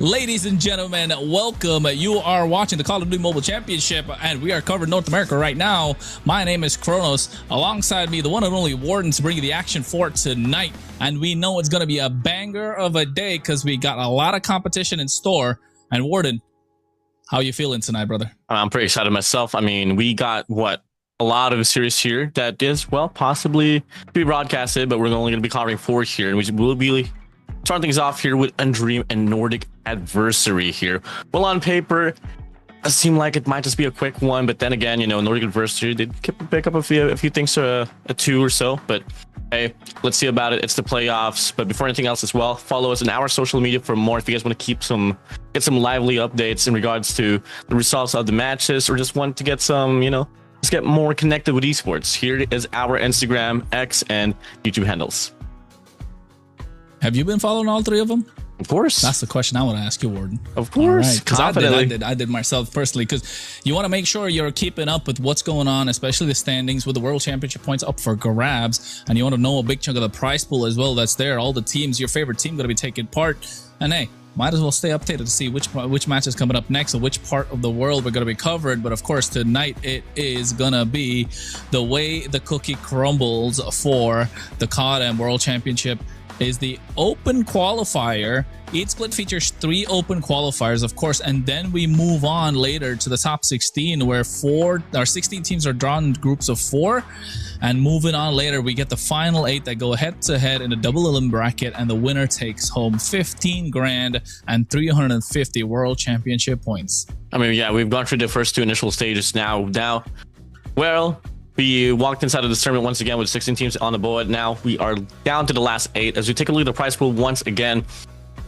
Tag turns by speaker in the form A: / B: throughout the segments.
A: Ladies and gentlemen, welcome. You are watching the Call of Duty Mobile Championship, and we are covering North America right now. My name is Kronos. Alongside me, the one and only Warden to bring you the action for tonight. And we know it's going to be a banger of a day because we got a lot of competition in store. And Warden, how are you feeling tonight, brother?
B: I'm pretty excited myself. I mean, we got a lot of series here that is, well, possibly to be broadcasted, but we're only going to be covering 4 here, and we will be starting things off here with Undream and Nordic Adversary here. Well, on paper, it seemed like it might just be a quick one, but then again, you know, Nordic Adversary did pick up a few things, a 2 or so, but hey, let's see about it. It's the playoffs. But before anything else as well, follow us on our social media for more if you guys want to get some lively updates in regards to the results of the matches, or just want to get some, you know, let's get more connected with esports. Here is our Instagram, X, and YouTube handles.
A: Have you been following all 3 of them?
B: Of course.
A: That's the question I want to ask you, Warden.
B: Of course.
A: Because I did myself personally, because you want to make sure you're keeping up with what's going on, especially the standings with the World Championship points up for grabs. And you want to know a big chunk of the prize pool as well that's there. All the teams, your favorite team going to be taking part. And hey, might as well stay updated to see which match is coming up next and which part of the world we're going to be covered. But of course, tonight it is going to be the way the cookie crumbles for the CODM World Championship. Is the open qualifier. Each split features 3 open qualifiers, of course, and then we move on later to the top 16, where 16 teams are drawn in groups of 4, and moving on later, we get the final 8 that go head-to-head in a double elim bracket, and the winner takes home 15 grand and 350 World Championship points. I mean, yeah, we've gone through the first 2 initial stages now. Well, we walked inside of the tournament once again with 16 teams on the board. Now we are down to the last 8. As we take a look at the prize pool once again,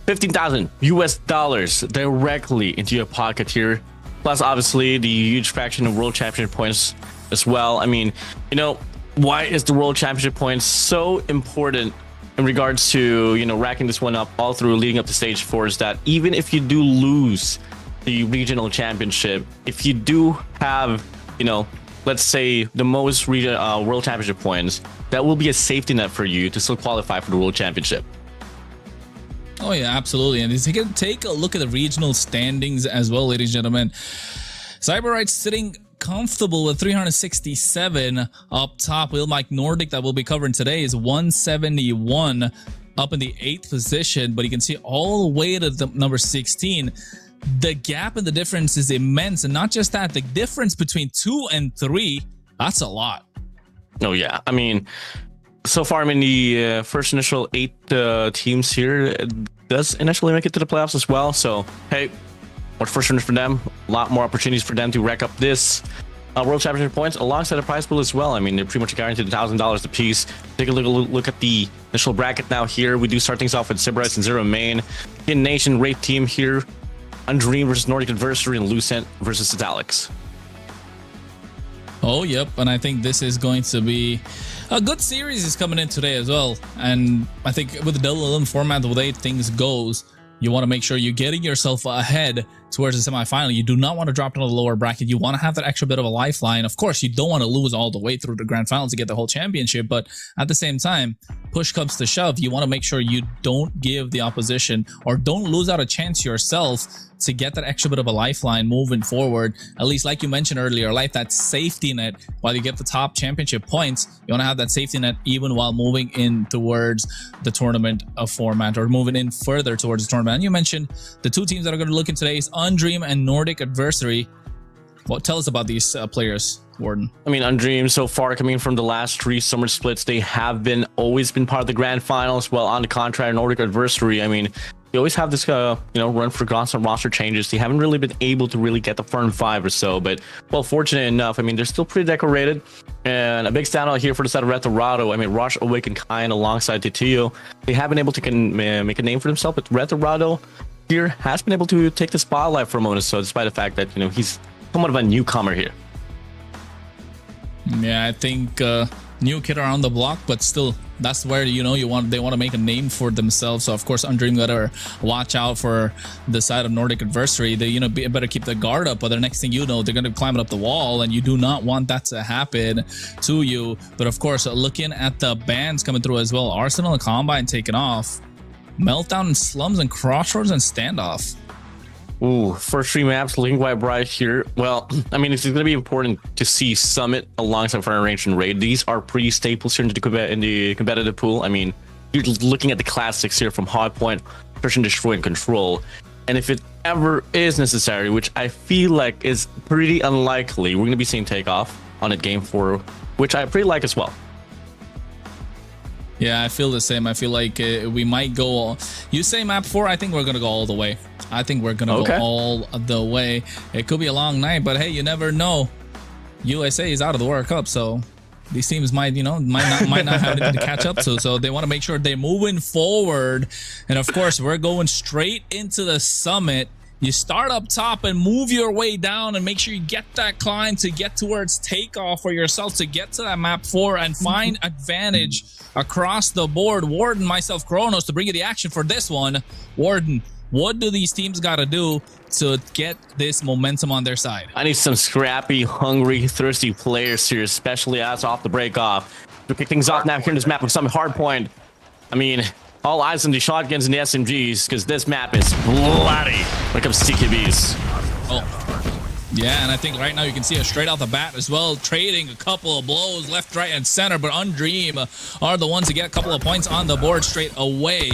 A: $15,000 directly into your pocket here. Plus, obviously, the huge fraction of World Championship points as well. I mean, you know, why is the World Championship points so important in regards to, you know, racking this one up all through leading up to stage 4? Is that even if you do lose the regional championship, if you do have, you know, let's say the most World Championship points, that will be a safety net for you to still qualify for the World Championship. Oh yeah, absolutely. And you can take a look at the regional standings as well, ladies and gentlemen. Cyberite's sitting comfortable with 367 up top. Will Mike Nordic, that we'll be covering today, is 171 up in the 8th position, but you can see all the way to the number 16. The gap and the difference is immense, and not just that, the difference between 2 and 3, that's a lot.
B: Oh yeah, I mean, so far, I mean, the first initial 8 teams here does initially make it to the playoffs as well. So hey, what's first for them? A lot more opportunities for them to rack up this World Championship points alongside the prize pool as well. I mean, they're pretty much guaranteed $1,000 a piece. Take a look at the initial bracket now. Here we do start things off with Cyberite and Zero Main. In Nation Raid team here, Undream versus Nordic Adversary, and Lucent versus Italics.
A: Oh, yep. And I think this is going to be a good series is coming in today as well. And I think with the double elim format, the way things goes, you want to make sure you're getting yourself ahead towards the semifinal. You do not want to drop into the lower bracket. You want to have that extra bit of a lifeline. Of course, you don't want to lose all the way through the grand finals to get the whole championship. But at the same time, push comes to shove, you want to make sure you don't give the opposition or don't lose out a chance yourself to get that extra bit of a lifeline moving forward. At least, like you mentioned earlier, like that safety net while you get the top championship points. You want to have that safety net even while moving in towards the tournament format, or moving in further towards the tournament. And you mentioned the 2 teams that are going to look in today's Undream and Nordic Adversary. Well, tell us about these players, Warden. I mean,
B: Undream so far, coming from the last 3 summer splits, they have always been part of the grand finals. Well, on the contrary, Nordic Adversary, I mean, they always have this, you know, run for constant roster changes. They haven't really been able to really get the firm 5 or so, but well, fortunate enough, I mean, they're still pretty decorated. And a big standout here for the side of Red Dorado, I mean, Rush, Awake, and Kine alongside Tituyo, they have been able to make a name for themselves, but Red Dorado here has been able to take the spotlight for a moment, so despite the fact that, you know, he's somewhat of a newcomer here.
A: Yeah, I think new kid around the block, but still, that's where, you know, they want to make a name for themselves. So of course, Undream gotta watch out for the side of Nordic Adversary. They, you know, better keep the guard up, but the next thing you know, they're gonna be climbing up the wall, and you do not want that to happen to you. But of course, looking at the bans coming through as well, Arsenal and Combine taking off. Meltdown and Slums and Crossroads and Standoff.
B: Ooh, first 3 maps looking quite bright here. Well, I mean, it's going to be important to see Summit alongside Fire Range and Raid. These are pretty staples here in the competitive pool. I mean, you're looking at the classics here from Hardpoint, Search and Destroy, and Control. And if it ever is necessary, which I feel like is pretty unlikely, we're going to be seeing Takeoff on it game 4, which I pretty like as well.
A: Yeah, I feel the same. I feel like we might go. You say map 4, I think we're gonna go all the way. I think we're gonna go all the way. It could be a long night, but hey, you never know. USA is out of the World Cup, so these teams might not have anything to catch up to. So they want to make sure they're moving forward. And of course, we're going straight into the summit. You start up top and move your way down and make sure you get that climb to get towards Takeoff for yourself to get to that map 4 and find advantage across the board. Warden, myself, Kronos to bring you the action for this one. Warden, what do these teams got to do to get this momentum on their side?
B: I need some scrappy, hungry, thirsty players here, especially as off the break off. To kick things off now here in this map with some Hardpoint. I mean, all eyes on the shotguns and the SMGs, because this map is bloody when it comes to CKBs.
A: Oh, yeah, and I think right now you can see it straight off the bat as well, trading a couple of blows left, right, and center, but Undream are the ones to get a couple of points on the board straight away.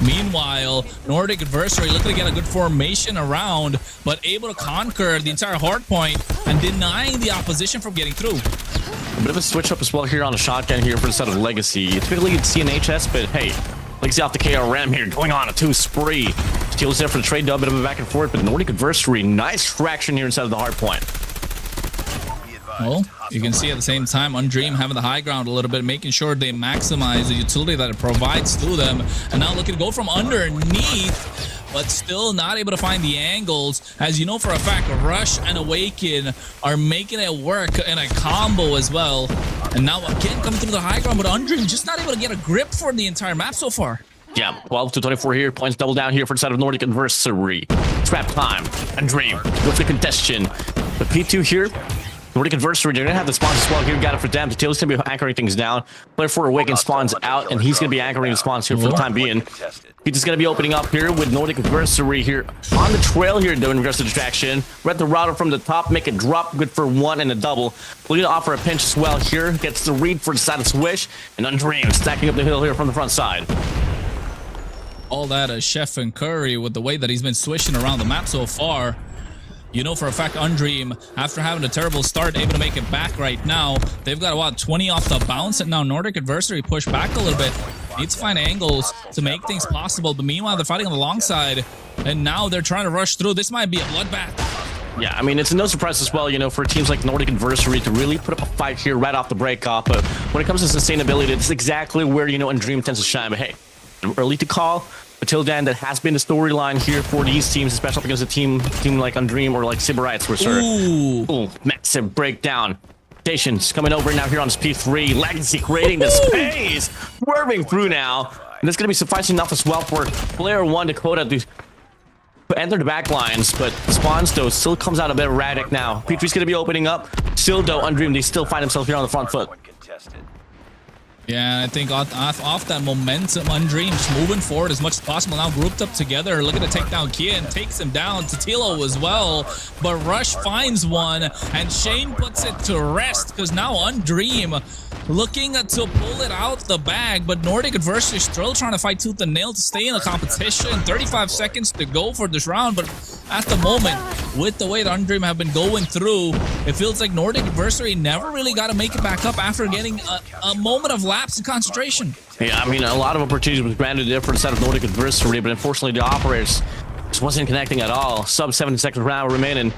A: Meanwhile, Nordic Adversary looking to get a good formation around, but able to conquer the entire Hardpoint and denying the opposition from getting through.
B: A bit of a switch up as well here on a shotgun here for the set of Legacy. Typically you'd see an HS, but hey, Legacy off the KRM here, going on a 2 spree. Steals there for the trade dub, bit of a back and forth, but Nordic Adversary, nice traction here inside of the Hardpoint.
A: Well, you can see at the same time, Undream having the high ground a little bit, making sure they maximize the utility that it provides to them, and now looking to go from underneath, but still not able to find the angles. As you know for a fact, Rush and Awaken are making it work in a combo as well. And now again coming through the high ground, but Undream just not able to get a grip for the entire map so far.
B: Yeah, 12 to 24 here. Points double down here for the side of Nordic Adversary. Trap time. Undream with the contestation. The P2 here. Nordic Adversary, they're going to have the spawns as well here. Got it for them. Taylor's going to be anchoring things down. Player 4 Awaken spawns out, and he's going to be anchoring the spawns here for the time being. He's just going to be opening up here with Nordic Adversary here on the trail here, doing reverse distraction. Read the router from the top, make it drop, good for 1 and a double. Looking to offer a pinch as well here. Gets the read for the side of Swish, and Undream stacking up the hill here from the front side.
A: All that Chef and Curry with the way that he's been swishing around the map so far. You know for a fact, Undream, after having a terrible start, able to make it back right now. They've got about 20 off the bounce, and now Nordic Adversary push back a little bit. Needs to find angles to make things possible, but meanwhile, they're fighting on the long side, and now they're trying to rush through. This might be a bloodbath.
B: Yeah, I mean, it's no surprise as well, you know, for teams like Nordic Adversary to really put up a fight here right off the break off. But when it comes to sustainability, this is exactly where, you know, Undream tends to shine. But hey, early to call. Until then, that has been the storyline here for these teams, especially against a team like Undream or like Sybarites, where sure. Ooh, massive breakdown. Stations coming over now here on this P3. Legacy creating the space, swerving through now. And that's going to be sufficing enough as well for player 1 Dakota to enter the back lines, but spawns though still comes out a bit erratic now. P3's going to be opening up. Still though, Undream, they still find themselves here on the front foot.
A: Yeah, I think off that momentum, Undream just moving forward as much as possible. Now grouped up together, looking to take down Kia and takes him down. Tatilo as well, but Rush finds one, and Shane puts it to rest because now Undream looking to pull it out the bag, but Nordic Adversary still trying to fight tooth and nail to stay in the competition. 35 seconds to go for this round, but at the moment, with the way that Undream have been going through, it feels like Nordic Adversary never really got to make it back up after getting a moment of lapse in concentration.
B: Yeah, I mean, a lot of opportunities was granted there for the side of Nordic Adversary, but unfortunately the operators just wasn't connecting at all. Sub 7 seconds round remaining,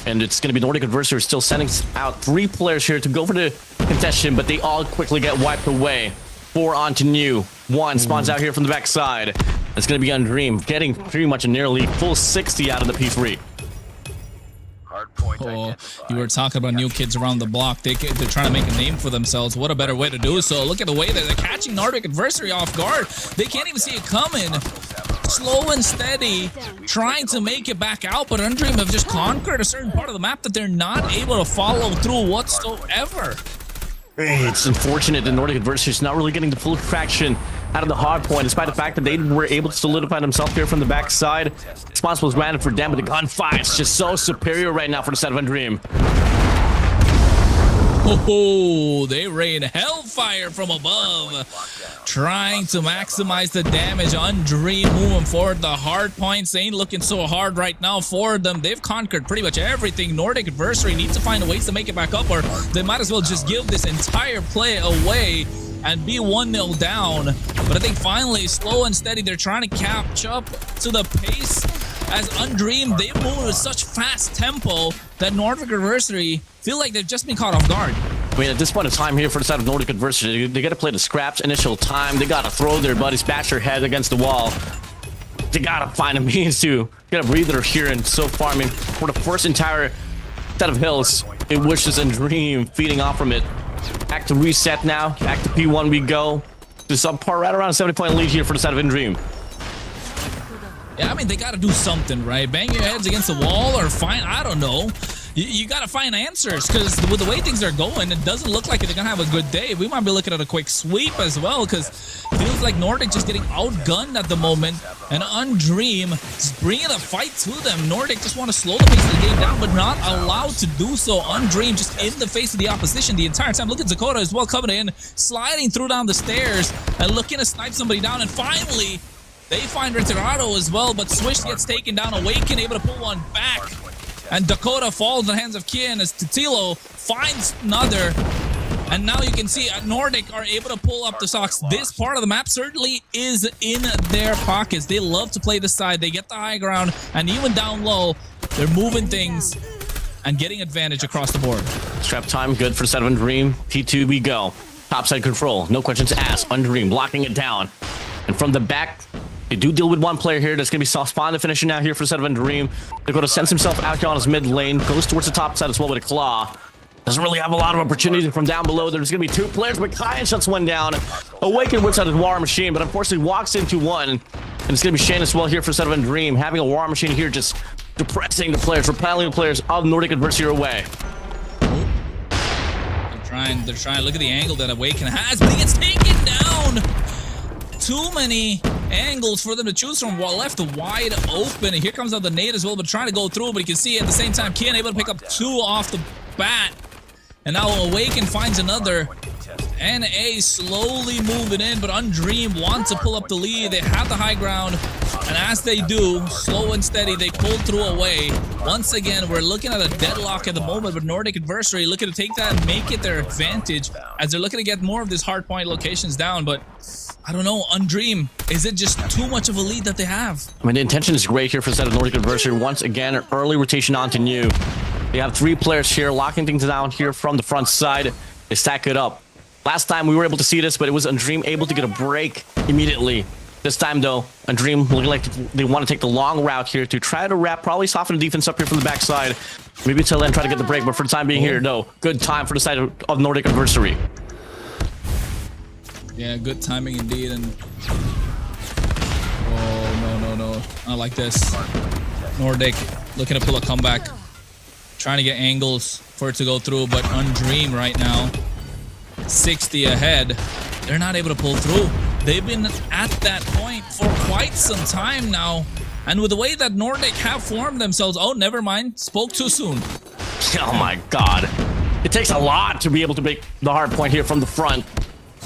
B: and it's going to be Nordic Adversary still sending out 3 players here to go for the contestation, but they all quickly get wiped away. 4 on to new. 1 spawns out here from the back side. It's going to be Undream, getting pretty much a nearly full 60 out of the P3.
A: Oh, you were talking about new kids around the block. They're trying to make a name for themselves. What a better way to do so. Look at the way that they're catching Nordic Adversary off guard. They can't even see it coming. Slow and steady, trying to make it back out, but Undream have just conquered a certain part of the map that they're not able to follow through whatsoever.
B: It's unfortunate that Nordic Adversary is not really getting the full traction out of the hard point, despite the fact that they were able to solidify themselves here from the backside. Response was granted for them, but the gunfire is just so superior right now for the side of Undream.
A: Oh, they rain hellfire from above, trying to maximize the damage. Undream moving forward. The hard points ain't looking so hard right now for them. They've conquered pretty much everything. Nordic Adversary needs to find ways to make it back up, or they might as well just give this entire play away and be 1-0 down. But I think finally, slow and steady, they're trying to catch up to the pace as Undream. They move with such fast tempo that Nordic Adversary feel like they've just been caught off guard.
B: I mean, at this point in time here for the side of Nordic Adversary, they got to play the scraps initial time. They got to throw their buddies, bash their head against the wall. They got to find a means to get a breather here. And so far, I mean, for the first entire set of hills, it wishes Undream feeding off from it. Back to reset now. Back to P1 we go. To some part right around a 70-point lead here for the side of Undream.
A: Yeah, I mean, they got to do something, right? Bang your heads against the wall or find, I don't know. You got to find answers, because with the way things are going, it doesn't look like they're going to have a good day. We might be looking at a quick sweep as well, because it feels like Nordic just getting outgunned at the moment, and Undream just bringing the fight to them. Nordic just want to slow the pace of the game down, but not allowed to do so. Undream just in the face of the opposition the entire time. Look at Dakota as well coming in, sliding through down the stairs, and looking to snipe somebody down, and finally, they find Retirado as well, but Swish gets taken down. Awaken able to pull one back. And Dakota falls in the hands of Kian as Titilo finds another. And now you can see Nordic are able to pull up the socks. This part of the map certainly is in their pockets. They love to play this side. They get the high ground. And even down low, they're moving things and getting advantage across the board.
B: Strap time good for 7 Dream. P2 we go. Topside control. No questions asked. Undream blocking it down. And from the back, they do deal with one player here. That's going to be soft spawn the finisher now here for 7 Dream. Dakota sends himself out here on his mid lane. Goes towards the top side as well with a claw. Doesn't really have a lot of opportunity from down below. There's going to be 2 players, but Kyan shuts one down. Awaken whips out his War Machine, but unfortunately walks into one. And it's going to be Shane as well here for 7 Dream. Having a War Machine here just depressing the players, repelling the players of Nordic Adversary away.
A: They're trying. Look at the angle that Awaken has, but he gets taken down. Too many angles for them to choose from. Left wide open. And here comes out the nade as well, but trying to go through. But you can see at the same time, Kian able to pick up 2 off the bat. And now Awaken finds another. NA slowly moving in, but Undream wants to pull up the lead. They have the high ground. And as they do, slow and steady, they pull through away. Once again, we're looking at a deadlock at the moment, but Nordic Adversary looking to take that and make it their advantage as they're looking to get more of these hard point locations down. But I don't know, Undream, is it just too much of a lead that they have?
B: I mean, the intention is great here for the set of Nordic Adversary. Once again, an early rotation onto New. They have 3 players here, locking things down here from the front side. They stack it up. Last time we were able to see this, but it was Undream able to get a break immediately. This time, though, Undream looking like they want to take the long route here to try to wrap, probably soften the defense up here from the backside. Maybe till then try to get the break, but for the time being here, no. Good time for the side of Nordic Adversary.
A: Yeah, good timing indeed. And oh, no. Not like this. Nordic looking to pull a comeback. Trying to get angles for it to go through, but Undream right now, 60 ahead. They're not able to pull through. They've been at that point for quite some time now. And with the way that Nordic have formed themselves, oh, never mind. Spoke too soon.
B: Oh my God. It takes a lot to be able to make the hard point here from the front.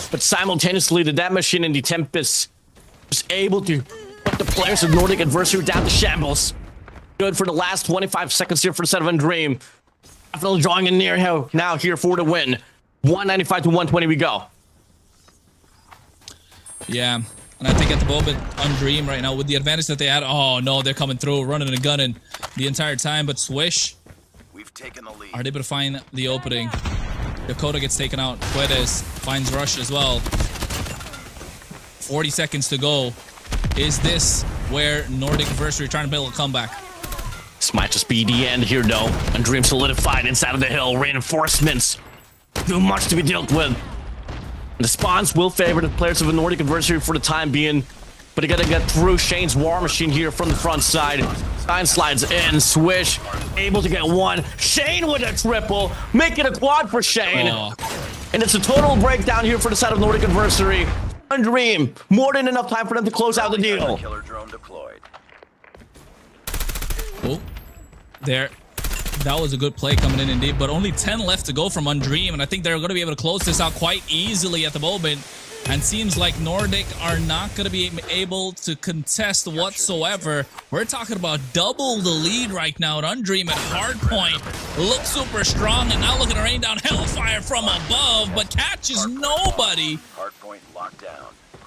B: But simultaneously, the Death Machine and the Tempest was able to put the players of Nordic Adversary down to shambles. Good for the last 25 seconds here for the set of Undream. Definitely drawing in near now here for the win. 195 to 120 we go.
A: Yeah, and I think at the moment, Undream right now, with the advantage that they had, oh no, they're coming through, running and gunning the entire time, but Swish,
C: we've taken the lead.
A: Are they able to find the opening? Dakota gets taken out. Puedes finds Rush as well. 40 seconds to go. Is this where Nordic Adversary trying to build a comeback?
B: This might just be the end here, though. Undream solidified inside of the hill. Reinforcements. Too much to be dealt with. The spawns will favor the players of the Nordic Adversary for the time being, but they gotta get through Shane's War Machine here from the front side. Stein slides in. Swish able to get one. Shane with a triple, making a quad for Shane.
A: Oh.
B: And it's a total breakdown here for the side of Nordic Adversary. Undream, more than enough time for them to close out the deal.
C: Killer drone deployed.
A: Oh, there. That was a good play coming in indeed, but only 10 left to go from Undream, and I think they're going to be able to close this out quite easily at the moment. And seems like Nordic are not going to be able to contest whatsoever. We're talking about double the lead right now at Undream at Hardpoint. Looks super strong, and now looking to rain down Hellfire from above, but catches nobody.
C: Hardpoint locked down.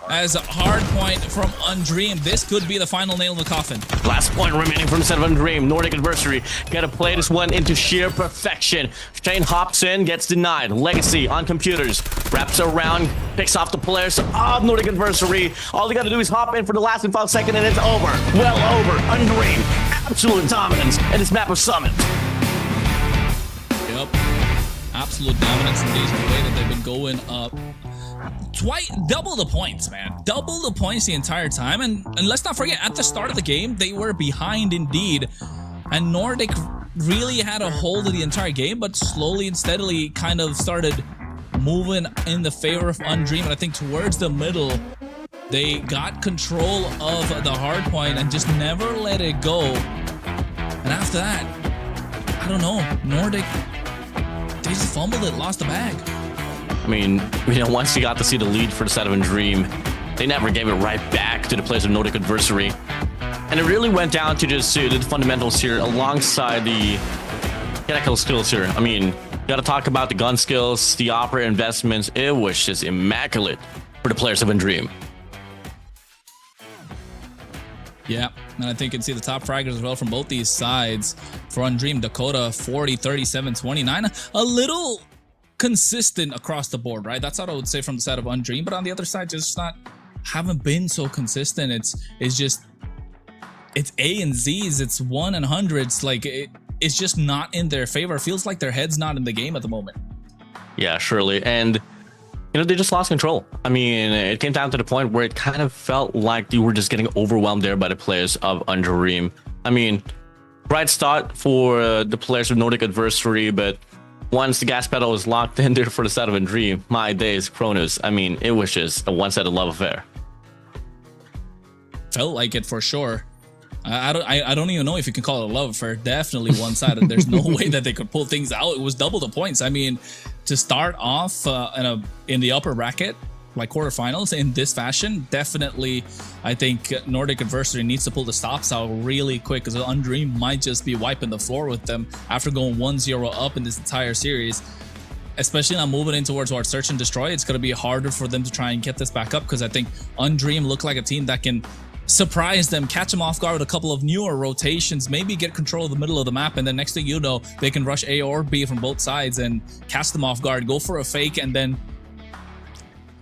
A: As a Hardpoint from Undream, this could be the final nail in the coffin.
B: Last point remaining from set of Undream. Nordic adversary gotta play this one into sheer perfection. Shane hops in, gets denied. Legacy on computers, wraps around, picks off the players of Nordic adversary. All they gotta do is hop in for the last and final second, and it's over. Well over. Undream, absolute dominance in this map of Summit.
A: Yep, absolute dominance indeed. The way that they've been going up. Double the points, man. Double the points the entire time. And let's not forget, at the start of the game, they were behind indeed. And Nordic really had a hold of the entire game, but slowly and steadily kind of started moving in the favor of Undream. And I think towards the middle, they got control of the hard point and just never let it go. And after that, I don't know, Nordic, they just fumbled it, lost the bag.
B: I mean, once you got to see the lead for the side of Undream, they never gave it right back to the players of Nordic adversary. And it really went down to just the fundamentals here alongside the technical skills here. I mean, you got to talk about the gun skills, the opera investments. It was just immaculate for the players of Undream.
A: Yeah, and I think you can see the top fraggers as well from both these sides. For Undream, Dakota 40, 37, 29. A little consistent across the board, right? That's what I would say from the side of Undream, but on the other side, just haven't been so consistent. It's A and Z's, it's 1 and hundreds. Like it's just not in their favor. It feels like their head's not in the game at the moment. Yeah,
B: surely. And they just lost control. I mean, it came down to the point where it kind of felt like they were just getting overwhelmed there by the players of Undream. I mean, bright start for the players of Nordic adversary, but once the gas pedal was locked in there for the side of Undream, my days, Cronus. I mean, it was just a one-sided love affair.
A: Felt like it for sure. I don't even know if you can call it a love affair. Definitely one-sided. There's no way that they could pull things out. It was double the points. I mean, to start off in the upper bracket, like quarterfinals in this fashion, definitely I think Nordic adversary needs to pull the stops out really quick, because Undream might just be wiping the floor with them after going 1-0 up in this entire series. Especially now moving in towards search and destroy, it's going to be harder for them to try and get this back up, because I think Undream look like a team that can surprise them, catch them off guard with a couple of newer rotations, maybe get control of the middle of the map, and then next thing you know, they can rush A or B from both sides and catch them off guard, go for a fake, and then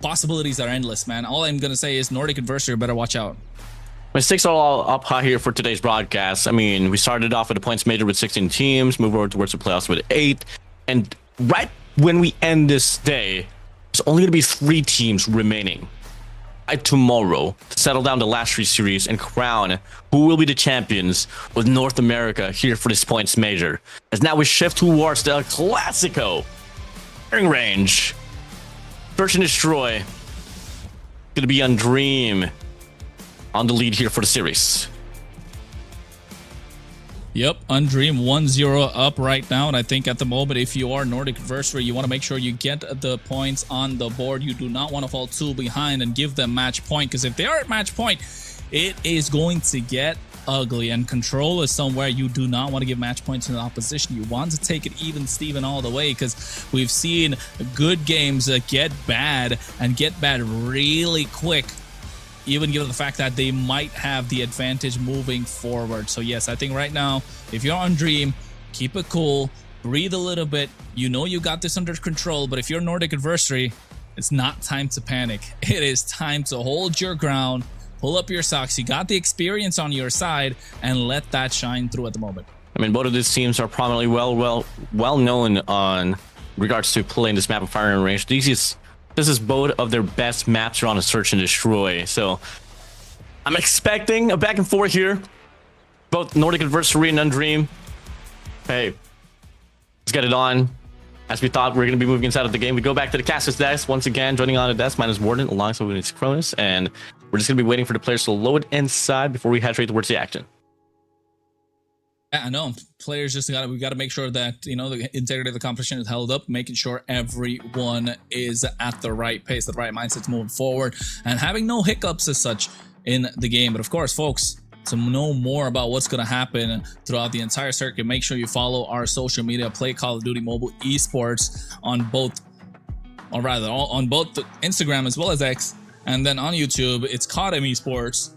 A: possibilities are endless, man. All I'm going to say is Nordic adversary better watch out.
B: My stakes are all up high here for today's broadcast. I mean, we started off with the points major with 16 teams, move over towards the playoffs with 8, and right when we end this day, there's only going to be 3 teams remaining by tomorrow to settle down the last 3 series and crown who will be the champions with North America here for this points major. As now we shift towards the Classico firing range. Search and destroy. Gonna be Undream on the lead here for the series.
A: Yep, Undream 1-0 up right now, and I think at the moment, if you are Nordic adversary, you want to make sure you get the points on the board. You do not want to fall too behind and give them match point, because if they are at match point, it is going to get ugly, and control is somewhere you do not want to give match points to the opposition. You want to take it even Steven all the way, because we've seen good games get bad and get bad really quick, even given the fact that they might have the advantage moving forward. So yes, I think right now, if you're on Dream, keep it cool, breathe a little bit. You know you got this under control, but if you're Nordic adversary, it's not time to panic. It is time to hold your ground, pull up your socks. You got the experience on your side, and let that shine through at the moment.
B: I mean, both of these teams are prominently well known on regards to playing this map of firing range. This is both of their best maps around a search and destroy. So I'm expecting a back and forth here. Both Nordic adversary and Undream. Hey, let's get it on. as we thought we are going to be moving inside of the game, we go back to the caster's desk once again. Joining on the desk, minus Warden alongside with his Cronus, and we're just going to be waiting for the players to load inside before we head straight towards the action.
A: Yeah, I know. Players just we got to make sure that, you know, the integrity of the competition is held up, making sure everyone is at the right pace, the right mindset's moving forward, and having no hiccups as such in the game. But of course, folks, to know more about what's going to happen throughout the entire circuit, make sure you follow our social media, Play Call of Duty Mobile Esports on both, or rather on both Instagram as well as X, and then on YouTube, it's CODM Esports.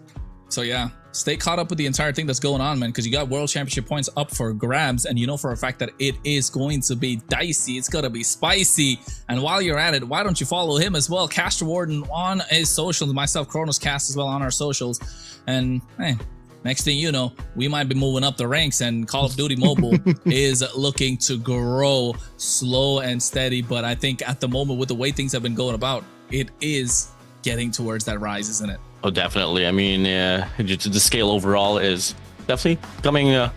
A: So yeah, stay caught up with the entire thing that's going on, man, because you got World Championship points up for grabs, and you know for a fact that it is going to be dicey. It's going to be spicy. And while you're at it, why don't you follow him as well, Caster Warden, on his socials, myself, Kronos Cast, as well on our socials. And hey, next thing you know, we might be moving up the ranks, and Call of Duty Mobile is looking to grow slow and steady. But I think at the moment, with the way things have been going about, it is getting towards that rise, isn't it?
B: Oh, definitely. I mean, the scale overall is definitely coming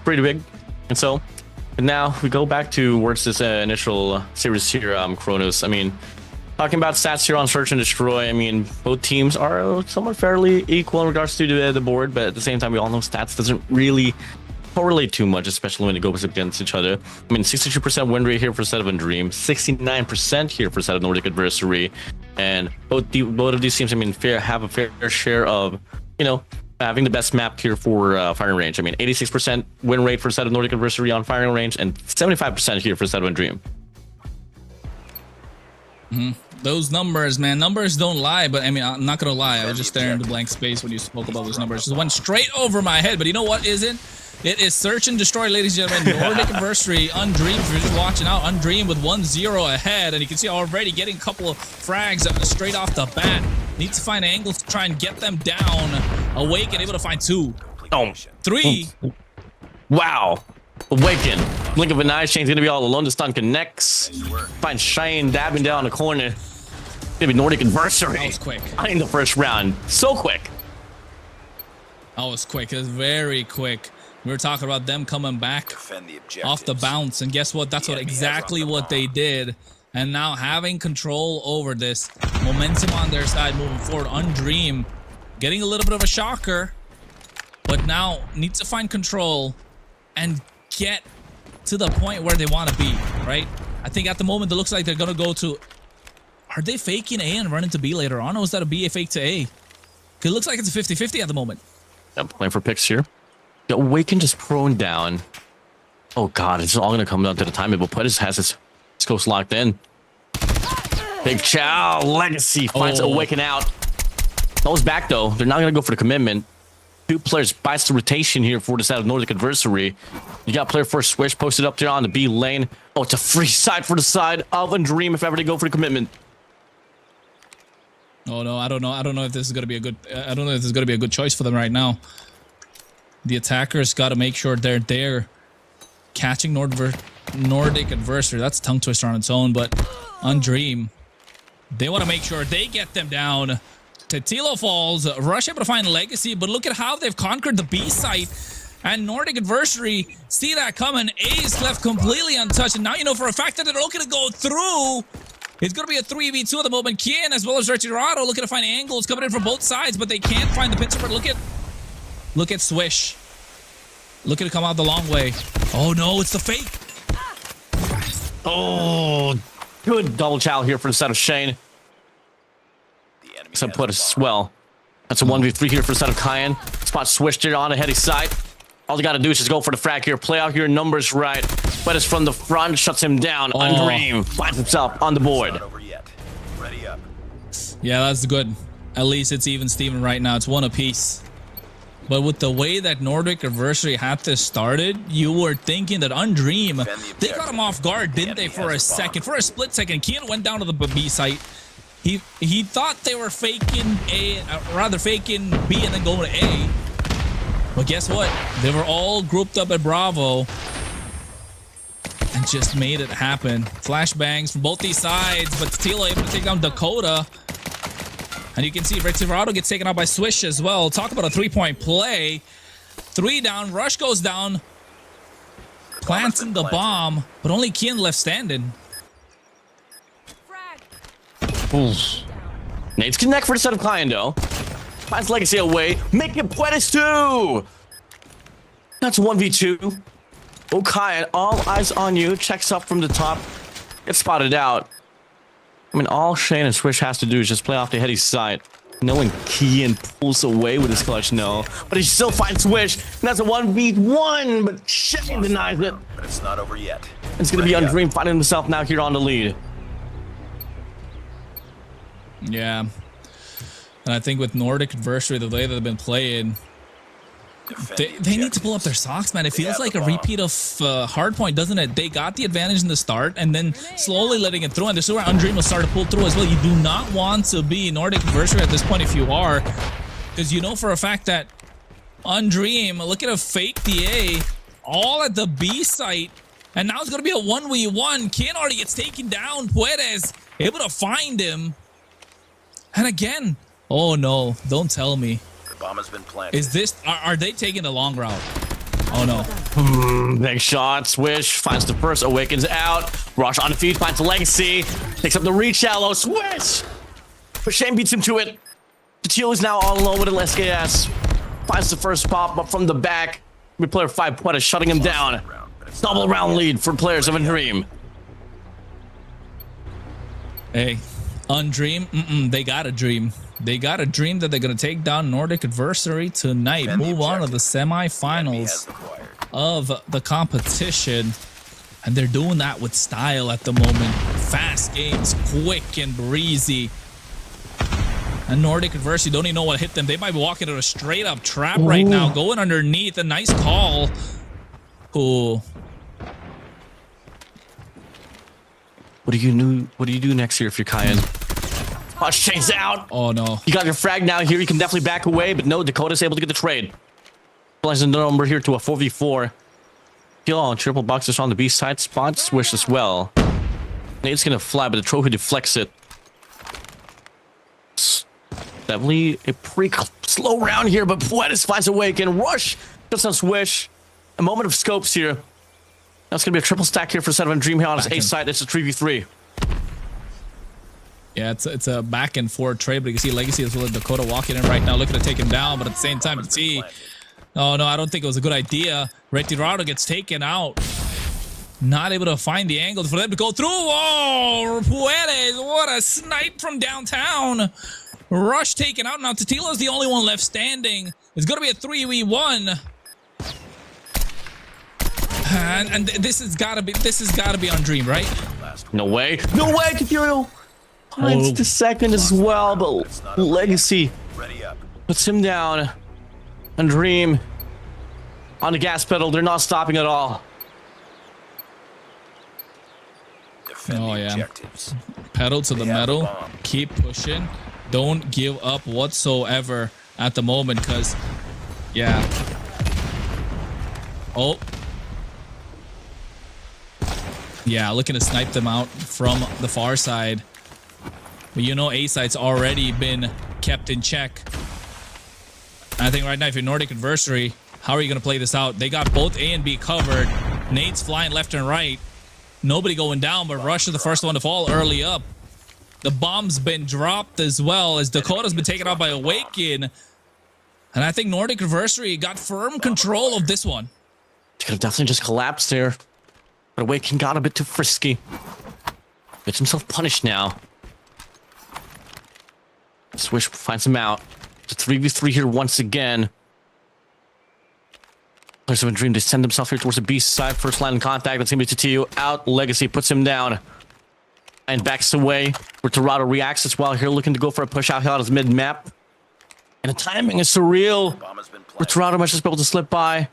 B: pretty big. And so now we go back towards this initial series here, Kronos. I mean, talking about stats here on Search and Destroy, I mean, both teams are somewhat fairly equal in regards to the board, but at the same time, we all know stats doesn't really correlate too much, especially when it goes against each other. I mean, 62% win rate here for Set of Dream, 69% here for Set of Nordic Adversary, and both of these teams, I mean, have a fair share of, you know, having the best map here for firing range. I mean, 86% win rate for Set of Nordic Adversary on firing range, and 75% here for Set of Dream.
A: Those numbers, man, numbers don't lie. But I mean, I'm not gonna lie, I was just staring into blank space when you spoke about those numbers. Just went straight over my head. But you know what isn't? It is Search and Destroy, ladies and gentlemen. Nordic Adversary, Undream, if you're just watching out, Undream with 1-0 ahead. And you can see already getting a couple of frags straight off the bat. Needs to find angles to try and get them down. Awaken, able to find 2.
B: Oh,
A: 3.
B: Wow. Awaken. Blink of an eye, Shane's gonna be all alone. The stun connects. Find Shane dabbing down the corner. Gonna be Nordic Adversary.
A: That was quick.
B: In the first round. So quick.
A: That was quick. It was very quick. We were talking about them coming back off the bounce, and guess what? That's exactly what they did. And now having control over this, momentum on their side moving forward. Undream getting a little bit of a shocker, but now needs to find control and get to the point where they want to be, right? I think at the moment it looks like they're gonna go to, are they faking A and run into B later on, or is that a B fake to A? Because it looks like it's a 50-50 at the moment.
B: I'm playing for picks here. Awaken just prone down. Oh god, it's all gonna come down to the time. But Putis has his scopes locked in. Big Chow Legacy finds Awaken out. Goes back though. They're not gonna go for the commitment. 2 players bites the rotation here for the side of Nordic Adversary. You got player first switch posted up there on the B lane. Oh, it's a free side for the side of Undream if ever they go for the commitment.
A: Oh no, I don't know. I don't know if this is gonna be a good. I don't know if this is gonna be a good choice for them right now. The attackers got to make sure they're there, catching Nordic Adversary. That's a tongue twister on its own, but Undream, they want to make sure they get them down. Tetilo falls. Rush able to find Legacy, but look at how they've conquered the B site. And Nordic Adversary see that coming. Ace left completely untouched, and now you know for a fact that they're looking to go through. It's going to be a 3v2 at the moment. Kian as well as Retirado looking to find angles coming in from both sides, but they can't find the pincer. But look at Swish. Looking to come out the long way. Oh no, it's the fake.
B: Oh, good double chow here for the set of Shane. So put a swell. That's a 1v3 here for the set of Kyan. Spot switched here on the heady side. All you got to do is just go for the frag here. Play out your numbers right. But it's from the front, shuts him down. Undream finds himself on the board.
A: Yeah, that's good. At least it's even Steven right now. It's 1 apiece. But with the way that Nordic Adversary had this started, you were thinking that Undream, they got him off guard, didn't they, for a second? For a split second, Kian went down to the B site. He thought they were faking faking B and then going to A. But guess what? They were all grouped up at Bravo and just made it happen. Flashbangs from both these sides, but still able to take down Dakota. And you can see Retirado gets taken out by Swish as well. Talk about a 3-point play. 3 down. Rush goes down. planting the bomb, but only Kian left standing.
B: Nate's connect for the set of Cliendo. Finds Legacy away. Make it Puedes too. That's 1v2. Okayan, all eyes on you. Checks up from the top. Gets spotted out. I mean, all Shane and Swish has to do is just play off the heady side. Knowing Kian pulls away with his clutch, no. But he still finds Swish. And that's a 1v1, but Shane denies it.
C: But it's not over yet.
B: It's going to be Undream finding himself now here on the lead.
A: Yeah. And I think with Nordic Adversary, the way they've been playing, they need to pull up their socks, man. It feels like a repeat of Hardpoint, doesn't it? They got the advantage in the start and then slowly letting it through. And this is where Undream will start to pull through as well. You do not want to be Nordic Adversary at this point if you are, because you know for a fact that Undream, look at a fake DA all at the B site. And now it's going to be a 1v1. Kian already gets taken down. Puedes able to find him. And again, oh no, don't tell me.
C: The bomb has been planted.
A: Is this, are they taking the long route? Oh no.
B: Next shot, Swish finds the first, awakens out. Rush on the feet, finds the Legacy. Takes up the reach shallow, Swish! But Shane beats him to it. Teal is now all alone with an SKS. Finds the first pop up from the back. Player 5 Puedes shutting him down. Double round lead for players of Undream.
A: Hey, Undream, they got a dream. They got a dream that they're going to take down Nordic Adversary tonight. Move on to the semifinals of the competition. And they're doing that with style at the moment. Fast games, quick and breezy. And Nordic Adversary don't even know what hit them. They might be walking in a straight up trap right now. Going underneath. A nice call. Cool.
B: What do you do next here if you're Kyan? Oh, Shane's out.
A: Oh no.
B: You got your frag now here. You can definitely back away, but no, Dakota's able to get the trade. Plus the number here to a 4v4. Kill on triple boxes on the B side. Spot Swish as well. Nate's gonna fly, but the trophy deflects it. Definitely a pretty slow round here, but Puedes finds a way again. Rush just on Swish. A moment of scopes here. Now it's gonna be a triple stack here for set of Dream here on his A side. It's a 3v3.
A: Yeah, it's a back and forth trade, but you can see Legacy as well as Dakota walking in right now, looking to take him down, but at the same time, you can see, oh no, I don't think it was a good idea. Retirado gets taken out. Not able to find the angle for them to go through. Oh, Puedes, what a snipe from downtown. Rush taken out. Now Tatila's the only one left standing. It's going to be a 3v1. And this has got to be on Dream, right?
B: No way. No way, Kakiro. Finds the second as well, but Legacy puts him down. And Dream on the gas pedal. They're not stopping at all.
A: Oh yeah. Pedal to the metal. Keep pushing. Don't give up whatsoever at the moment, because yeah. Oh. Yeah, looking to snipe them out from the far side. But you know A side's already been kept in check. I think right now if you're Nordic Adversary, how are you going to play this out? They got both A and B covered. Nate's flying left and right. Nobody going down, but Rush is the first one to fall early up. The bomb's been dropped as well as Dakota's been taken out by Awaken. And I think Nordic Adversary got firm control of this one.
B: Could have definitely just collapsed there. But Awaken got a bit too frisky. Gets himself punished now. Swish finds him out. It's a 3v3 here once again. Players of a Dream, they send themselves here towards the B side. First line in contact. That's going to be Tatiyo out. Legacy puts him down. And backs away. Where Torado reacts as well here, looking to go for a push out here on his mid-map. And the timing is surreal. Where Torado might just be able to slip by.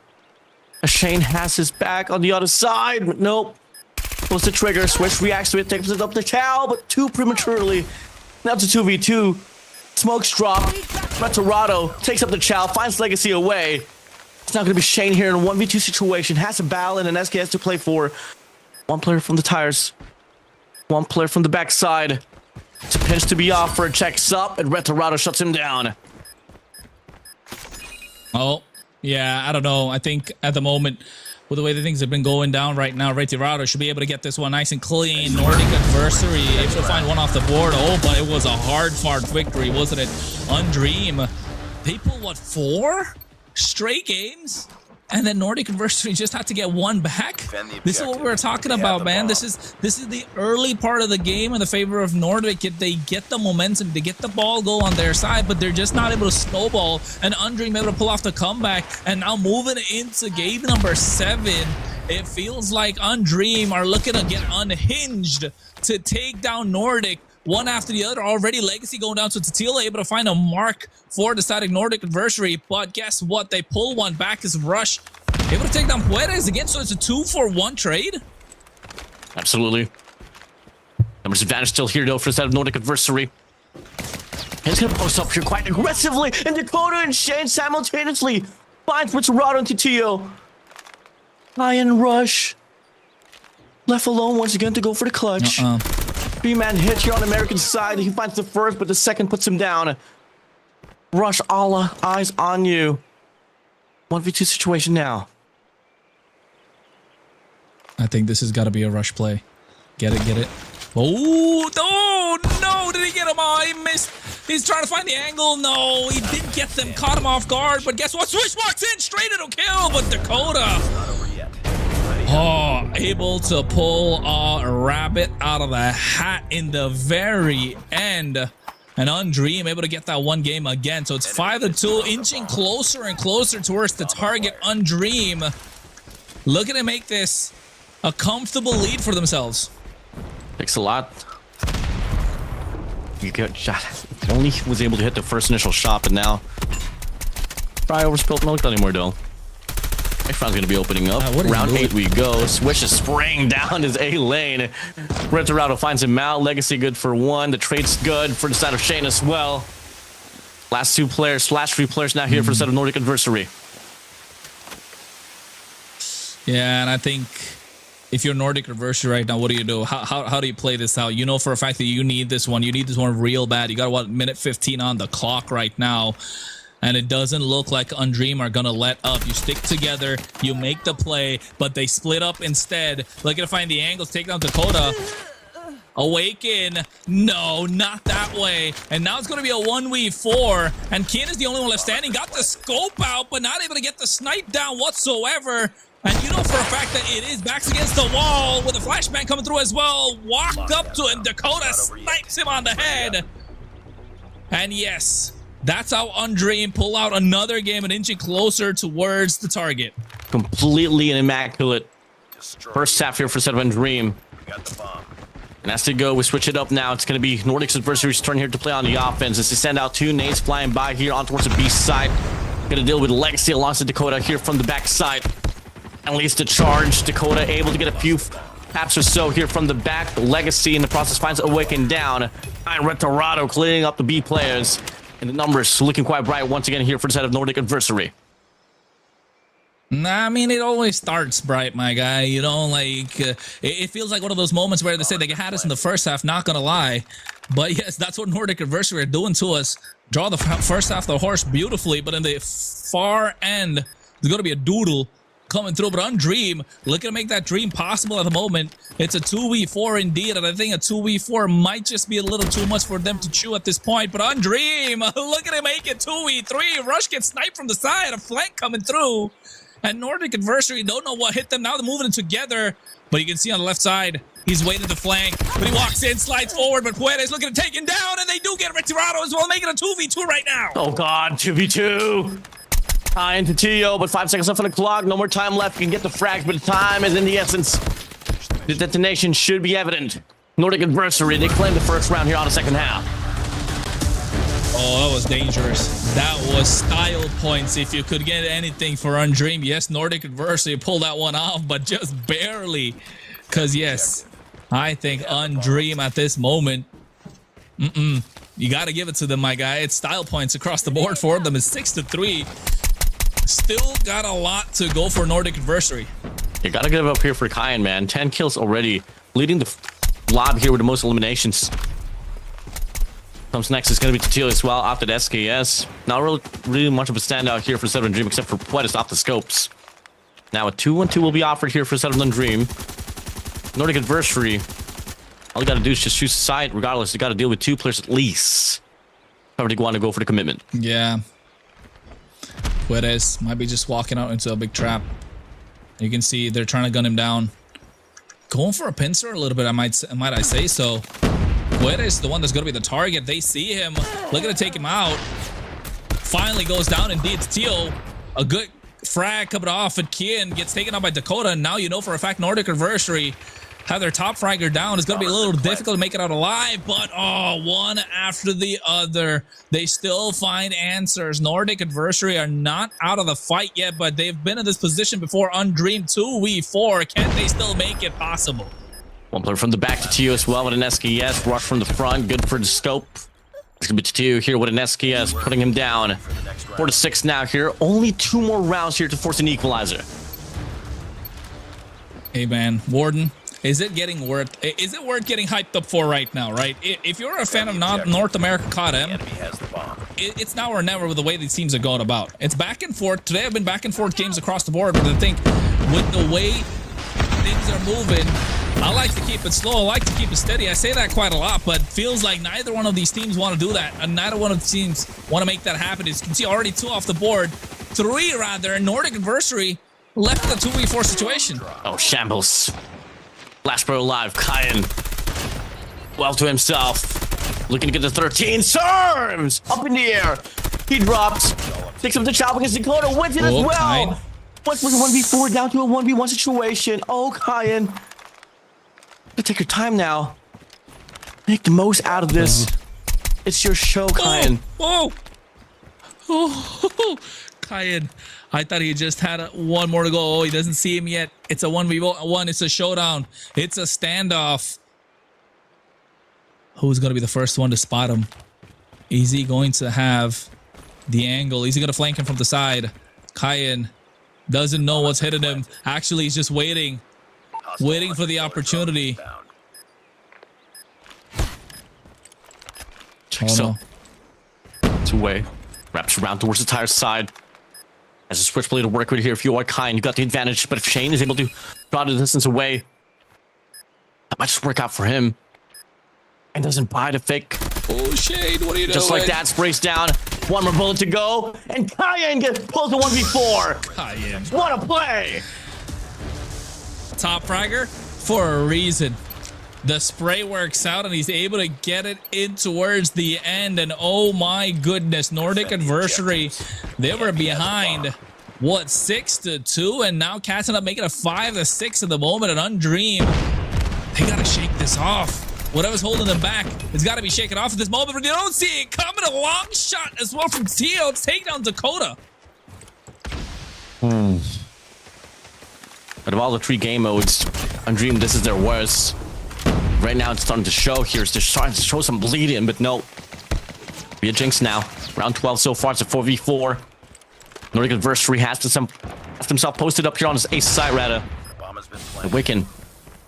B: Shane has his back on the other side, but nope. Pulls the trigger, Swish reacts to it, takes it up the Chow, but too prematurely. Now it's a 2v2. Smokes drop. Retorado takes up the Chow, finds Legacy away. It's now going to be Shane here in a 1v2 situation. Has a battle and an SKS to play for. One player from the tires. One player from the backside. It's a pinch to be offered. Checks up, and Retorado shuts him down.
A: Oh. Yeah, I don't know. I think at the moment, with the way the things have been going down right now. Retirado should be able to get this one nice and clean. Nordic Adversary able to find one off the board. Oh, but it was a hard-fought victory, wasn't it? Undream. They pulled, what, 4 straight games? And then Nordic Adversary just had to get one back. This is what we're talking about, man. This is the early part of the game in the favor of Nordic. They get the momentum, they get the ball go on their side, but they're just not able to snowball. And Undream able to pull off the comeback. And now moving into game number 7, it feels like Undream are looking to get unhinged to take down Nordic. One after the other. Already Legacy going down to Tatila, able to find a mark for the static Nordic Adversary. But guess what? They pull one back as Rush able to take down Puedes again. So it's a 2-for-1 trade.
B: Absolutely. Numbers advantage still here though for the static Nordic Adversary. He's going to post up here quite aggressively. And Dakota and Shane simultaneously finds Retirado and Tio. Lion Rush. Left alone once again to go for the clutch. 3-man hit here on the American side. He finds the first, but the second puts him down. Rush, Allah, eyes on you. 1v2 situation now.
A: I think this has got to be a Rush play. Get it, get it. Oh, no, did he get him? Oh, he missed. He's trying to find the angle. No, he didn't get them. Caught him off guard, but guess what? Swish walks in, straight into kill, but Dakota. Oh, able to pull a rabbit out of the hat in the very end. And Undream able to get that one game again. So it's 5-2, inching closer and closer towards the target. Undream looking to make this a comfortable lead for themselves.
B: Takes a lot. You good shot. Only was able to hit the first initial shot, but now probably overspilled. No, not anymore though. Next round's gonna be opening up. Round 8 we go. Swish is spraying down his A lane. Retirado finds him out. Legacy good for 1. The trade's good for the side of Shane as well. Last 2 players, slash 3 players now here for the side of Nordic Adversary.
A: Yeah, and I think if you're Nordic Adversary right now, what do? How do you play this out? You know for a fact that you need this one. You need this one real bad. You got, what, minute 15 on the clock right now. And it doesn't look like Undream are going to let up. You stick together, you make the play, but they split up instead. Looking to find the angles, take down Dakota. Awaken. No, not that way. And now it's going to be a 1v4. And Kian is the only one left standing. Got the scope out, but not able to get the snipe down whatsoever. And you know for a fact that it is backs against the wall with a flashbang coming through as well. Walked up to him. Dakota snipes him on the head. And yes, that's how Undream pull out another game and inching closer towards the target.
B: Completely an immaculate first half here for set of Undream. And as to go, we switch it up now. It's going to be Nordic's Adversary's turn here to play on the offense as they send out 2 nades flying by here on towards the B side. Going to deal with Legacy alongside Dakota here from the back side. At least a charge. Dakota able to get a few taps or so here from the back. Legacy in the process finds Awaken down. And Retirado cleaning up the B players. And the numbers looking quite bright once again here for the side of Nordic Adversary.
A: Nah, I mean, it always starts bright, my guy. You know, like, it feels like one of those moments where they say they had us in the first half, not gonna lie. But yes, that's what Nordic Adversary are doing to us. Draw the first half of the horse beautifully, but in the far end, there's gonna be a doodle coming through. But Undream, looking to make that dream possible at the moment. It's a 2v4 indeed, and I think a 2v4 might just be a little too much for them to chew at this point. But Undream, look at him make it 2v3. Rush gets sniped from the side, a flank coming through. And Nordic Adversary don't know what hit them. Now they're moving together. But you can see on the left side, he's waiting to flank. But he walks in, slides forward, but Puedes looking to take him down, and they do get Retirado as well, making a 2v2 right now.
B: Oh God, 2v2. High into Tio, but 5 seconds left on the clock. No more time left. You can get the frags, but the time is in the essence. The detonation should be evident. Nordic Adversary, they claim the first round here on the second half.
A: Oh, that was dangerous. That was style points if you could get anything for Undream. Yes, Nordic Adversary pulled that one off, but just barely. Because, yes, I think Undream at this moment, you got to give it to them, my guy. It's style points across the board for them. It's 6-3. Still got a lot to go for Nordic Adversary.
B: You got to give up here for Kyan, man. 10 kills already. Leading the lob here with the most eliminations. Comes next is going to be Tatila as well after the SKS. Not really much of a standout here for Undream except for Puedes off the scopes. Now a 2-1-2 will be offered here for Settled on Dream. Nordic Adversary. All you got to do is just choose a side. Regardless, you got to deal with 2 players at least. If you want to go for the commitment.
A: Yeah. Puedes might be just walking out into a big trap. You can see they're trying to gun him down. Going for a pincer a little bit, might I say so. Puedes, the one that's going to be the target. They see him, looking to take him out. Finally goes down indeed. Tio, a good frag coming off, and Kian gets taken out by Dakota. And now you know for a fact Nordic Adversary have their top fragger down. It's going to be a little difficult to make it out alive, but one after the other. They still find answers. Nordic Adversary are not out of the fight yet, but they've been in this position before. Undream 2v4. Can they still make it possible?
B: One player from the back to Tio as well with an SKS. Rush from the front. Good for the scope. It's going to be Tio here with an SKS, putting him down. 4-6 now here. Only 2 more rounds here to force an equalizer.
A: Hey, man. Warden. Is it worth getting hyped up for right now, right? If you're a fan of North America CODM, it's now or never with the way these teams are going about. It's back and forth. Today have been back and forth games across the board, but I think with the way things are moving, I like to keep it slow. I like to keep it steady. I say that quite a lot, but feels like neither one of these teams want to do that, and neither one of the teams want to make that happen. As you can see, already 2 off the board. 3 rather, and Nordic Adversary left in a 2v4 situation.
B: Oh, shambles. Last pro alive, Kyan. Well to himself. Looking to get the 13. Serves! Up in the air. He drops. Takes him to chop against Dakota. Wins it as well.
A: Kyan.
B: Once was a 1v4 down to a 1v1 situation. Oh, Kyan. You take your time now. Make the most out of this. It's your show, Kyan.
A: Oh! Kyan. I thought he just had one more to go. Oh, he doesn't see him yet. It's a 1v1. It's a showdown. It's a standoff. Who's going to be the first one to spot him? Is he going to have the angle? Is he going to flank him from the side? Kyan doesn't know what's hitting him. Actually, he's just waiting for the opportunity.
B: So, it's away. Wraps around towards the tire side. As a switchblade to work with here, if you are Kyan, you got the advantage. But if Shane is able to draw the distance away, that might just work out for him. And doesn't buy the fake.
A: Oh, Shane, what are you doing?
B: Just like that, sprays down. 1 more bullet to go. And Kyan gets pulled to 1v4.
A: Kyan.
B: What a play!
A: Top fragger for a reason. The spray works out and he's able to get it in towards the end. And oh my goodness, Nordic Adversary, they were behind, what, 6-2? And now catching up, making it 5-6 at the moment. And Undream, they got to shake this off. Whatever's holding them back, it's got to be shaken off at this moment. But you don't see it coming. A long shot as well from Tio to take down Dakota.
B: But of all the 3 game modes, Undream, this is their worst. Right now, it's starting to show here. They're starting to show some bleeding, but no. Be a jinx now. Round 12 so far. It's a 4v4. Nordic Adversary has himself posted up here on his ace side, rather. The Wiccan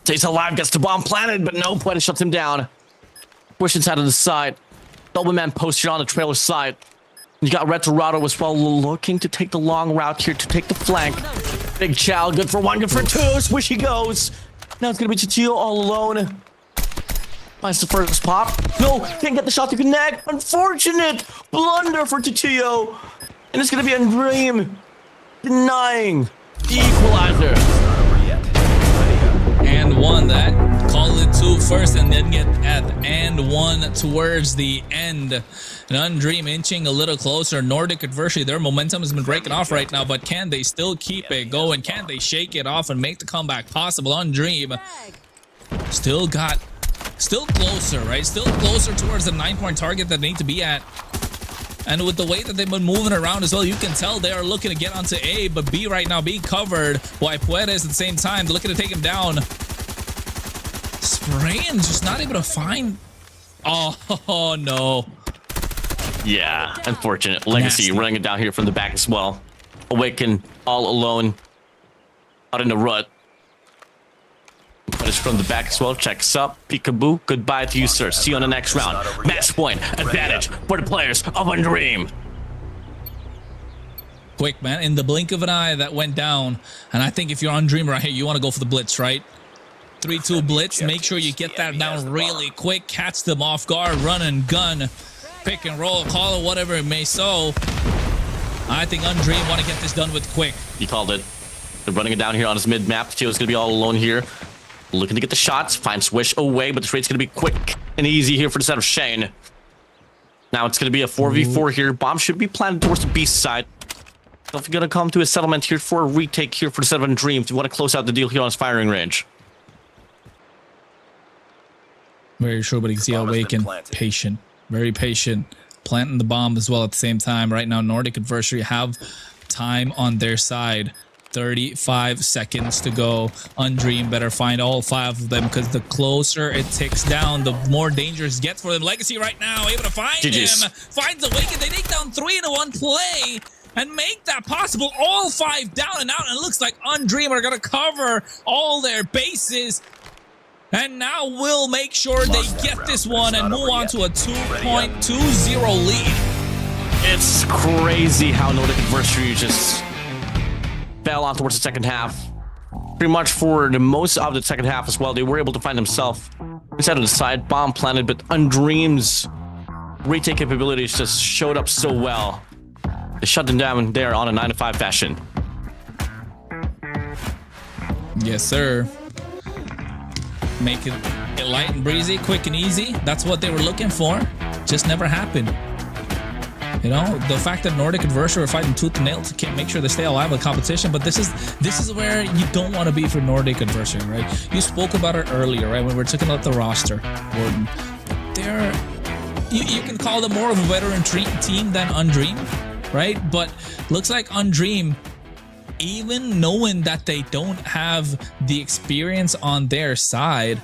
B: stays alive, gets the bomb planted, but no, Puedes shuts him down. Push inside of the side. Double man posted on the trailer side. You got Red Dorado as well, looking to take the long route here to take the flank. Big Chow, good for 1, good for 2. Swish he goes. Now it's going to be Tio all alone. Finds the first pop. No, can't get the shot to connect. Unfortunate blunder for Tio. And it's going to be Undream denying the equalizer.
A: And 1 that. Call it 2 first and then get at and 1 towards the end. And Undream inching a little closer. Nordic Adversary, their momentum has been breaking off right now, but can they still keep it going? Can they shake it off and make the comeback possible? Undream still closer, right? Still closer towards the 9-point target that they need to be at. And with the way that they've been moving around as well, you can tell they are looking to get onto A, but B right now being covered. While Puedes at the same time looking to take him down. Spraying, just not able to find. Oh no.
B: Yeah, unfortunate. Legacy
A: Nasty.
B: running it down here from the back as well. Awaken all alone out in the rut. But it's from the back as well. Checks up. Peekaboo. Goodbye to you, sir. See you on the next round. Match point. Advantage for the players of Undream.
A: Quick, man. In the blink of an eye, that went down. And I think if you're on Dream right here, you want to go for the blitz, right? 3-2 blitz. Make sure you get that down really quick. Catch them off guard. Run and gun. Pick and roll. Call it whatever it may so. I think Undream want to get this done with quick.
B: He called it. They're running it down here on his mid-map. Teo's going to be all alone here. Looking to get the shots. Find Swish away, but the trade's going to be quick and easy here for the set of Shane. Now it's going to be a 4v4 here. Bomb should be planted towards the B side. So if you're going to come to a settlement here for a retake here for the set of Undream, if you want to close out the deal here on his firing range.
A: Very sure, but you can see how Awaken. Patient. Very patient. Planting the bomb as well at the same time. Right now, Nordic Adversary have time on their side. 35 seconds to go. Undream better find all 5 of them, because the closer it ticks down, the more dangerous it gets for them. Legacy right now able to find him. Finds Awaken. They take down 3 in 1 play and make that possible. All 5 down and out. And it looks like Undream are going to cover all their bases. And now we'll make sure they get this one and move on to a 2.20 lead.
B: It's crazy how Nordic Adversary just fell on towards the second half. Pretty much for the most of the second half as well, they were able to find themselves inside of the side, bomb planted, but Undream's retake capabilities just showed up so well. They shut them down there on a 9-5 fashion.
A: Yes, sir. Make it light and breezy, quick and easy. That's what they were looking for. Just never happened. You know, the fact that Nordic Adversary are fighting tooth and nail to make sure they stay alive with competition, but this is where you don't want to be for Nordic Adversary, right? You spoke about it earlier, right? When we were talking about the roster, Gordon. They're you can call them more of a veteran team than Undream, right? But looks like Undream, even knowing that they don't have the experience on their side,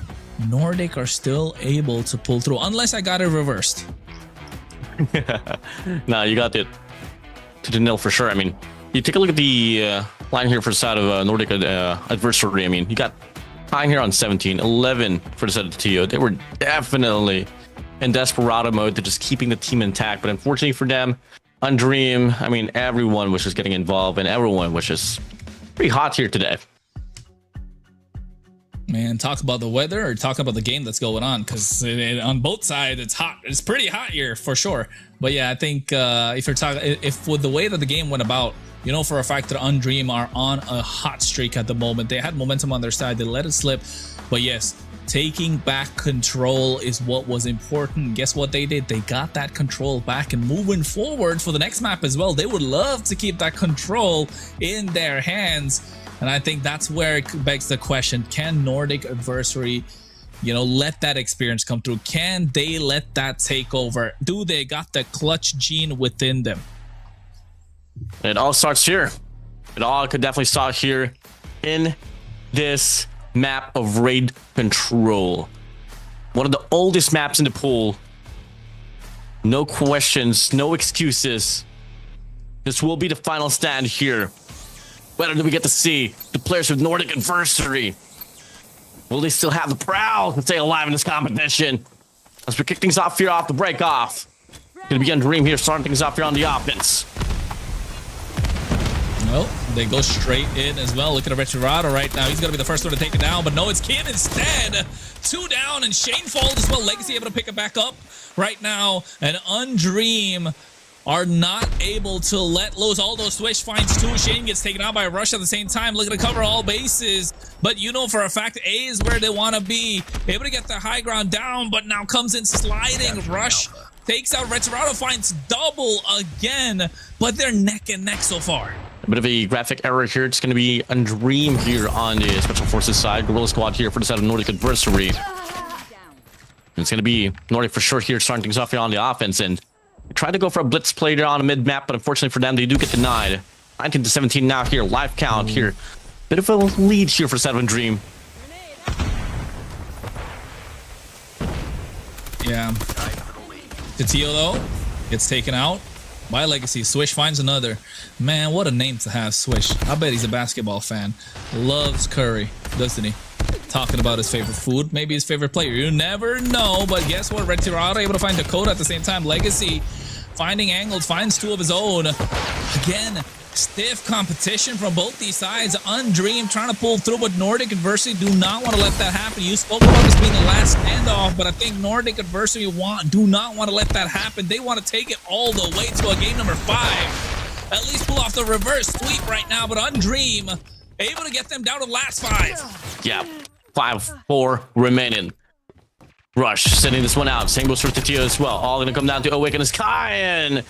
A: Nordic are still able to pull through, unless I got it reversed.
B: Nah, you got it to the nil for sure. I mean, you take a look at the line here for the side of Nordic Adversary. I mean, you got time here on 17, 11 for the side of Teo. They were definitely in desperado mode to just keeping the team intact. But unfortunately for them, Undream, I mean, everyone was just getting involved and everyone was just pretty hot here today.
A: Man, talk about the weather or talk about the game that's going on, because on both sides it's hot. It's pretty hot here for sure. But yeah, I think if you're talking, if with the way that the game went about, you know for a fact that Undream are on a hot streak at the moment. They had momentum on their side. They let it slip. But yes, taking back control is what was important. Guess what they did? They got that control back, and moving forward for the next map as well, they would love to keep that control in their hands. And I think that's where it begs the question, can Nordic Adversary, you know, let that experience come through? Can they let that take over? Do they got the clutch gene within them?
B: It all starts here. It all could definitely start here in this map of raid control. One of the oldest maps in the pool. No questions, no excuses. This will be the final stand here. Whether do we get to see the players of Nordic Adversary? Will they still have the prowl to stay alive in this competition? As we kick things off here off the break off. Gonna be Undream here, starting things off here on the offense.
A: Well, they go straight in as well. Look at Retirado right now. He's gonna be the first one to take it down, but no, it's Kim instead. 2 down, and Shane falls as well. Legacy able to pick it back up right now, and Undream are not able to let loose. All those Swish finds 2. Shane gets taken out by a rush at the same time, looking to cover all bases. But you know for a fact, A is where they want to be. Able to get the high ground down, but now comes in sliding. Rush takes out Retirado, finds double again, but they're neck and neck so far.
B: A bit of a graphic error here. It's going to be Undream here on the Special Forces side. Gorilla Squad here for the side of Nordic Adversary. And it's going to be Nordic for sure here, starting things off here on the offense. And try to go for a blitz play there on a mid-map, but unfortunately for them, they do get denied. 19 to 17 now here. Live count here. Bit of a lead here for Undream.
A: Yeah. Tio though gets taken out by Legacy. Swish finds another. Man, what a name to have, Swish. I bet he's a basketball fan. Loves curry, doesn't he? Talking about his favorite food, maybe his favorite player. You never know, but guess what? Retirado able to find Dakota at the same time. Legacy finding angles, finds 2 of his own. Again, Stiff competition from both these sides. Undream trying to pull through, but Nordic Adversity do not want to let that happen. You spoke about this being the last standoff, but I think Nordic Adversity do not want to let that happen. They want to take it all the way to a game number 5. At least pull off the reverse sweep right now, but Undream able to get them down to the last 5.
B: Yeah, 5-4 remaining. Rush sending this one out. Same goes for Tio as well. All going to come down to Awaken as Kyan.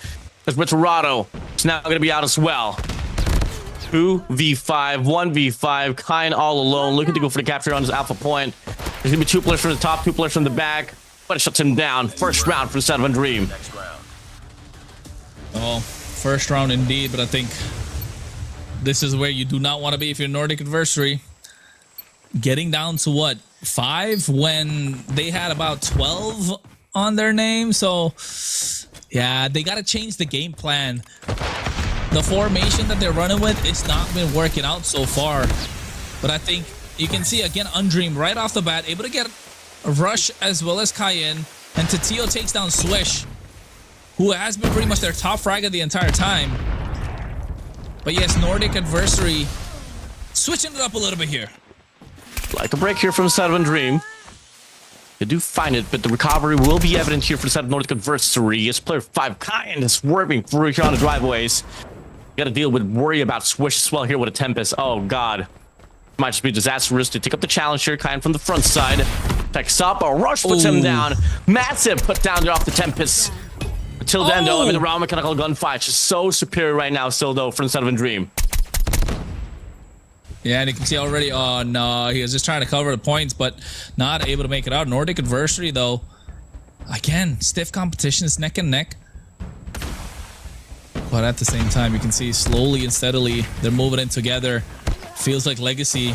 B: As Ritorado is now going to be out as well. 2v5, 1v5. Kyan all alone, looking to go for the capture on his alpha point. There's going to be 2 players from the top, 2 players from the back. But it shuts him down. First round for the set of Undream.
C: Next round.
A: Oh, first round indeed, but I think this is where you do not want to be if you're Nordic Adversary. Getting down to what, 5 when they had about 12 on their name, so yeah, they got to change the game plan. The formation that they're running with, it's not been working out so far, but I think you can see again Undream right off the bat able to get a Rush as well as Cayenne, and Tatio takes down Swish, who has been pretty much their top fragger the entire time. But yes, Nordic Adversary switching it up a little bit here.
B: Like a break here from the side of Undream. They do find it, but the recovery will be evident here for the side of Nordic Adversary. As player 5, Kyan is swerving through here on the driveways. Got to deal with worry about Swish as well here with a Tempest. Oh, God. Might just be disastrous to take up the challenge here. Kyan from the front side. Takes up. A Rush puts him down. Massive put down there off the Tempest. Until then, though, I mean, the raw mechanical gunfight is just so superior right now still, though, for the side of Undream.
A: Yeah, and you can see already, oh no, he was just trying to cover the points, but not able to make it out. Nordic Adversary, though, again, stiff competition is neck and neck. But at the same time, you can see slowly and steadily, they're moving in together. Feels like Legacy,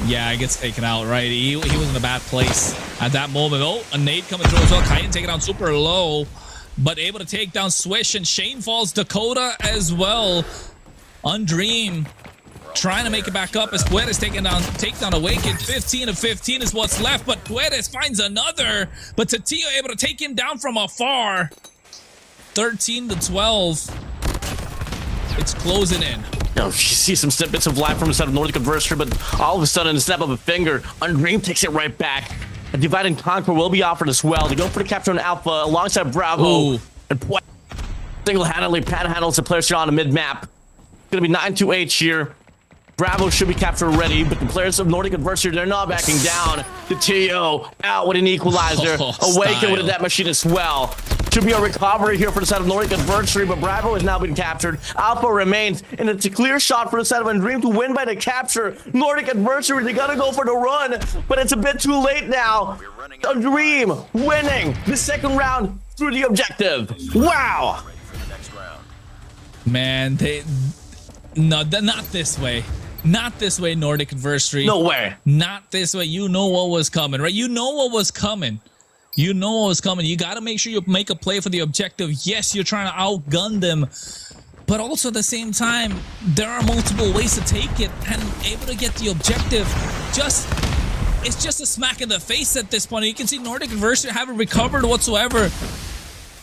A: yeah, it gets taken out, right? He was in a bad place at that moment. Oh, a nade coming through as well. Kyan taking down super low, but able to take down Swish, and Shane falls Dakota as well. Undream trying to make it back up as Puedes take down Awaken. 15 of 15 is what's left, but Puedes finds another. But Tatio able to take him down from afar. 13 to 12. It's closing in.
B: You see some snippets of life from the side of Nordic Adversary, but all of a sudden, a snap of a finger, Undream takes it right back. A divide and conquer will be offered as well. They go for the capture on Alpha alongside Bravo.
A: Ooh.
B: And Puedes single-handedly panhandles the players here on the mid-map. It's going to be 9-2-H here. Bravo should be captured already, but the players of Nordic Adversary, they're not backing down. The TO out with an equalizer. Awaken with a death machine as well. Should be a recovery here for the side of Nordic Adversary, but Bravo has now been captured. Alpha remains, and it's a clear shot for the side of Undream to win by the capture. Nordic Adversary, they gotta go for the run, but it's a bit too late now. Undream winning the second round through the objective. Wow!
C: Ready for the next round.
A: Man, not this way. Not this way, Nordic Adversary.
B: No way.
A: Not this way. You know what was coming, right? You know what was coming. You know what was coming. You got to make sure you make a play for the objective. Yes, you're trying to outgun them, but also at the same time, there are multiple ways to take it and able to get the objective. It's just a smack in the face at this point. You can see Nordic Adversary haven't recovered whatsoever.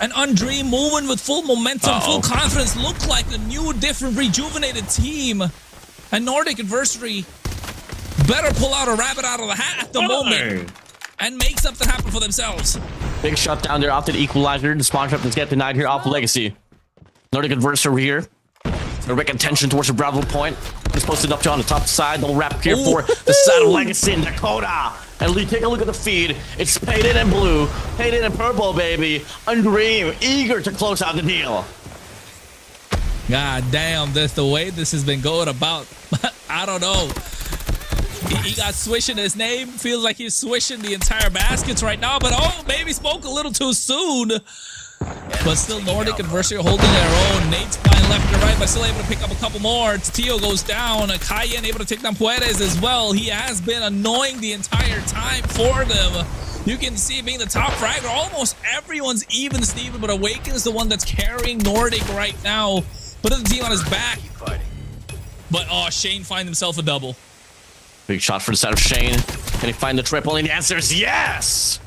A: And Undream moving with full momentum, full confidence, look like a new, different, rejuvenated team. And Nordic Adversary better pull out a rabbit out of the hat at the moment and make something happen for themselves.
B: Big shot down there off the equalizer. The spawn trap is get denied here off Legacy. Nordic Adversary here. They're making tension towards the Bravo point. It's posted up on the top side. They'll wrap here for the side of Legacy and Dakota. And Lee, take a look at the feed. It's painted in blue, painted in purple, baby. Undream, eager to close out the deal.
A: God damn, that's the way this has been going about. I don't know. He got Swish in his name. Feels like he's swishing the entire baskets right now, but maybe spoke a little too soon. But still, Nordic Adversary holding their own. Nate's flying left and right, but still able to pick up a couple more. Tio goes down. Cayenne able to take down Puedes as well. He has been annoying the entire time for them. You can see being the top fragger, almost everyone's even Steven, but Awaken is the one that's carrying Nordic right now. Putting the team on his back. But Shane finds himself a double.
B: Big shot for the side of Shane. Can he find the triple? And the answer is yes!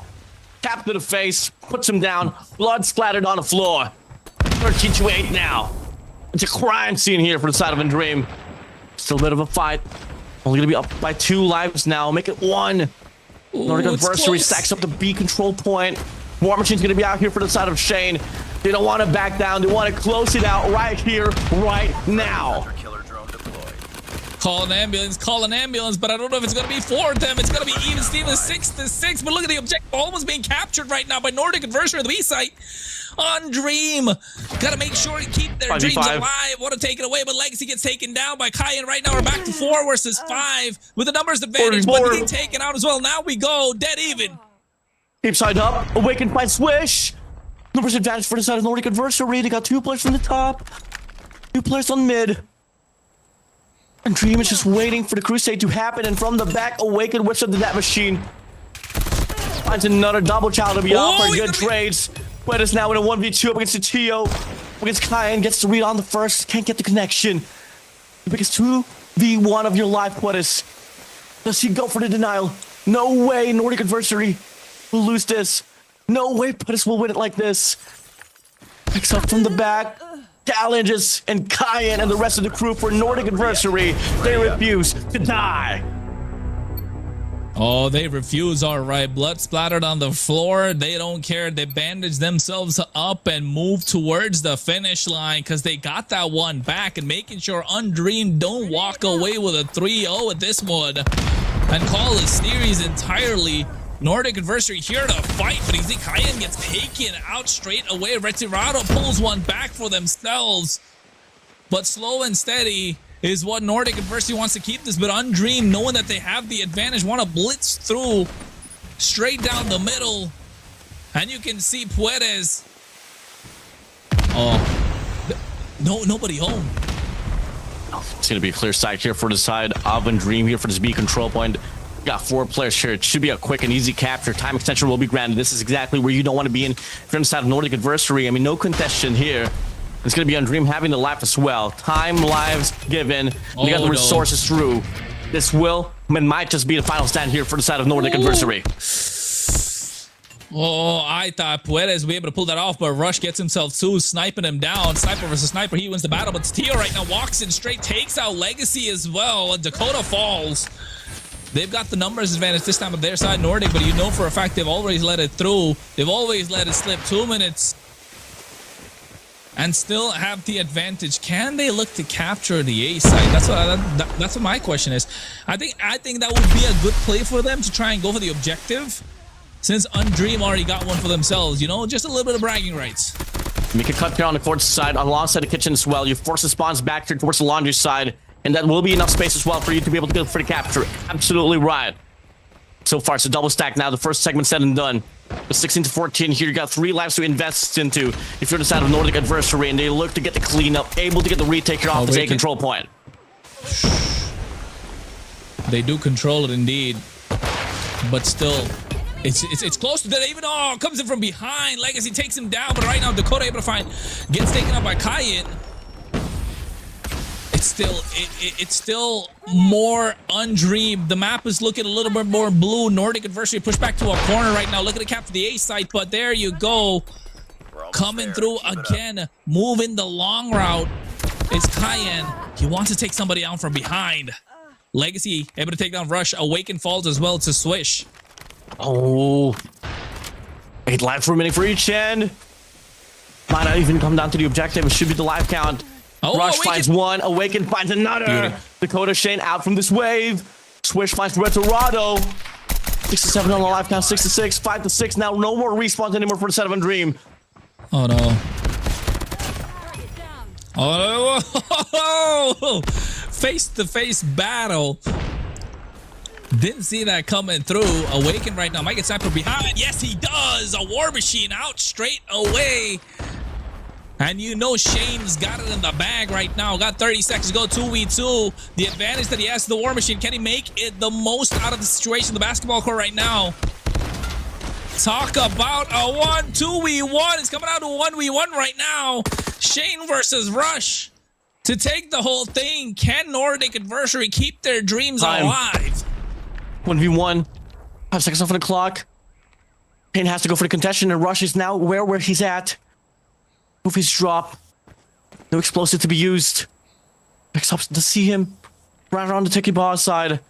B: Tap to the face, puts him down, blood splattered on the floor. 13-8 now. It's a crime scene here for the side of Dream. Still a bit of a fight. Only gonna be up by 2 lives now. Make it 1. Nordic Adversary stacks up the B control point. War Machine's gonna be out here for the side of Shane. They don't want to back down. They want to close it out right here, right now.
C: Killer drone deployed.
A: Call an ambulance, but I don't know if it's going to be 4 of them. It's going to be even Steven 6-6, but look at the objective almost being captured right now by Nordic Adversary on the B site. On Dream, gotta make sure to keep their dreams alive. Want to take it away, but Legacy gets taken down by Kai, and right now we're back to 4 versus 5 with the numbers advantage, but getting taken out as well. Now we go dead even.
B: Keep side up, awakened by Swish. Numbers advantage for the side of Nordic Adversary. They got 2 players from the top, 2 players on mid. And Dream is just waiting for the crusade to happen, and from the back, Awakened whips up the net machine. Finds another double child to be offered. Good trades. But it's now in a 1v2 up against the Tio. Against Kyan, gets the read on the first. Can't get the connection. The biggest 2v1 of your life, Quettis. Does he go for the denial? No way, Nordic Adversary will lose this. No way Quettis will win it like this. Picks up from the back. Challenges and Kyan and the rest of the crew for Nordic Adversary. They refuse to die.
A: Oh, they refuse, all right. Blood splattered on the floor. They don't care. They bandage themselves up and move towards the finish line because they got that one back, and making sure Undream don't walk away with a 3-0 at this one and call the series entirely. Nordic Adversary here to fight, but Kyan gets taken out straight away. Retirado pulls one back for themselves, but slow and steady is what Nordic Adversary wants to keep this, but Undream, knowing that they have the advantage, want to blitz through straight down the middle. And you can see Puedes. Oh, nobody home.
B: It's going to be a clear side here for the side of Undream here for this B control point. Got 4 players here. It should be a quick and easy capture. Time extension will be granted. This is exactly where you don't want to be in from the side of Nordic Adversary. I mean, no contestation here. It's going to be Undream having the life as well. Time, lives given. We got the resources through. This will and might just be the final stand here for the side of Nordic Adversary.
A: Oh, I thought Puedes would be able to pull that off, but Rush gets himself too, sniping him down. Sniper versus sniper, he wins the battle, but Tio right now walks in straight, takes out Legacy as well, and Dakota falls. They've got the numbers advantage this time on their side, Nordic, but you know for a fact they've always let it through. They've always let it slip. 2 minutes and still have the advantage. Can they look to capture the A site? That's what my question is. I think that would be a good play for them to try and go for the objective, since Undream already got one for themselves. You know, just a little bit of bragging rights.
B: Make a cut here on the court side, alongside the kitchen as well. You force the spawns back here towards the laundry side, and that will be enough space as well for you to be able to go for the capture. Absolutely right. So far, it's a double stack now. The first segment said and done. With 16-14 here, you got 3 lives to invest into if you're the side of Nordic Adversary, and they look to get the cleanup, able to get the retake here off the A control point.
A: They do control it indeed, but still, it's close to that. Even comes in from behind. Legacy takes him down, but right now Dakota able to find, gets taken up by Kyan. It's still more Undream. The map is looking a little bit more blue. Nordic Adversary pushed back to a corner right now, looking to capture the A site, but there you go. Coming through again, moving the long route is Kyan. He wants to take somebody out from behind. Legacy able to take down Rush. Awaken falls as well to Swish.
B: Oh, 8 lives remaining for each end. Might not even come down to the objective. It should be the life count.
A: Oh,
B: Rush finds one. Awaken finds another.
A: Beauty.
B: Dakota Shane out from this wave. Swish finds Retorado. 6-7 on the life count. 6-6. 5-6 now. No more respawns anymore for the set of Undream.
A: Oh no. Oh no. Face-to-face battle. Didn't see that coming through. Awaken right now. Might get sniper behind. Yes, he does. A War Machine out straight away. And you know Shane's got it in the bag right now. Got 30 seconds to go, 2v2. The advantage that he has to the War Machine. Can he make it the most out of the situation, the basketball court right now? Talk about a 2v1. It's coming out to 1v1 right now. Shane versus Rush to take the whole thing. Can Nordic Adversary keep their dreams alive?
B: 1v1. 5 seconds off on the clock. Shane has to go for the contention, and Rush is now where he's at. Movies drop. No explosive to be used. Picks up to see him right around the Tiki Boss side.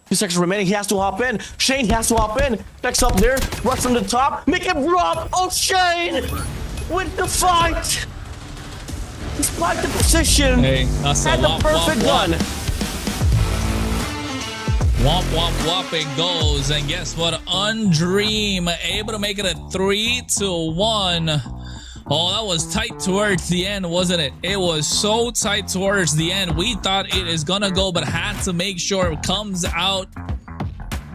B: 2 seconds remaining. He has to hop in. Shane has to hop in. Next up there. Rush from the top. Make him drop. Oh, Shane with the fight. Despite the position.
A: Hey, that's
B: and
A: a
B: the
A: womp,
B: perfect
A: womp,
B: gun.
A: Womp, womp, womp, it goes. And guess what? Undream able to make it a 3-1. Oh, that was tight towards the end, wasn't it? It was so tight towards the end. We thought it is gonna go, but had to make sure it comes out,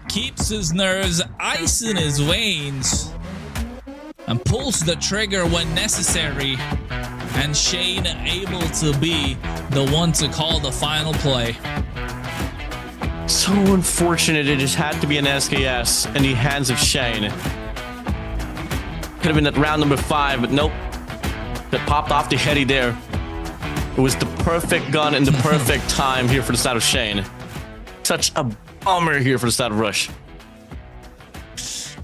A: keeps his nerves, ice in his veins, and pulls the trigger when necessary. And Shane able to be the one to call the final play.
B: So unfortunate. It just had to be an SKS in the hands of Shane. Could have been at round number 5, but nope. That popped off the heady there. It was the perfect gun in the perfect time here for the side of Shane. Such a bummer here for the side of Rush.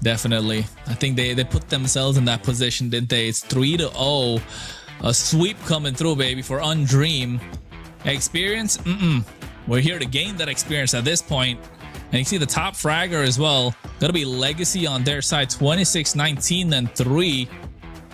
A: Definitely. I think they put themselves in that position, didn't they? It's 3-0. A sweep coming through, baby, for Undream. Experience? We're here to gain that experience at this point. And you see the top fragger as well. Gonna be Legacy on their side, 26-19 and 3.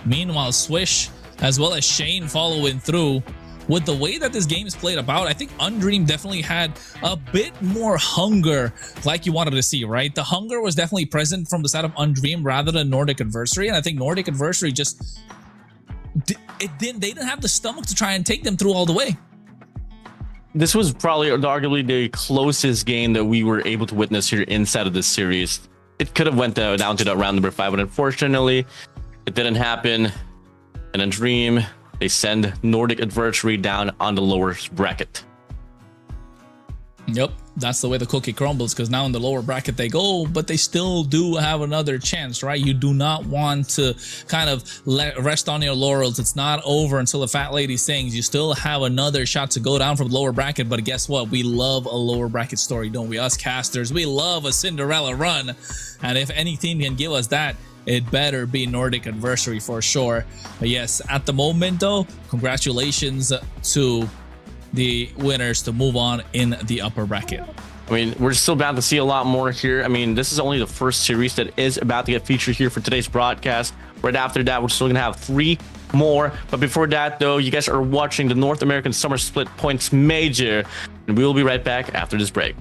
A: Meanwhile, Swish as well as Shane following through. With the way that this game is played about, I think Undream definitely had a bit more hunger like you wanted to see, right? The hunger was definitely present from the side of Undream rather than Nordic Adversary. And I think Nordic Adversary just... they didn't have the stomach to try and take them through all the way.
B: This was probably arguably the closest game that we were able to witness here inside of this series. It could have went down to that round number 5, but unfortunately, it didn't happen. And then Dream, they send Nordic Adversary down on the lower bracket.
A: Yep, that's the way the cookie crumbles, because now in the lower bracket they go, but they still do have another chance, right? You do not want to kind of rest on your laurels. It's not over until the fat lady sings. You still have another shot to go down from the lower bracket, but guess what? We love a lower bracket story, don't we? Us casters, we love a Cinderella run, and if anything can give us that, it better be Nordic Adversary for sure. But yes, at the moment though, congratulations to the winners to move on in the upper bracket.
B: I mean, we're still about to see a lot more here. I mean, this is only the first series that is about to get featured here for today's broadcast. Right after that, we're still gonna have 3 more. But before that though, you guys are watching the North American Summer Split Points Major, and we will be right back after this break.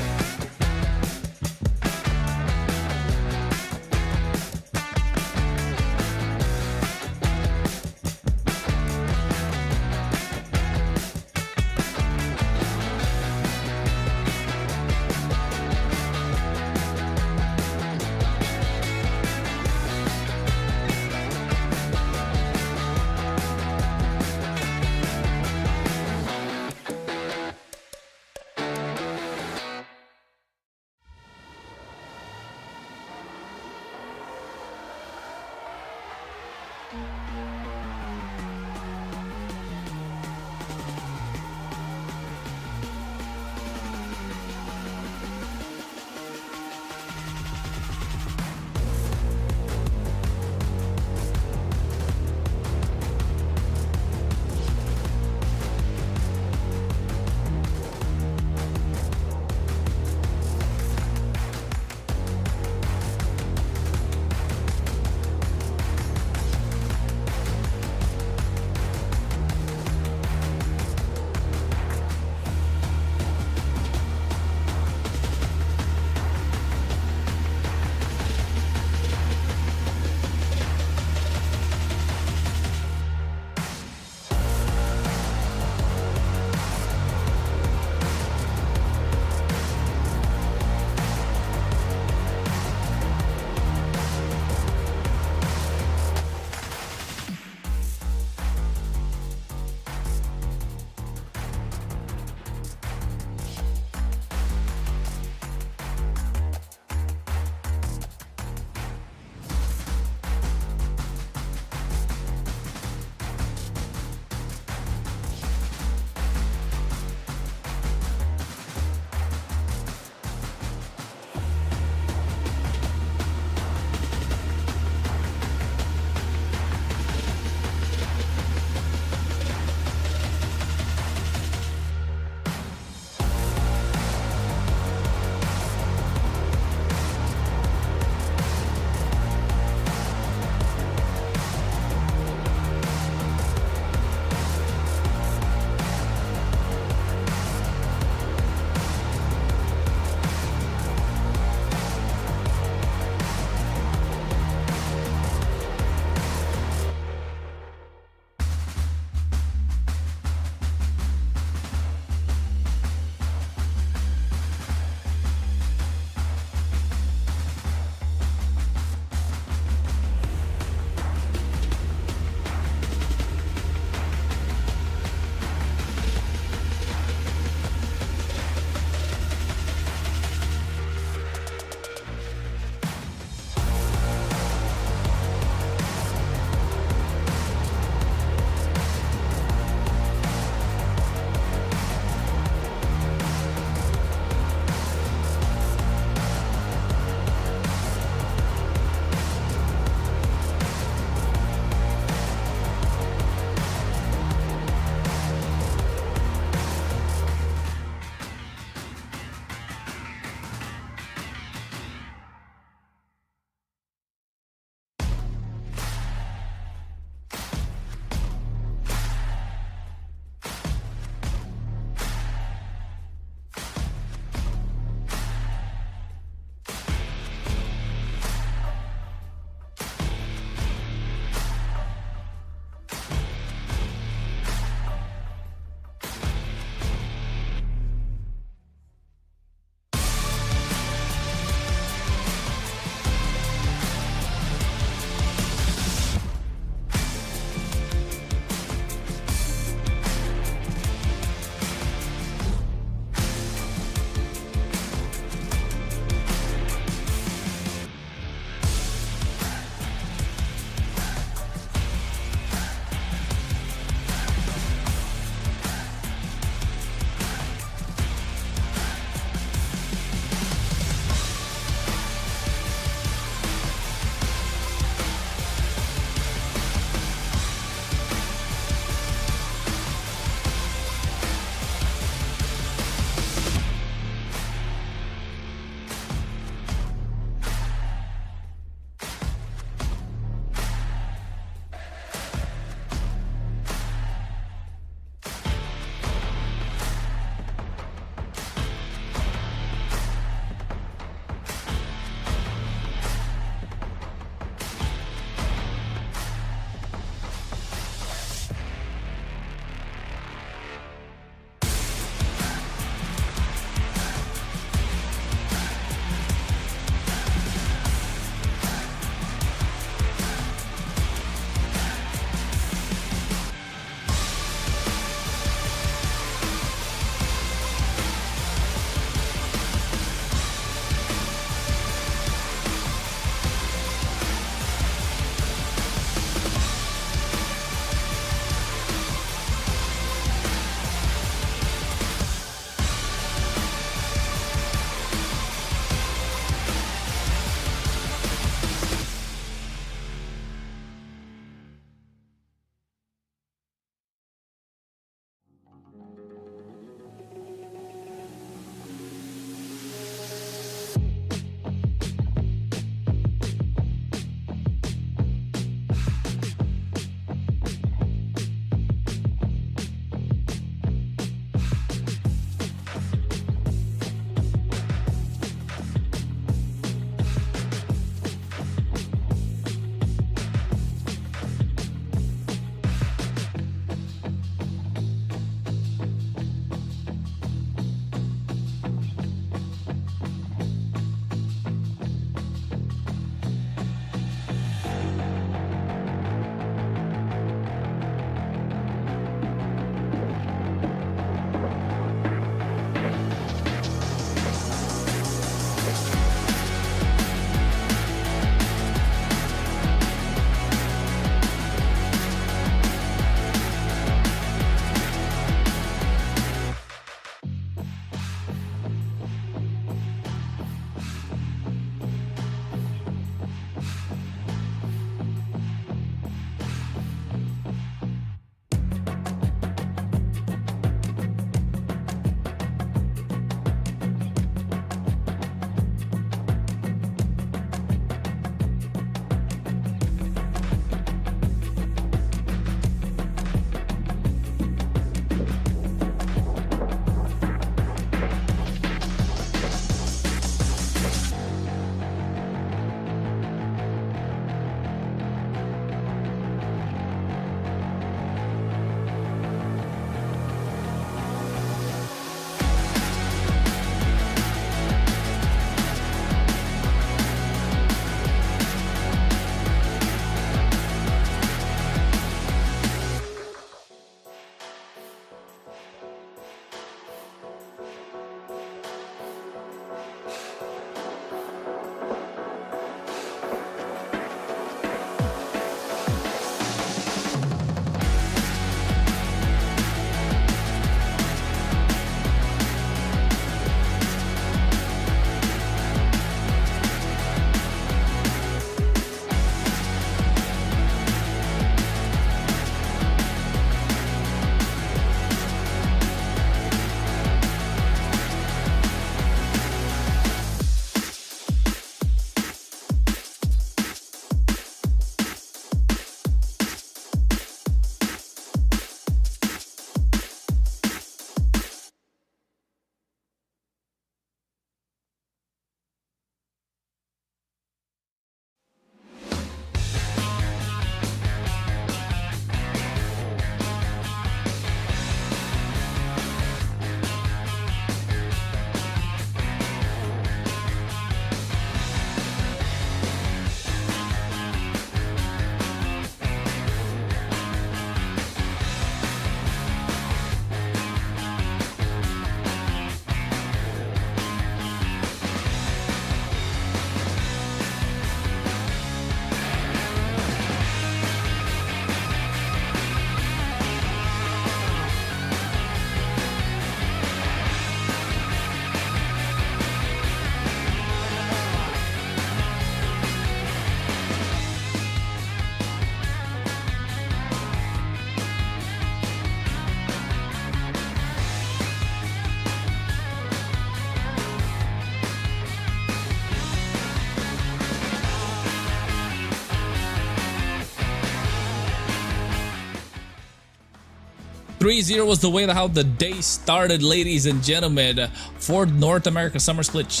A: 3-0 was the way how the day started, ladies and gentlemen, for North America Summer Split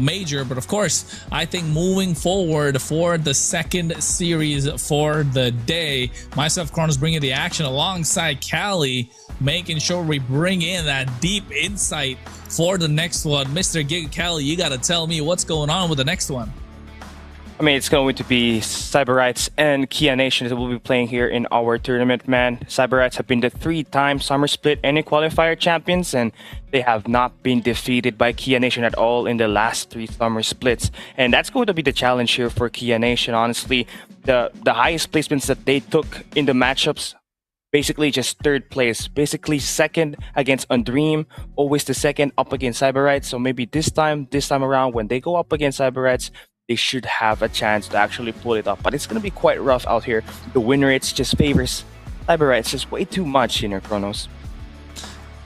A: Major. But of course, I think moving forward for the second series for the day, myself, Kronos, bringing the action alongside Callie, making sure we bring in that deep insight for the next one. Mr. Giga Callie, you got to tell me what's going on with the next one.
D: I mean, it's going to be Cyberites and Kia Nation that will be playing here in our tournament, man. Cyberites have been the 3-time Summer Split NA qualifier champions, and they have not been defeated by Kia Nation at all in the last 3 Summer Splits. And that's going to be the challenge here for Kia Nation, honestly. The highest placements that they took in the matchups, basically just 3rd place, basically 2nd against Undream, always the 2nd up against Cyberites. So maybe this time around, when they go up against Cyberites, they should have a chance to actually pull it off. But it's going to be quite rough out here. The win rates just favors Cyberites just way too much, Kronos.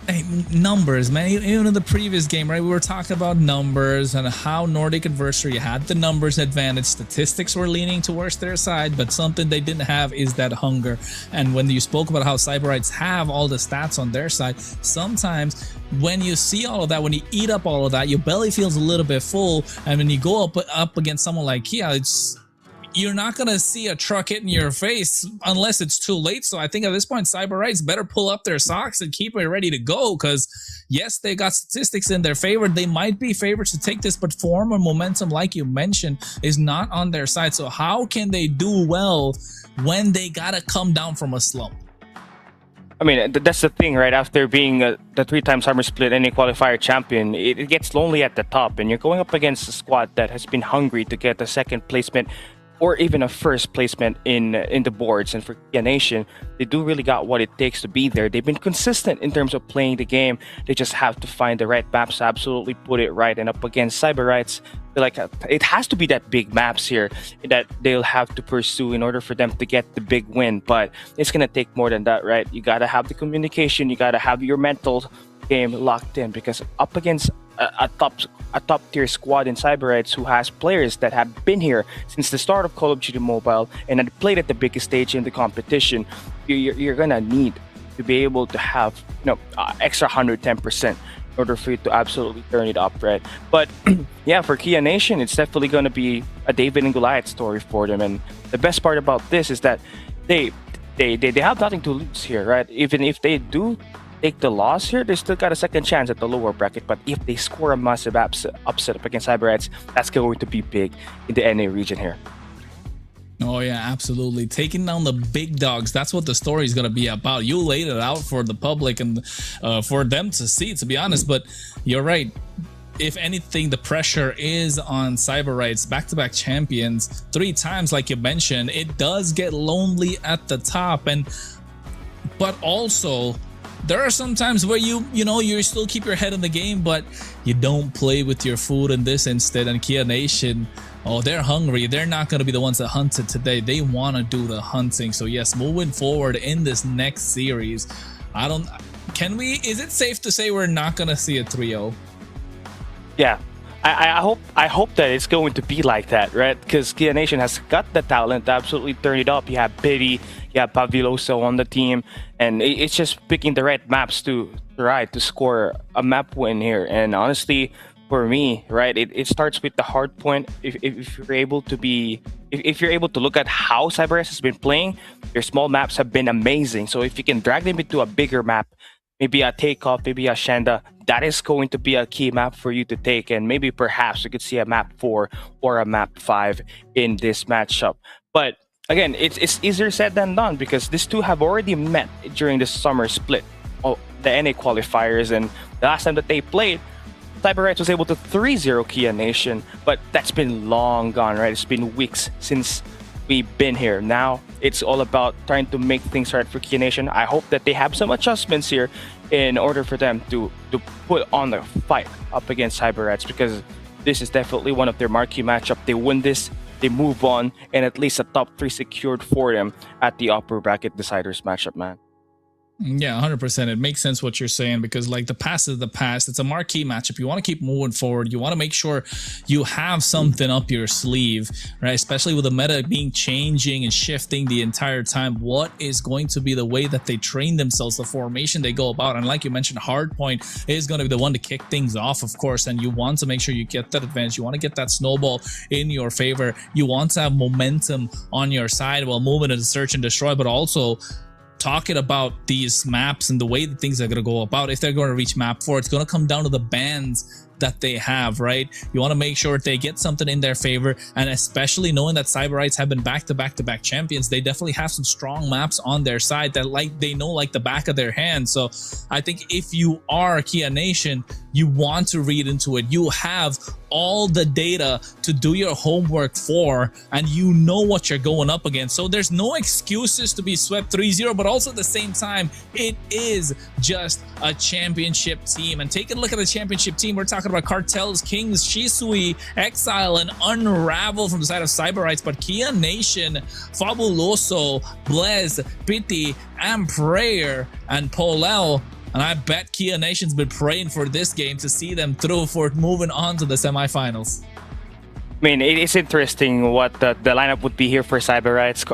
A: Hey, numbers, man. Even in the previous game, right, we were talking about numbers and how Nordic Adversary had the numbers advantage. Statistics were leaning towards their side, but something they didn't have is that hunger. And when you spoke about how Cyberites have all the stats on their side, sometimes when you see all of that, when you eat up all of that, your belly feels a little bit full. And when you go up against someone like Kia, you're not going to see a truck hitting your face unless it's too late. So I think at this point, Cyberites better pull up their socks and keep it ready to go, because yes, they got statistics in their favor. They might be favored to take this, but form and momentum, like you mentioned, is not on their side. So how can they do well when they got to come down from a slump?
D: I mean, that's the thing, right? After being the 3-time Summer Split NA qualifier champion, it gets lonely at the top, and you're going up against a squad that has been hungry to get a 2nd placement or even a 1st placement in the boards. And for Kia Nation, they do really got what it takes to be there. They've been consistent in terms of playing the game. They just have to find the right maps to absolutely put it right. And up against Cyberites, like it has to be that big maps here that they'll have to pursue in order for them to get the big win. But it's gonna take more than that, right? You gotta have the communication. You gotta have your mental game locked in, because up against a top tier squad in Cyberites who has players that have been here since the start of Call of Duty Mobile and had played at the biggest stage in the competition, you're gonna need to be able to have extra 110% in order for you to absolutely turn it up, right? But yeah, for Kia Nation, it's definitely gonna be a David and Goliath story for them. And the best part about this is that they have nothing to lose here, right? Even if they do take the loss here, they still got a 2nd chance at the lower bracket. But if they score a massive upset up against Cyberites, that's going to be big in the NA region here.
A: Oh yeah, absolutely. Taking down the big dogs. That's what the story is going to be about. You laid it out for the public and for them to see, to be honest. But you're right. If anything, the pressure is on Cyberites, back-to-back champions, 3 times, like you mentioned. It does get lonely at the top, but also there are some times where you still keep your head in the game, but you don't play with your food in this instead. And Kia Nation, they're hungry. They're not going to be the ones that hunted today. They want to do the hunting. So yes, moving forward in this next series, is it safe to say we're not going to see a 3-0?
D: Yeah, I hope that it's going to be like that, right? Because Kia Nation has got the talent to absolutely turn it up. You have Biddy, you have Paviloso on the team, and it's just picking the right maps to score a map win here. And honestly, for me, right, it starts with the hard point. If you're able to look at how Cyberites has been playing, their small maps have been amazing. So if you can drag them into a bigger map, maybe a Takeoff, maybe a Shanda, that is going to be a key map for you to take. And maybe perhaps you could see a map 4 or a map 5 in this matchup. But again, it's easier said than done, because these two have already met during the Summer Split, the NA qualifiers. And the last time that they played, Cyberites was able to 3-0 Kia Nation. But that's been long gone, right? It's been weeks since we've been here. Now it's all about trying to make things right for Kia Nation. I hope that they have some adjustments here in order for them to put on the fight up against Cyberites, because this is definitely one of their marquee matchup. They win this, they move on, and at least a top 3 secured for them at the upper bracket deciders matchup, man.
A: Yeah, 100%. It makes sense what you're saying because, like, the past is the past. It's a marquee matchup. You want to keep moving forward. You want to make sure you have something up your sleeve, right? Especially with the meta being changing and shifting the entire time. What is going to be the way that they train themselves, the formation they go about? And like you mentioned, Hardpoint is going to be the one to kick things off, of course. And you want to make sure you get that advantage. You want to get that snowball in your favor. You want to have momentum on your side while moving into search and destroy, but also talking about these maps and the way that things are going to go about. If they're going to reach map 4, it's going to come down to the bans that they have, right? You want to make sure they get something in their favor, and especially knowing that Cyberites have been back-to-back-to-back champions, they definitely have some strong maps on their side that they know like the back of their hand. So I think if you are Kia Nation, you want to read into it. You have all the data to do your homework for, and you know what you're going up against. So there's no excuses to be swept 3-0, but also at the same time, it is just a championship team. And taking a look at the championship team, we're talking about Cartels, Kings, Shisui, Exile, and Unravel from the side of Cyberites, but Kia Nation, Fabuloso, Blaze, Pity, and Prayer, and Polel. And I bet Kia Nation's been praying for this game to see them through for moving on to the semifinals.
D: I mean, it is interesting what the lineup would be here for Cyberites.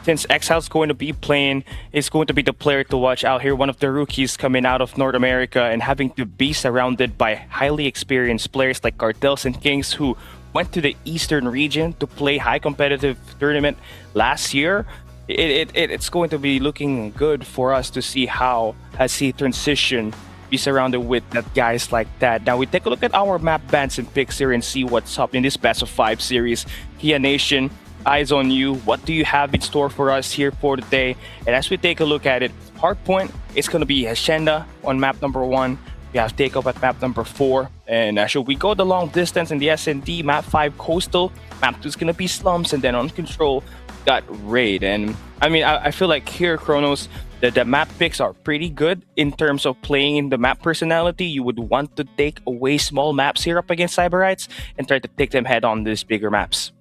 D: Since Exile's going to be playing, is going to be the player to watch out here. One of the rookies coming out of North America and having to be surrounded by highly experienced players like Cartels and Kings who went to the Eastern region to play high competitive tournament last year. It's going to be looking good for us to see how has he transitioned, be surrounded with guys like that. Now we take a look at our map bans and picks here and see what's up in this best of 5 series. Kia Nation, eyes on you. What do you have in store for us here for today? And as we take a look at it, Hardpoint, it's going to be Hacienda on map number 1. We have Takeoff at map number 4. And should we go the long distance in the S&D, map 5 Coastal, map 2 is going to be Slums, and then on Control, got Raid. And I mean, I feel like here, Kronos, the map picks are pretty good in terms of playing the map personality. You would want to take away small maps here up against Cyberites and try to take them head on these bigger maps.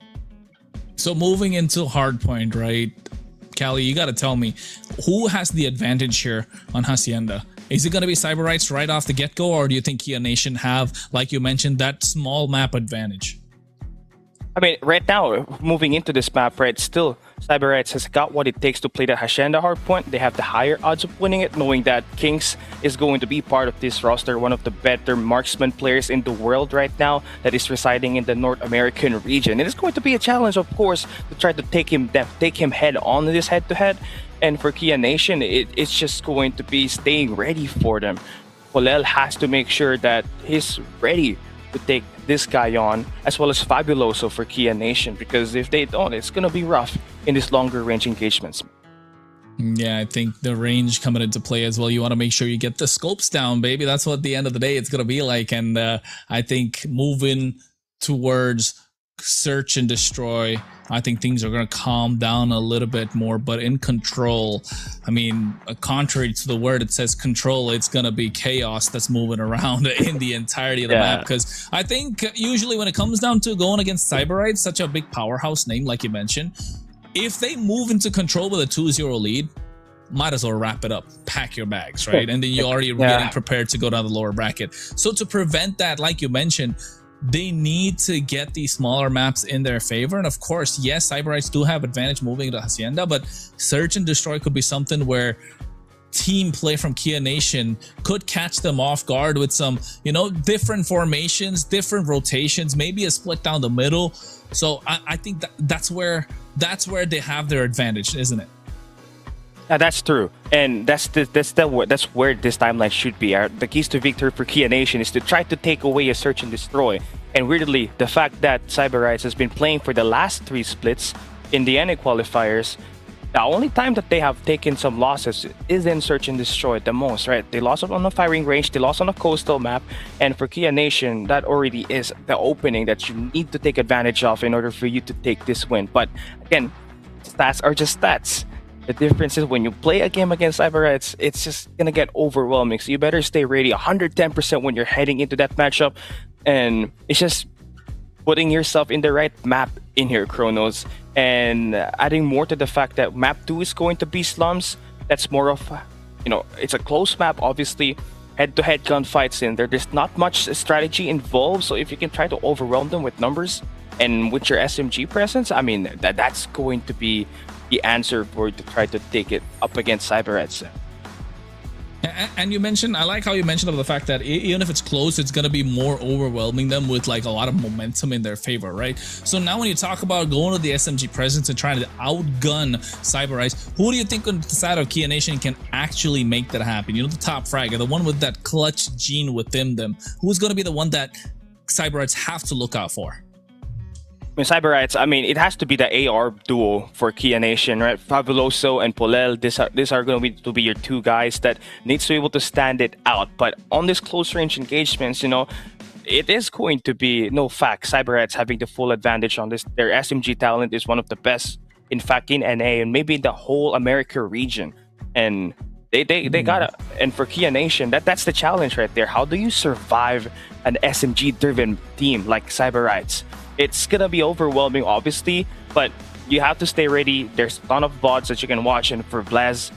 A: So moving into Hardpoint, right? Callie, you got to tell me, who has the advantage here on Hacienda? Is it going to be Cyberites right off the get-go, or do you think Kia Nation have, like you mentioned, that small map advantage?
D: I mean, right now, moving into this map, right, still, Cyberites has got what it takes to play the Hacienda Hardpoint. They have the higher odds of winning it, knowing that Kings is going to be part of this roster, one of the better marksman players in the world right now that is residing in the North American region. It is going to be a challenge, of course, to try to take him head on in this head-to-head. And for Kia Nation, it's just going to be staying ready for them. Polel has to make sure that he's ready to take this guy on, as well as Fabuloso for Kia Nation, because if they don't, it's going to be rough in these longer range engagements.
A: Yeah, I think the range coming into play as well. You want to make sure you get the scopes down, baby. That's what at the end of the day it's going to be like. And I think moving towards search and destroy, I think things are going to calm down a little bit more. But in Control, I mean, contrary to the word it says control, it's going to be chaos that's moving around in the entirety of the map. Because I think usually when it comes down to going against Cyberites, such a big powerhouse name like you mentioned, if they move into Control with a 2-0 lead, might as well wrap it up, pack your bags, right? And then you're already getting prepared to go down the lower bracket. So to prevent that, like you mentioned, they need to get these smaller maps in their favor. And of course, yes, Cyberites do have advantage moving to Hacienda, but Search and Destroy could be something where team play from Kia Nation could catch them off guard with some, you know, different formations, different rotations, maybe a split down the middle. So I think that's where they have their advantage, isn't it?
D: That's true, and that's where this timeline should be. The keys to victory for Kia Nation is to try to take away a search and destroy. And weirdly, the fact that Cyberites has been playing for the last 3 splits in the NA qualifiers, the only time that they have taken some losses is in search and destroy the most, right? They lost on the firing range, they lost on a coastal map, and for Kia Nation, that already is the opening that you need to take advantage of in order for you to take this win. But again, stats are just stats. The difference is when you play a game against Cyberites, it's just gonna get overwhelming. So you better stay ready 110% when you're heading into that matchup. And it's just putting yourself in the right map in here, Kronos, and adding more to the fact that map 2 is going to be Slums. That's more of it's a close map, obviously. Head-to-head gunfights in there. There's not much strategy involved, so if you can try to overwhelm them with numbers and with your SMG presence, I mean, that's going to be the answer for you to try to take it up against CyberReds.
A: And you mentioned, I like how you mentioned about the fact that even if it's close, it's going to be more overwhelming them with like a lot of momentum in their favor, right? So now when you talk about going to the SMG presence and trying to outgun CyberReds, who do you think on the side of Kia Nation can actually make that happen? The top fragger, the one with that clutch gene within them. Who's going to be the one that CyberReds have to look out for?
D: CyberReds, it has to be the AR duo for Kia Nation, right? Fabuloso and Polel, these are going to be your two guys that needs to be able to stand it out. But on this close range engagements, it is going to be no fact CyberReds having the full advantage on this. Their SMG talent is one of the best, in fact, in NA and maybe in the whole America region. And they gotta, and for Kia Nation, that's the challenge right there. How do you survive an SMG driven team like CyberReds? It's gonna be overwhelming, obviously, but you have to stay ready. There's a ton of VODs that you can watch, and for Blaz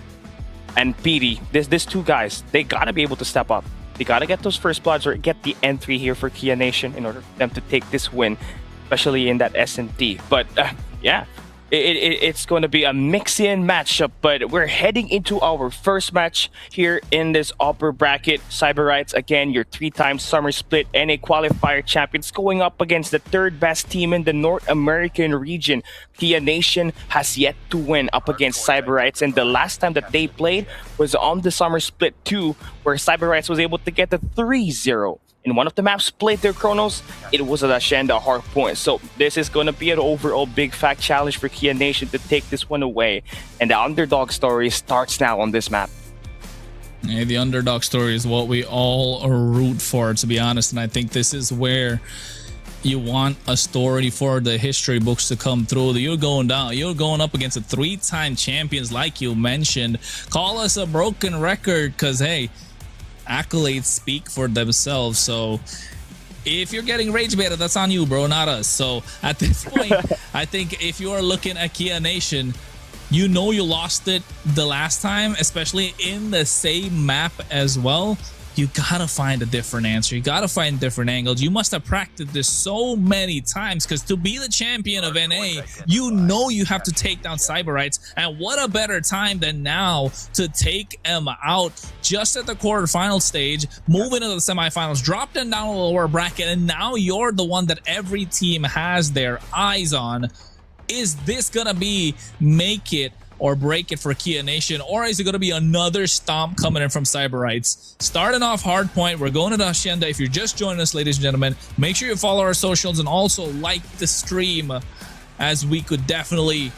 D: and PD, these two guys, they gotta be able to step up. They gotta get those first bloods or get the entry here for Kia Nation in order for them to take this win, especially in that SMT. But yeah, it's going to be a mix-in matchup, but we're heading into our first match here in this upper bracket. CyberReds, again, your 3-time summer split NA qualifier champions, going up against the third best team in the North American region. Kia Nation has yet to win up against CyberReds, and the last time that they played was on the summer split 2, where CyberReds was able to get the 3-0. In one of the maps played their Chronos, it was a Hacienda Hardpoint. So this is going to be an overall big fact challenge for Kia Nation to take this one away. And the underdog story starts now on this map.
A: Yeah, the underdog story is what we all root for, to be honest. And I think this is where you want a story for the history books to come through. You're going down. You're going up against a 3-time champions, like you mentioned. Call us a broken record, because, hey, accolades speak for themselves. So if you're getting rage baited, that's on you, bro, not us. So at this point, I think if you are looking at Kia Nation, you lost it the last time, especially in the same map as well. You gotta find a different answer. You gotta find different angles. You must have practiced this so many times, because to be the champion of NA, you have to take down CyberReds. And what a better time than now to take them out just at the quarterfinal stage, move into the semifinals, drop them down a lower bracket, and now you're the one that every team has their eyes on. Is this gonna be make it or break it for Kia Nation, or is it going to be another stomp coming in from CyberReds? Starting off Hardpoint, we're going to the Hacienda. If you're just joining us, ladies and gentlemen, make sure you follow our socials and also like the stream, as we could definitely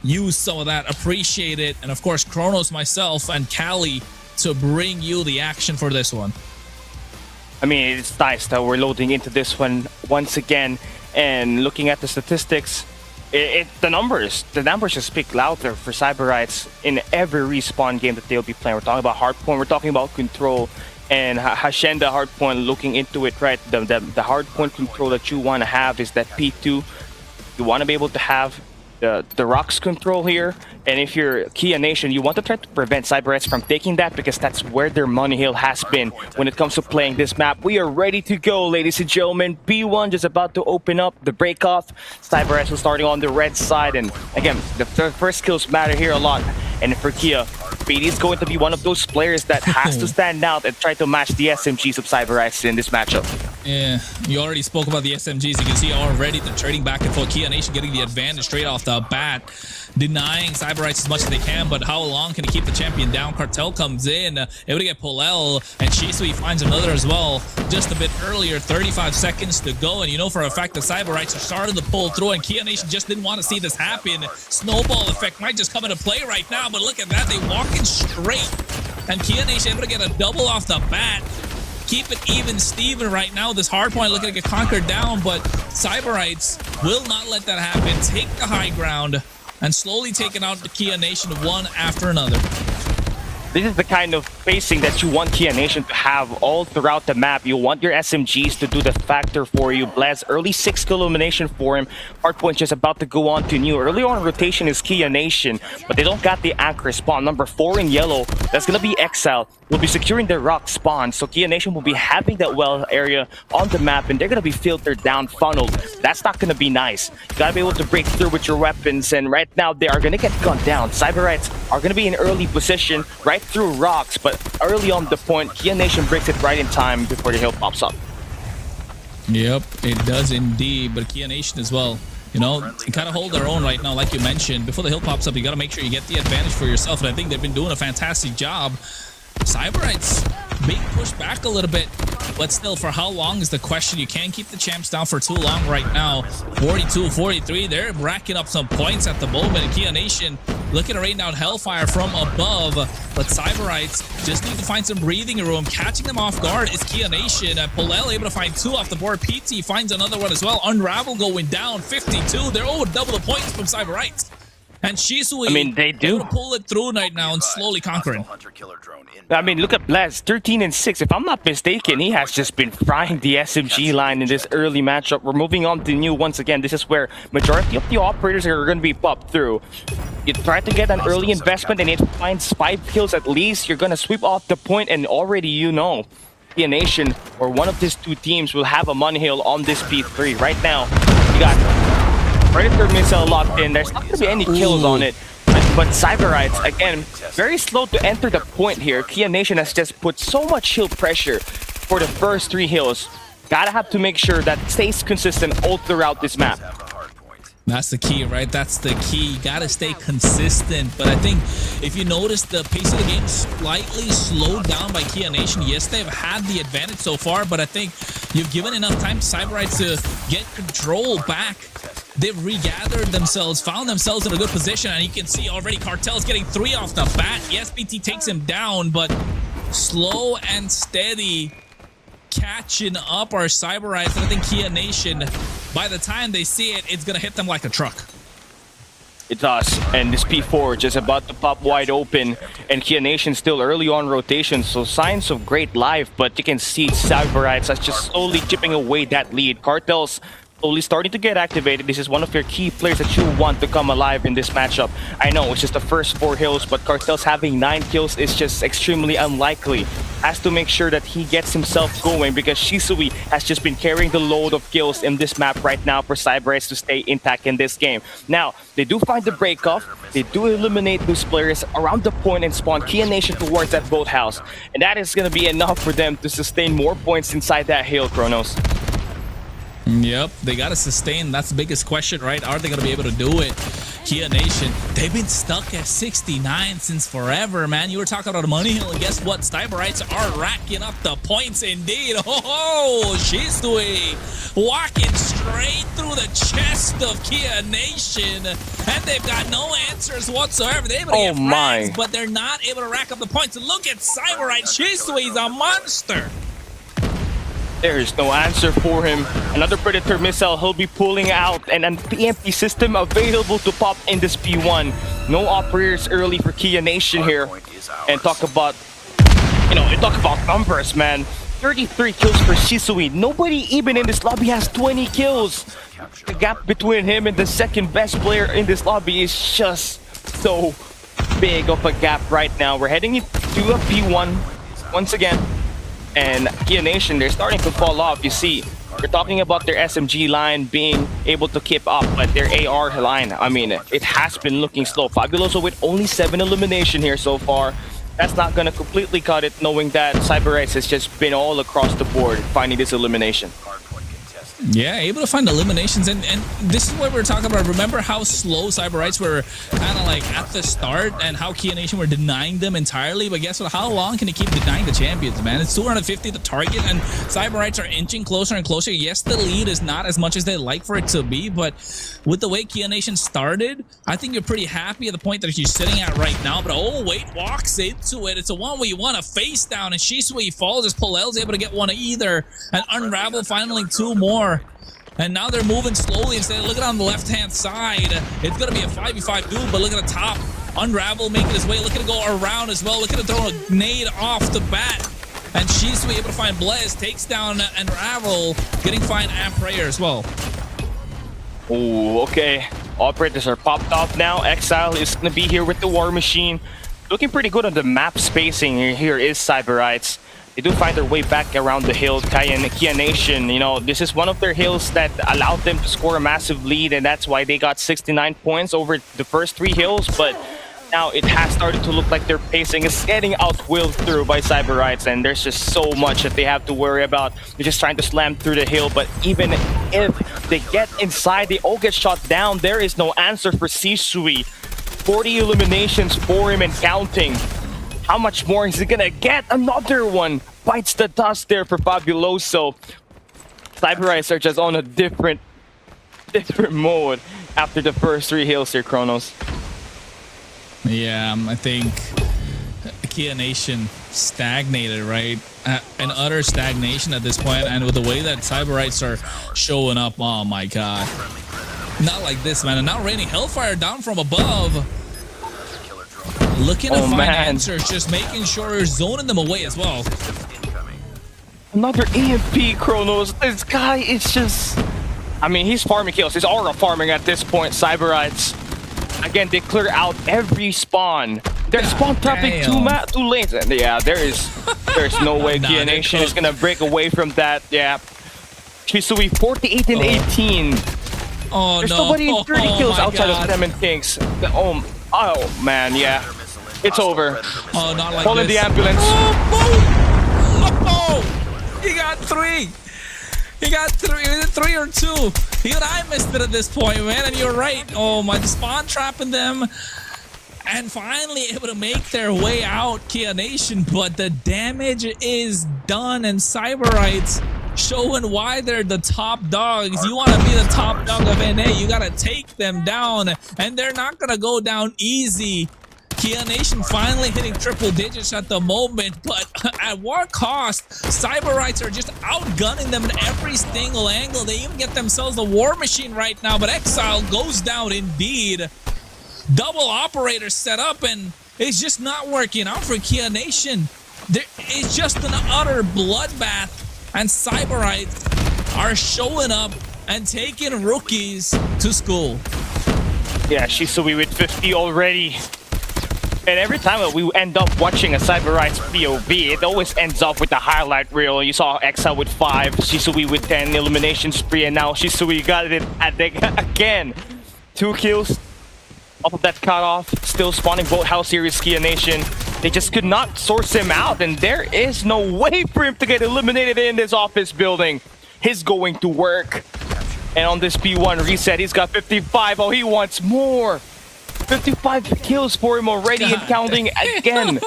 A: use some of that. Appreciate it. And of course, Kronos, myself, and Callie to bring you the action for this one.
D: It's nice that we're loading into this one once again, and looking at the statistics, the numbers just speak louder for CyberReds in every respawn game that they'll be playing. We're talking about Hardpoint, we're talking about Control, and Hacienda Hardpoint. Looking into it, right, the Hardpoint control that you want to have is that P2. You want to be able to have the Rocks control here, and if you're Kia Nation, you want to try to prevent CyberReds from taking that, because that's where their money hill has been when it comes to playing this map. We are ready to go, ladies and gentlemen. B1 just about to open up the break-off. CyberReds was starting on the red side, and again, the first kills matter here a lot. And for Kia, PD is going to be one of those players that has to stand out and try to match the SMGs of CyberReds in this matchup.
A: Yeah, you already spoke about the SMGs. You can see already the trading back and forth. Kia Nation getting the advantage straight off the bat, denying CyberReds as much as they can, but how long can he keep the champion down? Cartel comes in, able to get Polel, and Shisui finds another as well just a bit earlier. 35 seconds to go, and you know for a fact that CyberReds are starting to pull through, and Kia Nation just didn't want to see this happen. Snowball effect might just come into play right now, but look at that, they walking straight, and Kia Nation able to get a double off the bat. Keep it even Steven right now. This Hardpoint looking to get conquered down, but CyberReds will not let that happen. Take the high ground and slowly taking out the Kia Nation one after another.
D: This is the kind of spacing that you want Kia Nation to have all throughout the map. You want your SMGs to do the factor for you. Blaz, early 6-kill elimination for him. Hardpoint just about to go on to new. Early on rotation is Kia Nation, but they don't got the anchor spawn. Number 4 in yellow, that's gonna be Exile. Will be securing their rock spawn, so Kia Nation will be having that well area on the map, and they're gonna be filtered down, funneled. That's not gonna be nice. You gotta be able to break through with your weapons, and right now they are gonna get gunned down. Cyberites are gonna be in early position, right through rocks, but early on the point, Kia Nation breaks it right in time before the hill pops up.
A: Yep, it does indeed, but Kia Nation as well. You know, kind of hold their own right now, like you mentioned. Before the hill pops up, you got to make sure you get the advantage for yourself, and I think they've been doing a fantastic job. Cyberites being pushed back a little bit, but still, for how long is the question. You can't keep the champs down for too long right now. 42, 43, they're racking up some points at the moment. Kia Nation looking to rain down Hellfire from above, but Cyberites just need to find some breathing room. Catching them off guard is Kia Nation. Polel able to find 2 off the board. PT finds another one as well. Unravel going down, 52. They're over double the points from Cyberites. And Shisui,
D: I mean, they do
A: able to pull it through right now and slowly conquering.
D: I mean, look at Blaz, 13 and 6. If I'm not mistaken, he has just been frying the SMG line in this early matchup. We're moving on to new once again. This is where majority of the operators are going to be popped through. You try to get an early investment and it finds 5 kills at least. You're going to sweep off the point, and already you know Kia Nation or one of these 2 teams will have a money hill on this P3. Right now, you got Predator missile locked in. There's not going to be any kills on it. But Cyberites, again, very slow to enter the point here. Kia Nation has just put so much hill pressure for the first 3 hills. Gotta have to make sure that stays consistent all throughout this map.
A: That's the key, right? That's the key. You gotta stay consistent. But I think if you notice, the pace of the game slightly slowed down by Kia Nation. Yes, they've had the advantage so far, but I think you've given enough time to Cyberites to get control back. They've regathered themselves, found themselves in a good position, and you can see already Cartel's getting 3 off the bat. Yes, BT takes him down, but slow and steady catching up our Cyberites. And I think Kia Nation, by the time they see it, it's going to hit them like a truck.
D: It does, and this P4 just about to pop wide open, and Kia Nation still early on rotation, so signs of great life, but you can see Cyberites as just slowly chipping away that lead. Cartel's slowly starting to get activated. This is one of your key players that you want to come alive in this matchup. I know it's just the first 4 hills, but Cartel's having 9 kills is just extremely unlikely. Has to make sure that he gets himself going, because Shisui has just been carrying the load of kills in this map right now for Cyberites to stay intact in this game. Now, they do find the break-off. They do eliminate those players around the point and spawn Kia Nation towards that boathouse. And that is going to be enough for them to sustain more points inside that hill, Kronos.
A: Yep, they got to sustain. That's the biggest question, right? Are they going to be able to do it? Kia Nation, they've been stuck at 69 since forever, man. You were talking about a money hill, and guess what? Cyberites are racking up the points indeed. Oh, Shisui walking straight through the chest of Kia Nation, and they've got no answers whatsoever. They're able to get frags, but they're not able to rack up the points. And look at Cyberite. Shisui's a monster.
D: There is no answer for him. Another Predator missile he'll be pulling out, and an PMP system available to pop in this P1. No operators early for Kia Nation here. And talk about, talk about numbers, man. 33 kills for Shisui. Nobody even in this lobby has 20 kills. The gap between him and the second best player in this lobby is just so big of a gap right now. We're heading into a P1 once again. And Kia Nation, they're starting to fall off. You see, we're talking about their SMG line being able to keep up, but their AR line, I mean, it has been looking slow. Fabuloso with only 7 elimination here so far. That's not going to completely cut it, knowing that Cyberites has just been all across the board finding this elimination.
A: Yeah, able to find eliminations, and this is what we're talking about. Remember how slow Cyberites were kind of like at the start, and how Kia Nation were denying them entirely. But guess what? How long can they keep denying the champions, man? It's 250 the target, and Cyberites are inching closer and closer. Yes, the lead is not as much as they'd like for it to be, but with the way Kia Nation started, I think you're pretty happy at the point that you're sitting at right now. But oh wait, walks into it. It's a one where you want to face down, and Shisui falls as Polel's able to get one either, and Unravel finally 2 more. And now they're moving slowly instead. Look at on the left-hand side. It's going to be a 5v5 duel, but look at the top. Unravel making his way, looking to go around as well, looking to throw a grenade off the bat. And Shisui able to find Blaze, takes down Unravel, getting fine and Prayer as well.
D: Oh, okay. Operators are popped off now. Exile is going to be here with the War Machine. Looking pretty good on the map spacing. Here is Cyberites. They do find their way back around the hill. Kia Nation, you know, this is one of their hills that allowed them to score a massive lead, and that's why they got 69 points over the first 3 hills. But now it has started to look like their pacing is getting outwilled through by Cyberites, and there's just so much that they have to worry about. They're just trying to slam through the hill, but even if they get inside, they all get shot down. There is no answer for Shisui. 40 eliminations for him and counting. How much more is he gonna get? Another one bites the dust there for Fabuloso. Cyberites are just on a different mode after the first 3 hills here, Kronos.
A: Yeah, I think Kia Nation stagnated, right? An utter stagnation at this point, and with the way that Cyberites are showing up, oh my god. Not like this, man. And now raining Hellfire down from above. Looking to find answers, just making sure you're zoning them away as well.
D: Another EMP, Kronos. This guy is just... I mean, he's farming kills. He's aura farming at this point, Cyberites. Again, they clear out every spawn. They're spawn trapping 2 lanes. And yeah, there's no way Kia Nation is gonna break away from that. Yeah. Shisui 48 and 18.
A: Oh,
D: there's nobody 30 kills outside of them and Kings. Oh man, yeah. It's over.
A: Oh, not like
D: Call in the ambulance.
A: Oh, he got 3. He got 3 or 2. Even I missed it at this point, man. And you're right. Oh my, spawn trapping them. And finally able to make their way out, Kia Nation. But the damage is done, and Cyberites showing why they're the top dogs. You want to be the top dog of NA, you got to take them down. And they're not going to go down easy. Kia Nation finally hitting triple digits at the moment, but at what cost? Cyberites are just outgunning them in every single angle. They even get themselves a War Machine right now, but Exile goes down indeed. Double operators set up, and it's just not working out for Kia Nation. It's just an utter bloodbath, and Cyberites are showing up and taking rookies to school.
D: Yeah, Shisui with 50 already. And every time we end up watching a Cyberites POV, it always ends up with a highlight reel. You saw Exile with 5, Shisui with 10, elimination spree, and now Shisui got it again. 2 kills off of that cutoff, still spawning Boathouse Series Kia Nation. They just could not source him out, and there is no way for him to get eliminated in this office building. He's going to work. And on this P1 reset, he's got 55. Oh, he wants more. 55 kills for him already and counting again.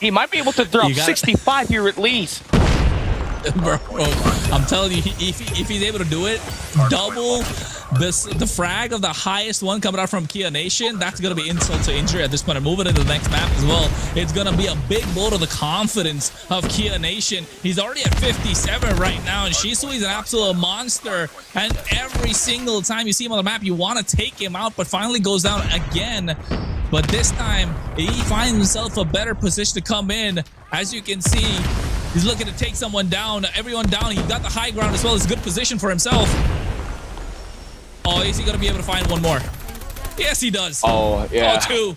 D: He might be able to drop 65 here at least.
A: Bro, I'm telling you, if he's able to do it, double the frag of the highest one coming out from Kia Nation, that's going to be insult to injury at this point. I'm moving into the next map as well. It's going to be a big blow to the confidence of Kia Nation. He's already at 57 right now, and Shisui's an absolute monster. And every single time you see him on the map, you want to take him out, but finally goes down again. But this time, he finds himself a better position to come in. As you can see, he's looking to take someone down, everyone down. He got the high ground as well. It's a good position for himself. Oh, is he going to be able to find one more? Yes, he does.
D: Oh, yeah.
A: Oh, 2.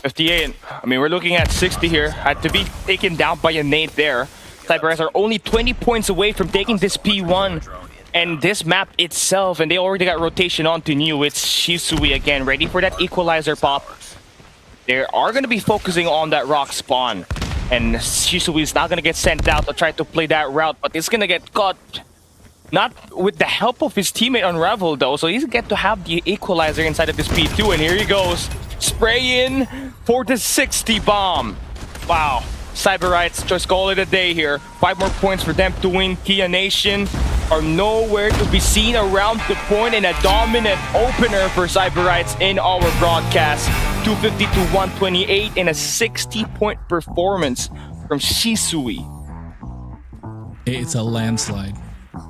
D: 58. I mean, we're looking at 60 here. Had to be taken down by a nade there. Cyberites are only 20 points away from taking this P1 and this map itself, and they already got rotation on to new. It's Shisui again, ready for that equalizer pop. They are going to be focusing on that rock spawn, and Shisui is not going to get sent out to try to play that route, but it's going to get caught. Not with the help of his teammate Unravel though, so he's get to have the equalizer inside of this P2, and here he goes. Spray in for the 60 bomb. Wow. Cyberites just call it a day here. 5 more points for them to win. Kia Nation are nowhere to be seen around the point, and a dominant opener for Cyberites in our broadcast. 250 to 128 and a 60-point performance from Shisui.
A: It's a landslide.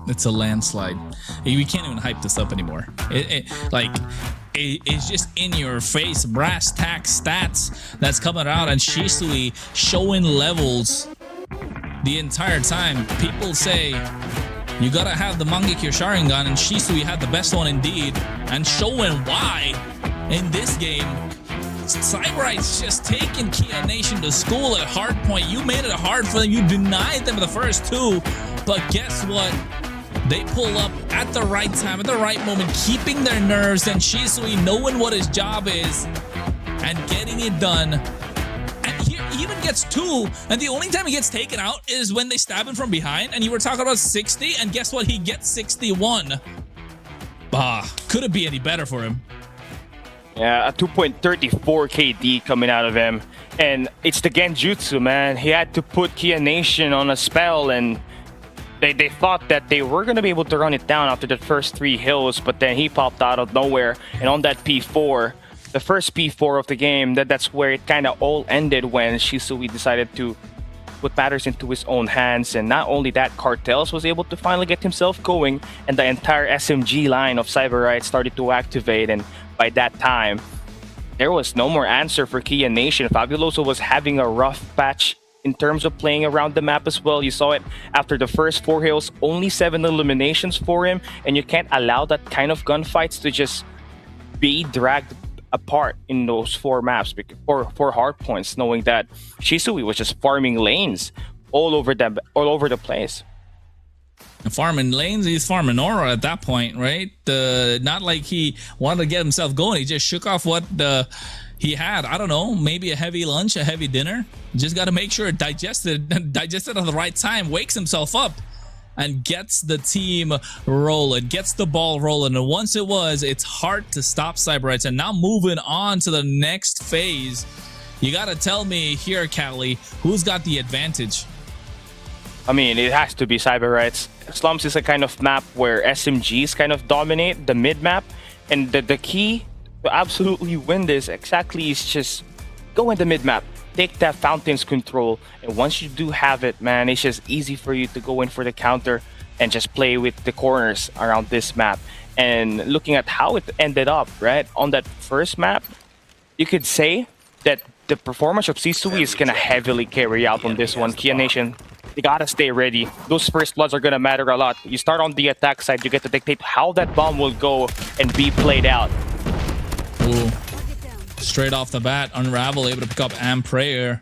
A: It's a landslide. We can't even hype this up anymore. It's just in your face, brass tack stats that's coming out, and Shisui showing levels the entire time. People say you gotta have the Mangekyo Sharingan, and Shisui had the best one indeed, and showing why in this game. Cyberite's just taking Kia Nation to school at hardpoint. You made it hard for them. You denied them the first two, but guess what? They pull up at the right time, at the right moment, keeping their nerves, and Shisui knowing what his job is and getting it done. And he even gets two, and the only time he gets taken out is when they stab him from behind, and you were talking about 60, and guess what? He gets 61. Could it be any better for him?
D: Yeah, a 2.34 KD coming out of him. And it's the Genjutsu, man. He had to put Kia Nation on a spell, and they thought that they were going to be able to run it down after the first 3 hills, but then he popped out of nowhere. And on that P4, the first P4 of the game, that's where it kind of all ended when Shisui decided to put matters into his own hands. And not only that, Cartels was able to finally get himself going, and the entire SMG line of Cyberite started to activate. And by that time, there was no more answer for Kia Nation. Fabuloso was having a rough patch in terms of playing around the map as well. You saw it after the first 4 hills, only 7 eliminations for him, and you can't allow that kind of gunfights to just be dragged apart in those 4 maps for hard points, knowing that Shisui was just farming lanes all over the place.
A: Farming lanes, he's farming aura at that point, right? Not like he wanted to get himself going. He just shook off what he had. I don't know, maybe a heavy lunch, a heavy dinner. Just got to make sure it digested at the right time, wakes himself up, and gets the team rolling, gets the ball rolling. And once it's hard to stop Cyberites. And now moving on to the next phase, you got to tell me here, Cali, who's got the advantage?
D: I mean, it has to be Cyberites. Slums is a kind of map where SMGs kind of dominate the mid-map, and the key to absolutely win this exactly is just go in the mid-map, take that Fountain's control, and once you do have it, man, it's just easy for you to go in for the counter and just play with the corners around this map. And looking at how it ended up, right, on that first map, you could say that the performance of Shisui is gonna heavily carry out on this one. Kia Nation, you gotta stay ready. Those first bloods are gonna matter a lot. You start on the attack side, you get to dictate how that bomb will go and be played out.
A: Ooh. Straight off the bat, Unravel able to pick up Am Prayer.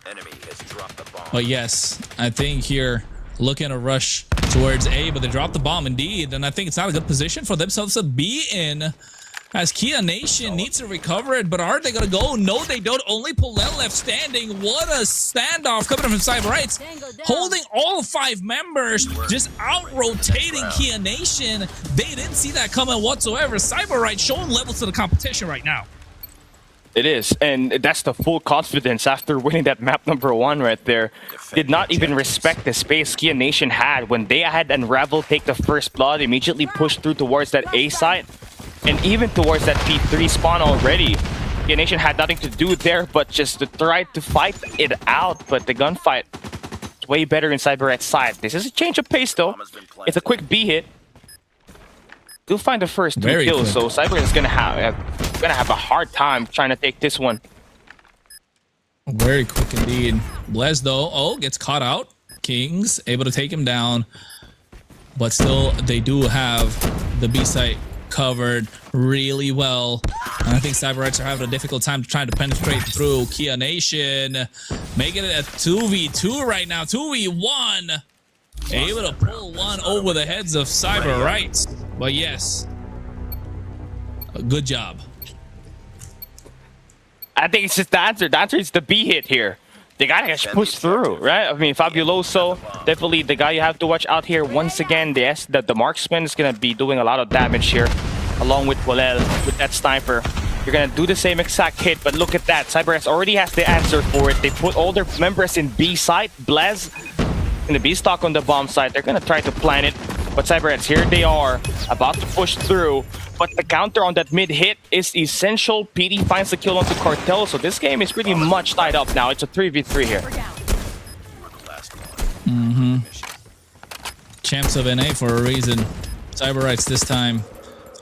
A: But yes, I think here looking to rush towards A, but they dropped the bomb indeed, and I think it's not a good position for themselves to be in, as Kia Nation needs to recover it. But are they gonna go? No, they don't. Only Polel left standing. What a standoff coming from Cyberites, holding all 5 members, just out-rotating Kia Nation. They didn't see that coming whatsoever. Cyberites showing levels to the competition right now.
D: It is, and that's the full confidence after winning that map number 1 right there. Did not even respect the space Kia Nation had when they had Unravel take the first blood, immediately pushed through towards that A site, and even towards that P3 spawn already. Kia Nation had nothing to do there but just to try to fight it out, but the gunfight is way better in Cyberite's side. This is a change of pace though. It's a quick B hit. You'll find the first 2 kills, so Cyberite is gonna have a hard time trying to take this one.
A: Very quick indeed. Blez though, gets caught out. Kings able to take him down, but still they do have the B site covered really well. And I think Cyberites are having a difficult time trying to penetrate through. Kia Nation making it a 2v2 right now, 2v1. Able to pull one over the heads of Cyberites. But yes, a good job.
D: I think it's just the answer. The answer is the B hit here. They gotta just push through, right? I mean, Fabuloso, definitely the guy you have to watch out here. Once again, the marksman is gonna be doing a lot of damage here, along with Polel, with that sniper. You're gonna do the same exact hit, but look at that. Cyberx already has the answer for it. They put all their members in B site. Blaz in the B stock on the bomb site. They're gonna try to plan it, but Cyberx, here they are, about to push through. But the counter on that mid hit is essential. PD finds the kill onto Cartel, so this game is pretty much tied up now. It's a 3v3 here.
A: champs of NA for a reason. Cyberites this time.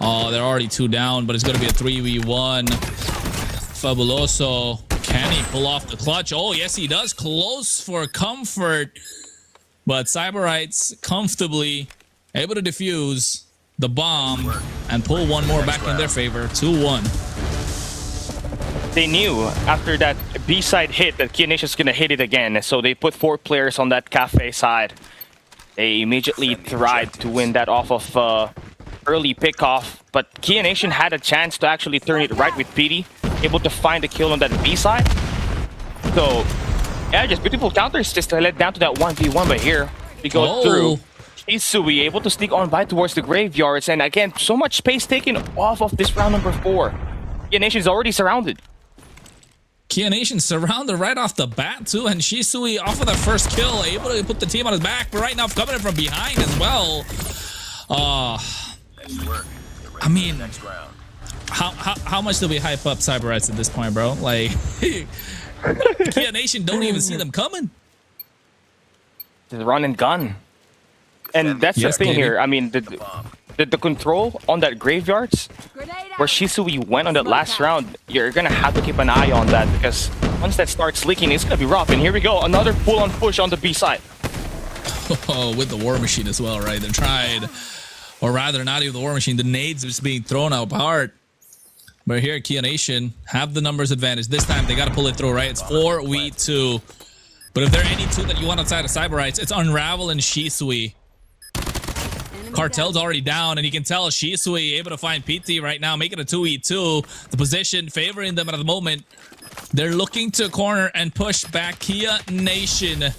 A: Oh, they're already 2 down, but it's going to be a 3v1. Fabuloso. Can he pull off the clutch? Oh, yes, he does. Close for comfort. But Cyberites comfortably able to defuse the bomb and pull one more back in their favor. 2-1.
D: They knew after that B-side hit that Kia Nation's gonna hit it again, so they put 4 players on that cafe side. They immediately tried to win that off of early pickoff, but Kia Nation had a chance to actually turn it right with PD, able to find the kill on that B side. So yeah, just beautiful counters just to let down to that 1v1, but here we go through. Isui able to sneak on by towards the graveyards, and again, so much space taken off of this round number 4. Kia Nation's already surrounded.
A: Kia Nation surrounded right off the bat too, and Shisui off of the first kill, able to put the team on his back, but right now coming in from behind as well. I mean, how much do we hype up Cyberites at this point, bro? Like, Kia Nation don't even see them coming.
D: Just run and gun. And that's the thing here. I mean, the control on that graveyards where Shisui went on that last round, you're gonna have to keep an eye on that, because once that starts leaking, it's gonna be rough. And here we go, another full-on push on the B side.
A: Oh, with the War Machine as well, right? They tried, or rather, not even the War Machine, the nades just being thrown apart. But here, Kia Nation have the numbers advantage. This time, they gotta pull it through, right? It's 4v2. But if there are any two that you want outside of Cyberites, it's Unravel and Shisui. Cartel's already down, and you can tell Shisui able to find PT right now, making a 2v2. The position favoring them at the moment. They're looking to corner and push back Kia Nation.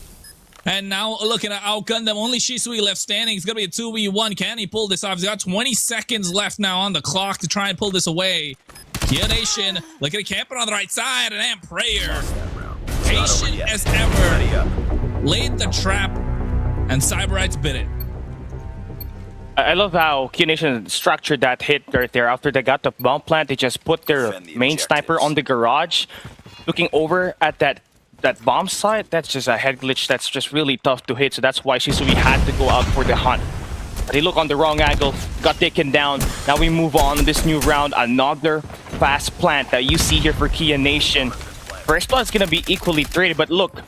A: And now looking to outgun them. Only Shisui left standing. It's going to be a 2v1. Can he pull this off? He's got 20 seconds left now on the clock to try and pull this away. Kia Nation looking to camp it on the right side. And Amp Prayer, patient as ever, laid the trap, and Cyberites bit it.
D: I love how Kia Nation structured that hit right there. After they got the bomb plant, they just put their main sniper on the garage, looking over at that bomb site. That's just a head glitch that's just really tough to hit. So that's why Shisui had to go out for the hunt. But they look on the wrong angle, got taken down. Now we move on this new round. Another fast plant that you see here for Kia Nation. First blood is going to be equally traded, but look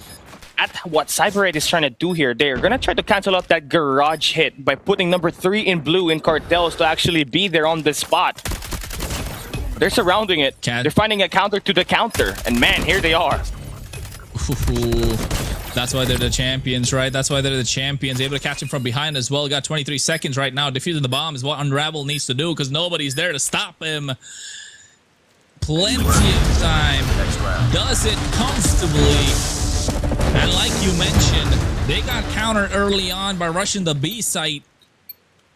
D: at what Cyberite is trying to do here. They're going to try to cancel out that garage hit by putting number 3 in blue in Cartels to actually be there on the spot. They're surrounding it. They're finding a counter to the counter. And man, here they are.
A: Ooh, that's why they're the champions, right? That's why they're the champions. Able to catch him from behind as well. Got 23 seconds right now. Defusing the bomb is what Unravel needs to do, because nobody's there to stop him. Plenty of time. Does it comfortably. And like you mentioned, they got countered early on by rushing the B site.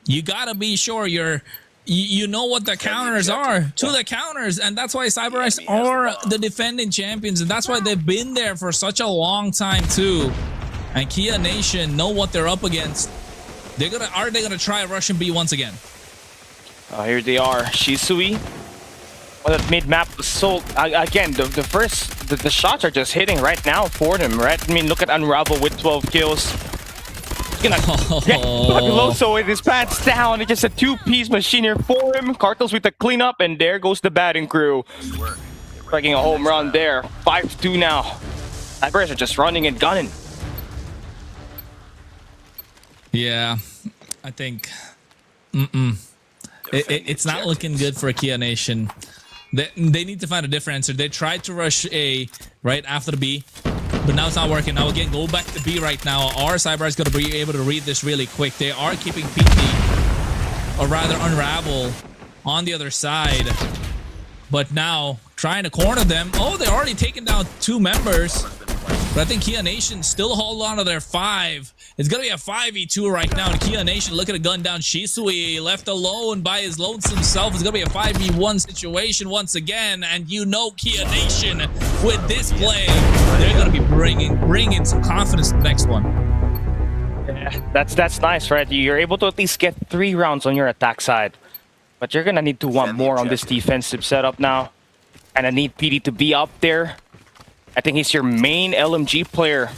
A: You gotta be sure you know what the counters are to the counters, and that's why Cyberites are the defending champions, and that's why they've been there for such a long time too. And Kia Nation know what they're up against. Are they gonna try Russian B once again?
D: Here they are, Shisui. Well, that mid-map assault again. The shots are just hitting right now for them, right? I mean, look at Unravel with 12 kills. He's gonna get Fabuloso with his pants down. It's just a 2-piece machine here for him. Cartels with the cleanup, and there goes the batting crew. Striking a home run there. 5-2 now. Cyberites are just running and gunning.
A: Yeah, I think it's not looking good for Kia Nation. They need to find a different answer. They tried to rush A right after the B, but now it's not working. Now again, go back to B right now. Our Cyber is going to be able to read this really quick. They are keeping PT, or rather Unravel, on the other side. But now, trying to corner them. Oh, they're already taken down 2 members. But I think Kia Nation still hold on to their 5. It's going to be a 5v2 right now. And Kia Nation looking to gun down Shisui, left alone by his lonesome self. It's going to be a 5v1 situation once again. And you know Kia Nation, with this play, they're going to be bringing some confidence to the next one.
D: Yeah, that's nice, right? You're able to at least get 3 rounds on your attack side. But you're going to need to want more on this defensive setup now. And I need PD to be up there. I think he's your main LMG player.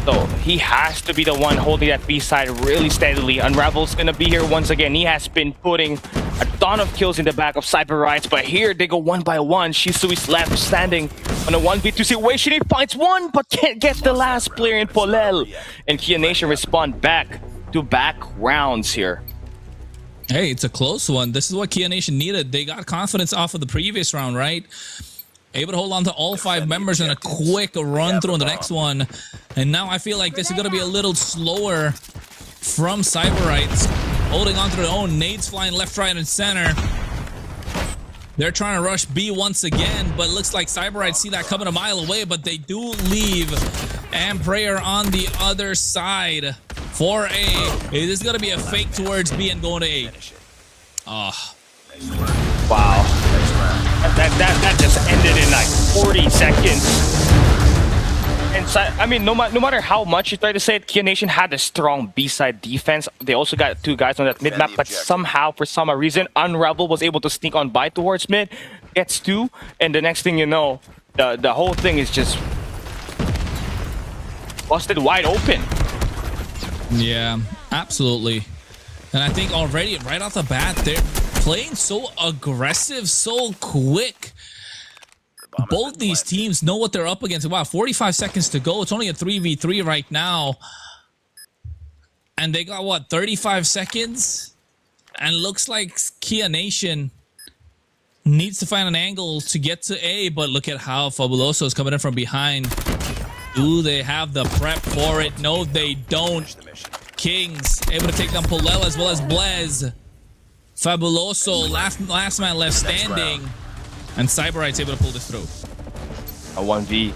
D: So he has to be the one holding that B side really steadily. Unravel's gonna be here once again. He has been putting a ton of kills in the back of Cyber Rights, but here they go one by one. Shisui's left standing on a 1v2 situation. He finds one, but can't get the last player in Polel. And Kia Nation respond back to back rounds here.
A: Hey, it's a close one. This is what Kia Nation needed. They got confidence off of the previous round, right? Able to hold on to all 5 members in a quick run through on the next one. And now I feel like this is going to be a little slower from Cyberites. Holding on to their own. Nades flying left, right, and center. They're trying to rush B once again, but it looks like Cyberites see that coming a mile away, but they do leave. And Prayer on the other side for A. Is this going to be a fake towards B and going to A? Oh.
D: Wow. That just ended in like 40 seconds. And so, I mean, no matter how much you try to say it, Kia Nation had a strong B-side defense. They also got 2 guys on that mid map, but somehow, for some reason, Unravel was able to sneak on by towards mid, gets 2, and the next thing you know, the whole thing is just busted wide open.
A: Yeah, absolutely. And I think already, right off the bat, they're playing so aggressive, so quick. Both these teams know what they're up against. Wow, 45 seconds to go. It's only a 3v3 right now. And they got, what, 35 seconds? And looks like Kia Nation needs to find an angle to get to A, but look at how Fabuloso is coming in from behind. Do they have the prep for it? No, they don't. Kings able to take down Polel as well as Blez. Fabuloso, last man left standing. And Cyberites able to pull this through.
D: A 1v,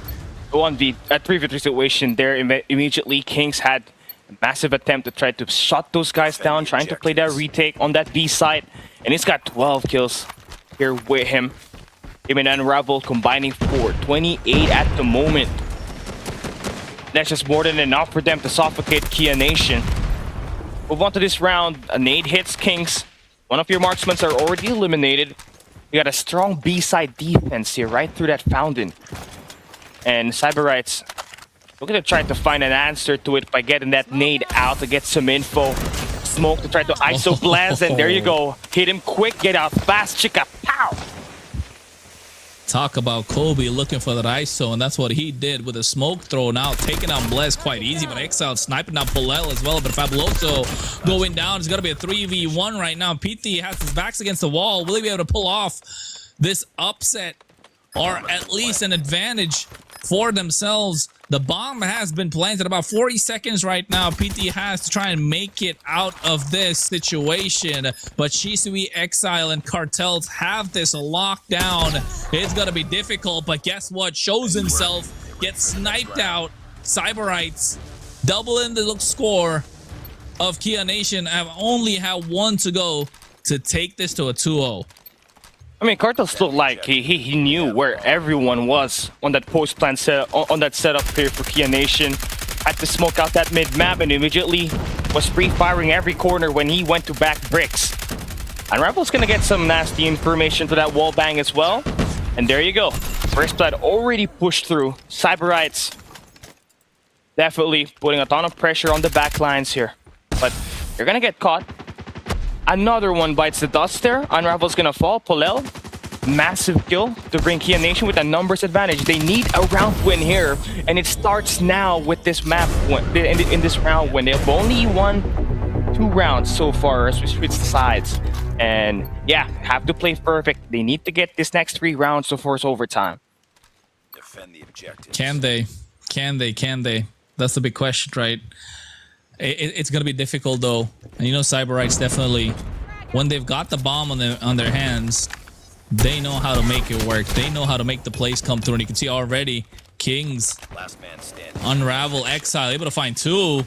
D: at 3v3 situation there. Immediately, Kings had a massive attempt to try to shut those guys down, trying to play that retake on that B side. And he's got 12 kills here with him. Him and Unravel combining for 28 at the moment. That's just more than enough for them to suffocate Kia Nation. Move on to this round. A nade hits Kings. One of your marksmen are already eliminated. You got a strong B-side defense here, right through that fountain. And Cyberites looking to try to find an answer to it by getting that nade out to get some info. Smoke to try to ISO blast, and there you go. Hit him quick, get out fast, chicka, pow!
A: Talk about Kobe looking for that ISO, and that's what he did with a smoke throw. Now taking out Bless quite easy, but Exile sniping down Polel as well. But Fabuloso going down. It's going to be a 3v1 right now. PT has his backs against the wall. Will he be able to pull off this upset or at least an advantage for themselves? The bomb has been planted about 40 seconds right now. PT has to try and make it out of this situation. But Shisui, Exile, and Cartels have this locked down. It's going to be difficult, but guess what? Shows himself, gets sniped out. Cyberites doubling the score of Kia Nation. Have only had 1 to go to take this to a 2-0.
D: I mean, Cartels looked like he knew where everyone was on that post plan set on that setup here for Kia Nation. Had to smoke out that mid map and immediately was pre-firing every corner when he went to back bricks. Unravel's gonna get some nasty information for that wall bang as well. And there you go. First blood already pushed through. Cyberites definitely putting a ton of pressure on the back lines here. But you're gonna get caught. Another one bites the dust there. Unravel's gonna fall. Polel, massive kill to bring Kia Nation with a numbers advantage. They need a round win here, and it starts now with this map in this round when they've only won 2 rounds so far as we switch sides. And yeah, have to play perfect. They need to get this next 3 rounds to force overtime.
C: Defend the objective.
A: Can they? Can they? Can they? That's the big question, right? It's going to be difficult, though. And you know, Cyberites definitely, when they've got the bomb on their hands, they know how to make it work. They know how to make the plays come through. And you can see already, Kings,
C: Last man standing.
A: Unravel, Exile, able to find 2.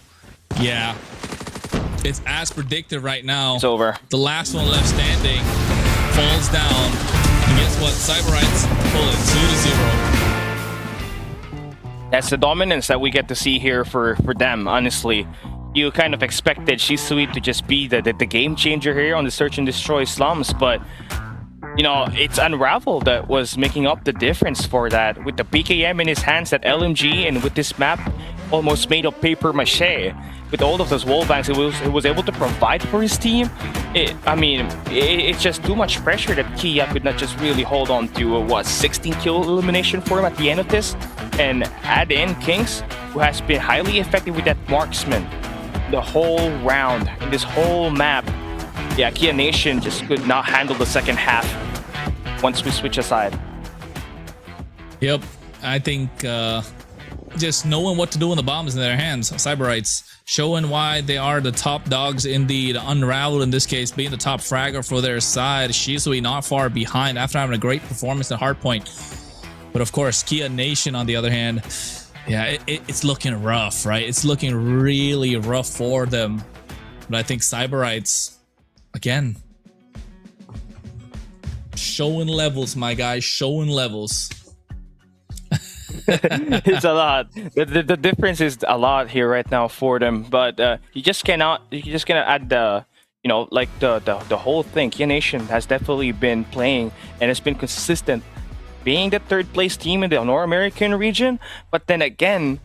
A: Yeah. It's as predicted right now.
D: It's over.
A: The last one left standing falls down. And guess what? Cyberites pull it 2-0.
D: That's the dominance that we get to see here for them, honestly. You kind of expected Shisui to just be the game changer here on the Search and Destroy slums, but you know, it's Unravel that was making up the difference for that. With the PKM in his hands, that LMG, and with this map almost made of paper mache. With all of those wall banks, it was able to provide for his team. It's just too much pressure that Kia could not just really hold on to 16 kill elimination for him at the end of this, and add in Kings, who has been highly effective with that marksman the whole round in this whole map. Yeah, Kia Nation just could not handle the second half once we switch aside.
A: Yep, I think just knowing what to do when the bomb is in their hands. Cyberites showing why they are the top dogs indeed. Unraveled in this case being the top fragger for their side. Shisui not far behind after having a great performance at Hardpoint. But of course, Kia Nation on the other hand, yeah, it's looking rough, right? It's looking really rough for them. But I think Cyberites, again, showing levels, my guys, showing levels.
D: It's a lot. The difference is a lot here right now for them, but you just cannot add the the whole thing. Kia Nation has definitely been playing and has been consistent, being the third place team in the North American region. But then again,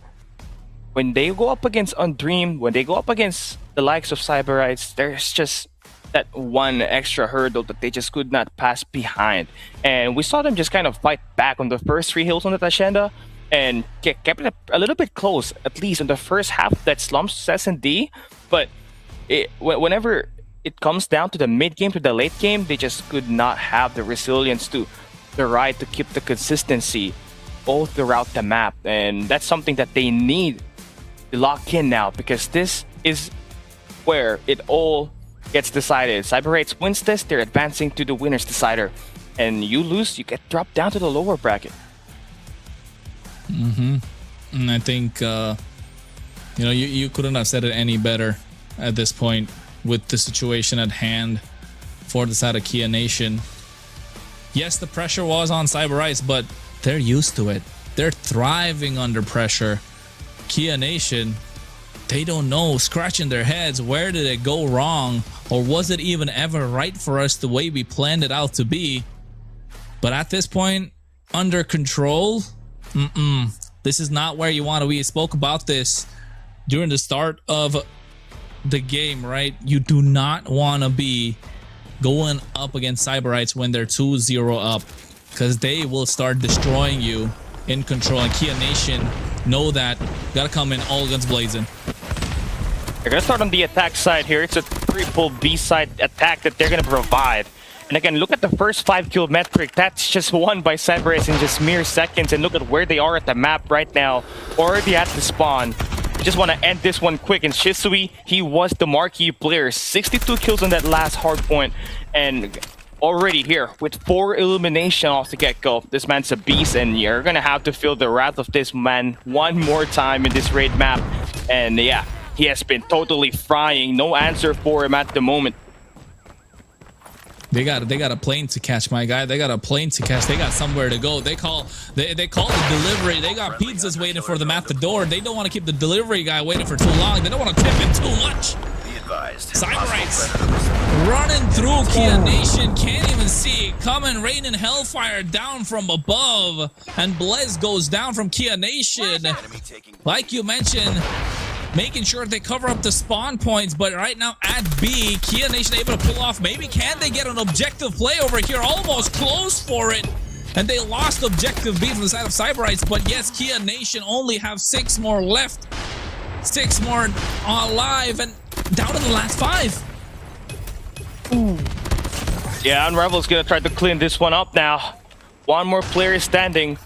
D: when they go up against Undream, when they go up against the likes of Cyberites, there's just that one extra hurdle that they just could not pass behind. And we saw them just kind of fight back on the first 3 hills on the Tashenda and kept it a little bit close, at least in the first half of that slumps S&D. But whenever it comes down to the mid game to the late game, they just could not have the resilience to ride to keep the consistency all throughout the map. And that's something that they need to lock in now, because this is where it all gets decided. Cyberites wins this, they're advancing to the winner's decider. And you lose, you get dropped down to the lower bracket.
A: And I think, you couldn't have said it any better at this point with the situation at hand for the side of Kia Nation. Yes, the pressure was on Cyberites, but they're used to it. They're thriving under pressure. Kia Nation, they don't know, scratching their heads, where did it go wrong? Or was it even ever right for us the way we planned it out to be? But at this point, under control, this is not where you want to be. I spoke about this during the start of the game, right? You do not want to be going up against Cyberites when they're 2-0 up, because they will start destroying you in control. And Kia Nation know that. Gotta come in all guns blazing.
D: They're gonna start on the attack side here. It's a triple B-side attack that they're gonna provide. And again, look at the first 5 kill metric. That's just won by Cyberites in just mere seconds. And look at where they are at the map right now. Already at the spawn. I just want to end this one quick. And Shisui, he was the marquee player. 62 kills on that last hard point. And already here with 4 elimination off the get-go. This man's a beast, and you're gonna have to feel the wrath of this man one more time in this raid map. And yeah, he has been totally frying. No answer for him at the moment.
A: They got a plane to catch, my guy. They got a plane to catch. They got somewhere to go. They call the delivery. They got pizzas waiting for them at the door. They don't want to keep the delivery guy waiting for too long. They don't want to tip it too much. Cyberites running through Kia Nation. Can't even see it coming. Raining hellfire down from above. And Blez goes down from Kia Nation. Like you mentioned, making sure they cover up the spawn points, but right now at B, Kia Nation able to pull off. Maybe can they get an objective play over here? Almost close for it. And they lost objective B from the side of Cyberites, but yes, Kia Nation only have 6 more left. 6 more alive and down to the last 5.
D: Ooh. Yeah, Unravel's gonna try to clean this one up now. 1 more player standing.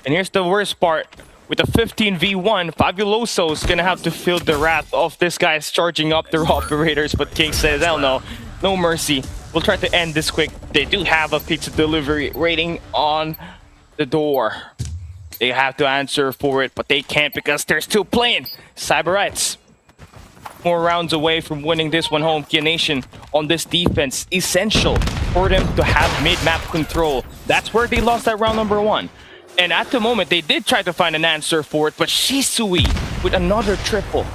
D: And here's the worst part. With a 15v1, Fabuloso's gonna have to feel the wrath of this guy's charging up their operators, but King says, hell no, no mercy. We'll try to end this quick. They do have a pizza delivery rating on the door. They have to answer for it, but they can't because they're still playing. Cyberites, more rounds away from winning this one home. Kia Nation on this defense, essential for them to have mid-map control. That's where they lost that round number 1. And at the moment, they did try to find an answer for it, but Shisui with another triple.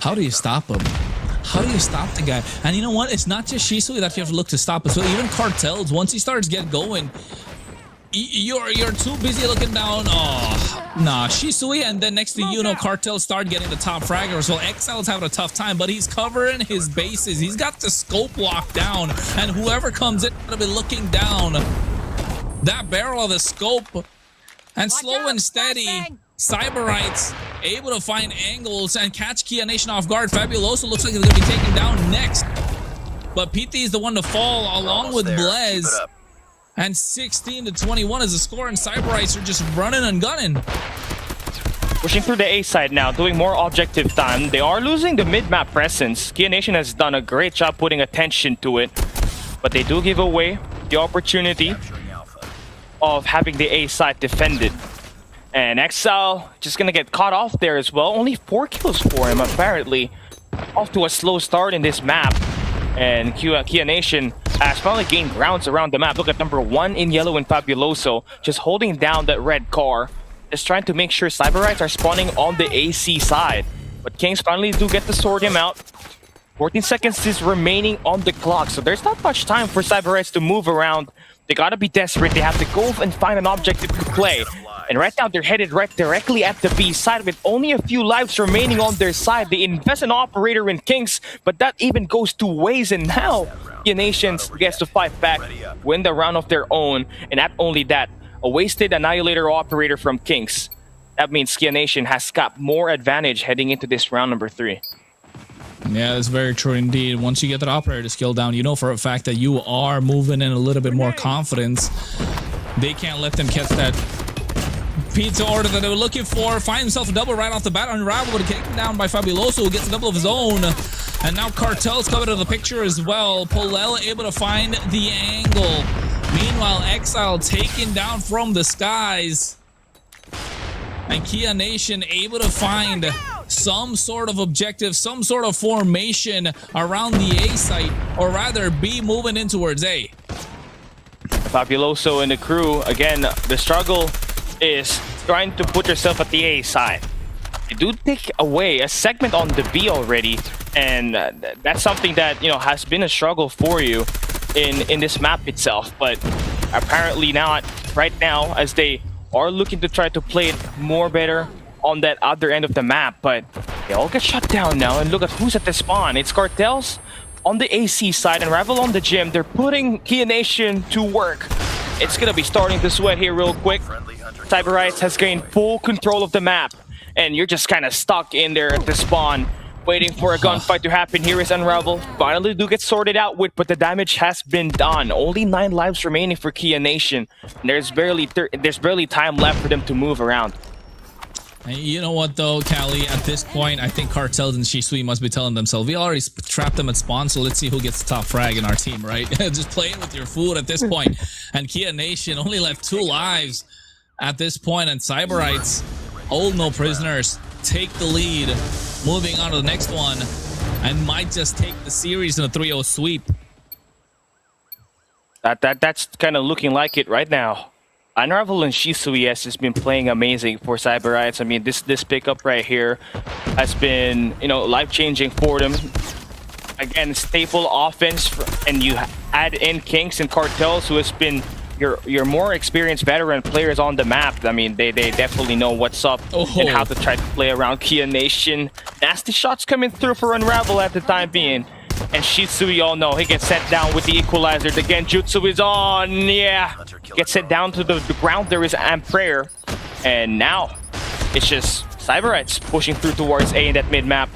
A: How do you stop him? How do you stop the guy? And you know what? It's not just Shisui that you have to look to stop as well. Even Cartels, once he starts get going, you're too busy looking down. Oh, Nah, Shisui, and then next to Cartel start getting the top fragger as well. Exile's having a tough time, but he's covering his bases. He's got the scope locked down, and whoever comes in will be looking down that barrel of the scope. And slow and steady, Cyberites able to find angles and catch Kia Nation off guard. Fabuloso looks like he's going to be taken down next. But PT is the one to fall along with Blaze. And 16-21 is the score, and Cyberites are just running and gunning.
D: Pushing through the A side now, doing more objective time. They are losing the mid-map presence. Kia Nation has done a great job putting attention to it. But they do give away the opportunity of having the A side defended. And Exile just gonna get caught off there as well. Only 4 kills for him, apparently. Off to a slow start in this map. And Kia Nation has finally gained grounds around the map. Look at number 1 in yellow and Fabuloso, just holding down that red car. Just trying to make sure Cyberites are spawning on the AC side. But Kings finally do get to sort him out. 14 seconds is remaining on the clock, so there's not much time for Cyberites to move around. They gotta be desperate. They have to go and find an objective to play. And right now, they're headed right directly at the B side with only a few lives remaining on their side. They invest an operator in Kings, but that even goes 2 ways. And now, Kia Nation gets to fight back, win the round of their own. And not only that, a wasted Annihilator operator from Kings. That means Kia Nation has got more advantage heading into this round number 3.
A: Yeah, that's very true indeed. Once you get that operator skill down, you know for a fact that you are moving in a little bit more confidence. They can't let them catch that pizza order that they were looking for. Find himself a double right off the bat. Unravel, but taken down by Fabuloso, who gets a double of his own. And now Cartel's coming to the picture as well. Polel able to find the angle. Meanwhile, Exile taken down from the skies. And Kia Nation able to find some sort of objective, some sort of formation around the A site, or rather B moving in towards A.
D: Fabuloso and the crew, again, the struggle is trying to put yourself at the A side. They do take away a segment on the B already, and that's something that, you know, has been a struggle for you in this map itself, but apparently not right now, as they are looking to try to play it more better on that other end of the map. But they all get shut down now, and look at who's at the spawn. It's Cartels on the AC side and Ravel on the gym. They're putting Kia Nation to work. It's gonna be starting to sweat here real quick. Cyberites has gained full control of the map, and you're just kind of stuck in there at the spawn, waiting for a gunfight to happen. Here is Unravel. Finally do get sorted out with, but the damage has been done. Only 9 lives remaining for Kia Nation. And there's barely time left for them to move around.
A: And you know what though, Callie, at this point, I think Cartels and Shisui must be telling themselves, we already trapped them at spawn, so let's see who gets the top frag in our team, right? Just playing with your food at this point. And Kia Nation only left 2 lives at this point, and Cyberites hold no prisoners, take the lead, moving on to the next one, and might just take the series in a 3-0 sweep.
D: That's kind of looking like it right now. Unravel and Shisui has been playing amazing for Cyberites. I mean, this pickup right here has been, you know, life-changing for them. Again, staple offense, and you add in Kings and Cartels, who has been your more experienced veteran players on the map. I mean, they definitely know what's up and how to try to play around Kia Nation. Nasty shots coming through for Unravel at the time being. And Shisui, all know he gets sent down with the equalizer. The Genjutsu is on. Yeah. Gets sent down to the ground. There is Prayer. And now it's just Cyberites pushing through towards A in that mid-map.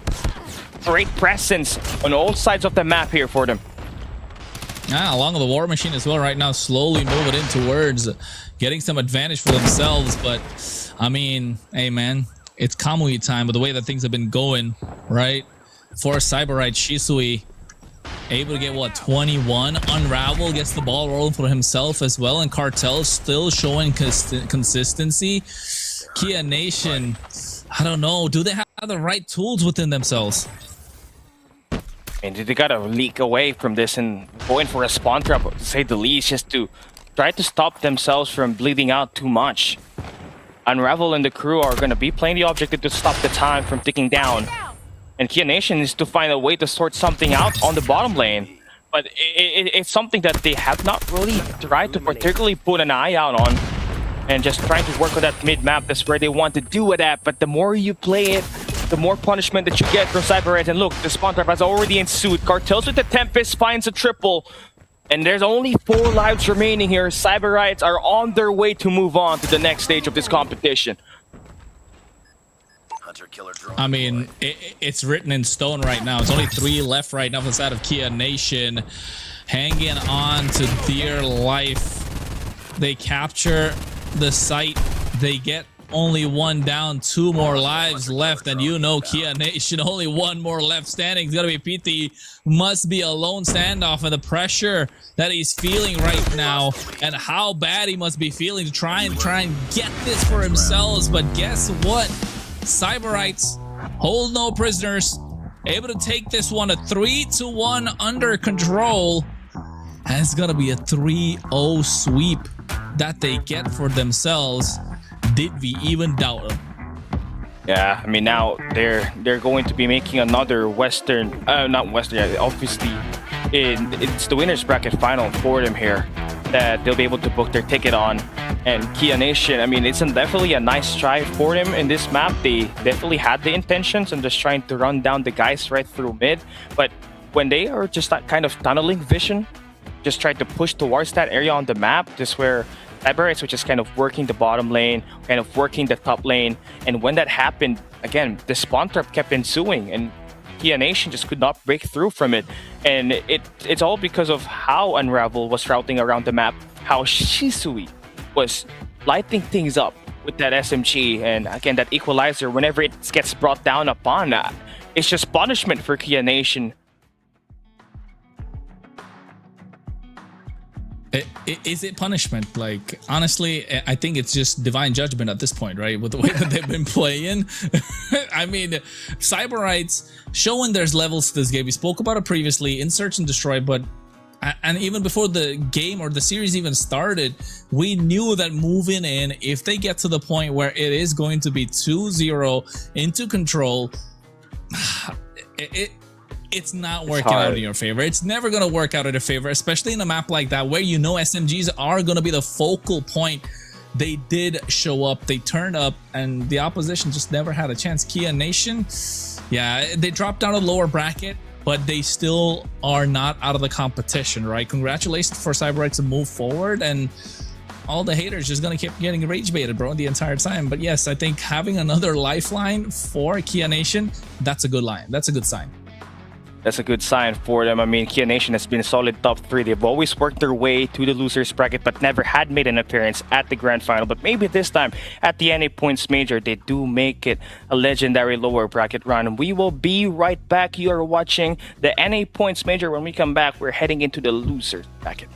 D: Great presence on all sides of the map here for them.
A: Along with the War Machine as well right now, slowly moving in towards getting some advantage for themselves. But, I mean, hey, man, it's Kamui time with the way that things have been going, right? For Cyberite, Shisui able to get, what, 21? Unravel gets the ball rolling for himself as well, and Cartel still showing consistency. Kia Nation, I don't know, do they have the right tools within themselves?
D: And they gotta leak away from this and go in for a spawn trap, to say the least, just to try to stop themselves from bleeding out too much. Unravel and the crew are gonna be playing the objective to stop the time from ticking down. And Kia Nation is to find a way to sort something out on the bottom lane. But it's something that they have not really tried to particularly put an eye out on. and just trying to work on that mid map. That's where they want to do it at. But the more you play it, the more punishment that you get from Cyberites. And look, the spawn trap has already ensued. Cartels with the Tempest finds a triple. And there's only 4 lives remaining here. Cyberites are on their way to move on to the next stage of this competition.
C: Hunter-killer drone
A: I mean, it's written in stone right now. It's only 3 left right now from the side of Kia Nation, hanging on to dear life. They capture the site. They get only 1 down, 2 more lives left, and you know Kia Nation, only 1 more left standing. It's gonna be PT. Must be a lone standoff, and the pressure that he's feeling right now, and how bad he must be feeling to try and get this for himself. But guess what? Cyberites hold no prisoners, able to take this one a 3-1 under control, and it's gonna be a 3-0 sweep that they get for themselves. Did we even doubt them?
D: Yeah, I mean, now they're going to be making another Western, not Western, obviously it's the winner's bracket final for them here that they'll be able to book their ticket on. And Kia Nation, I mean, it's definitely a nice try for them in this map. They definitely had the intentions and just trying to run down the guys right through mid. But when they are just that kind of tunneling vision, just try to push towards that area on the map, just where Cyberites were just kind of working the bottom lane, kind of working the top lane. And when that happened, again, the spawn trap kept ensuing and Kia Nation just could not break through from it. And it's all because of how Unravel was routing around the map, how Shisui was lighting things up with that SMG. And again, that equalizer, whenever it gets brought down upon, it's just punishment for Kia Nation.
A: Is it punishment? Like, honestly, I think it's just divine judgment at this point, right? With the way that they've been playing. I mean, Cyberites showing there's levels to this game. We spoke about it previously in Search and Destroy, but and even before the game or the series even started, we knew that moving in, if they get to the point where it is going to be 2-0 into control, it's not working out in your favor. It's never going to work out in your favor, especially in a map like that where you know SMGs are going to be the focal point. They did show up, they turned up, and the opposition just never had a chance. Kia Nation, yeah, they dropped down a lower bracket, but they still are not out of the competition, right? Congratulations for Cyberites to move forward, and all the haters just gonna keep getting rage baited, bro, the entire time. But yes, I think having another lifeline for Kia Nation, that's a good line. That's a good sign.
D: That's a good sign for them. I mean, Kia Nation has been a solid top 3. They've always worked their way to the losers bracket, but never had made an appearance at the grand final. But maybe this time at the NA Points Major, they do make it a legendary lower bracket run. We will be right back. You are watching the NA Points Major. When we come back, we're heading into the losers bracket.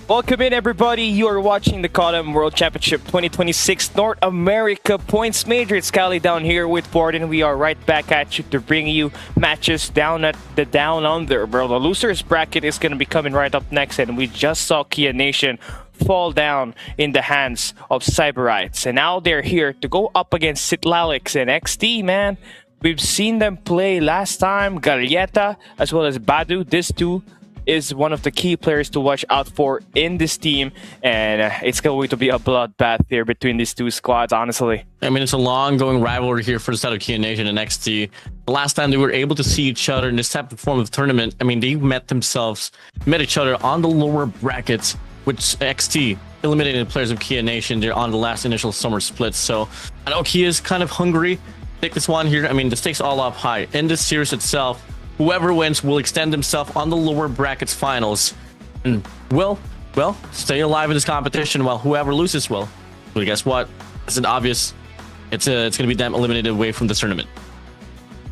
D: Welcome in, everybody. You are watching the CODM World Championship 2026 North America Points Major. It's Cali down here with Borden. We are right back at you to bring you matches down at the Down Under, bro. The losers bracket is going to be coming right up next, and we just saw Kia Nation fall down in the hands of Cyberites, and now they're here to go up against Sitlalix and XT, man. We've seen them play last time, Galleta as well as Badu. This two is one of the key players to watch out for in this team, and it's going to be a bloodbath here between these two squads, honestly.
B: I mean, it's a long-going rivalry here for the side of Kia Nation and XT. The last time they were able to see each other in this type of form of tournament, I mean, they met each other on the lower brackets, which XT eliminated the players of Kia Nation there on the last initial summer split. So I know Kia is kind of hungry. Take this one here. I mean, the stakes all up high. In this series itself, whoever wins will extend himself on the lower brackets finals and will, well, stay alive in this competition, while whoever loses will. But guess what? It's obvious. It's going to be them eliminated away from the tournament.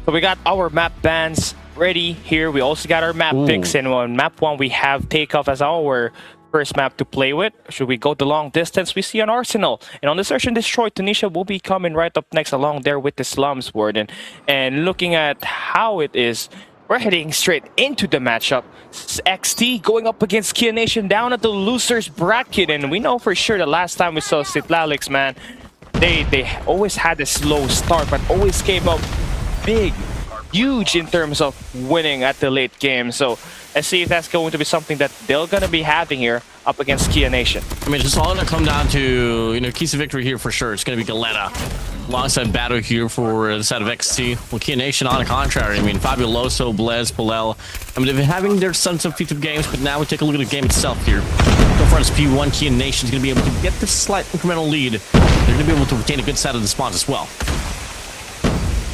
D: So we got our map bans ready here. We also got our map picks, and on map 1 we have Takeoff as our first map to play with. Should we go the long distance? We see an Arsenal, and on the Search and Destroy, Tunisia will be coming right up next along there with the Slums Warden. And looking at how it is, we're heading straight into the matchup. XT going up against Kia Nation down at the losers bracket, and we know for sure the last time we saw Sitlalix, man, they always had a slow start but always came up big, huge in terms of winning at the late game. So let's see if that's going to be something that they're going to be having here up against Kia Nation.
B: I mean, it's all going to come down to, keys to victory here for sure. It's going to be Galleta alongside Battle here for the side of XT. Well, Kia Nation, on the contrary, I mean, Fabuloso, Blaze, Palel, I mean, they've been having their substitute games, but now we take a look at the game itself here. So far as P1, Kia Nation is going to be able to get this slight incremental lead. They're going to be able to retain a good side of the spawns as well.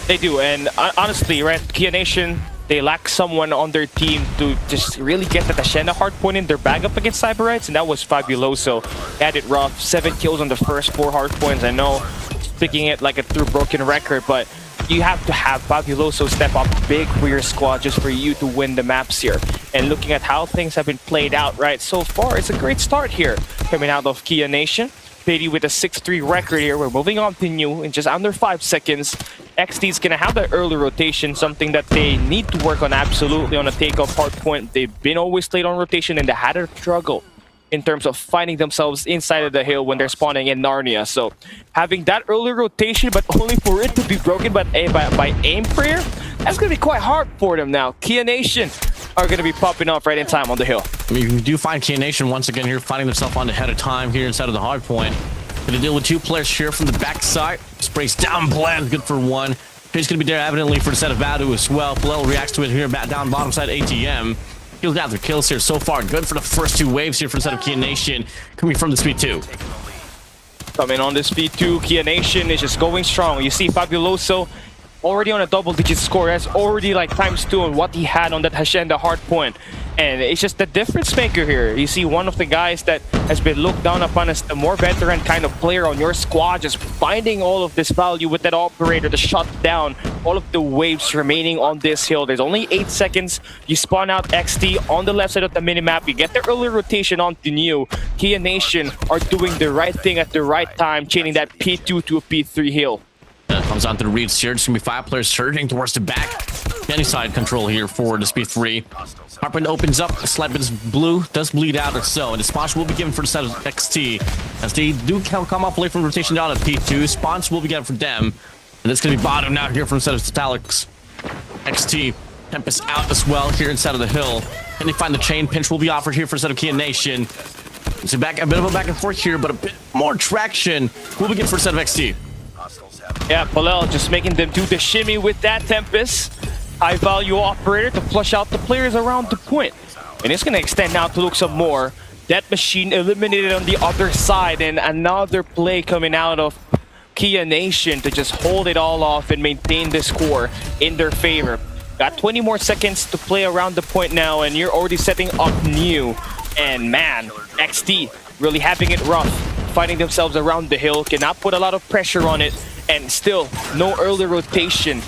D: They do, and honestly, right, Kia Nation, they lack someone on their team to just really get that Hacienda hardpoint in their bag up against Cyberites, and that was Fabuloso. Had it rough, 7 kills on the first 4 hardpoints. I know, speaking it like a true broken record, but you have to have Fabuloso step up big for your squad just for you to win the maps here. And looking at how things have been played out, right, so far, it's a great start here coming out of Kia Nation. Pity with a 6-3 record here. We're moving on to new in just under 5 seconds. XT is going to have that early rotation, something that they need to work on absolutely on a Takeoff hard point. They've been always late on rotation, and they had a struggle in terms of finding themselves inside of the hill when they're spawning in Narnia. So having that early rotation, but only for it to be broken by aim prayer, that's going to be quite hard for them now. Kia Nation are going to be popping off right in time on the hill.
B: I mean, you do find Kia Nation once again here finding themselves on the head of time here inside of the hard point. Going to deal with 2 players here from the backside. Sprays down Bland, good for 1. He's going to be there evidently for the set of Badu as well. Palel reacts to it here down bottom side ATM. He'll got their kills here so far. Good for the first 2 waves here for the set of Kia Nation coming from the speed 2.
D: Coming on this speed 2, Kia Nation is just going strong. You see Fabuloso already on a double-digit score. That's already like ×2 on what he had on that Hacienda hardpoint. And it's just the difference maker here. You see one of the guys that has been looked down upon as the more veteran kind of player on your squad, just finding all of this value with that operator to shut down all of the waves remaining on this hill. There's only 8 seconds. You spawn out XT on the left side of the minimap. You get the early rotation onto new. Kia Nation are doing the right thing at the right time, chaining that P2 to a P3 hill.
B: Comes on to the read here. It's going to be 5 players surging towards the back. Any side control here for the speed 3. Hardpoint opens up. Slap is blue. Does bleed out or so. And the spawns will be given for the side of XT. As they do come off late from rotation down at P2. Spawns will be given for them. And it's going to be bottom now here from the side of Stalix. XT. Tempest out as well here inside of the hill. And they find the chain. Pinch will be offered here for the side of Kia Nation. It's a bit of a back and forth here, but a bit more traction will be given for the side of XT.
D: Yeah, Palel just making them do the shimmy with that Tempest. High value operator to flush out the players around the point. And it's going to extend now to look some more. That machine eliminated on the other side, and another play coming out of Kia Nation to just hold it all off and maintain the score in their favor. Got 20 more seconds to play around the point now, and you're already setting up new. And man, XT really having it rough, finding themselves around the hill, cannot put a lot of pressure on it, and still no early rotation.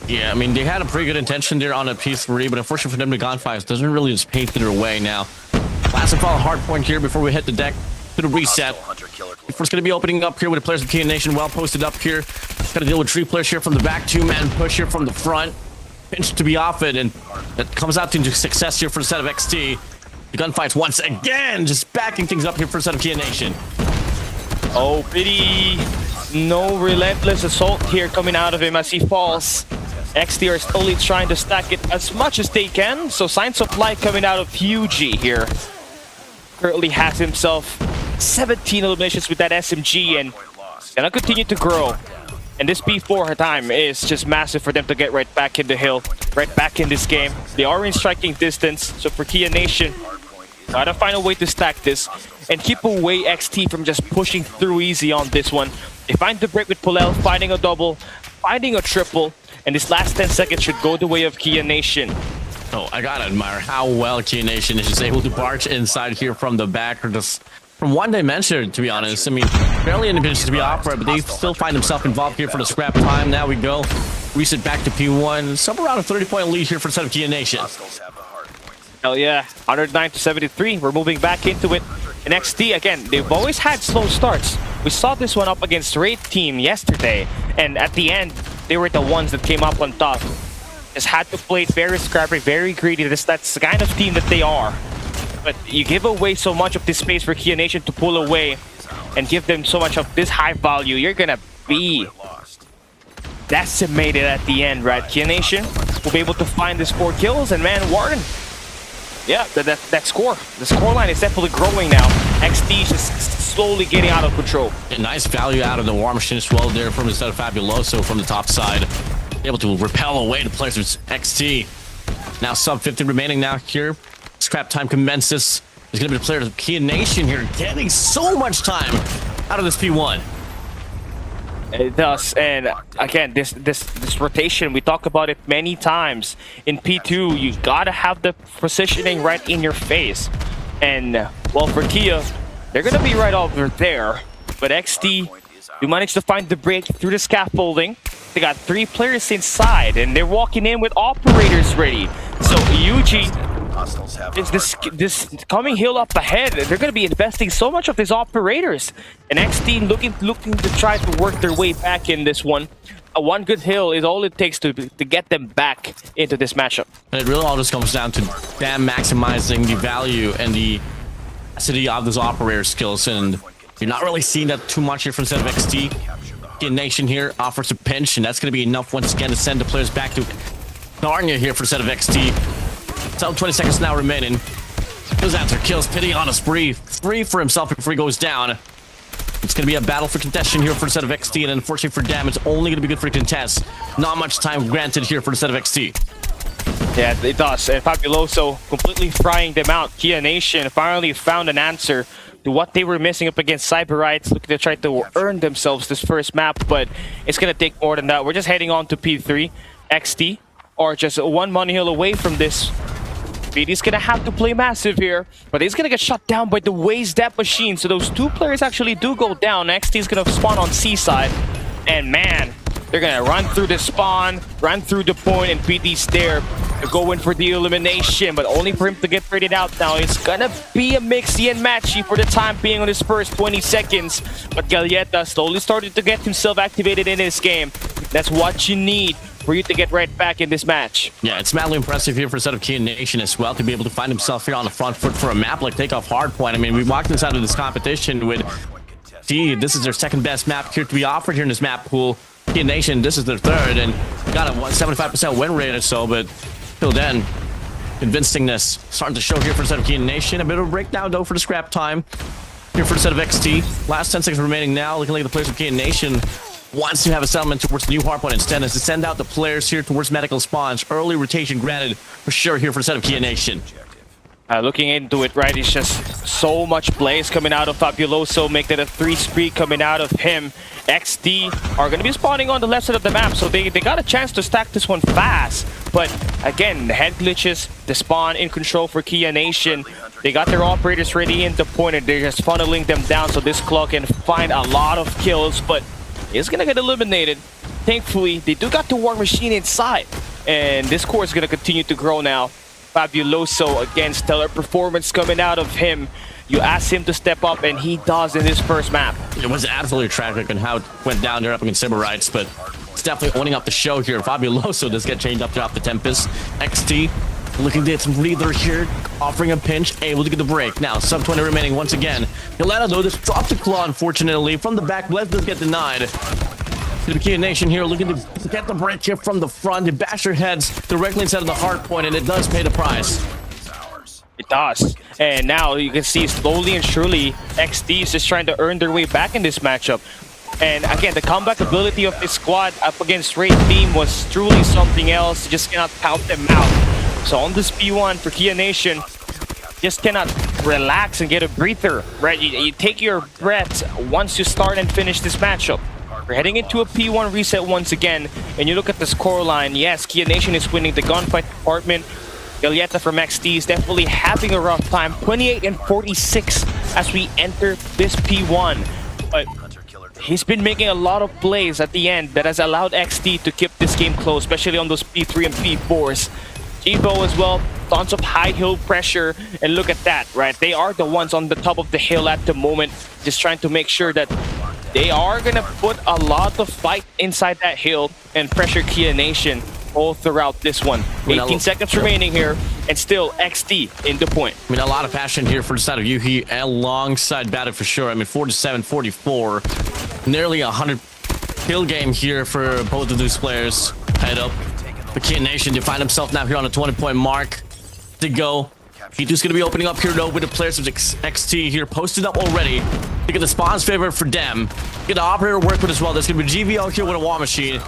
B: Yeah, I mean, they had a pretty good intention there on a P3, but unfortunately for them, the Gunfires doesn't really just pave their way now. Last and final hard point here before we hit the deck to the reset.
C: Hostile hunter killer.
B: First going to be opening up here with the players of Key Nation well posted up here. Got to deal with 3 players here from the back, 2-man push here from the front. Pinch to be off it, and that comes out to success here for the set of XT. The gunfights once again, just backing things up here for the set of Key Nation.
D: Oh, pity. No relentless assault here coming out of him as he falls. XT are slowly trying to stack it as much as they can. So signs of life coming out of Hugie here. Currently has himself 17 eliminations with that SMG and gonna continue to grow. And this B4 time is just massive for them to get right back in the hill, right back in this game. They are in striking distance, so for Kia Nation, gotta find a way to stack this and keep away XT from just pushing through easy on this one. They find the break with Pulel, finding a double, finding a triple, and this last 10 seconds should go the way of Kia Nation.
B: Oh, I gotta admire how well Key Nation is just able to barge inside here from the back, or just from one dimension, to be honest. I mean, barely any position to be offered, but they still find themselves involved here for the scrap time. Now we go. Reset back to P1. Somewhere around a 30-point lead here for the set of Key Nation.
C: Hostiles have the hard point.
D: Hell yeah, 109 to 73. We're moving back into it. And XT, again, they've always had slow starts. We saw this one up against Raid Team yesterday. And at the end, they were the ones that came up on top. Just had to play it very scrappy, very greedy. That's the kind of team that they are. But you give away so much of this space for Kia Nation to pull away and give them so much of this high value, you're gonna be decimated at the end, right? Kia Nation will be able to find this 4 kills, and man, Warden, yeah, that score. The scoreline is definitely growing now. XT is just slowly getting out of control.
B: A nice value out of the War Machine as well there from the set of Fabuloso from the top side. Able to repel away the players with XT. Now sub 50 remaining now here. Scrap time commences. There's going to be the players of Key Nation here getting so much time out of this P1.
D: It does, and again, this rotation, we talk about it many times. In P2, you gotta have the positioning right in your face. And, well, for Kia, they're gonna be right over there. But XT, you managed to find the break through the scaffolding. They got 3 players inside, and they're walking in with operators ready. So, Yuji,
C: Hostiles have the hard
D: this coming hill up ahead, they're going to be investing so much of these operators. And XT looking to try to work their way back in this one. One good hill is all it takes to get them back into this matchup.
B: And it really all just comes down to them maximizing the value and the capacity of those operator skills. And you're not really seeing that too much here from set of XT. Key Nation here offers a pinch, and that's going to be enough once again to send the players back to Narnia here for set of XT. So 20 seconds now remaining. Goes after kills, Pity on a spree. 3 for himself before he goes down. It's going to be a battle for contention here for the set of XT, and unfortunately for them, it's only going to be good for contest. Not much time granted here for the set of XT.
D: Yeah, it does. And Fabuloso completely frying them out. Kia Nation finally found an answer to what they were missing up against Cyberites, looking to try to earn themselves this first map, but it's going to take more than that. We're just heading on to P3. XT are just 1 money hill away from this. BD's gonna have to play massive here, but he's gonna get shut down by the Waze Depth Machine. So those 2 players actually do go down. XT is gonna spawn on C side, and man, they're gonna run through the spawn, run through the point, and BD's there to go in for the elimination, but only for him to get rated out now. It's gonna be a mixy and matchy for the time being on his first 20 seconds, but Galleta slowly started to get himself activated in this game. That's what you need for you to get right back in this match.
B: Yeah, it's madly impressive here for a set of Key Nation as well to be able to find himself here on the front foot for a map like Takeoff Hardpoint. I mean, we walked inside of this competition with T. This is their 2nd best map here to be offered here in this map pool. Key Nation, this is their 3rd, and got a 75% win rate or so, but till then, convincingness starting to show here for the set of Key Nation. A bit of a breakdown though for the scrap time here for the set of XT. Last 10 seconds remaining now, looking like the players of Key Nation wants to have a settlement towards the new hardpoint instead is to send out the players here towards medical spawns. Early rotation granted for sure here for the set of Key Nation.
D: Looking into it, right, it's just so much blaze coming out of Fabuloso, make that a 3 spree coming out of him. XT are going to be spawning on the left side of the map, so they got a chance to stack this one fast. But again, the head glitches, the spawn in control for Kia Nation. They got their operators ready in the point, and they're just funneling them down so this clock can find a lot of kills, but is gonna get eliminated. Thankfully, they do got the War Machine inside, and this core is gonna continue to grow now. Fabuloso, again, stellar performance coming out of him. You ask him to step up, and he does in his first map.
B: It was absolutely tragic on how it went down there up against Sybarites, but it's definitely owning up the show here. Fabuloso does get changed up to off the Tempest. XT looking to get some breather here, offering a pinch, able to get the break. Now, sub 20 remaining once again. Yolanda, though, just dropped the claw, unfortunately. From the back, Bless does get denied. The Kia Nation here looking to get the break here from the front. It bash their heads directly inside of the hard point, and it does pay the price.
D: It does. And now you can see slowly and surely XD is just trying to earn their way back in this matchup. And again, the comeback ability of this squad up against Raid Team was truly something else. You just cannot count them out. So on this P1 for Kia Nation, just cannot relax and get a breather, right? You take your breath once you start and finish this matchup. We're heading into a P1 reset once again, and you look at the scoreline. Yes, Kia Nation is winning the gunfight department. Galyeta from XT is definitely having a rough time. 28 and 46 as we enter this P1. But he's been making a lot of plays at the end that has allowed XT to keep this game close, especially on those P3 and P4s. Evo as well, tons of high hill pressure, and look at that, right? They are the ones on the top of the hill at the moment, just trying to make sure that they are gonna put a lot of fight inside that hill and pressure Kia Nation all throughout this one. 18 seconds remaining here, and still XT in the point.
B: I mean, a lot of passion here for the side of Yuhi alongside Battle for sure. I mean, 47-44, nearly a 100 kill game here for both of these players. Head up. The Kia Nation to find himself now here on a 20-point mark to go. He's just going to be opening up here though with the players of XT here posted up already. To get the spawns favorite for them. Get the operator work with as well. There's going to be GVO here with a War Machine.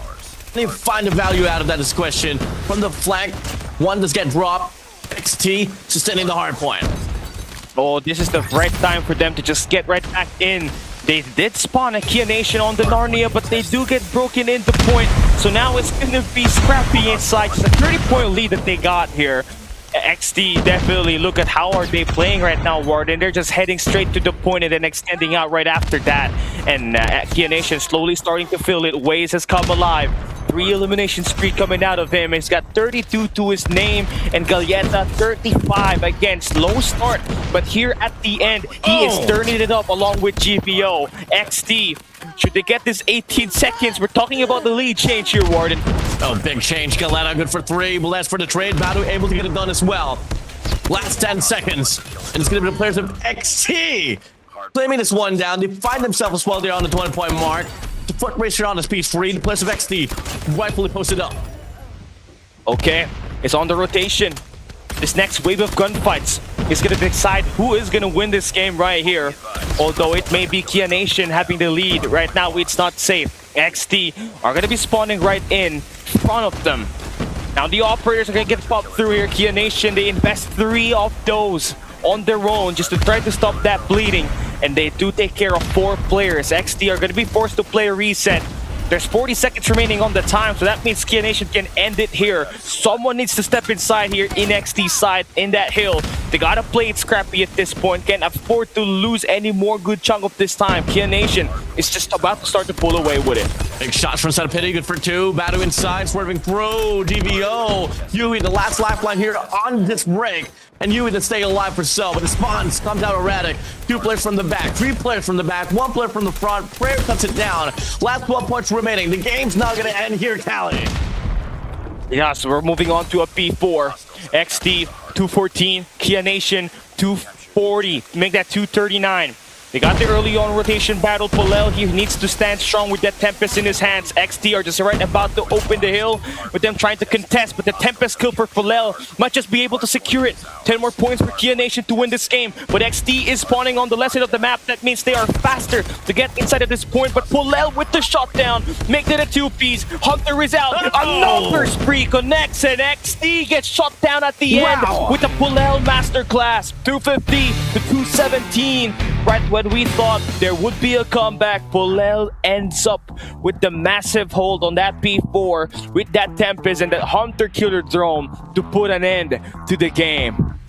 B: They find the value out of that is question. From the flank, one does get dropped. XT sustaining the hard point.
D: Oh, this is the right time for them to just get right back in. They did spawn a Kia Nation on the Narnia, but they do get broken into point. So now it's going to be scrappy inside. Just a 30-point lead that they got here. XT definitely look at how are they playing right now, Warden. They're just heading straight to the point and then extending out right after that. And Kia Nation slowly starting to feel it. Waze has come alive. 3 elimination streak coming out of him. He's got 32 to his name, and Galyeta 35. Again, slow start, but here at the end, he is turning it up along with GPO. XT, should they get this 18 seconds? We're talking about the lead change here, Warden.
B: Oh, big change. Galyeta good for 3. Blessed for the trade. Badu able to get it done as well. Last 10 seconds. And it's going to be the players of XT claiming this one down. They find themselves as well there on the 20-point mark. The foot racer on his P3. The players of XT rightfully posted up.
D: Okay, it's on the rotation. This next wave of gunfights is going to decide who is going to win this game right here. Although it may be Kia Nation having the lead. Right now, it's not safe. XT are going to be spawning right in front of them. Now, the operators are going to get popped through here. Kia Nation, they invest 3 of those on their own just to try to stop that bleeding. And they do take care of 4 players. XT are going to be forced to play a reset. There's 40 seconds remaining on the time, so that means Kia Nation can end it here. Someone needs to step inside here in XT's side, in that hill. They gotta play it scrappy at this point. Can't afford to lose any more good chunk of this time. Kia Nation is just about to start to pull away with it.
B: Big shots from Side of Pity, good for 2. Badu inside, swerving through. DVO. Yui, the last lifeline here on this break. And Yui to stay alive for so, but the spawns comes out erratic. 2 players from the back, 3 players from the back, 1 player from the front. Prayer cuts it down. Last 12 points remaining. The game's not going to end here, Cali.
D: Yeah, so we're moving on to a P4. XT 214, Kia Nation 240. Make that 239. They got the early on rotation battle. Polel, he needs to stand strong with that Tempest in his hands. XT are just right about to open the hill with them trying to contest, but the Tempest kill for Polel might just be able to secure it. 10 more points for Kia Nation to win this game, but XT is spawning on the left side of the map. That means they are faster to get inside of this point, but Polel with the shutdown, make that a 2-piece. Hunter is out. Another spree connects, and XT gets shut down at the end with the Polel masterclass. 250 to 217. Right when we thought there would be a comeback, Polel ends up with the massive hold on that P4 with that Tempest and that Hunter Killer Drone to put an end to the game.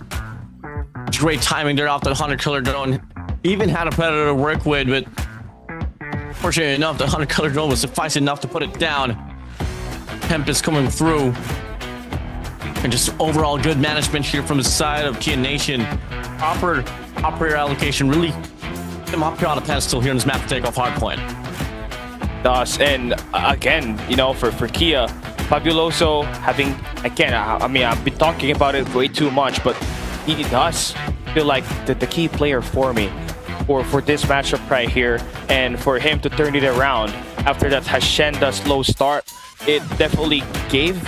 B: Great timing there off the Hunter Killer Drone. Even had a Predator to work with, but fortunately enough, the Hunter Killer Drone was suffice enough to put it down. Tempest coming through. And just overall good management here from the side of Kia Nation. Proper player allocation really put them up here on a pedestal here in this map to take off hardpoint.
D: Does, and again, you know, for Kia, Fabuloso having, again, I mean, I've been talking about it way too much, but he does feel like the key player for me for this matchup right here, and for him to turn it around after that Hacienda slow start, it definitely gave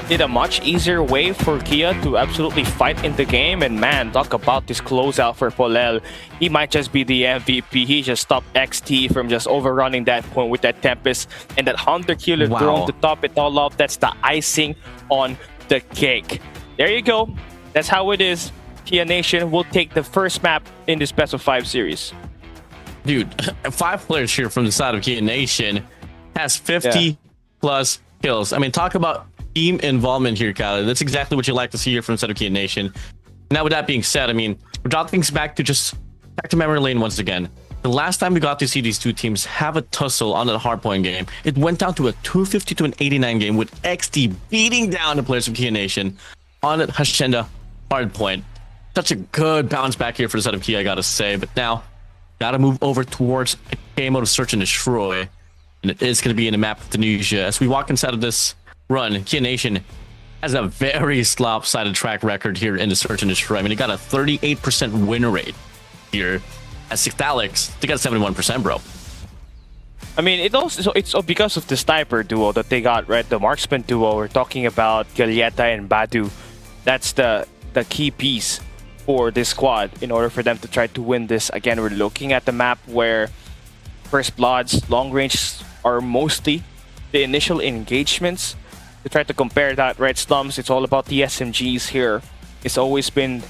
D: it a much easier way for Kia to absolutely fight in the game. And man, talk about this closeout for Polel. He might just be the MVP. He just stopped XT from just overrunning that point with that Tempest and that Hunter Killer drone to top it all off. That's the icing on the cake. There you go. That's how it is. Kia Nation will take the first map in this best of 5 series.
B: Dude, 5 players here from the side of Kia Nation has 50 plus kills. I mean, talk about team involvement here, Kyle. That's exactly what you like to see here from the side of Kia Nation. Now, with that being said, I mean, we're dropping things back to memory lane once again. The last time we got to see these two teams have a tussle on the hardpoint game, it went down to a 250 to an 89 game with XT beating down the players from Kia Nation on the Hacienda hardpoint. Such a good bounce back here for the side of Kia, I gotta say. But now, gotta move over towards a game mode of Search and Destroy. And it is going to be in the map of Tunisia. As we walk inside of this run, Kia Nation has a very lopsided track record here in the Search and Destroy. I mean, they got a 38% win rate here. At Sixth Alex, they got a 71%, bro.
D: I mean, it's because of the sniper duo that they got, right? The marksman duo. We're talking about Gaglietta and Badu. That's the key piece for this squad in order for them to try to win this. Again, we're looking at the map where First Bloods, long range are mostly the initial engagements. To try to compare that, right, Slums, it's all about the SMGs here. It's always been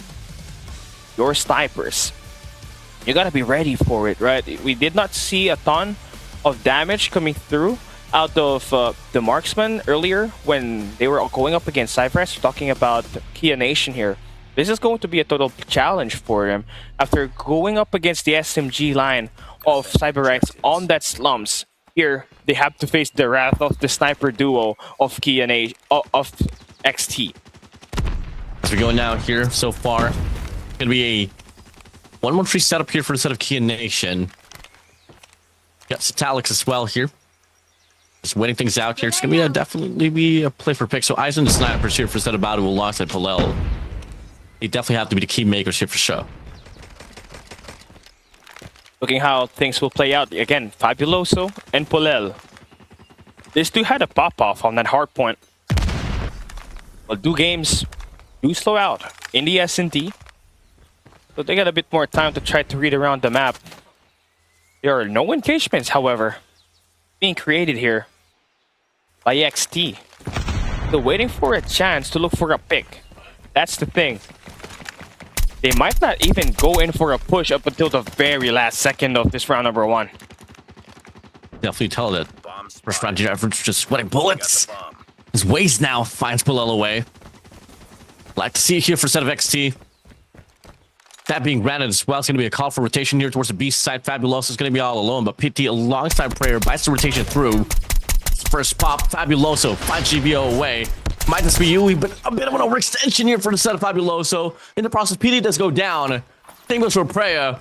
D: your snipers. You gotta be ready for it, right? We did not see a ton of damage coming through out of the marksman earlier when they were going up against Cypress. We're talking about Kia Nation here. This is going to be a total challenge for them after going up against the SMG line of Cyberites on that Slums. Here, they have to face the wrath of the sniper duo of Kia Nation, of XT.
B: As we go now here, so far, gonna be a 1-1-3 setup here for the set of Kia Nation. Got Satalics as well here. Just winning things out here. It's gonna be definitely be a play for pick. So eyes on the snipers here for set of Badu alongside Polel. They definitely have to be the key makers here for sure.
D: Looking how things will play out. Again, Fabuloso and Polel. These two had a pop-off on that hard point. But games do slow out in the S&D. So they got a bit more time to try to read around the map. There are no engagements, however, being created here by XT. They're waiting for a chance to look for a pick. That's the thing. They might not even go in for a push up until the very last second of this round number 1.
B: Definitely tell that first round efforts just sweating bullets. His waist now finds Polel away. Like to see it here for set of XT. That being granted as well, it's going to be a call for rotation here towards the B side. Fabuloso is going to be all alone, but PT alongside Prayer bites the rotation through. First pop, Fabuloso, 5 GBO away. Might just be Yui, but a bit of an overextension here for the set of Fabuloso. In the process, PD does go down. Same goes for Prayer.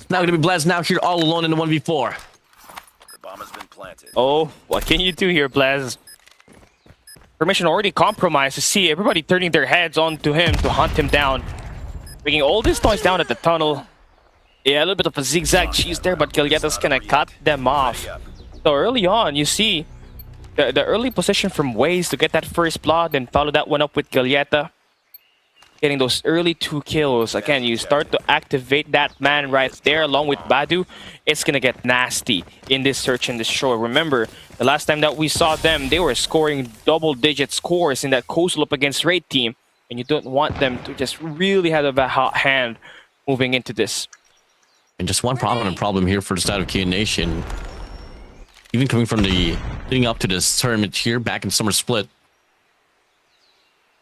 B: Now going to be Blaz now here all alone in the 1v4.
C: The bomb has been planted.
D: Oh, what can you do here, Blaz? Formation already compromised to see everybody turning their heads onto him to hunt him down. Bringing all this noise down at the tunnel. Yeah, a little bit of a zigzag cheese there, but Galietta's gonna cut them off. So early on, you see the early position from Waze to get that first blood and follow that one up with Galietta. Getting those early 2 kills. Again, you start to activate that man right there along with Badu. It's gonna get nasty in this Search and Destroy. Remember, the last time that we saw them, they were scoring double-digit scores in that coastal up against Raid team. And you don't want them to just really have a hot hand moving into this.
B: And just one problem here for the side of Kia Nation. Even coming from the leading up to this tournament here back in Summer Split.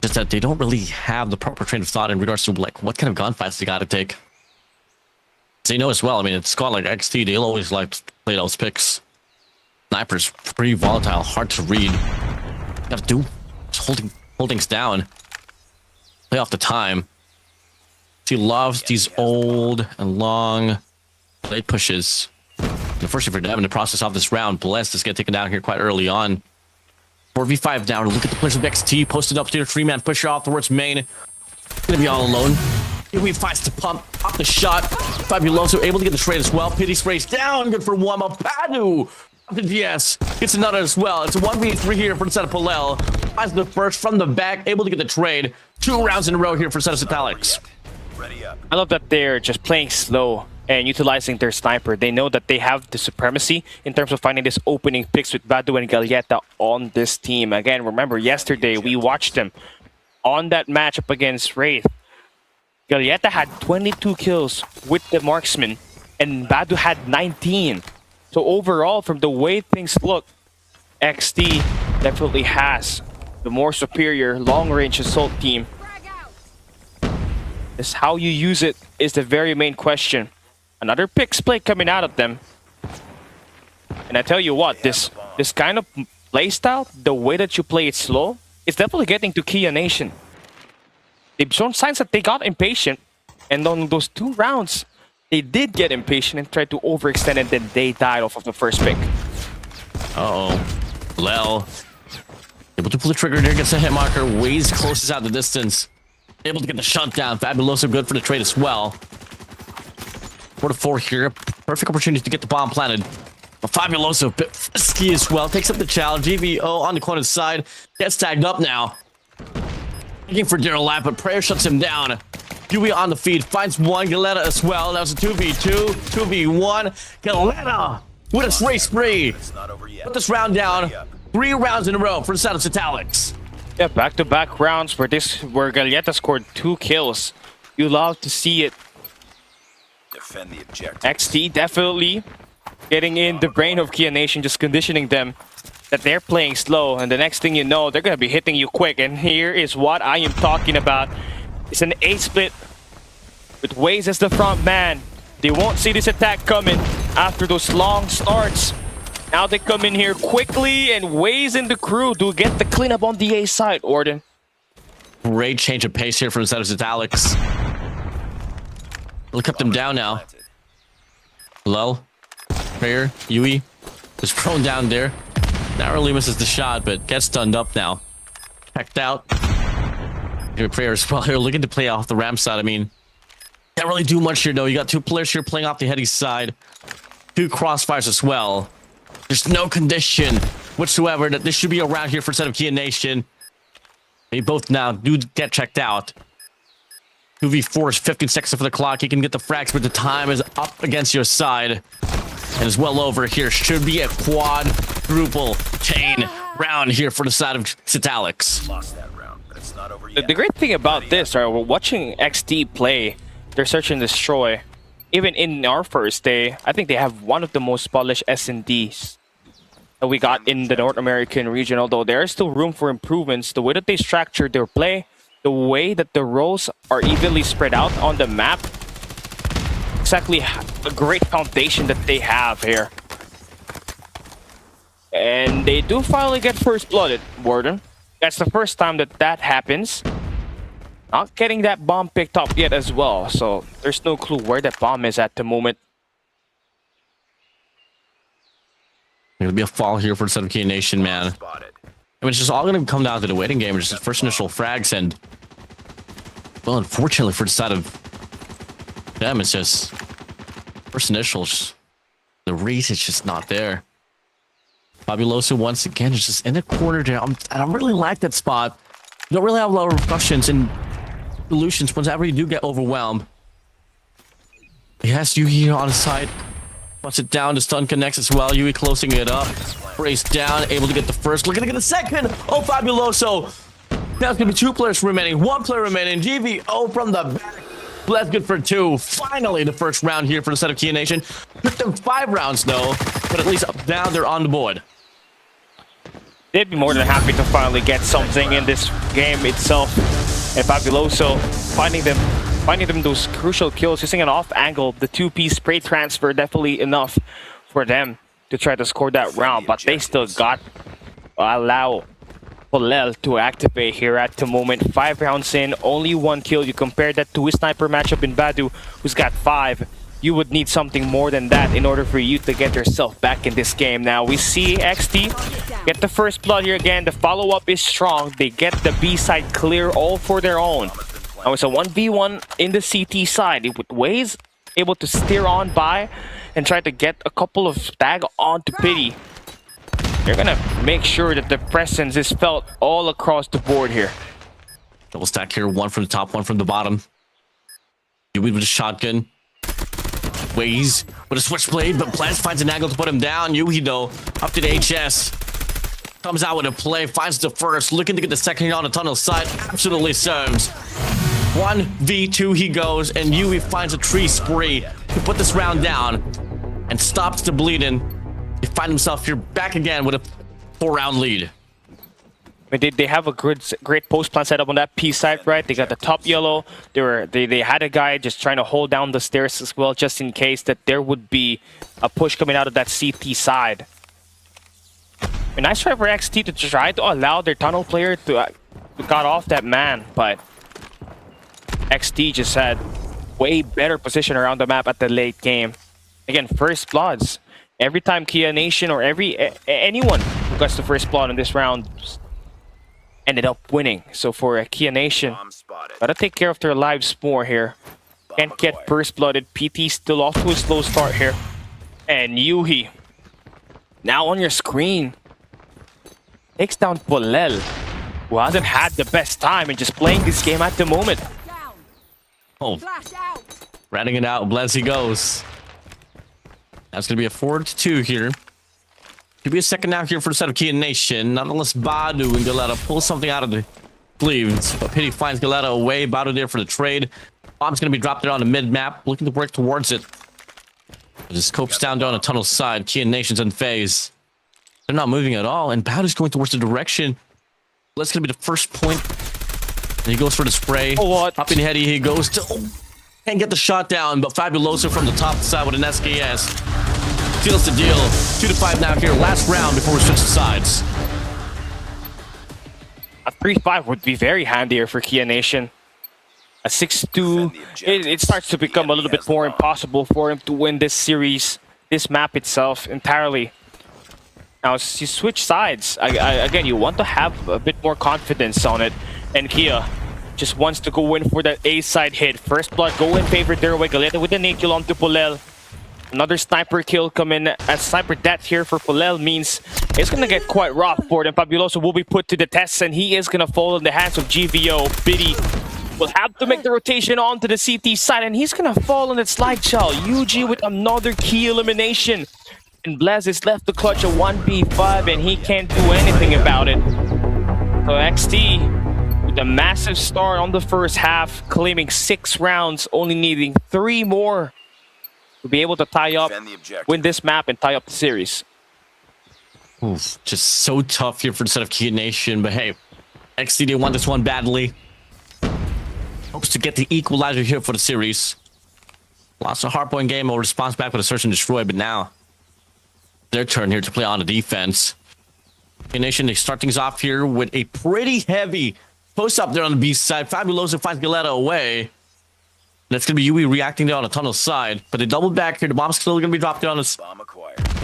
B: Just that they don't really have the proper train of thought in regards to like what kind of gunfights they gotta take. So you know as well, I mean, it's called like XT, they'll always like to play those picks. Sniper's pretty volatile, hard to read. Gotta do just hold things down. play off the time. He loves these old and long late pushes. Unfortunately for them, in the process of this round, Blessed is going to take it down here quite early on. 4v5 down. Look at the players of XT posted up to the 3-man pusher off towards main. Gonna be all alone. Here we fights to pump off the shot. Fabuloso able to get the trade as well. Pity sprays down. Good for one. Padu. Yes, gets another as well. It's a 1v3 here for the set of Palel. Finds the first from the back, able to get the trade. 2 rounds in a row here for set of Italics.
C: Ready up.
D: I love that they're just playing slow and utilizing their sniper. They know that they have the supremacy in terms of finding this opening picks with Badu and Gaglietta on this team. Again, remember yesterday we watched them on that matchup against Wraith. Gaglietta had 22 kills with the marksman and Badu had 19. So overall, from the way things look, XT definitely has the more superior long-range assault team. Is how you use it is the very main question. Another pick split coming out of them. And I tell you what, this kind of playstyle, the way that you play it slow, is definitely getting to Kia Nation. They've shown signs that they got impatient. And on those 2 rounds, they did get impatient and tried to overextend, and then they died off of the first pick.
B: Uh-oh. Lel. Able to pull the trigger there, gets a hit marker, ways closes out the distance. Able to get the shutdown. Fabuloso good for the trade as well. 4-4 here. Perfect opportunity to get the bomb planted. But Fabuloso a bit frisky as well. Takes up the challenge. GVO on the corner side. Gets tagged up now. Looking for dear life, but Prayer shuts him down. Yui on the feed. Finds one. Galetta as well. That was a 2v2. 2v1. Galetta with a spray spree.
C: It's not over yet.
B: Put this round down. 3 rounds in a row for the Saddles Italics.
D: Yeah, back-to-back rounds where Gaglietta scored 2 kills. You love to see it.
C: Defend the objective.
D: XT definitely getting in the brain of Kia Nation, just conditioning them that they're playing slow, and the next thing you know, they're gonna be hitting you quick. And here is what I am talking about. It's an A split with Waze as the front man. They won't see this attack coming after those long starts. Now they come in here quickly, and Waze and the crew do get the cleanup on the A side, Orden.
B: Great change of pace here from the Saddles Italics. They'll cut them down now. Lel. Prayer. Yui. Is prone down there. Narrowly misses the shot, but gets stunned up now. Checked out. Here, Prayer as well. Here, looking to play off the ramp side. I mean, can't really do much here, though. You got 2 players here playing off the heady side. 2 crossfires as well. There's no condition whatsoever that this should be around here for set of Kia Nation. They both now do get checked out. 2v4 is 15 seconds for the clock. You can get the frags, but the time is up against your side. And is well over here. Should be a quadruple chain round here for the side of Italics.
C: Lost that round, but it's not over yet.
D: The great thing about this, we're watching XT play their search and destroy. Even in our first day, I think they have one of the most polished S&Ds that we got in the North American region, although there is still room for improvements. The way that they structure their play, the way that the roles are evenly spread out on the map, exactly a great foundation that they have here. And they do finally get first blooded, Warden. That's the first time that that happens. Not getting that bomb picked up yet as well, so there's no clue where that bomb is at the moment.
B: It'll be a fall here for the Southern Kia Nation, man.
C: Spotted.
B: I mean, it's just all going to come down to the waiting game. It's just first initial frags, and well, unfortunately for the side of them, it's just first initials. The race is just not there. Fabuloso once again is just in the corner there. I don't really like that spot. You don't really have a lot of repercussions and solutions whenever you do get overwhelmed. He has Yui here on his side. Puts it down, the stun connects as well. Yui closing it up. Brace down, able to get the first. Looking to get the second. Oh, Fabuloso. Now it's going to be 2 players remaining. 1 player remaining. GVO from the back. Well, that's good for 2. Finally, the first round here for the set of Kia Nation. Took them 5 rounds, though. But at least now they're on the board.
D: They'd be more than happy to finally get something in this game itself. And Fabuloso finding them those crucial kills, using an off angle, the 2P spray transfer, definitely enough for them to try to score that round. But they still got allow Polel to activate here at the moment. 5 rounds in, only 1 kill. You compare that to his sniper matchup in Badu, who's got 5. You would need something more than that in order for you to get yourself back in this game. Now we see XT get the first blood here again. The follow-up is strong. They get the B side clear all for their own. Now it's a 1v1 in the CT side. With Waze able to steer on by and try to get a couple of tag onto Pity. They're gonna make sure that the presence is felt all across the board here.
B: Double stack here, one from the top, one from the bottom. Yui with a shotgun. Waze with a switchblade, but Plants finds an angle to put him down. Yui though, up to the HS. Comes out with a play, finds the first, looking to get the second on the tunnel side. Absolutely serves. 1v2 he goes, and Yui finds a tree spree to put this round down and stops the bleeding. They find himself here back again with a 4-round lead.
D: I mean, they have a great post plan setup on that P side, right? They got the top yellow. They had a guy just trying to hold down the stairs as well, just in case that there would be a push coming out of that CT side. A nice try for XT to try to allow their tunnel player to cut off that man, but XT just had way better position around the map at the late game. Again, first bloods. Every time Kia Nation or anyone who gets the first blood in this round ended up winning. So for Kia Nation, gotta take care of their lives more here. Can't get first blooded. PT still off to a slow start here. And Yuhi, now on your screen, takes down Polel, who hasn't had the best time in just playing this game at the moment.
B: Oh, ratting it out, Bless he goes. That's going to be a 4-2 here. Could be a second now here for the set of Kia Nation. Not unless Badu and Galetta pull something out of the sleeves. But Pity finds Galetta away. Badu there for the trade. Bomb's going to be dropped there on the mid-map. Looking to work towards it. Just scopes down a tunnel side. Kia Nation's in phase. They're not moving at all. And Badu's going towards the direction. That's going to be the first point. And he goes for the spray.
D: Oh, what?
B: Hopping heady, he goes to... Oh, can't get the shot down, but Fabuloso from the top side with an SKS. Seals the deal. 2-5 now here. Last round before we switch sides.
D: A 3-5 would be very handier for Kia Nation. A 6-2, it starts to become a little bit more impossible for him to win this series, this map itself entirely. Now, you switch sides. Again, you want to have a bit more confidence on it. And Kia just wants to go in for that A side hit. First blood go in favor there with Galeta with the nade kill onto Polel. Another sniper kill come in as sniper death here for Polel means it's gonna get quite rough for them. Fabuloso will be put to the test and he is gonna fall in the hands of GVO. Biddy will have to make the rotation onto the CT side and he's gonna fall on that slide shell. UG with another key elimination. And Blaz is left to clutch a 1v5 and he can't do anything about it. So XT with a massive start on the first half, claiming 6 rounds, only needing 3 more to be able to tie up, win this map and tie up the series.
B: Oof, just so tough here for the set of Kia Nation, but hey, XT, they want this one badly. Hopes to get the equalizer here for the series. Lost a hardpoint game, or response back with a search and destroy, but now their turn here to play on the defense. Kia Nation, they start things off here with a pretty heavy post up there on the B side. Fabuloso finds Galetta away. That's going to be Yui reacting there on the tunnel side. But they double back here. The bomb's still going to be dropped there on the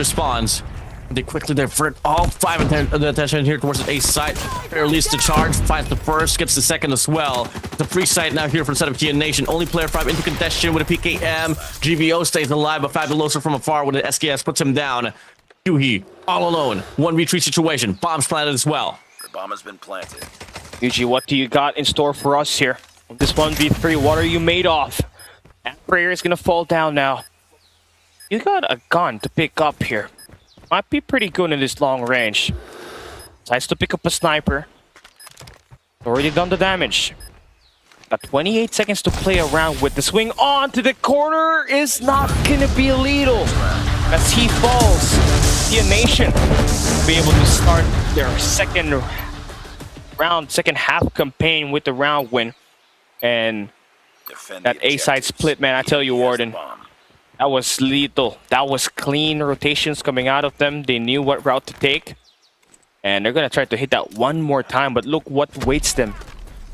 B: spawns. They quickly divert all 5 of the attention here towards the A side. Release the charge, finds the first, gets the second as well. The free site now here for the set of Kia Nation. Only player 5 into contention with a PKM. GVO stays alive, but Fabuloso from afar with an SKS puts him down. Yuhi, all alone. 1v3 situation. Bombs planted as well.
C: The bomb has been planted.
D: UG, what do you got in store for us here? This 1v3, what are you made of? That prayer is gonna fall down now. You got a gun to pick up here. Might be pretty good in this long range. Decides to pick up a sniper. Already done the damage. Got 28 seconds to play around with. The swing on to the corner is not gonna be lethal. As he falls, Kia Nation will be able to start their second half campaign with the round win. And that A-side split, man, I tell you, Warden, that was lethal. That was clean rotations coming out of them. They knew what route to take. And they're gonna try to hit that one more time, but look what waits them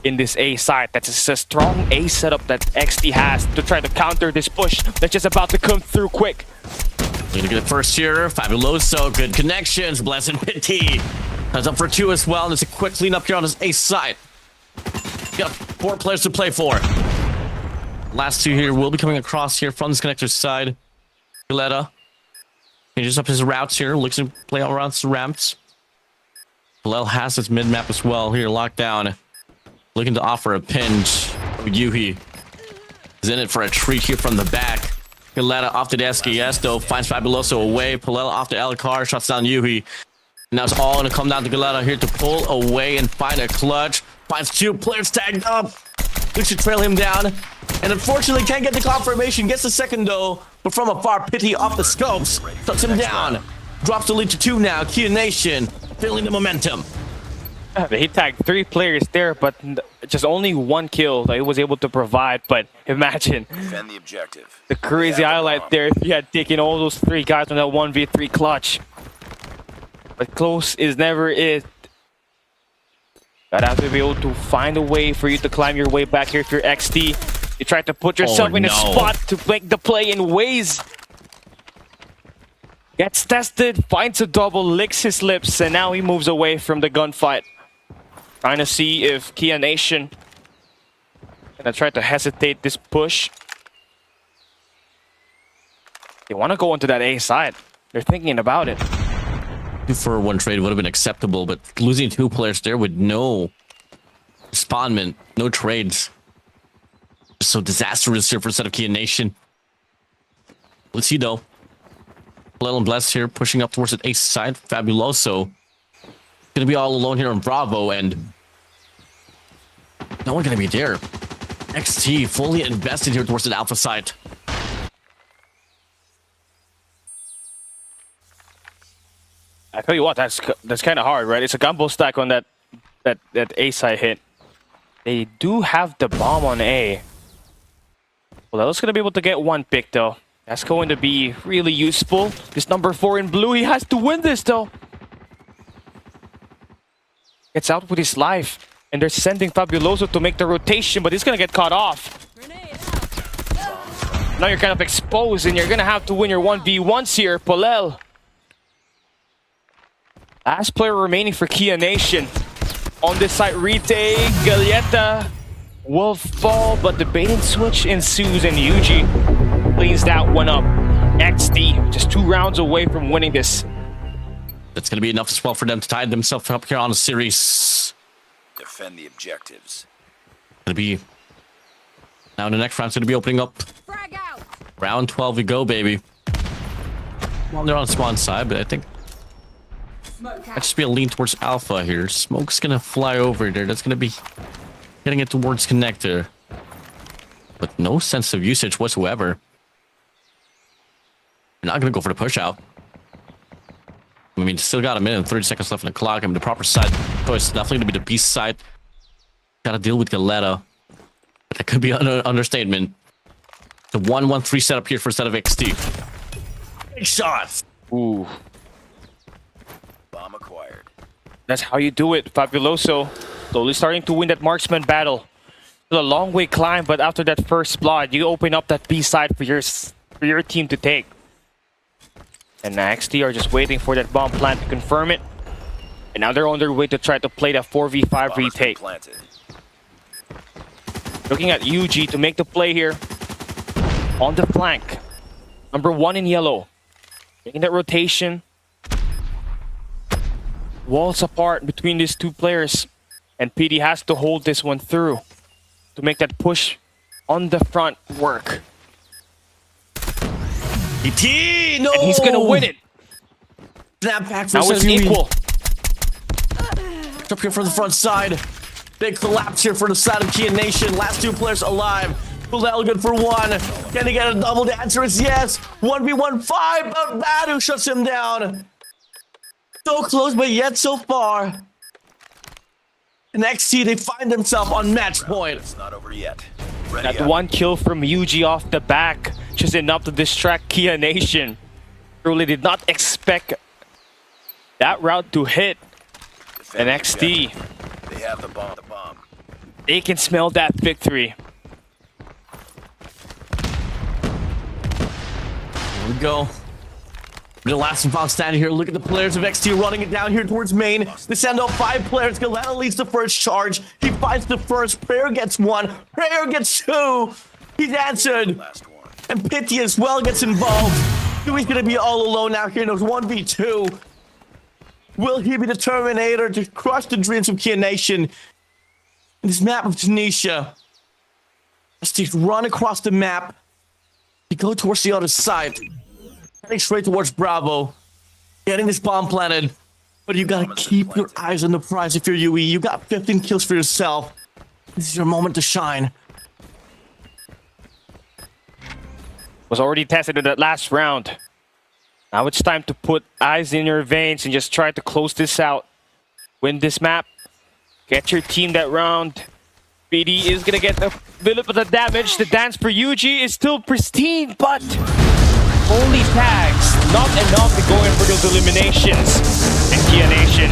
D: in this A side. That's a strong A setup that XT has to try to counter this push that's just about to come through quick.
B: Gonna get it first here. Fabuloso, good connections. Blessed Pity has up for 2 as well. There's a quick cleanup here on his A side. Got 4 players to play for. Last 2 here will be coming across here from this connector side. Galetta changes up his routes here. Looks to play all around the ramps. Palel has his mid map as well here locked down. Looking to offer a pinch. Yuhi is in it for a treat here from the back. Galetta off to the SKS though, finds Fabuloso away. Palel off to Elcar, shuts down Yuhi. Now it's all gonna come down to Galetta here to pull away and find a clutch. Finds 2 players tagged up. We should trail him down. And unfortunately can't get the confirmation. Gets the second though, but from afar, Pity off the scopes. Shuts him down. Drops the lead to 2 now. Kia Nation feeling the momentum.
D: He tagged 3 players there, but just only 1 kill that he was able to provide. But imagine
C: Defend the objective.
D: the crazy highlight there if he had taken all those 3 guys on that 1v3 clutch. But close is never it. Gotta have to be able to find a way for you to climb your way back here if you're XT. You try to put yourself in a spot to make the play in ways. Gets tested, finds a double, licks his lips, and now he moves away from the gunfight. Trying to see if Kia Nation gonna try to hesitate this push. They want to go into that A side. They're thinking about it.
B: 2-for-1 trade would have been acceptable, but losing 2 players there with no respondment, no trades. So disastrous here for a set of Kia Nation. Let's see though. Palel and Blessed here pushing up towards the ace side. Fabuloso gonna be all alone here on Bravo, and no one gonna be there. XT fully invested here towards the alpha side.
D: I tell you what, that's kind of hard, right? It's a combo stack on that A side hit. They do have the bomb on A. Well, that's gonna be able to get 1 pick though. That's going to be really useful. This number 4 in blue, he has to win this though. Gets out with his life, and they're sending Fabuloso to make the rotation, but he's gonna get caught off. Now you're kind of exposed, and you're gonna have to win your 1v1s here, Palel. Last player remaining for Kia Nation. On this side, retake, Galetta will fall, but the bait and switch ensues, and Yuji cleans that one up. XT just 2 rounds away from winning this.
B: That's going to be enough as well for them to tie themselves up here on the series.
C: Defend the objectives.
B: Going to be now the next round's going to be opening up.
E: Frag out.
B: Round 12 we go, baby. Well, they're on spawn side, but I think
E: Smoke
B: might
E: out.
B: just be a lean towards alpha here. Smoke's going to fly over there. That's going to be getting it towards connector, but no sense of usage whatsoever. You're not going to go for the push out. I mean, still got a minute and 30 seconds left in the clock. I mean, the proper side choice is definitely going to be the beast side. Got to deal with Galetta. But that could be an understatement. The 1-1-3 setup here for a set of XT. Big shots.
D: Ooh,
C: Bomb acquired.
D: that's how you do it. Fabuloso slowly starting to win that marksman battle. Still a long way climb, but after that first blood, you open up that B side for your team to take. And XT are just waiting for that bomb plant to confirm it. And now they're on their way to try to play that 4v5
C: Bomb has been
D: retake.
C: planted.
D: Looking at UG to make the play here. On the flank. Number 1 in yellow. Taking that rotation. Walls apart between these 2 players. And PD has to hold this one through to make that push on the front work.
B: ET, no!
D: And he's gonna win it.
B: Snap back for
D: Now it's
B: Sensui.
D: equal.
B: Up here from the front side. Big collapse here for the side of Kia Nation. Last 2 players alive. Bulel good for 1. Can he get a double? The answer is yes. 1v1 5, but Badu shuts him down. So close, but yet so far. And XT, they find themselves on match point.
C: It's not over yet. Ready
D: That
C: up.
D: 1 kill from Yuji off the back. Just enough to distract Kia Nation. Truly did not expect that route to hit.
C: Defend
D: And
C: the
D: XT,
C: objective. They have the bomb.
D: they can smell that victory.
B: Here we go. The last and final stand here. Look at the players of XT running it down here towards main. They send out 5 players. Galena leads the first charge. He finds the first. Prayer gets 1. Prayer gets 2. He's answered.
C: Last one.
B: And Pity as well gets involved. He's going to be all alone now here in those 1v2. Will he be the Terminator to crush the dreams of Kia Nation? In this map of Tunisia. As they run across the map. They go towards the other side. Heading straight towards Bravo. Getting this bomb planted. But you gotta keep your eyes on the prize if you're UE. You got 15 kills for yourself. This is your moment to shine.
D: Was already tested in that last round. Now it's time to put eyes in your veins and just try to close this out. Win this map. Get your team that round. BD is gonna get a bit of the damage. The dance for UG is still pristine, but only tags. Not enough to go in for those eliminations. And Kia Nation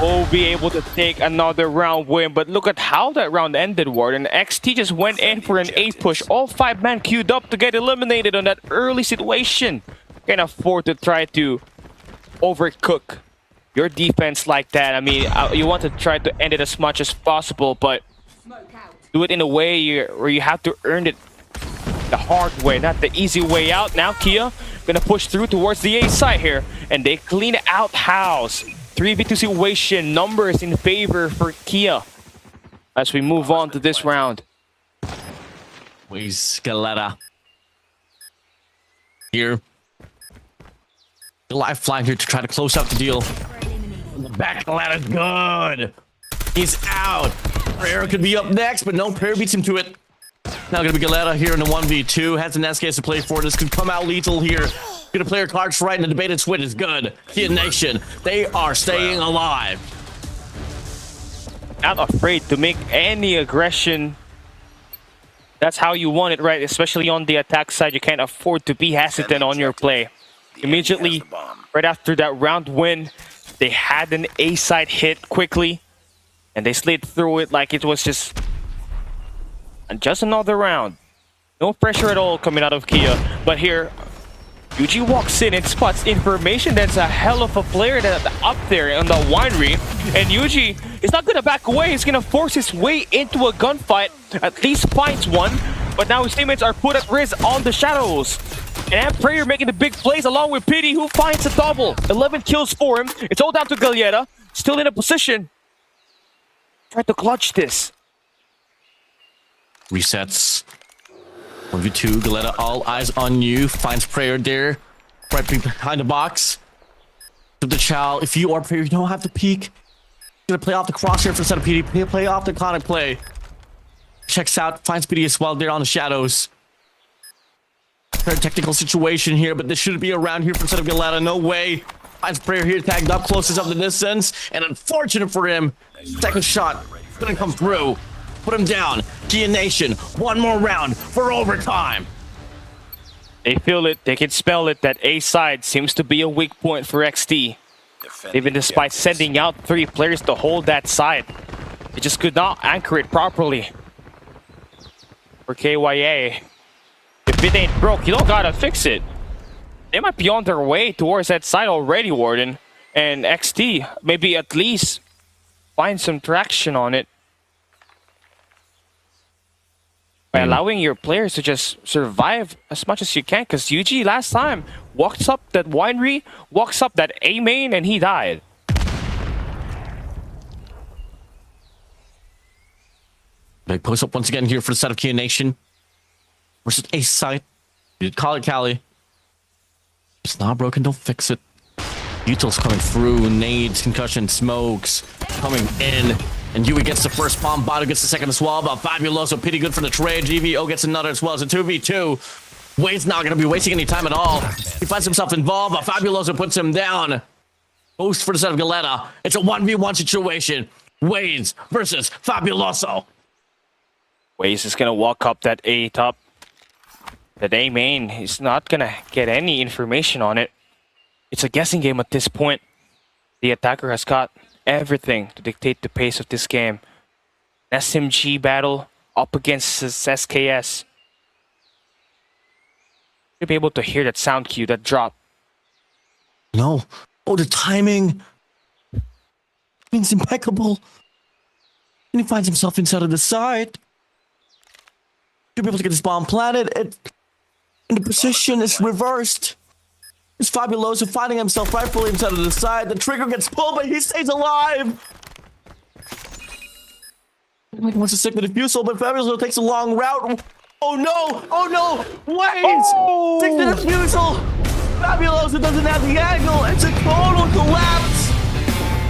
D: will be able to take another round win. But look at how that round ended, Warden. XT just went in for an A push. All 5 men queued up to get eliminated on that early situation. Can't afford to try to overcook your defense like that. I mean, you want to try to end it as much as possible, but
E: Smoke out.
D: do it in a way where you have to earn it the hard way, not the easy way out. Now Kia gonna push through towards the A side here, and they clean out house. 3v2 situation, numbers in favor for Kia as we move on to this round.
B: Where's Scaletta? Here. The live flying here to try to close out the deal. The back Scaletta's good. He's out. Prayer could be up next, but no, Prayer beats him to it. Now gonna be Galetta here in the 1v2. Has an SKS to play for. This could come out lethal here. Gonna play her cards right, and the debated switch is good. Kia Nation, they are staying alive.
D: Not afraid to make any aggression. That's how you want it, right? Especially on the attack side, you can't afford to be hesitant on your play. Immediately, right after that round win, they had an A side hit quickly, and they slid through it like it was just another round. No pressure at all coming out of Kia. But here, UG walks in and spots information that's a hell of a player that's up there on the winery. And UG is not going to back away. He's going to force his way into a gunfight. At least finds one. But now his teammates are put at risk on the shadows. And Prayer making the big plays along with Pity, who finds a double. 11 kills for him. It's all down to Gallietta. Still in a position. Try to clutch this.
B: Resets. 1v2, Galetta, all eyes on you. Finds Prayer there. Right behind the box. To the Chow. If you are Prayer, you don't have to peek. Gonna play off the crosshair for the set of PD. Play off the iconic play. Checks out, finds PD as well there on the shadows. Very technical situation here, but this should be around here for the set of Galetta. No way. Finds Prayer here, tagged up, closes up the distance. And unfortunate for him, second shot couldn't come through. Put him down. Kia Nation, one more round for overtime.
D: They feel it, they can spell it. That A side seems to be a weak point for XT.
C: Defend
D: Even
C: the
D: despite
C: objectives.
D: sending out 3 players to hold that side, they just could not anchor it properly. For KYA, if it ain't broke, you don't gotta fix it. They might be on their way towards that side already, Warden. And XT, maybe at least find some traction on it. By allowing your players to just survive as much as you can, because UG last time walks up that winery, walks up that A main, and he died.
B: Big post up once again here for the set of Kia Nation. Versus Ace side. You did call it Cali. It's not broken, don't fix it. Util's coming through, nades, concussion, smokes coming in. And Yui gets the first bomb, Bado gets the second as well. But Fabuloso, Pity good for the trade. GVO gets another as well. It's a 2v2. Wade's not going to be wasting any time at all. He finds himself involved, but Fabuloso puts him down. Boost for the set of Galetta. It's a 1v1 situation. Wade's versus Fabuloso.
D: Waze is gonna walk up that A top. That A main, he's not gonna get any information on it. It's a guessing game at this point. The attacker has got everything to dictate the pace of this game. SMG battle up against this SKS. You'll be able to hear that sound cue, that drop.
B: No. Oh, the timing. It's impeccable. And he finds himself inside of the side. Should be able to get this bomb planted. And the position is reversed. It's Fabuloso finding himself rightfully inside of the side. The trigger gets pulled, but he stays alive. He wants to stick the defusal, but Fabuloso takes a long route. Oh no! Oh no! Wait!
D: Oh!
B: Stick the defusal! Fabuloso doesn't have the angle. It's a total collapse.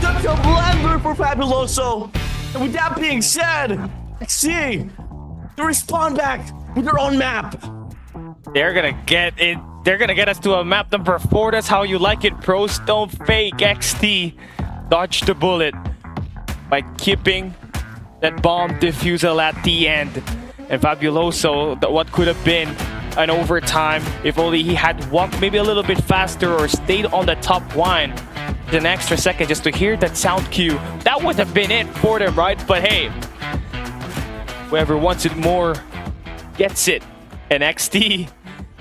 B: Such a blender for Fabuloso. And with that being said, XC, they respawn back with their own map.
D: They're gonna get it. They're gonna get us to a map number 4. That's how you like it, pros. Don't fake. XT dodge the bullet by keeping that bomb defusal at the end. And Fabuloso, what could have been an overtime if only he had walked maybe a little bit faster or stayed on the top line an extra second just to hear that sound cue. That would have been it for them, right? But hey, whoever wants it more gets it. And XT,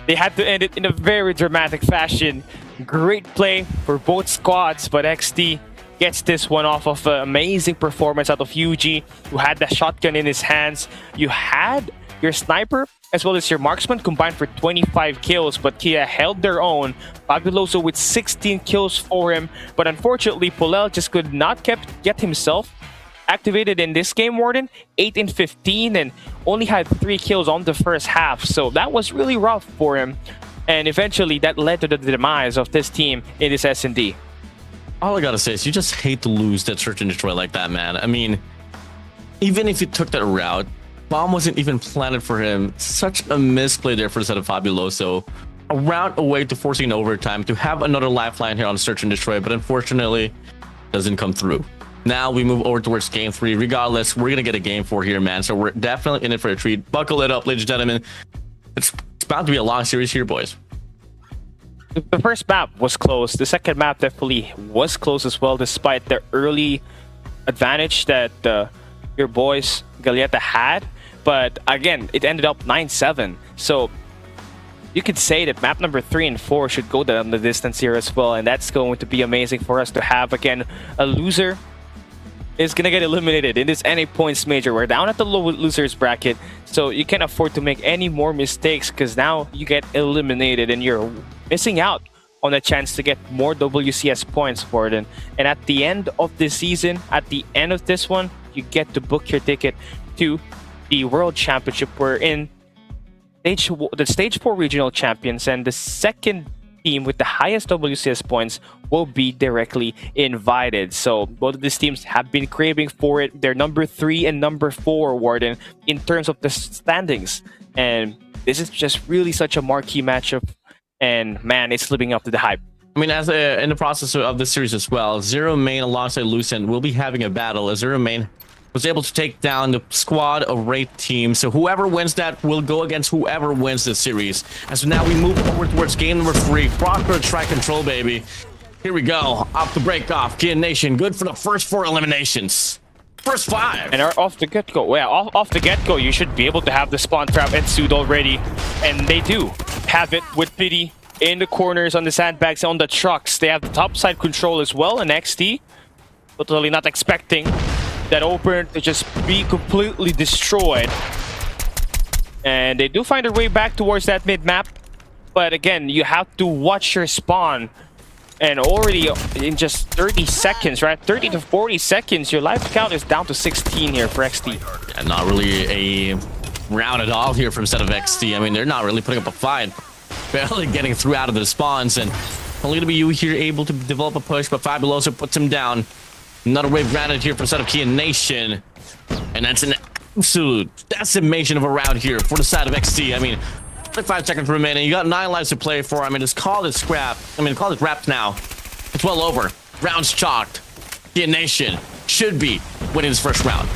D: they had to end it in a very dramatic fashion. Great play for both squads, but XT gets this one off of an amazing performance out of Yuji, who had the shotgun in his hands. You had your sniper as well as your marksman combined for 25 kills, but Kia held their own. Fabuloso with 16 kills for him, but unfortunately Polel just could not get himself activated in this game, Warden. 8 in 15 and only had 3 kills on the first half, so that was really rough for him, and eventually that led to the demise of this team in this S&D.
B: All I gotta say is you just hate to lose that search and destroy like that, man. I mean, even if you took that route, bomb wasn't even planted for him. Such a misplay there for the set of Fabuloso. A route away to forcing an overtime to have another lifeline here on search and destroy, but unfortunately doesn't come through. Now we move over towards game 3. Regardless, we're gonna get a game 4 here, man. So we're definitely in it for a treat. Buckle it up, ladies and gentlemen. It's about to be a long series here, boys.
D: The first map was close. The second map definitely was close as well, despite the early advantage that your boys Galieta had. But again, it ended up 9-7. So you could say that map number 3 and 4 should go down the distance here as well. And that's going to be amazing for us to have. Again, a loser is going to get eliminated in this NA points major. We're down at the low losers bracket. So you can't afford to make any more mistakes because now you get eliminated and you're missing out on a chance to get more WCS points for it. And at the end of this season, at the end of this one, you get to book your ticket to the World Championship. We're in the Stage 4 regional champions, and the second team with the highest WCS points will be directly invited. So both of these teams have been craving for it. They're number 3 and number 4, Warden, in terms of the standings. And this is just really such a marquee matchup. And man, it's living up to the hype.
B: I mean, as in the process of this series as well, Zero Main alongside Lucent will be having a battle as Zero Main was able to take down the squad of Wraith team. So whoever wins that will go against whoever wins this series. And so now we move forward towards game number 3. Crossroad Strike Control, baby. Here we go. Off the break off. Kia Nation, good for the first 4 eliminations. First 5.
D: And off the get-go. Yeah, off the get-go, you should be able to have the spawn trap ensued already. And they do have it with Pity in the corners, on the sandbags, on the trucks. They have the top side control as well, and XT totally not expecting that opener to just be completely destroyed. And they do find their way back towards that mid-map. But again, you have to watch your spawn. And already in just 30 seconds, right? 30 to 40 seconds, your life count is down to 16 here for XT.
B: And not really a round at all here from set of XT. I mean, they're not really putting up a fight. Barely getting through out of the spawns, and only to be you here able to develop a push, but Fabuloso puts him down. Another wave granted here from set of Kia Nation, and that's an absolute decimation of a round here for the side of XT. I mean, 5 seconds remaining. You got 9 lives to play for. I mean, just call it scrap. I mean, call it wrapped now. It's well over. Round's chalked. Kia Nation should be winning this first round.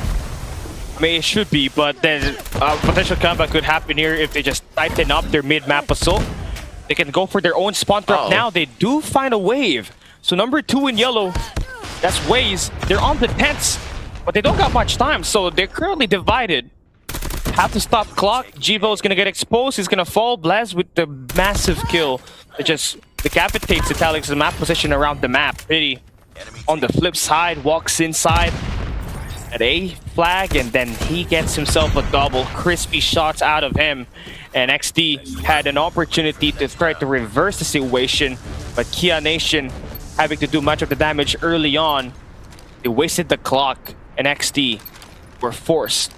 D: I mean, it should be, but then potential comeback could happen here if they just tighten up their mid-map assault. They can go for their own spawn trap now. They do find a wave. So number 2 in yellow That's Waze. They're on the tents, but they don't got much time, so they're currently divided. Have to stop clock. Jivo is gonna get exposed. He's gonna fall. Blaz with the massive kill. It just decapitates Italic's map position around the map. Pity. On the flip side, walks inside at a flag, and then he gets himself a double. Crispy shots out of him, and XD had an opportunity to try to reverse the situation, but Kia Nation having to do much of the damage early on. They wasted the clock, and XD were forced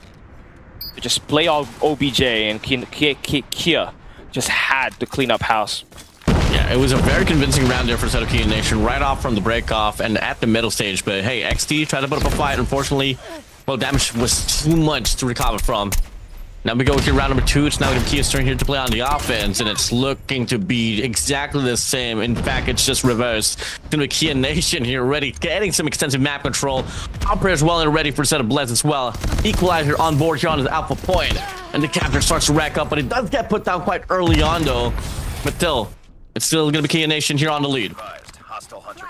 D: to just play all OBJ, and Kia just had to clean up house.
B: Yeah, it was a very convincing round there for Set of Kia Nation, right off from the break off and at the middle stage. But hey, XD tried to put up a fight. Unfortunately, well, damage was too much to recover from. Now we go here round number 2. It's now going to be Kia's turn here to play on the offense, and it's looking to be exactly the same. In fact, it's just reversed. It's going to be Kia Nation here, ready, getting some extensive map control. Operators well and ready for a set of Blez as well. Equalizer on board here on his alpha point, and the capture starts to rack up, but it does get put down quite early on though. But still, it's still going to be Kia Nation here on the lead.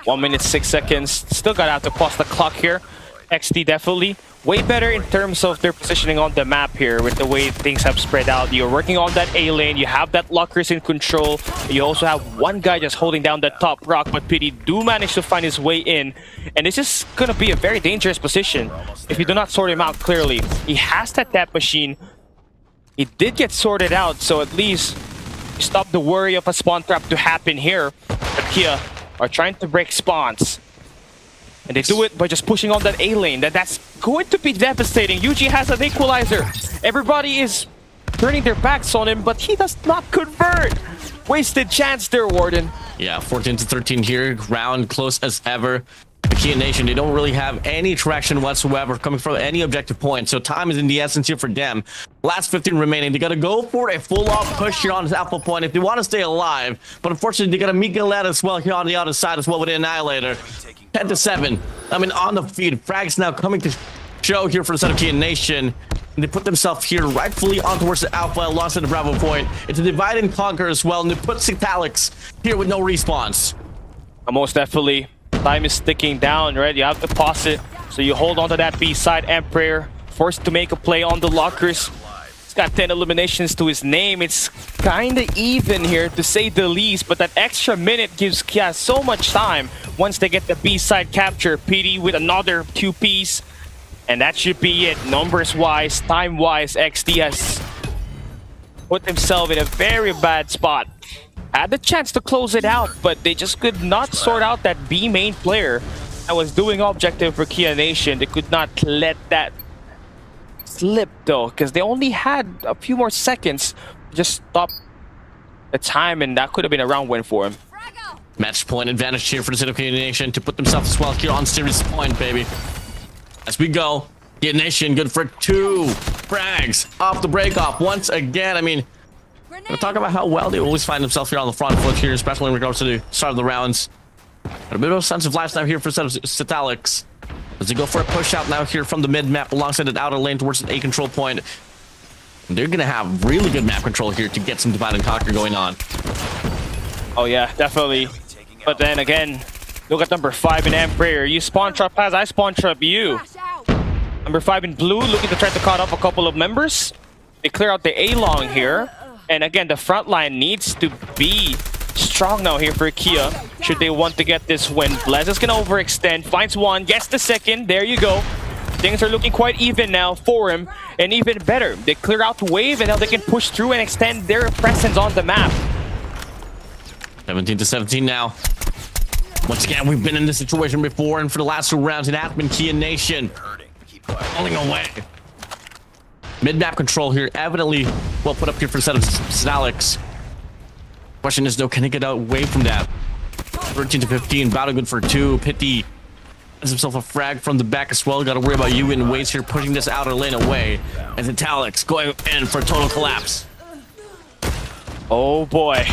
D: 1 minute 6 seconds. Still got out to pause the clock here. XD definitely way better in terms of their positioning on the map here with the way things have spread out. You're working on that A lane, you have that Lockers in control, you also have one guy just holding down that top rock, but Pity do manage to find his way in, and this is gonna be a very dangerous position if you do not sort him out clearly. He has that tap machine, he did get sorted out, so at least you stop the worry of a spawn trap to happen here. But Kia are trying to break spawns, and they do it by just pushing on that A lane. That's going to be devastating. Yuji has an equalizer. Everybody is turning their backs on him, but he does not convert. Wasted chance there, Warden.
B: Yeah, 14-13 here. Round close as ever. The Kia Nation, they don't really have any traction whatsoever coming from any objective point. So time is in the essence here for them. Last 15 remaining. They got to go for a full-off push here on this alpha point if they want to stay alive. But unfortunately, they got to Miguelette as well here on the other side as well with the Annihilator. 10-7. I mean, on the feed. Frags now coming to show here for the Set of Kia Nation. And they put themselves here rightfully on towards the alpha alongside the Bravo point. It's a divide and conquer as well. And they put Citalics here with no response.
D: Most definitely. Time is ticking down, right? You have to pause it. So you hold on to that B side. Emperor forced to make a play on the Lockers. He's got 10 eliminations to his name. It's kind of even here, to say the least. But that extra minute gives Kia so much time once they get the B side capture. PD with another 2 piece. And that should be it. Numbers-wise, time-wise, XD has put himself in a very bad spot. Had the chance to close it out, but they just could not sort out that B main player that was doing objective for Kia Nation. They could not let that slip though, because they only had a few more seconds to just stop the time, and that could have been a round win for him.
B: Match point advantage here for the Set of Kia Nation to put themselves as well here on series point, baby. As we go, Kia Nation good for 2 frags off the break off once again. I mean, we'll talk about how well they always find themselves here on the front foot here, especially in regards to the start of the rounds. Got a bit of a sense of lifestyle here for Citalics as they go for a push out now here from the mid map alongside the outer lane towards an A control point. And they're gonna have really good map control here to get some divide and conquer going on.
D: Oh yeah, definitely. But then again, look at number 5 in Emperor. You spawn trap as I spawn trap you. Number 5 in blue looking to try to cut off a couple of members. They clear out the A long here. And again, the front line needs to be strong now here for Kia should they want to get this win. Blez is gonna overextend, finds one, gets the second. There you go. Things are looking quite even now for him, and even better, they clear out the wave and now they can push through and extend their presence on the map.
B: 17-17 now. Once again, we've been in this situation before, and for the last 2 rounds, it has been Kia Nation pulling away. Mid-map control here, evidently well put up here for the Set of Citalics. Question is though, can they get away from that? 13-15, battle good for 2. Pity has himself a frag from the back as well. Got to worry about you in ways here, pushing this outer lane away. And Citalics going in for a total collapse.
D: Oh boy.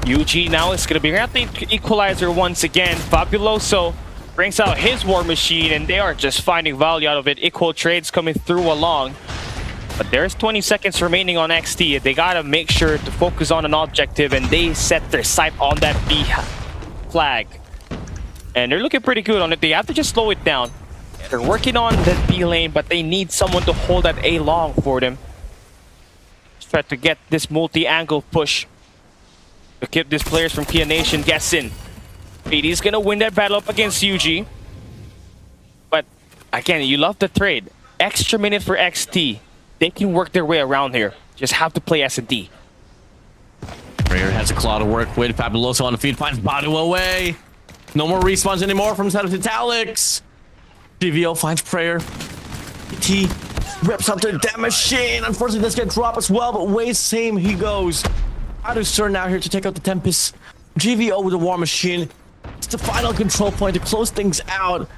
D: Yuji now is going to be at the equalizer once again. Fabuloso brings out his war machine, and they are just finding value out of it. Equal trades coming through along. But there's 20 seconds remaining on XD. They gotta make sure to focus on an objective, and they set their sight on that B flag. And they're looking pretty good on it. They have to just slow it down. They're working on the B lane, but they need someone to hold that A long for them. Just try to get this multi-angle push to keep these players from Kia Nation guessing. AD's gonna win that battle up against UG. But again, you love the trade. Extra minute for XT. They can work their way around here. Just have to play as a D.
B: Prayer has a claw to work with. Fabuloso on the feed finds Badu away. No more respawns anymore from Set of Italics. GVO finds Prayer. T rips up their damn machine. Unfortunately, this gets dropped as well, but way same he goes. Badu's turn now here to take out the Tempest. GVO with the War Machine. It's the final control point to close things out.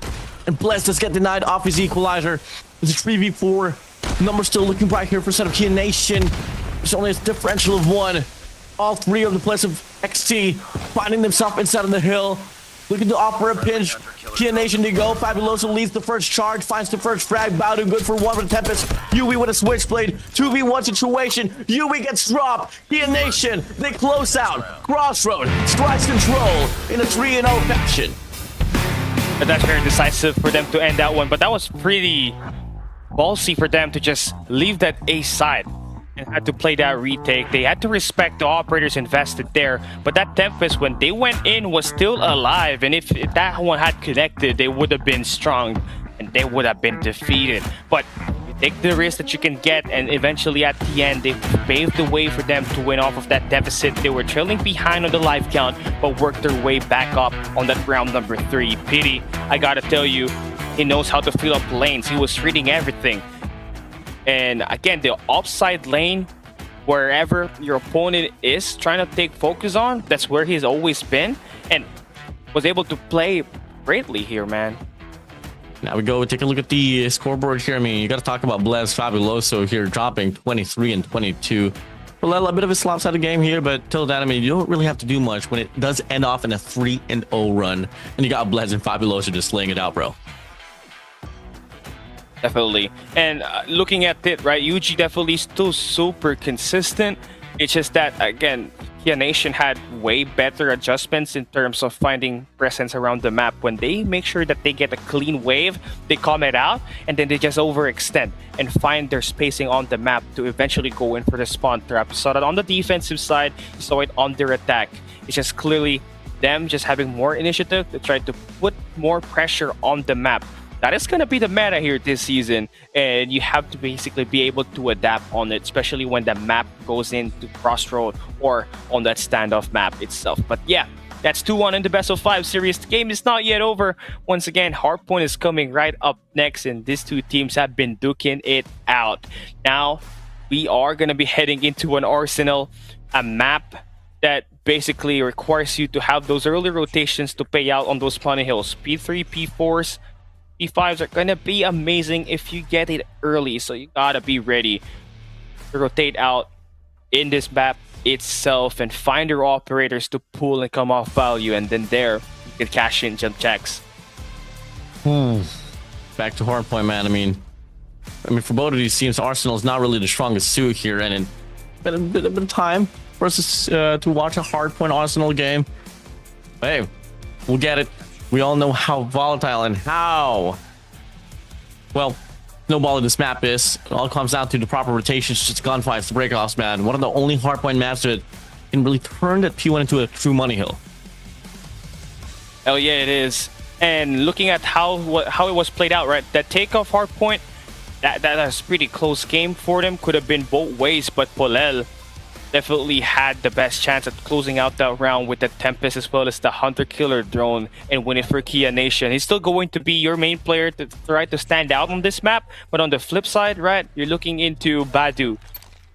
B: And Bless does get denied off his equalizer. It's a 3v4. Numbers still looking bright here for Set of Kia Nation. There's only a differential of 1. All 3 of the players of XT finding themselves inside of the hill. Looking to offer a pinch. Kia Nation to go. Fabuloso leads the first charge. Finds the first frag. Badu good for 1 with Tempest. Yui with a switchblade. 2v1 situation. Yui gets dropped. Kia Nation. They close out. Crossroad strikes control in a 3-0 fashion.
D: But that's very decisive for them to end that one. But that was pretty ballsy for them to just leave that A side and had to play that retake. They had to respect the operators invested there. But that Tempest, when they went in, was still alive. And if that one had connected, they would have been strong and they would have been defeated. But you take the risk that you can get, and eventually at the end, they paved the way for them to win off of that deficit. They were trailing behind on the life count, but worked their way back up on that round number 3. Pity, I gotta tell you, he knows how to fill up lanes. He was reading everything. And again, the offside lane, wherever your opponent is trying to take focus on, that's where he's always been, and was able to play greatly here, man.
B: Now we go take a look at the scoreboard here. I mean, you got to talk about Bless Fabuloso here, dropping 23 and 22. A bit of a slopsided game here, but till then, I mean, you don't really have to do much when it does end off in a 3-0 run, and you got Bless and Fabuloso just slaying it out, bro.
D: Definitely. And looking at it, right, UG definitely still super consistent. It's just that, again, Kia Nation had way better adjustments in terms of finding presence around the map. When they make sure that they get a clean wave, they calm it out, and then they just overextend and find their spacing on the map to eventually go in for the spawn trap. So that on the defensive side, you saw it on their attack. It's just clearly them just having more initiative to try to put more pressure on the map. That is going to be the meta here this season, and you have to basically be able to adapt on it, especially when the map goes into Crossroad or on that standoff map itself. But yeah, that's 2-1 in the best of 5 series. The game is not yet over. Once again, Hardpoint is coming right up next, and these two teams have been duking it out. Now, we are going to be heading into an Arsenal, a map that basically requires you to have those early rotations to pay out on those Pony Hills. P3, P4s, P5s are gonna be amazing if you get it early, so you gotta be ready to rotate out in this map itself and find your operators to pull and come off value, and then there you can cash in jump checks.
B: Back to Hardpoint, man. I mean, for both of these teams, Arsenal is not really the strongest suit here, and it's been a bit of time for us to watch a Hardpoint Arsenal game. Hey, we'll get it. We all know how volatile and how, well, snowballing this map is. It all comes down to the proper rotations, just gunfights, the breakoffs, man. One of the only Hardpoint maps that can really turn that P1 into a true money hill.
D: Hell yeah, it is. And looking at how it was played out, right? That takeoff Hardpoint, that was a pretty close game for them. Could have been both ways, but Polel definitely had the best chance at closing out that round with the Tempest as well as the Hunter Killer drone and win it for Kia Nation. He's still going to be your main player to try to stand out on this map, but on the flip side, right, you're looking into Badu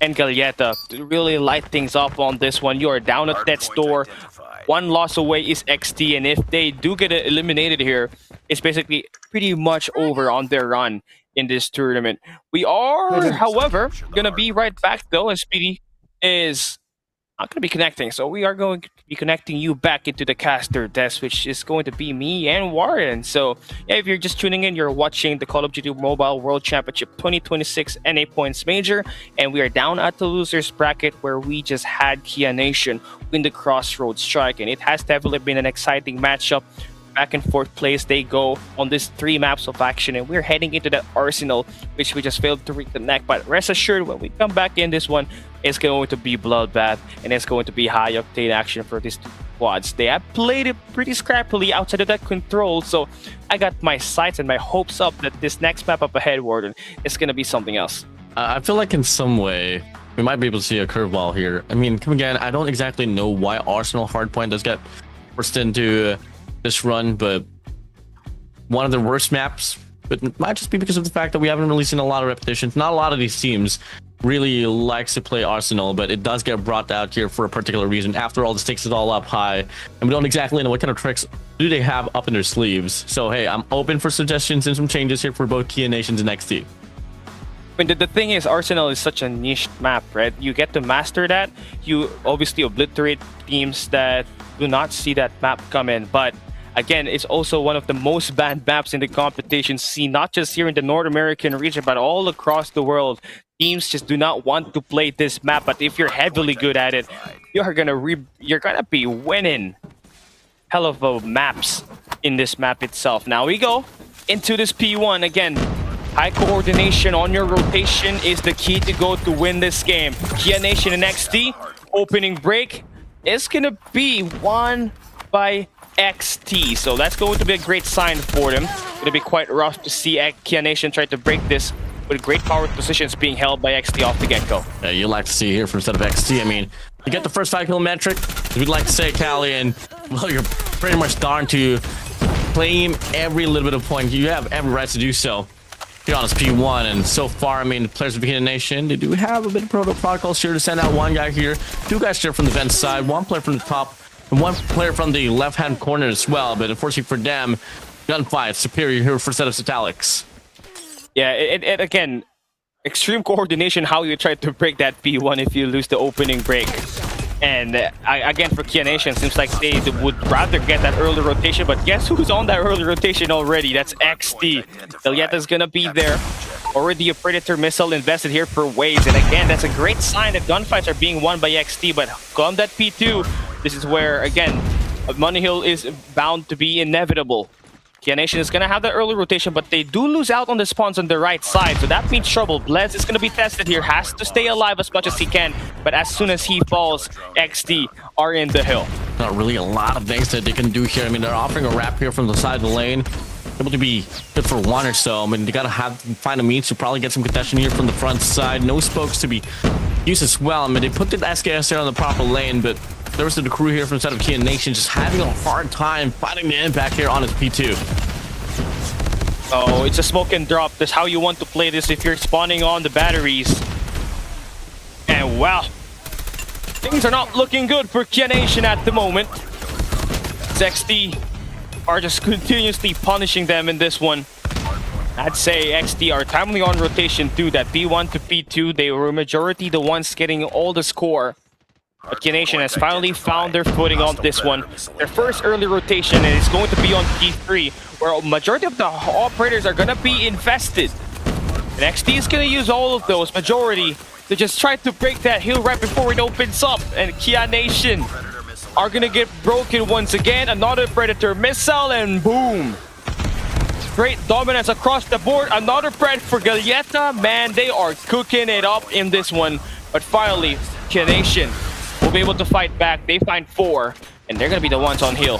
D: and Gaglietta to really light things up on this one. You are down at death's door. One loss away is XT, and if they do get eliminated here, it's basically pretty much over on their run in this tournament. We are, however, going to be right back though, and Speedy is not going to be connecting, so we are going to be connecting you back into the caster desk, which is going to be me and Warren. So yeah, if you're just tuning in, you're watching the Call of Duty Mobile World Championship 2026 NA Points Major, and we are down at the losers bracket where we just had Kia Nation win the Crossroads Strike, and it has definitely been an exciting matchup. back and forth plays they go on these 3 maps of action, and we're heading into the Arsenal, which we just failed to reconnect. But rest assured, when we come back in this one, it's going to be bloodbath, and it's going to be high octane action for these 2 squads. They have played it pretty scrappily outside of that control, so I got my sights and my hopes up that this next map up ahead, Warden, is going to be something else.
B: I feel like in some way we might be able to see a curveball here. I mean, come again, I don't exactly know why Arsenal hardpoint does get forced into this run, but one of the worst maps. But it might just be because of the fact that we haven't really seen a lot of repetitions. Not a lot of these teams really likes to play Arsenal, but it does get brought out here for a particular reason. After all, this takes it all up high, and we don't exactly know what kind of tricks do they have up in their sleeves. So hey, I'm open for suggestions and some changes here for both Kia Nations and XT.
D: I mean, the thing is, Arsenal is such a niche map, right? You get to master that, you obviously obliterate teams that do not see that map come in. But again, it's also one of the most banned maps in the competition scene, not just here in the North American region, but all across the world. Teams just do not want to play this map, but if you're heavily good at it, you're gonna be winning hell of maps in this map itself. Now we go into this P1 again. High coordination on your rotation is the key to go to win this game. Kia Nation and XT, opening break is gonna be won by XT, so that's going to be a great sign for them. It'll be quite rough to see Kia Nation try to break this with great power positions being held by XT off the get-go.
B: Yeah, you like to see here from instead of XT. I mean, you get the first 5 kill metric, as we'd like to say, Cali, and well, you're pretty much darn to claim every little bit of point. You have every right to do so. To be honest, P1, and so far, I mean, the players of Kia Nation, they do have a bit of protocols here to send out 1 guy here, 2 guys here from the vent side, 1 player from the top, and 1 player from the left-hand corner as well. But unfortunately for them, gunfight superior here for set of Satalics.
D: Yeah, it again, extreme coordination how you try to break that P1 if you lose the opening break. And again, for Kia Nation, seems like they would rather get that early rotation, but guess who's on that early rotation already? That's XT. Delieta's gonna be there. Already a Predator missile invested here for waves, and again, that's a great sign that gunfights are being won by XT, but come that P2, this is where, again, Money Hill is bound to be inevitable. Kia Nation is going to have the early rotation, but they do lose out on the spawns on the right side, so that means trouble. Blez is going to be tested here, has to stay alive as much as he can, but as soon as he falls, XT are in the hill.
B: Not really a lot of things that they can do here. I mean, they're offering a wrap here from the side of the lane. Able to be good for 1 or so. I mean, they got to find a means to probably get some contention here from the front side. No spokes to be used as well. I mean, they put the SKS there on the proper lane, but the rest of the crew here from the side of Kia Nation just having a hard time finding the impact here on his P2.
D: Oh, it's a smoke and drop. That's how you want to play this if you're spawning on the batteries. And wow, things are not looking good for Kia Nation at the moment. XT are just continuously punishing them in this one. I'd say XT are timely on rotation too. That P1 to P2, they were majority the ones getting all the score. But Kia Nation has finally found their footing on this one. Their first early rotation, and it's going to be on P3, where a majority of the operators are going to be invested. And XT is going to use all of those, majority, to just try to break that hill right before it opens up. And Kia Nation are going to get broken once again. Another Predator missile, and boom! Great dominance across the board. Another Pred for Delieta. Man, they are cooking it up in this one. But finally, Kia Nation will be able to fight back. They find 4, and they're going to be the ones on heal.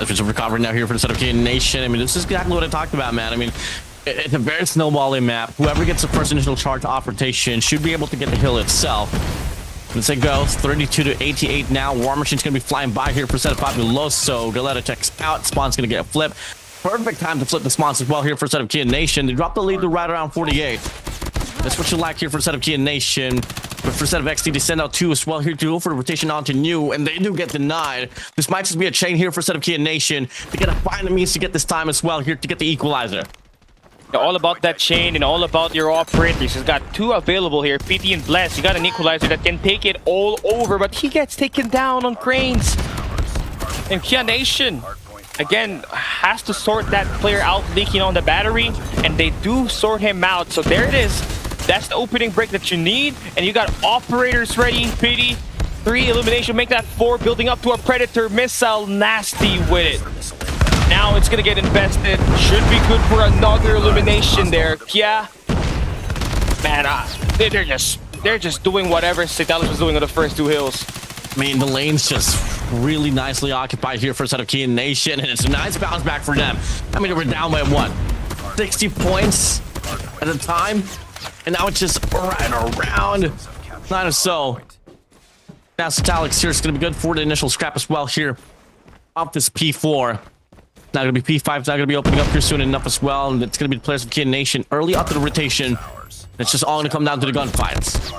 B: There's a recovery now here for the set of Kia Nation. I mean, this is exactly what I talked about, man. I mean, it's a very snowballing map. Whoever gets the first initial charge off rotation should be able to get the hill itself. Let's say goes 32 to 88 now. War Machine's going to be flying by here for set of Fabuloso. Delieta checks out. Spawn's going to get a flip. Perfect time to flip the spawns as well here for set of Kia Nation. They drop the lead to right around 48. That's what you like here for set of Kia Nation. But for set of XT, they send out 2 as well here to go for the rotation onto New, and they do get denied. This might just be a chain here for set of Kia Nation. They gotta find the means to get this time as well here to get the equalizer.
D: All about that chain and all about your operators. He's got 2 available here, PT and Bless. You got an equalizer that can take it all over, but he gets taken down on cranes. And Kia Nation, again, has to sort that player out leaking on the battery, and they do sort him out. So there it is. That's the opening break that you need, and you got operators ready. PD, 3 elimination, make that 4, building up to a Predator missile. Nasty with it. now it's gonna get invested. Should be good for another elimination there. Yeah, man, they're just doing whatever Citalis was doing on the first two hills.
B: I mean, the lane's just really nicely occupied here for a set of Key Nation, and it's a nice bounce back for them. I mean, they were down by what, 60 points at a time, and now it's just right around 9 or so. Now Citalis here is going to be good for the initial scrap as well here off this P4. Not going to be P5, it's not going to be opening up here soon enough as well, and it's going to be the players of Key Nation early up to the rotation. It's just all going to come down to the gunfights.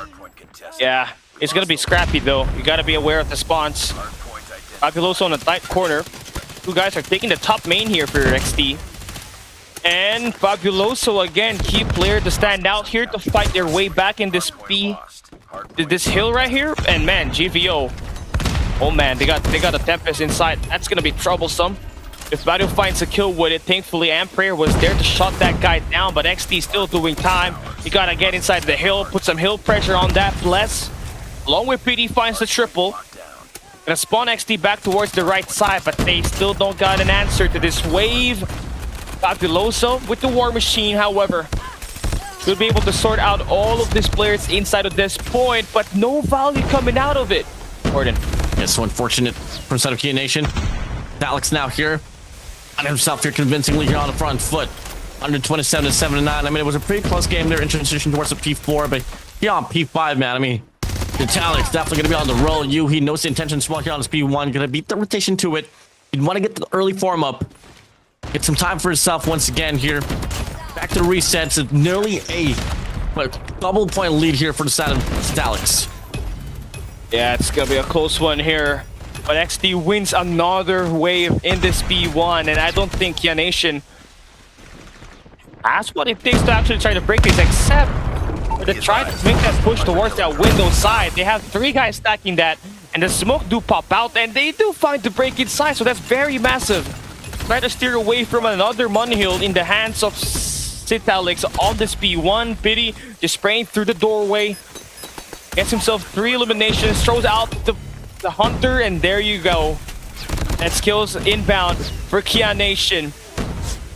D: Yeah, it's gonna be scrappy though. You gotta be aware of the spawns. Fabuloso on the tight corner. Two guys are taking the top main here for XT. And Fabuloso again, key player to stand out here to fight their way back in this this hill right here. And man, GVO. Oh man, they got a Tempest inside. That's gonna be troublesome. If Badu finds a kill with it, thankfully Amprayer was there to shut that guy down, but XT still doing time. You gotta get inside the hill, put some hill pressure on that Bless. Along with PD finds the triple. Gonna spawn XT back towards the right side, but they still don't got an answer to this wave. Fabuloso with the War Machine, however, should be able to sort out all of these players inside of this point, but no value coming out of it. Gordon.
B: Yeah, so unfortunate for inside of Key Nation. Alex now here. On himself here convincingly here on the front foot. 127 to 7 to 9. I mean, it was a pretty close game there in transition towards the P4, but here on P5, man, I mean, Alex definitely going to be on the roll. He knows the intention small here on his P1. Going to beat the rotation to it. He'd want to get the early form up. Get some time for himself once again here. Back to the resets. It's nearly a double point lead here for the side of Alex.
D: Yeah, it's going to be a close one here. But XT wins another wave in this P1, and I don't think Key Nation has what it takes to actually try to break this, except for the try to make that push towards that window side. They have 3 guys stacking that, and the smoke do pop out, and they do find the break inside, so that's very massive. Try to steer away from another money hill in the hands of Citalis on this P1. Pity just spraying through the doorway. Gets himself 3 eliminations, throws out the Hunter, and there you go. That's kills inbound for Key Nation.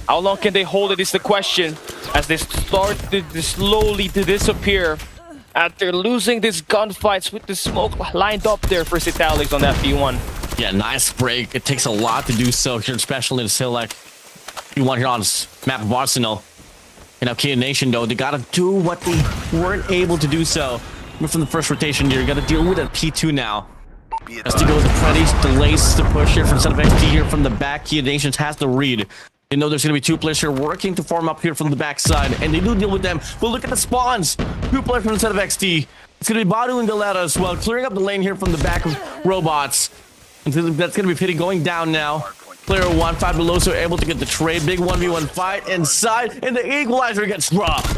D: How long can they hold it is the question, as they start to slowly to disappear after losing these gunfights with the smoke lined up there for Citalis on that P1.
B: Yeah, nice break. It takes a lot to do so here, especially in this hill like P1 here on this map of Arsenal. And now Key Nation, though, they gotta do what they weren't able to do so from the first rotation here. You gotta deal with that P2 now. As to go with the Freddy's, delays the push here from set of XT here from the back. Key Nations has the read. They know there's going to be 2 players here working to form up here from the backside, and they do deal with them. But look at the spawns. 2 players from the set of XT. It's going to be Badu and Galetta as well, clearing up the lane here from the back of robots. And that's going to be Pity going down now. Player 1, Fabuloso able to get the trade. Big 1v1 fight inside, and the equalizer gets dropped.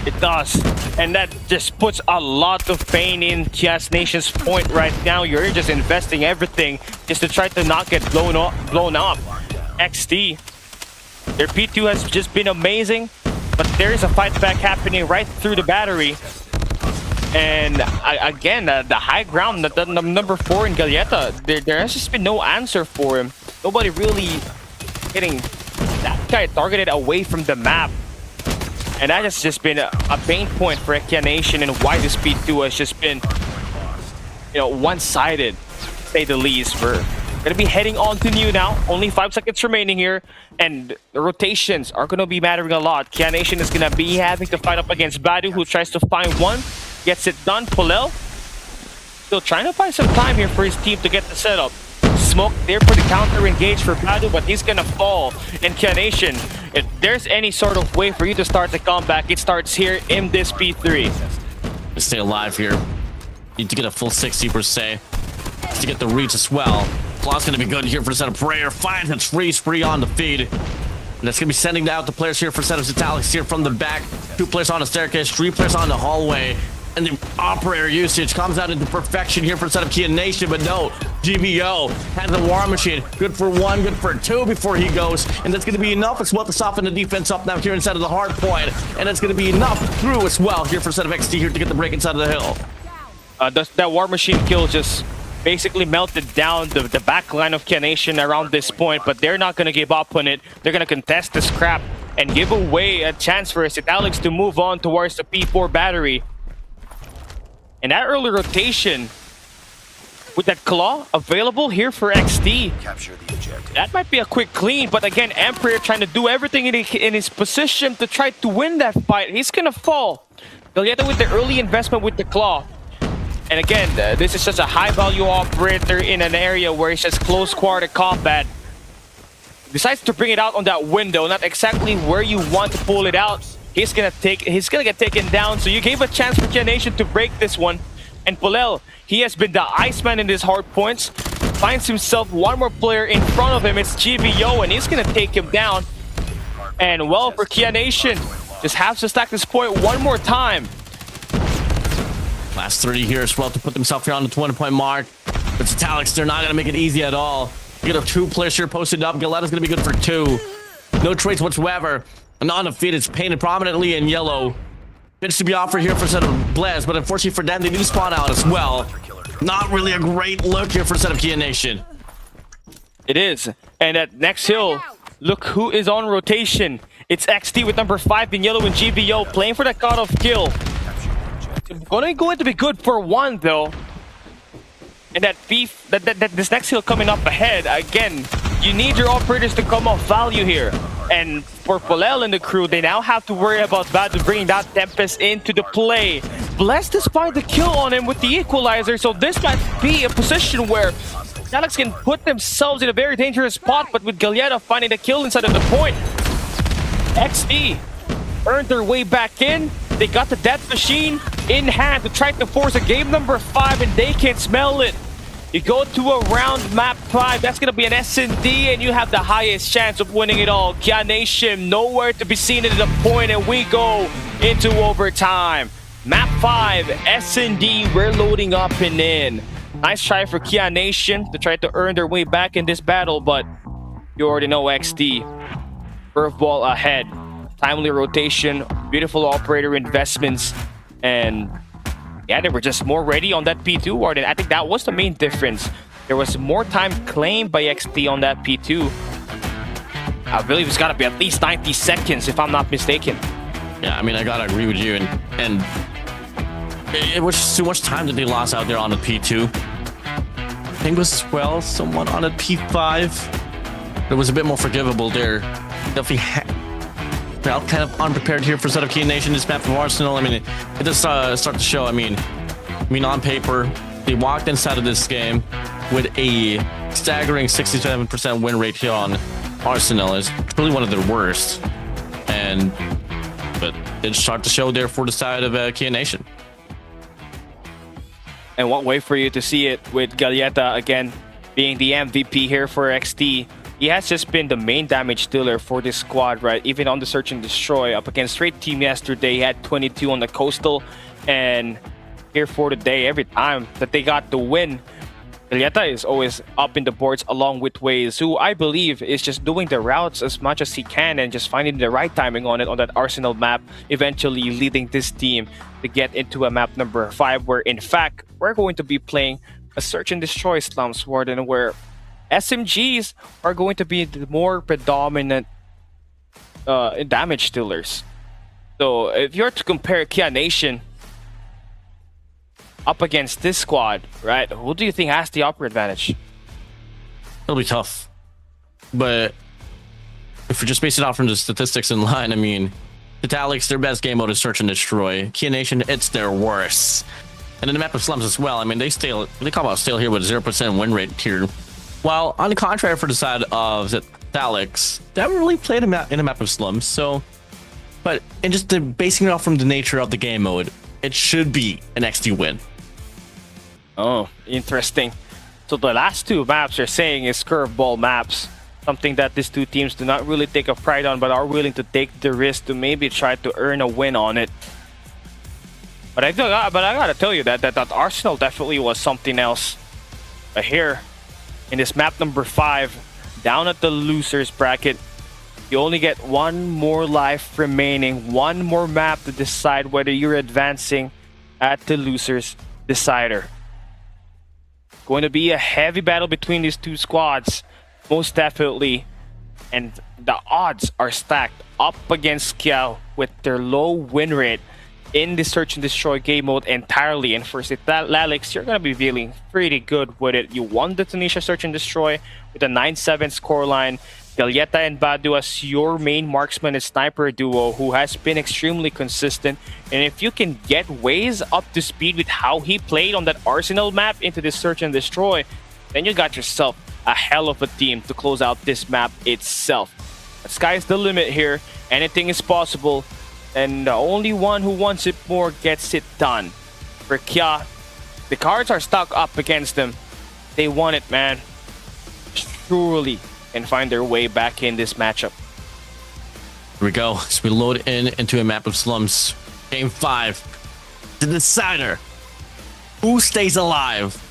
D: It does, and that just puts a lot of pain in Key Nation's point right now. You're just investing everything just to try to not get blown up. XT, their P2 has just been amazing, but there is a fight back happening right through the battery. And again, the high ground, the number 4 in Galeta, there has just been no answer for him. Nobody really getting that guy targeted away from the map. And that has just been a pain point for Key Nation, and why this P2 has just been, one-sided, to say the least. We're going to be heading on to new now. Only 5 seconds remaining here, and the rotations are going to be mattering a lot. Key Nation is going to be having to fight up against Badu, who tries to find one, gets it done. Polel still trying to find some time here for his team to get the setup. Smoke there for the counter engage for Badu, but he's gonna fall. And Key Nation, if there's any sort of way for you to start the comeback, it starts here in this P3.
B: To stay alive here, need to get a full 60 per se to get the reach as well. Claw's gonna be good here for the set of Prayer. Finds its freeze free on the feed. And that's gonna be sending out the players here for set of Italics here from the back. 2 players on the staircase, 3 players on the hallway. And the operator usage comes out into perfection here for a set of Key Nation, but no, GBO has the War Machine. Good for 1, good for 2 before he goes. And that's going to be enough as well to soften the defense up now here inside of the hard point. And that's going to be enough through as well here for a set of XT here to get the break inside of the hill.
D: That War Machine kill just basically melted down the back line of Nation around this point, but they're not going to give up on it. They're going to contest the scrap and give away a chance for Alex to move on towards the P4 battery. And that early rotation with that claw available here for XD,
C: Capture the objective.
D: that might be a quick clean, but again, Emperor trying to do everything in his position to try to win that fight. He's gonna fall. Galieta with the early investment with the claw. And again, this is just a high-value operator in an area where it's just close quarter combat. Decides to bring it out on that window, not exactly where you want to pull it out. He's gonna get taken down. So you gave a chance for Nation to break this one. And Polel, he has been the Iceman in his hard points. Finds himself one more player in front of him. It's GVO, and he's gonna take him down. And well, for Nation, just has to stack this point one more time.
B: Last 30 here as well to put themselves here on the 20-point mark. But Alex, they're not going to make it easy at all. You get a 2 players here posted up. Galieta's going to be good for 2. No trades whatsoever. And on the feet, it's painted prominently in yellow. Pitch to be offered here for a set of Blaz, but unfortunately for them, they need to spawn out as well. Not really a great look here for a set of Nation.
D: It is. And at next hill, look who is on rotation. It's XD with number 5 in yellow and GVO playing for the cutoff kill. Going to be good for 1 though. And that this next hill coming up ahead, again, you need your operators to come off value here. And for Polel and the crew, they now have to worry about bringing that Tempest into the play. Blessed to find the kill on him with the equalizer, so this might be a position where Alex can put themselves in a very dangerous spot, but with Galieta finding the kill inside of the point, XD earned their way back in. They got the death machine in hand to try to force a game number 5, and they can smell it. You go to a round map 5, that's going to be an S&D, and you have the highest chance of winning it all. Nation nowhere to be seen at the point, and we go into overtime. Map 5, S&D, we're loading up and in. Nice try for Nation to try to earn their way back in this battle, but you already know XD. Curveball ahead. Timely rotation, beautiful operator investments, and yeah, they were just more ready on that P2, Warden. I think that was the main difference. There was more time claimed by XD on that P2. I believe it's got to be at least 90 seconds, if I'm not mistaken.
B: Yeah, I mean, I got to agree with you. And it was just too much time that they lost out there on the P2. I think it was as well somewhat on the P5. It was a bit more forgivable there. Definitely felt kind of unprepared here for set of Nation. This map of Arsenal, I mean, it does start to show. I mean, on paper, they walked inside of this game with a staggering 67% win rate here on Arsenal. It's really one of their worst. But it start to show there for the side of Nation.
D: And what way for you to see it with Galieta again being the MVP here for XD. He has just been the main damage dealer for this squad, right? Even on the Search and Destroy up against Straight Team yesterday, he had 22 on the Coastal. And here for today, every time that they got the win, Galieta is always up in the boards along with Waze, who I believe is just doing the routes as much as he can and just finding the right timing on it on that Arsenal map, eventually leading this team to get into a map number 5, where in fact, we're going to be playing a Search and Destroy Slums Warden, where SMGs are going to be the more predominant damage dealers. So if you're to compare Nation up against this squad, right, who do you think has the upper advantage?
B: It'll be tough. But if we just base it off from the statistics in line, I mean, Alex, their best game mode is Search and Destroy. Nation, it's their worst. And in the map of Slums as well, I mean, they come out still here with a 0% win rate here. While on the contrary for the side of Alex, they haven't really played in a map of Slums. So, but in just basing it off from the nature of the game mode, it should be an XD win.
D: Oh, interesting. So the last 2 maps you're saying is curveball maps. Something that these 2 teams do not really take a pride on, but are willing to take the risk to maybe try to earn a win on it. But I gotta tell you that Arsenal definitely was something else. But here, in this map number 5, down at the losers bracket, you only get 1 more life remaining, 1 more map to decide whether you're advancing at the losers decider. Going to be a heavy battle between these two squads, most definitely. And the odds are stacked up against Kia with their low win rate in the Search and Destroy game mode entirely. And for Lalix, you're going to be feeling pretty good with it. You won the Tunisia Search and Destroy with a 9-7 scoreline. Galyeta and Badu as your main marksman and sniper duo who has been extremely consistent. And if you can get Waze up to speed with how he played on that Arsenal map into this Search and Destroy, then you got yourself a hell of a team to close out this map itself. The sky's the limit here. Anything is possible. And the only one who wants it more gets it done. For Kia, the cards are stuck up against them. They want it, man. Surely can find their way back in this matchup.
B: Here we go. As we load into a map of slums. Game 5. The decider. Who stays alive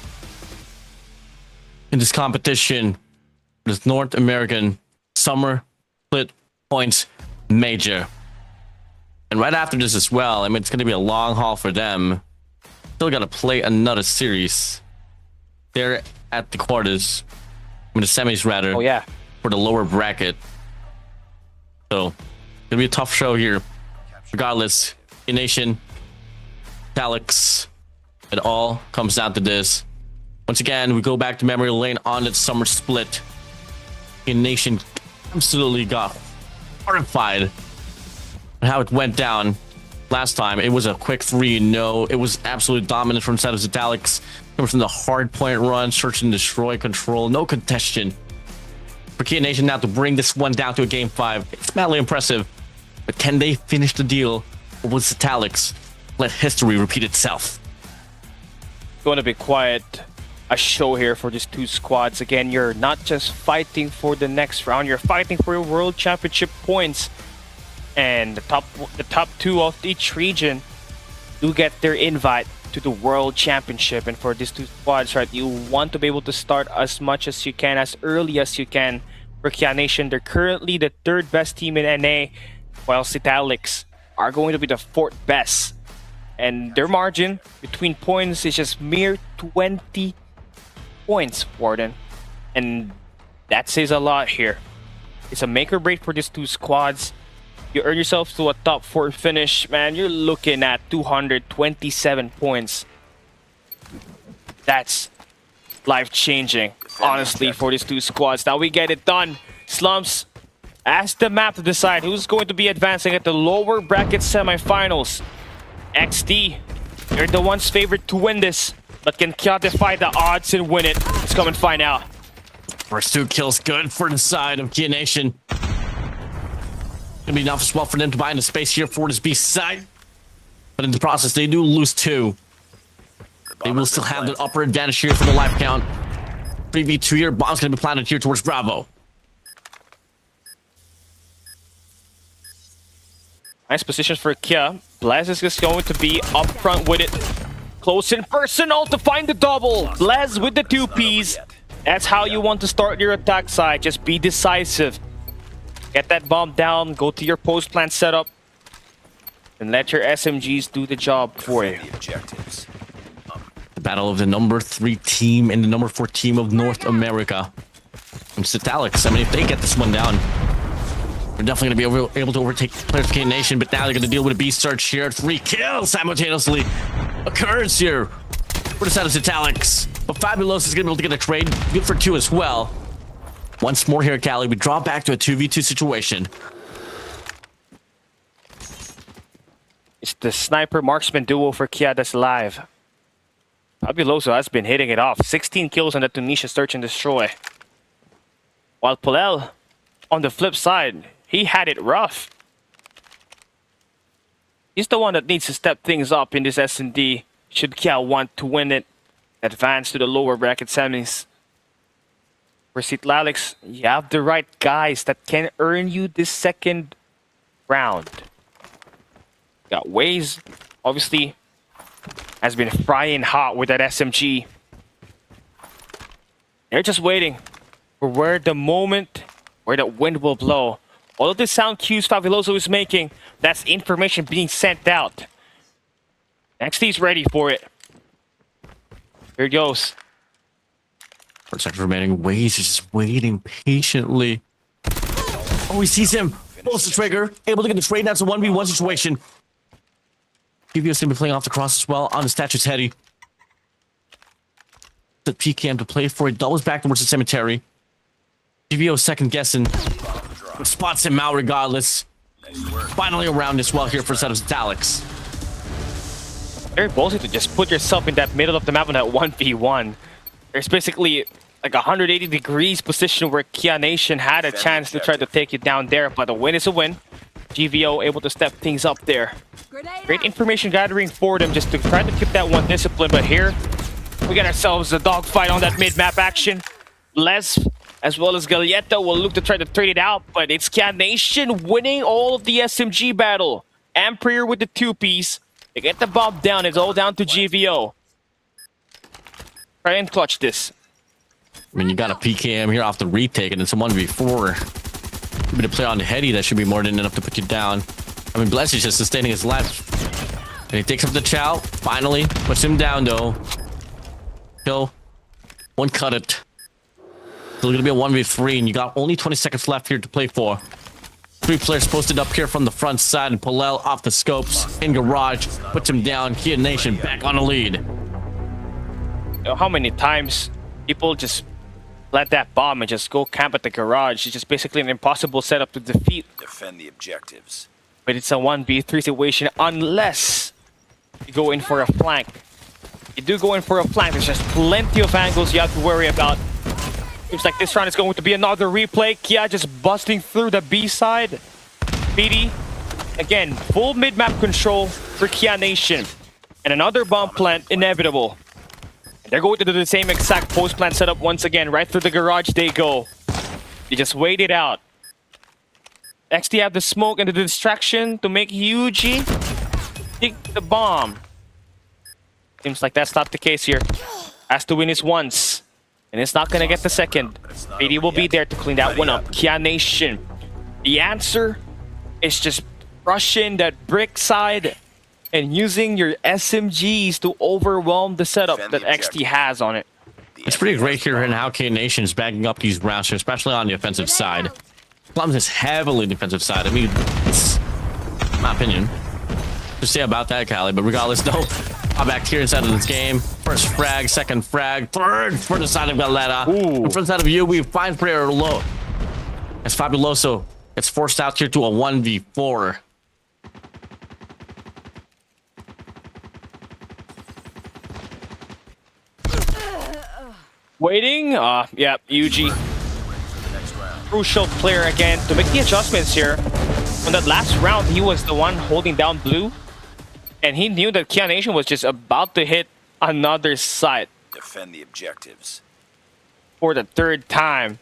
B: in this competition? This North American Summer Split Points Major. And right after this as well, I mean, it's going to be a long haul for them. Still got to play another series. They're at the quarters. I mean, the semis rather.
D: Oh, yeah.
B: For the lower bracket. So, it's going to be a tough show here. Regardless, Nation, Alex, it all comes down to this. Once again, we go back to memory lane on the summer split. Nation absolutely got horrified at how it went down last time. It was a quick 3-0. It was absolutely dominant from side of Alex. Coming from the hard point run, search and destroy control, no contestation. For Kia Nation now to bring this one down to a game 5. It's madly impressive. But can they finish the deal? Or will Alex let history repeat itself?
D: Going to be quite a show here for these two squads. Again, you're not just fighting for the next round, you're fighting for your world championship points. And the top 2 of each region do get their invite to the World Championship. And for these two squads, right, you want to be able to start as much as you can, as early as you can. For Kia Nation, they're currently the 3rd best team in NA, while Alex are going to be the 4th best. And their margin between points is just mere 20 points, Warden. And that says a lot here. It's a make or break for these two squads. You earn yourself to a top 4 finish, man, you're looking at 227 points. That's life-changing, honestly, for these two squads. Now we get it done. Slums, ask the map to decide who's going to be advancing at the lower bracket semifinals. XT, you're the ones favored to win this, but can Kia defy the odds and win it? Let's come and find out.
B: First 2 kills good for the side of Kia Nation. Gonna be enough as well for them to buy into space here for this B side. But in the process, they do lose 2. They will still have the upper advantage here for the life count. 3v2 here. Bomb's gonna be planted here towards Bravo.
D: Nice position for Kia. Blaz is just going to be up front with it. Close in personal to find the double. Blaz with the 2 Ps. That's how you want to start your attack side. Just be decisive. Get that bomb down, go to your post plant setup, and let your SMGs do the job for you.
C: The objectives.
B: The battle of the number 3 team and the number 4 team of North America. And Alex, I mean, if they get this one down, we're definitely going to be able to overtake players of K Nation, but now they're going to deal with a B search here. 3 kills simultaneously occurs here for the side of Alex. But Fabulous is going to be able to get a trade. Good for 2 as well. Once more here, Cali, we draw back to a 2v2 situation.
D: It's the sniper marksman duo for Kia that's live. Fabuloso has been hitting it off. 16 kills on the Tunisia Search and Destroy. While Polel, on the flip side, he had it rough. He's the one that needs to step things up in this S&D should Kia want to win it, advance to the lower bracket semis. For Alex, you have the right guys that can earn you this second round. Got Waze, obviously, has been frying hot with that SMG. They're just waiting for where the wind will blow. All of the sound cues Fabuloso is making, that's information being sent out. XT's ready for it. Here it goes.
B: 4 seconds remaining. Waze is just waiting patiently. Oh, he sees him. Pulls the trigger. Able to get the trade. That's a 1v1 situation. GVO seems to be playing off the cross as well on the statue's heady. The PKM to play for. He doubles back towards the cemetery. GVO second guessing. Spots him out regardless. Finally around as well here for set of Alex.
D: Very ballsy to just put yourself in that middle of the map on that 1v1. There's basically like 180 degrees position where Kia Nation had a chance to try to take you down there, but a win is a win. GVO able to step things up there.
E: Grenade
D: Great
E: out.
D: information gathering for them just to try to keep that one discipline, but here we got ourselves a dogfight on that mid-map action. Les as well as Galletta will look to try to trade it out, but it's Kia Nation winning all of the SMG battle. Ampere with the 2-piece. They get the bomb down. It's all down to GVO. Try and clutch this.
B: I mean, you got a PKM here off the retake, and it's a 1v4. A bit of play on the heady that should be more than enough to put you down. I mean, Bless is just sustaining his life. And he takes up the chow. Finally, puts him down though. Kill. One cut it. Still gonna be a 1v3, and you got only 20 seconds left here to play for. 3 players posted up here from the front side, and Palel off the scopes in garage puts him down. Kia Nation back on the lead.
D: You know, how many times people just let that bomb and just go camp at the garage? It's just basically an impossible setup to defeat.
C: Defend the objectives.
D: But it's a 1v3 situation unless you go in for a flank. You do go in for a flank, there's just plenty of angles you have to worry about. Seems like this round is going to be another replay. Kia just busting through the B side. BD, again, full mid-map control for Kia Nation. And another bomb plant inevitable. And they're going to do the same exact post plant setup once again. Right through the garage they go. You just wait it out. XT have the smoke and the distraction to make Yuji dig the bomb. Seems like that's not the case here. Has to win this once. And it's not gonna get the second. BD will be there to clean that one up. Kia Nation. The answer is just rushing that brick side and using your SMGs to overwhelm the setup that XT has on it.
B: It's pretty great here in how K Nation is backing up these rounds here, especially on the offensive side. Plums is heavily defensive side. I mean, it's my opinion. To say about that, Cali, but regardless, though, I'm back here inside of this game. First frag, second frag, third for the side of Galletta. In front side of you, we find player low. As Fabuloso gets forced out here to a 1v4.
D: Waiting. Yeah, Yuji. Crucial player again to make the adjustments here. On that last round, he was the one holding down blue. And he knew that Kia Nation was just about to hit another site.
C: Defend the objectives.
D: For the third time.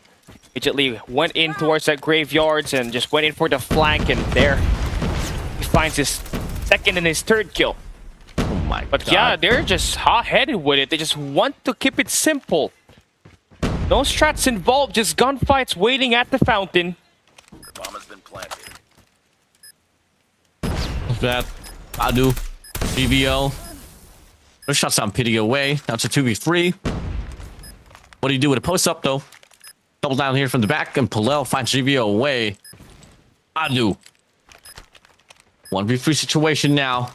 D: Immediately went in towards that graveyards and just went in for the flank, and there he finds his second and his third kill.
B: Oh my
D: But
B: god.
D: yeah, they're just hot-headed with it. They just want to keep it simple. No strats involved, just gunfights waiting at the fountain.
C: The bomb has been planted.
B: That Adu, BVO. Those shots on pity away. Now it's a 2v3. What do you do with a post up though? Double down here from the back, and Palel finds GVO away. Adu. 1v3 situation now.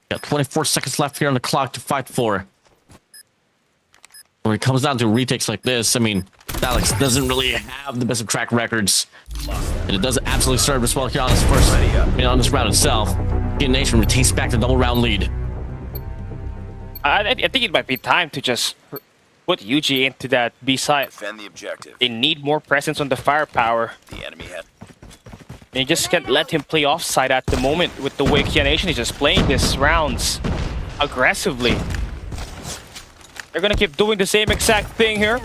B: Got 24 seconds left here on the clock to fight for. When it comes down to retakes like this, I mean, Alex doesn't really have the best of track records. And it doesn't absolutely serve us well here on this first, on this round itself. Kia Nation retains back the double round lead.
D: I think it might be time to just put Yuji into that B side.
C: Defend the objective.
D: They need more presence on the firepower.
C: The enemy had.
D: And you just can't let him play offside at the moment with the way Kia Nation is just playing these rounds aggressively. They're gonna keep doing the same exact thing here.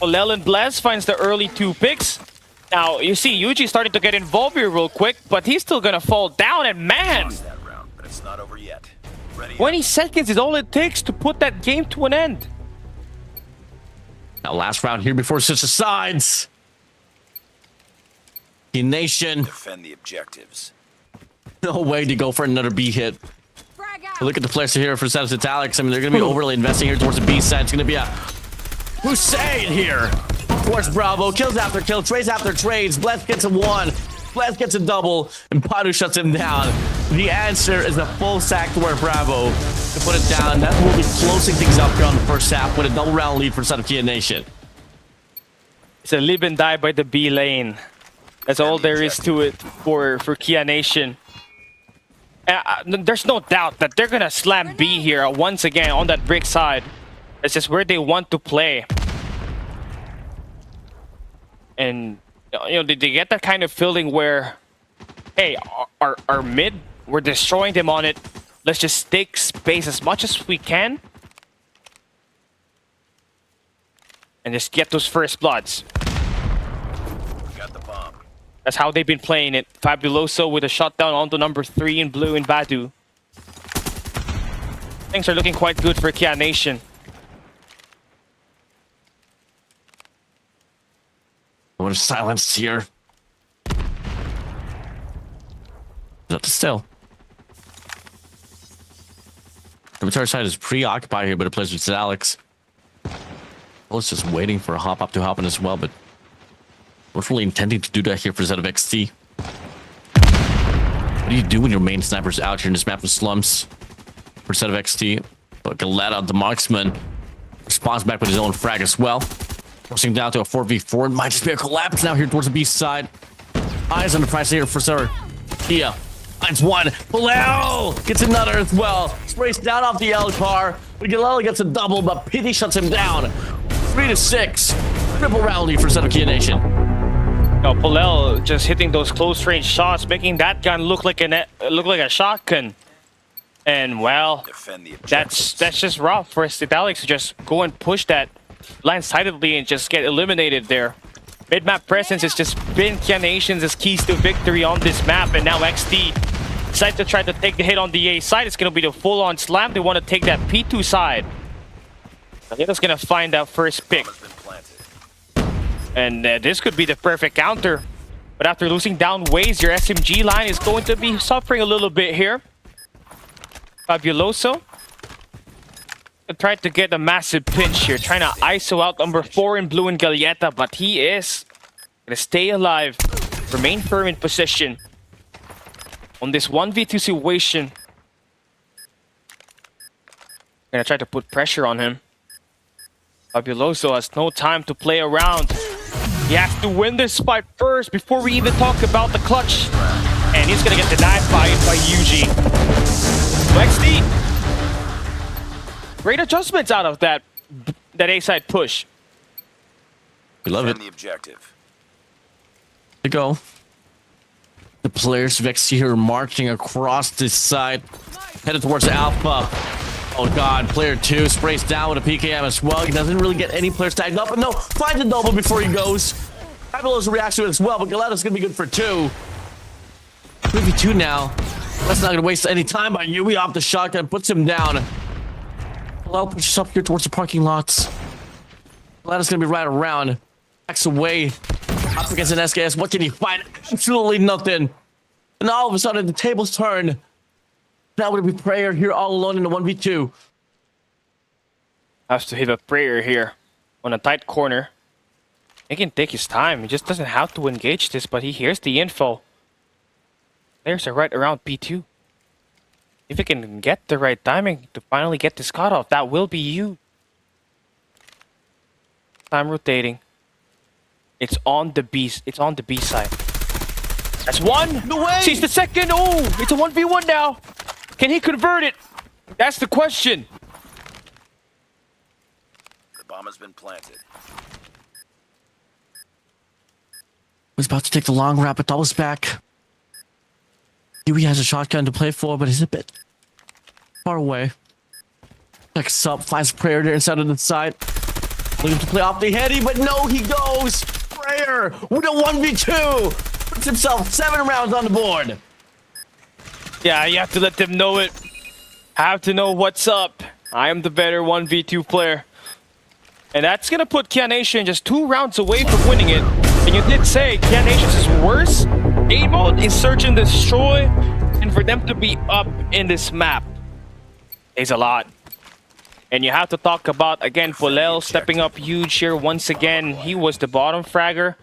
D: Olel and Blez finds the early 2 picks. Now, you see Yuji starting to get involved here real quick, but he's still gonna fall down, and man!
C: Lost that round, but it's not over yet. Ready
D: 20 seconds is all it takes to put that game to an end.
B: Now last round here before switch the sides. Kia Nation,
C: Defend the objectives.
B: no way to go for another B hit.
E: Frag out.
B: Look at the players here for Status Italics. I mean, they're going to be overly investing here towards the B side. It's going to be a Hussein here. Of course, Bravo kills after kill, trades after trades. Bless gets a one. Bless gets a double, and Padu shuts him down. The answer is a full sack toward Bravo to put it down. That will be closing things up here on the first half with a double round lead for Son of Kia Nation.
D: It's a live and die by the B lane. That's all there is to it for Kia Nation. There's no doubt that they're gonna slam B here once again on that brick side. That's just where they want to play. And you know, they get that kind of feeling where, hey, our mid, we're destroying them on it. Let's just take space as much as we can and just get those first bloods.
C: We got the bomb.
D: That's how they've been playing it. Fabuloso with a shutdown onto number 3 in blue in Badu. Things are looking quite good for Kia Nation.
B: What a silence here. Up to still. The entire side is preoccupied here, but it plays with Alex. Well, it's just waiting for a hop up to happen as well, but we're fully intending to do that here for ZFXT. What do you do when your main sniper's out here in this map of slums for ZFXT? But Galetta, the marksman, responds back with his own frag as well. Forcing down to a 4v4. It might just be a collapse now here towards the B side. Eyes on the price here for Sir Kia. Finds one. Palau gets another as well. Sprays down off the L car. But Galella gets a double, but Pity shuts him down. 3-6. Triple round lead for Son of Kia Nation.
D: Now Palel just hitting those close range shots, making that gun look like a shotgun. And well,
C: Defend the
D: that's
C: objectives.
D: just rough for Alex to just go and push that blindsidedly and just get eliminated there. Mid-map presence has just been Kia Nation's keys to victory on this map, and now XT decides to try to take the hit on the A side. It's going to be the full-on slam. They want to take that P2 side. Galeta's going to find that first pick.
C: Bomb has been planted.
D: And this could be the perfect counter. But after losing down ways, your SMG line is going to be suffering a little bit here. Fabuloso tried to get a massive pinch here, trying to ISO out number 4 in blue and Galeta, but he is going to stay alive, remain firm in position on this 1v2 situation. Going to try to put pressure on him. Fabuloso has no time to play around. He has to win this fight first before we even talk about the clutch. And he's going to get denied by Yuji. XD. Great adjustments out of that A-side push.
B: We love it.
C: Defend the objective.
B: To go. The players of XT here marching across this side, headed towards Alpha. Oh god, player 2 sprays down with a PKM as well. He doesn't really get any players tagged up, but no, finds a double before he goes. Fabulo's reacts to it as well, but Galeta's gonna be good for 2. 3v2 now. That's not gonna waste any time by Yui off the shotgun, puts him down. Palau pushes up here towards the parking lots. Galeta's gonna be right around. Backs away. Up against an SKS. What can he find? Absolutely nothing. And all of a sudden, the tables turn. Now would be Prayer here all alone in the 1v2.
D: Has to hit a prayer here on a tight corner. He can take his time. He just doesn't have to engage this, but he hears the info. Players are right around P2. If he can get the right timing to finally get this cutoff, that will be you. Time rotating. It's on the B. It's on the B side. That's one.
B: No way.
D: Sees the second. Oh, it's a 1v1 now. Can he convert it? That's the question.
C: The bomb has been planted.
B: He's about to take the long route, but doubles back. Yui has a shotgun to play for, but he's a bit far away. Checks up, finds Prayer there inside of the side. Looking to play off the heady, but no, he goes. Prayer with a 1v2. Puts himself 7 rounds on the board.
D: Yeah, you have to let them know it. Have to know what's up. I am the better 1v2 player. And that's going to put Kia Nation just 2 rounds away from winning it. And you did say Kia Nation's worst game mode is search and destroy. And for them to be up in this map is a lot. And you have to talk about, again, Polel stepping up huge here once again. He was the bottom fragger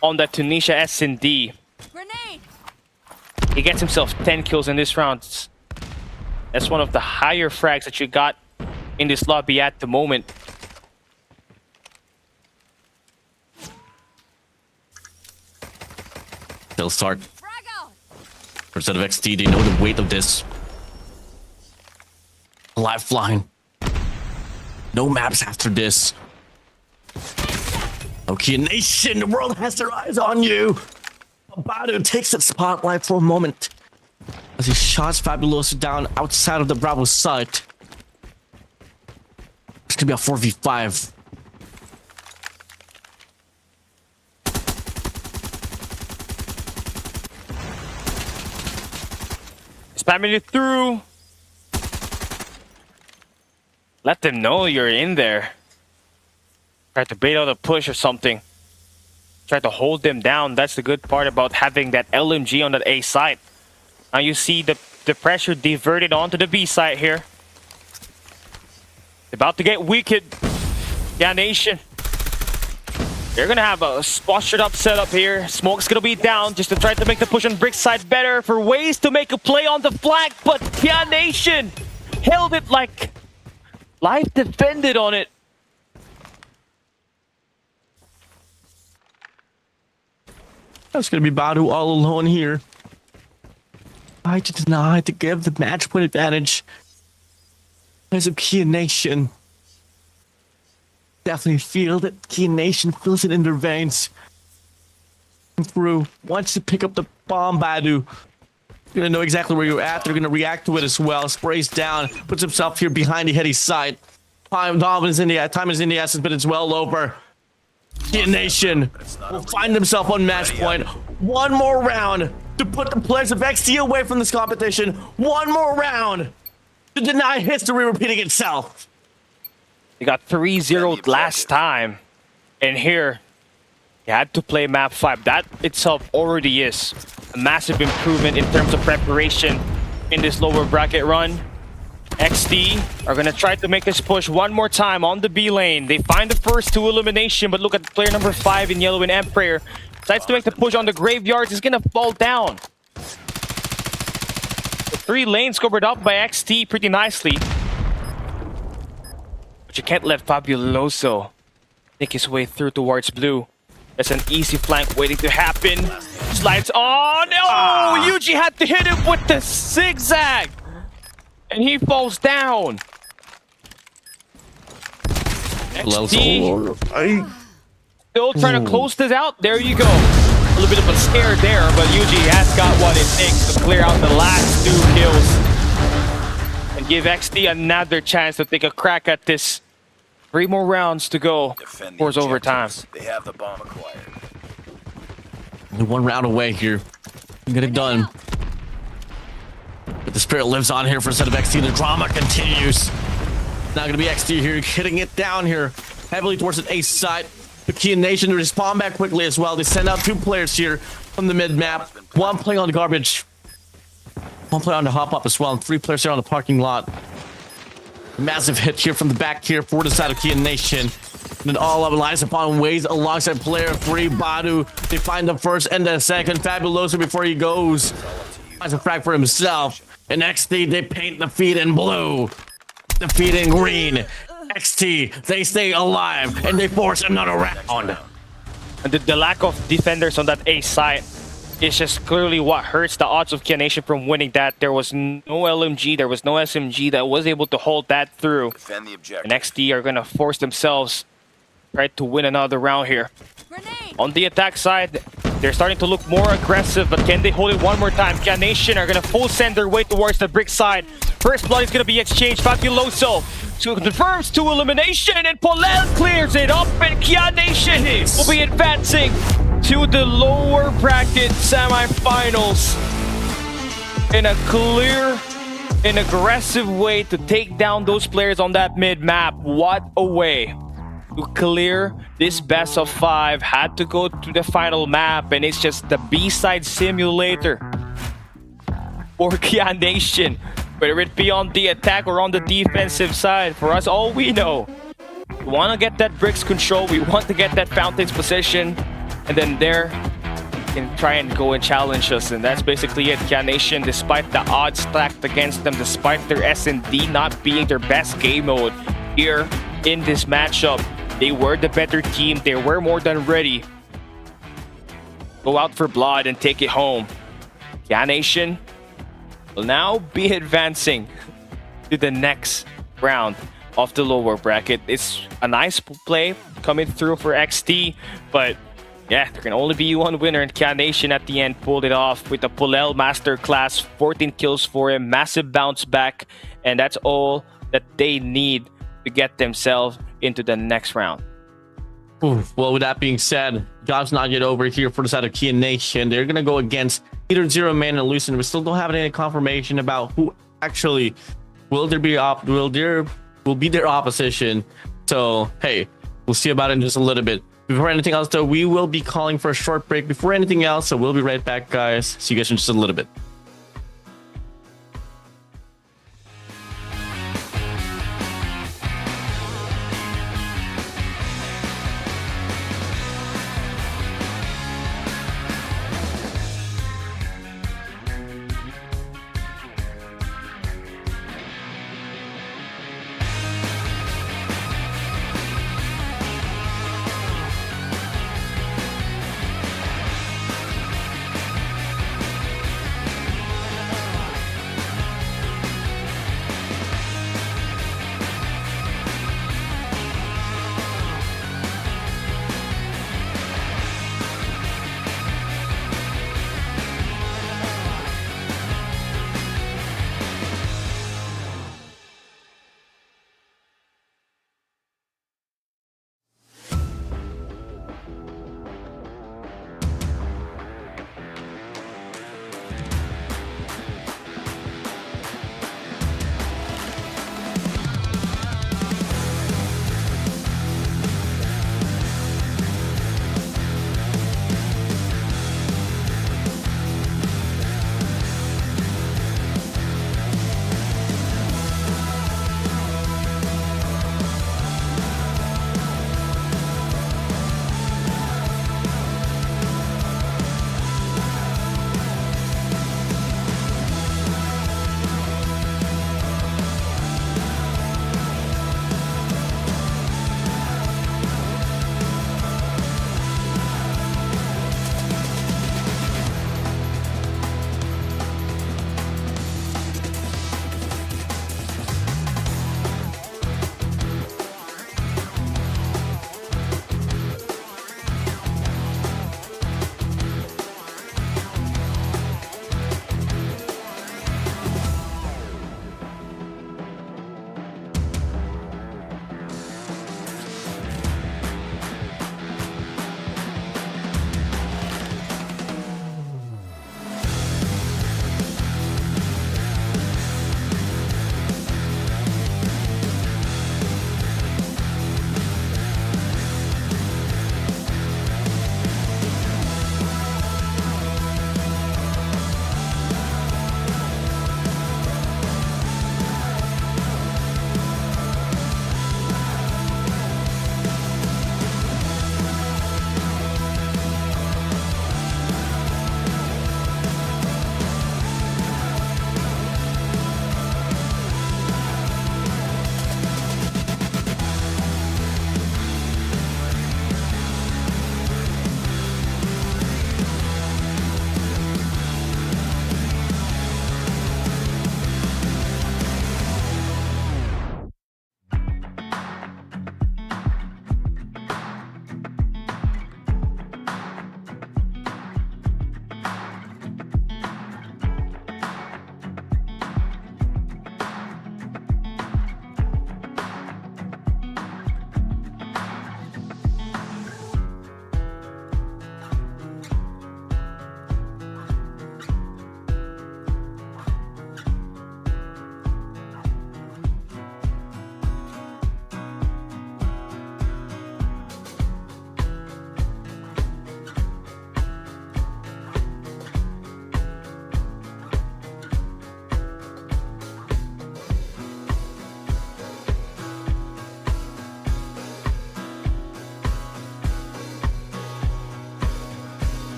D: on that Tunisia S&D.
E: Grenade.
D: He gets himself 10 kills in this round. That's one of the higher frags that you got in this lobby at the moment.
B: They'll start.
E: Frag out.
B: For instead of XT, they know the weight of this. Lifeline. No maps after this. Okay, Nation, the world has their eyes on you. Badu takes that spotlight for a moment as he shots Fabuloso down outside of the Bravo site. It's gonna be a 4v5.
D: Spamming it through. Let them know you're in there. Try to bait out a push or something. Try to hold them down. That's the good part about having that LMG on that A site. Now you see the pressure diverted onto the B site here. About to get wicked. Yeah, Nation. They're gonna have a postured up setup here. Smoke's gonna be down just to try to make the push on Brick side better for ways to make a play on the flank, but yeah, Nation held it like life defended on it.
B: That's gonna be Badu all alone here. I to deny to give the match point advantage. As of Kia Nation. Definitely feel that Kia Nation feels it in their veins. Through wants to pick up the bomb, Badu. Gonna know exactly where you're at. They're gonna react to it as well. Sprays down, puts himself here behind the heady side. Time is in the essence, but it's well over. Kia Nation will find themselves on match point. One more round to put the players of XT away from this competition. One more round to deny history repeating itself.
D: You got 3-0 last time. And here, you had to play map 5. That itself already is a massive improvement in terms of preparation in this lower bracket run. XD are going to try to make this push one more time on the B lane. They find the first 2 elimination, but look at player number 5 in yellow and Emperor. Decides to make the push on the graveyards. He's going to fall down. The 3 lanes covered up by XT pretty nicely. But you can't let Fabuloso make his way through towards blue. That's an easy flank waiting to happen. Slides on. Oh, Yuji had to hit him with the zigzag. And he falls down. XT still trying to close this out. There you go. A little bit of a scare there, but Yuji has got what it takes to clear out the last 2 kills. And give XT another chance to take a crack at this. 3 more rounds to go towards overtime.
C: They have the bomb acquired.
B: Only 1 round away here. Get it done. But the spirit lives on here for a set of XT. The drama continues. Now going to be XT here, hitting it down here heavily towards an ace side. The Kia Nation to respond back quickly as well. They send out 2 players here from the mid map. 1 playing on the garbage. 1 player on the hop up as well. And 3 players here on the parking lot. Massive hit here from the back here for the side of Kia Nation. And then all up relies upon Waze alongside player 3, Badu. They find the first and the second. Fabuloso before he goes. Finds a frag for himself. And XT, they paint the feet in blue. The feet in green. XT, they stay alive and they force another round.
D: And the lack of defenders on that A side is just clearly what hurts the odds of Kia Nation from winning that. There was no LMG, there was no SMG that was able to hold that through.
C: Defend the objective.
D: And XT are going to force themselves right to win another round here.
E: Grenade.
D: On the attack side, they're starting to look more aggressive, but can they hold it one more time? Kia Nation are going to full send their way towards the brick side. First blood is going to be exchanged. Fabuloso confirms 2 elimination, and Polel clears it up, and Kia Nation will be advancing to the lower bracket semifinals in a clear and aggressive way to take down those players on that mid map. What a way to clear this best of 5. Had to go to the final map, and it's just the B-side simulator for Kia Nation. Whether it be on the attack or on the defensive side, for us, all we know, we want to get that bricks control, we want to get that fountains position, and then there can try and go and challenge us, and that's basically it. Kia Nation, despite the odds stacked against them, despite their S&D not being their best game mode here in this matchup, they were the better team. They were more than ready. Go out for blood and take it home. Kia Nation will now be advancing to the next round of the lower bracket. It's a nice play coming through for XT, but yeah, there can only be one winner, and Kia Nation at the end pulled it off with a Pulel Masterclass, 14 kills for him, massive bounce back, and that's all that they need to get themselves into the next round.
B: Oof. Well, with that being said, God's not yet over here for the side of Kia Nation. They're going to go against either Zero Man and Lucent. We still don't have any confirmation about who actually will be their opposition. So, hey, we'll see about it in just a little bit. Before anything else, though, we will be calling for a short break before anything else. So we'll be right back, guys. See you guys in just a little bit.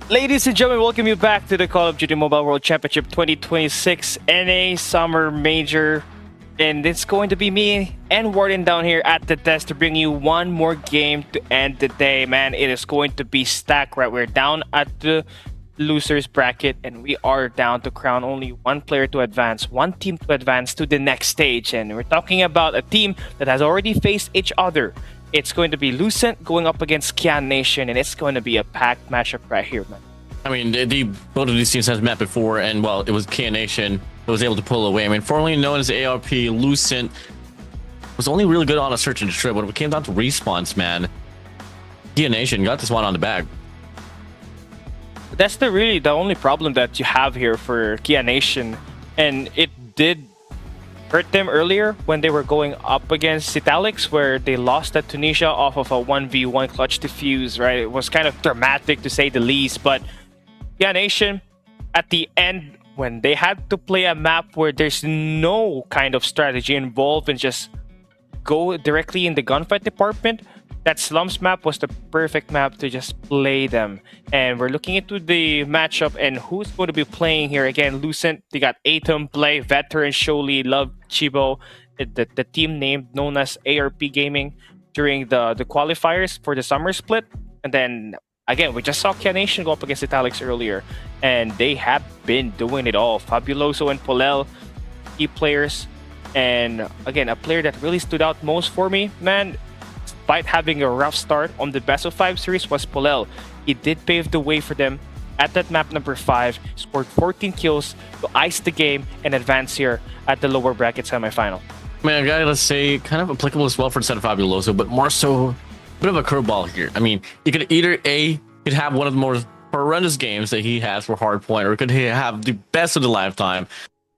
D: Ladies and gentlemen, welcome you back to the Call of Duty Mobile World Championship 2026 NA Summer Major. And it's going to be me and Warden down here at the desk to bring you one more game to end the day. Man, it is going to be stacked, right? We're down at the losers bracket and we are down to crown only one player to advance, one team to advance to the next stage. And we're talking about a team that has already faced each other. It's going to be Lucent going up against Kian Nation, and it's going to be a packed matchup right here, man.
B: I mean, both of these teams has met before, and well, it was K Nation that was able to pull away. I mean, formerly known as ARP, Lucent was only really good on a search and destroy, but when it came down to respawns, man, K Nation got this one on the bag.
D: That's the only problem that you have here for Kia Nation, and it did hurt them earlier when they were going up against Italics, where they lost at Tunisia off of a 1v1 clutch defuse, right? It was kind of dramatic to say the least, but Kia Nation, at the end, when they had to play a map where there's no kind of strategy involved and just go directly in the gunfight department, that Slums map was the perfect map to just play them. And we're looking into the matchup and who's going to be playing here. Again, Lucent, they got Atom, Play, Veteran, Sholi, Love, Chibo, the team name known as ARP Gaming during the qualifiers for the summer split. And then, again, we just saw Kia Nation go up against Italics earlier, and they have been doing it all. Fabuloso and Polel, key players. And again, a player that really stood out most for me, man, despite having a rough start on the best of 5 series, was Polel. He did pave the way for them at that map number 5, scored 14 kills to ice the game and advance here at the lower bracket semifinal.
B: I mean, I gotta say, kind of applicable as well for instead of Fabuloso, but more so, a bit of a curveball here. I mean, you could either could have one of the more horrendous games that he has for Hardpoint, or it could have the best of the lifetime.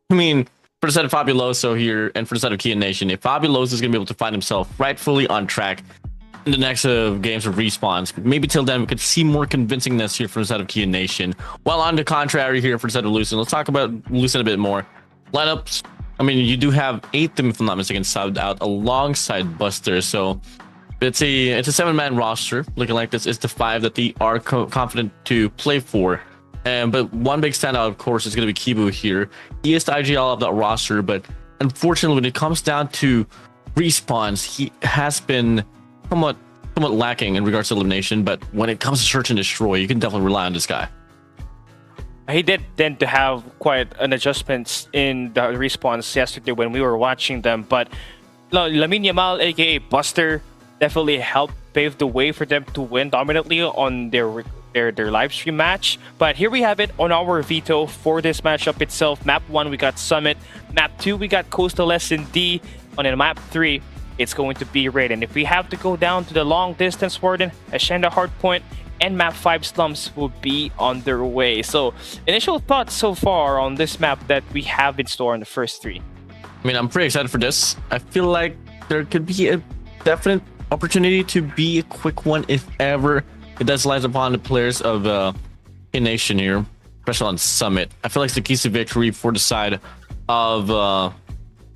B: I mean, for the side of Fabuloso here and for the side of Kia Nation, if Fabuloso is going to be able to find himself rightfully on track in the next games of respawns, maybe till then we could see more convincingness here for the side of Kia Nation. While on the contrary here for the side of Lucent, let's talk about Lucent a bit more. Lineups, I mean, you do have 8 if I'm not mistaken, subbed out alongside Buster, so it's a 7-man roster looking like this is the 5 that they are confident to play for. But one big standout, of course, is going to be Kibu here. He is the IGL of that roster, but unfortunately, when it comes down to respawns, he has been somewhat lacking in regards to elimination. But when it comes to search and destroy, you can definitely rely on this guy.
D: He did tend to have quite an adjustment in the respawns yesterday when we were watching them. But Lamine Yamal, aka Buster, definitely helped pave the way for them to win dominantly on their live stream match. But here we have it on our veto for this matchup itself. Map 1 we got Summit, map 2 we got Coastal S&D, and in map 3 it's going to be Raid. And if we have to go down to the long distance Warden, Ashenda Hardpoint and map 5 Slums will be on their way. So initial thoughts so far on this map that we have in store in the first 3.
B: I mean, I'm pretty excited for this. I feel like there could be a definite opportunity to be a quick one if ever it does lies upon the players of Nation here, especially on Summit. I feel like it's the keys to victory for the side of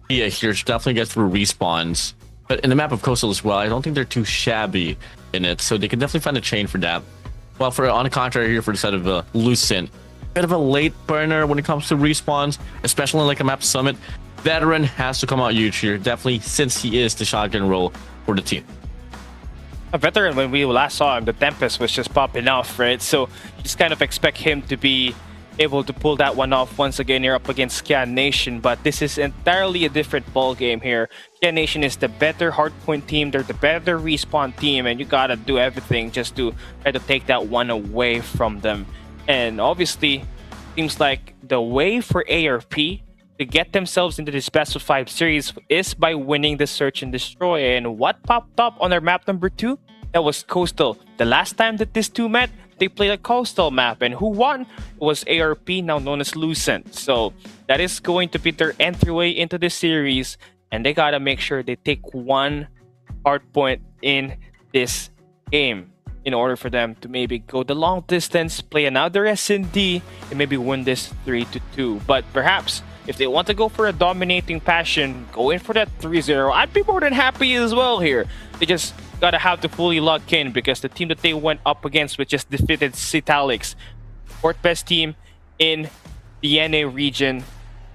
B: Kia here. Definitely get through respawns. But in the map of Coastal as well, I don't think they're too shabby in it, so they can definitely find a chain for that. While on the contrary here for the side of Lucent, bit of a late burner when it comes to respawns, especially like a map Summit. Veteran has to come out huge here, definitely, since he is the shotgun role for the team.
D: A Veteran, when we last saw him, the Tempest was just popping off, right? So you just kind of expect him to be able to pull that one off once again here up against Kia Nation. But this is entirely a different ball game here. Kia Nation is the better hardpoint team. They're the better respawn team, and you gotta do everything just to try to take that one away from them. And obviously, seems like the way for ARP to get themselves into this best of 5 series is by winning the search and destroy. And what popped up on their map number 2? That was Coastal. The last time that these two met, they played a Coastal map, and who won? It was ARP, now known as Lucent. So that is going to be their entryway into the series, and they gotta make sure they take one hard point in this game in order for them to maybe go the long distance, play another S&D, and maybe win this 3-2. But perhaps if they want to go for a dominating passion, go in for that 3-0. I'd be more than happy as well here. They just gotta have to fully lock in, because the team that they went up against, which just defeated Citalics, fourth best team in the NA region,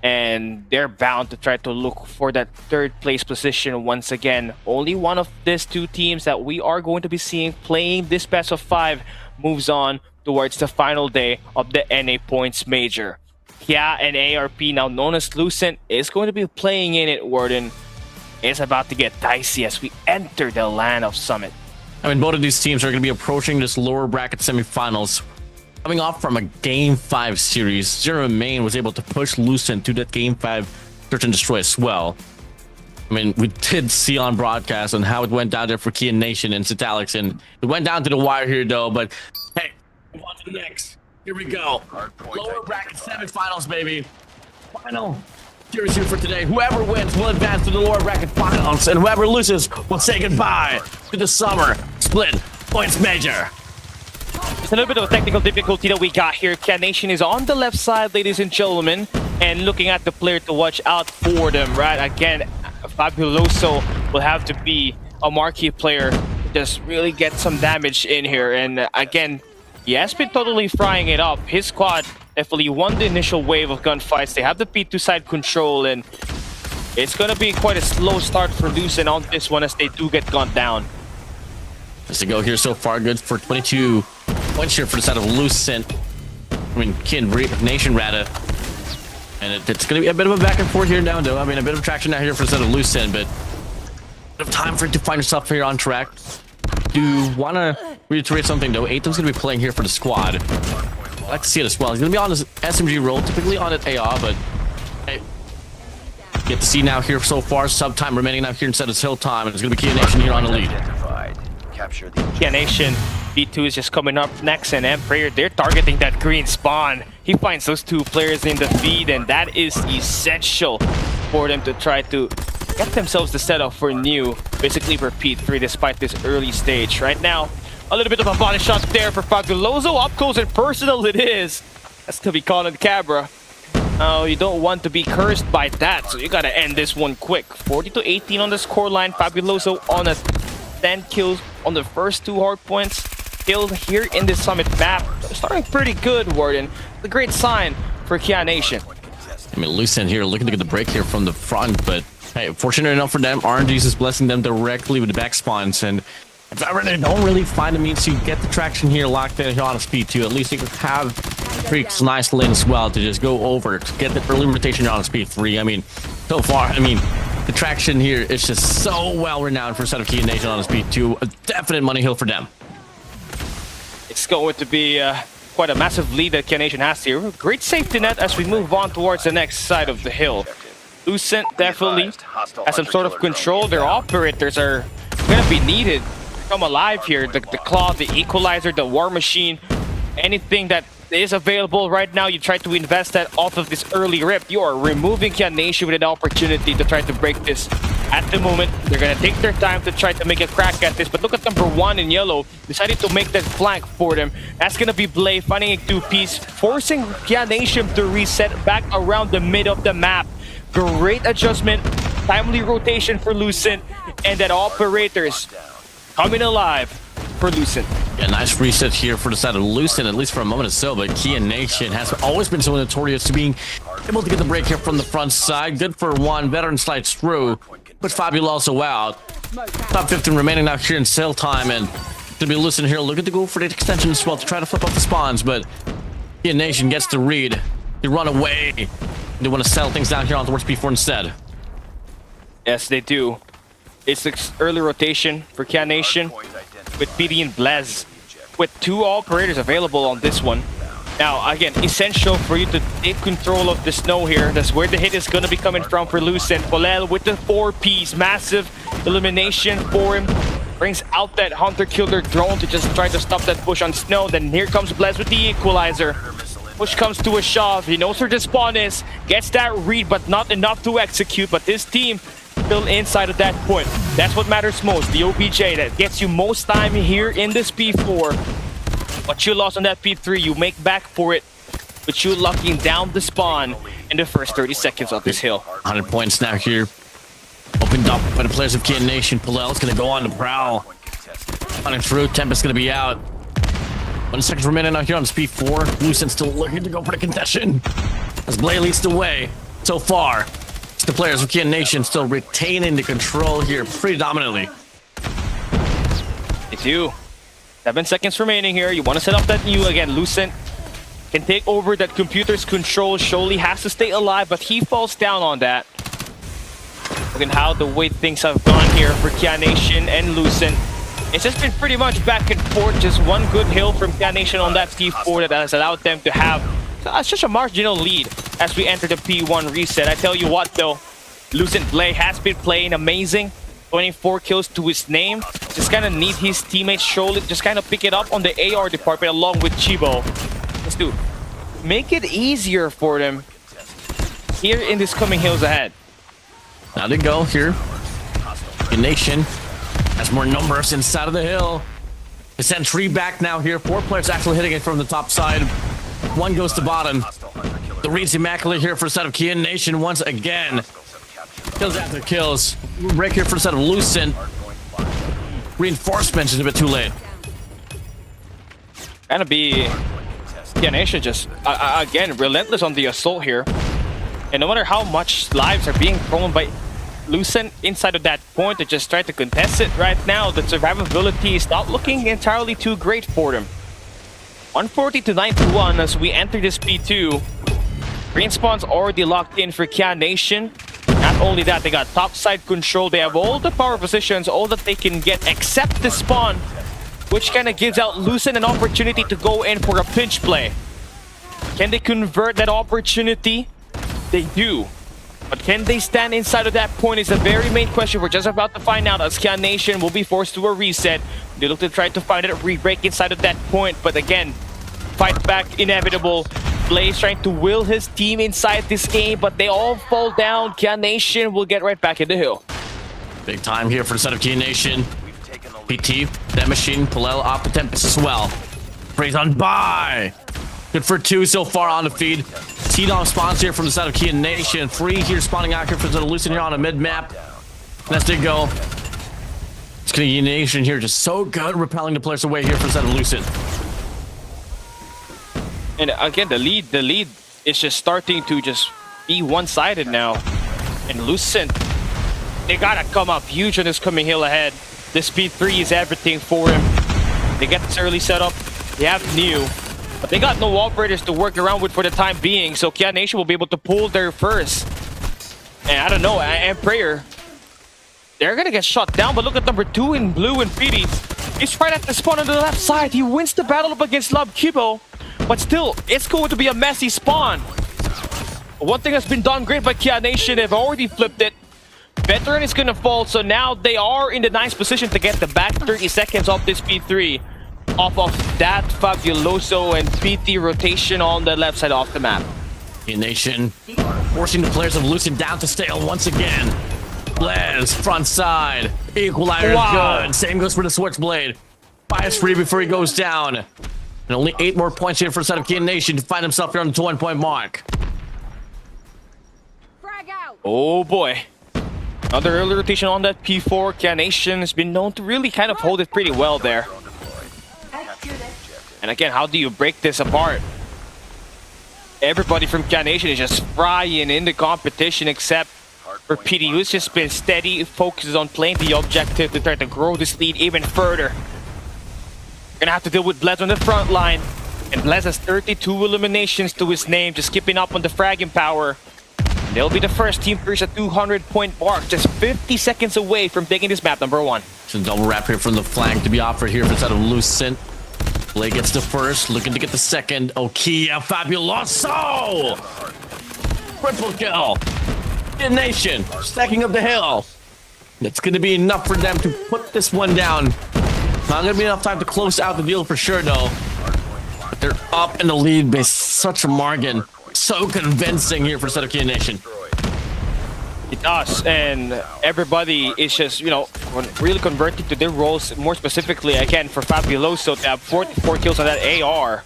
D: and they're bound to try to look for that third place position once again. Only one of these two teams that we are going to be seeing playing this best of 5 moves on towards the final day of the NA Points Major. Kia and ARP, now known as Lucent, is going to be playing in it, Warden. It's about to get dicey as we enter the land of Summit.
B: I mean, both of these teams are going to be approaching this lower bracket semifinals. Coming off from a Game 5 series, Zero Main was able to push Lucent to that Game 5 search and destroy as well. I mean, we did see on broadcast on how it went down there for Kia Nation and Citalics, and it went down to the wire here, though. But hey, move on to the next. Here we go. Lower bracket semifinals, baby. Final series here for today. Whoever wins will advance to the lower bracket finals, and whoever loses will say goodbye to the summer split points major.
D: It's a little bit of a technical difficulty that we got here. Kia Nation is on the left side, ladies and gentlemen, and looking at the player to watch out for them, right? Again, Fabuloso will have to be a marquee player to just really get some damage in here. And again, he has been totally frying it up. His squad definitely won the initial wave of gunfights. They have the P2 side control, and it's going to be quite a slow start for Lucent on this one as they do get gunned down.
B: As they go here so far, good for 22 points here for the side of Lucent. I mean, Nation rather. And it's going to be a bit of a back and forth here now, though. I mean, a bit of traction out here for the side of Lucent, but a bit of time for it to find yourself here on track. Do want to reiterate something, though. Atom's going to be playing here for the squad. I like to see it as well. He's going to be on his SMG role, typically on at AR, but hey, get to see now here so far. Sub time remaining now here instead of hill time, and it's going to be Kia Nation here on the lead.
C: Capture the
D: Kia Nation, B2 is just coming up next, and Emperor, they're targeting that green spawn. He finds those two players in the feed, and that is essential for them to try to get themselves the setup for new, basically for P3 despite this early stage. Right now, a little bit of a body shot there for Fabuloso. Up close and personal it is. That's to be called on camera. Oh, you don't want to be cursed by that, so you gotta end this one quick. 40-18 on the scoreline. Fabuloso on a 10 kills on the first 2 hard points. Killed here in this Summit map. Starting pretty good, Warden. A great sign for Kia Nation.
B: I mean, Lucent here looking to get the break here from the front, but hey, fortunate enough for them, RNG's is blessing them directly with the back spawns, and if ever they don't really find a means to get the traction here locked in here on a speed 2, at least they could have Freak's nice lane as well to just go over to get the early rotation on speed 3. I mean, so far, I mean, the traction here is just so well renowned for a set of Kia Nation on a speed 2. A definite money hill for them.
D: It's going to be quite a massive lead that Kia Nation has here. Great safety net as we move on towards the next side of the hill. Lucent definitely has some sort of control. Their operators are going to be needed to come alive here. The Claw, the Equalizer, the War Machine, anything that is available right now, you try to invest that off of this early rip. You are removing Kia Nation with an opportunity to try to break this. At the moment, they're going to take their time to try to make a crack at this. But look at number 1 in yellow, decided to make that flank for them. That's going to be Blay finding a 2-piece, forcing Kia Nation to reset back around the mid of the map. Great adjustment, timely rotation for Lucent, and that operators coming alive for Lucent.
B: Yeah, nice reset here for the side of Lucent, at least for a moment or so, but Kia Nation has always been so notorious to being able to get the break here from the front side. Good for 1, veteran slides through, but Fabuloso out. Top 15 remaining now here in sale time, and to be Lucent here, looking to go for the extension as well to try to flip up the spawns, but Kia Nation gets the read. They run away. They want to settle things down here on towards P4 instead.
D: Yes, they do. It's the early rotation for Kia Nation with PD and Blaze, with 2 operators available on this one. Now, again, essential for you to take control of the snow here. That's where the hit is going to be coming from for Lucent. Polel with the 4-piece, massive elimination for him. Brings out that hunter-killer drone to just try to stop that push on snow. Then here comes Blaze with the Equalizer. Push comes to a shove. He knows where the spawn is. Gets that read, but not enough to execute. But this team still inside of that point. That's what matters most. The OBJ that gets you most time here in this P4. What you lost on that P3, you make back for it. But you locking down the spawn in the first 30 seconds of this hill.
B: 100 points now here. Opened up by the players of Kia Nation. Polel's going to go on the prowl. Running through. Tempest's going to be out. 1 second remaining now here on speed 4. Lucent still looking to go for the contestation. As Blade leads the way so far. It's the players of Kian Nation still retaining the control here pretty dominantly.
D: They do. 7 seconds remaining here. You want to set up that new again. Lucent can take over that computer's control. Sholey has to stay alive, but he falls down on that. Look at how the way things have gone here for Kian Nation and Lucent. It's just been pretty much back and forth. Just one good hill from Kian Nation on that P4 that has allowed them to have such a marginal lead as we enter the P1 reset. I tell you what though, Lucent Blade has been playing amazing. 24 kills to his name. Just kind of need his teammates Sholey just kind of pick it up on the AR department along with Chibo. Let's do make it easier for them here in this coming hills ahead.
B: Now they go here. The Nation has more numbers inside of the hill. They send 3 back now here. 4 players actually hitting it from the top side. 1 goes to bottom. The reads immaculate here for the side of Kian Nation once again. Kills after kills. Break here for the side of Lucent. Reinforcements is a bit too late.
D: Gonna be Kian Nation just again relentless on the assault here. And no matter how much lives are being thrown by Lucent inside of that point to just try to contest it right now, the survivability is not looking entirely too great for them. 140 to 91 as we enter this P2. Green spawn's already locked in for Kian Nation. Not only that, they got topside control. They have all the power positions, all that they can get except the spawn, which kind of gives out Lucent an opportunity to go in for a pinch play. Can they convert that opportunity? They do. But can they stand inside of that point is the very main question we're just about to find out, as Kian Nation will be forced to a reset. They look to try to find it, re-break inside of that point, but again, fight back inevitable. Blaze trying to will his team inside this game, but they all fall down. Kian Nation will get right back in the hill.
B: Big time here for the side of Kian Nation. PT, that machine, Palel off the Tempest as well. Praise on by. Good for 2 so far on the feed. T-Dom spawns here from the side of Kian Nation. 3 here spawning out here for the Lucent here on a mid-map. Let's they go. It's Kian Nation here just so good repelling the players away here from the side of Lucent.
D: And again, the lead is just starting to just be one-sided now. And Lucent, they gotta come up huge on this coming hill ahead. This P3 is everything for him. They get this early setup. They have new. But they got no operators to work around with for the time being, so Kian Nation will be able to pull their first. And I don't know, and Prayer, they're gonna get shot down, but look at number 2 in blue and PD. He's right at the spawn on the left side. He wins the battle up against Love Kibo, but still, it's going to be a messy spawn. One thing that's been done great by Kian Nation, they've already flipped it. Veteran is gonna fall, so now they are in the nice position to get the back 30 seconds off this P3. Off of that Fabuloso and PT rotation on the left side off the map.
B: Kian Nation forcing the players of Lucent down to stale once again. Blaze, front side. Equalizer is good. Same goes for the Switchblade. Bias free before he goes down. And only 8 more points here for the side of Kian Nation to find himself here on the 20-point mark.
E: Frag out.
D: Oh boy. Another early rotation on that P4. Kian Nation has been known to really kind of hold it pretty well there. And again, how do you break this apart? Everybody from Kian Nation is just frying in the competition except for PD, who's just been steady, focuses on playing the objective to try to grow this lead even further. Gonna have to deal with Blez on the front line. And Blez has 32 eliminations to his name, just keeping up on the fragging power. They'll be the first team to reach a 200-point mark, just 50 seconds away from taking this map number 1.
B: Some double wrap here from the flank to be offered here for the side of Lucent. Blade gets the first, looking to get the second. Okia, Fabuloso! Triple kill. Kian Nation stacking up the hill. That's going to be enough for them to put this one down. Not going to be enough time to close out the deal for sure, though. But they're up in the lead by such a margin. So convincing here for the side of Kian Nation.
D: It does, and everybody is just, you know, really converting to their roles. More specifically, again, for Fabuloso to have 44 kills on that AR.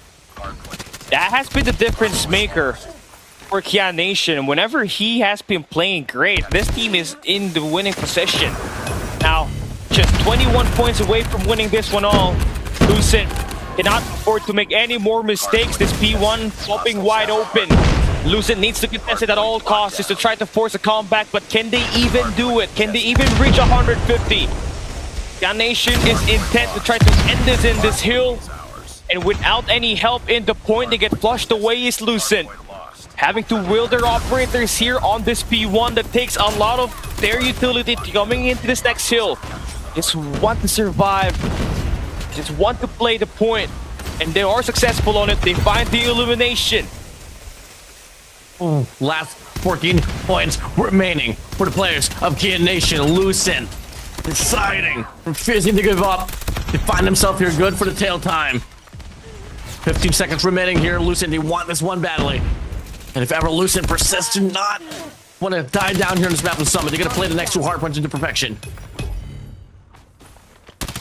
D: That has been the difference maker for Kian Nation. Whenever he has been playing great, this team is in the winning position. Now, just 21 points away from winning this one all. Lucent cannot afford to make any more mistakes. This P1 popping wide open. Lucent needs to contest it at all costs just to try to force a comeback, but can they even do it? Can they even reach 150? Nation is intent to try to end this in this hill, and without any help in the point, they get flushed away is Lucent. Having to will their operators here on this P1 that takes a lot of their utility coming into this next hill. Just want to survive, just want to play the point, and they are successful on it. They find the illumination.
B: Ooh, last 14 points remaining for the players of Kia Nation. Lucent deciding, refusing to give up. They find themselves here good for the tail time. 15 seconds remaining here. Lucent, they want this one badly. And if ever Lucent persists to not want to die down here in this map of Summit, they're going to play the next two hard points into perfection.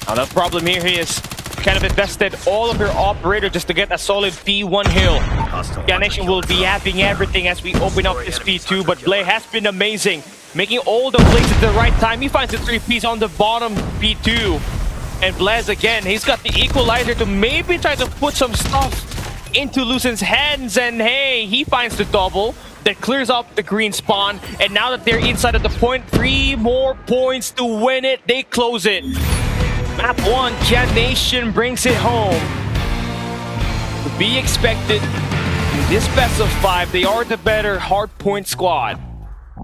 D: Now the problem here is kind of invested all of their operator just to get a solid P1 hill. Nation will be having everything as we open up this P2, but Blay has been amazing, making all the plays at the right time. He finds the 3Ps on the bottom P2. And Blaz again, he's got the equalizer to maybe try to put some stuff into Lucent's hands, and hey, he finds the double that clears up the green spawn. And now that they're inside of the point, 3 more points to win it. They close it. Map 1, Kia Nation brings it home. To be expected, in this best of 5, they are the better hardpoint squad.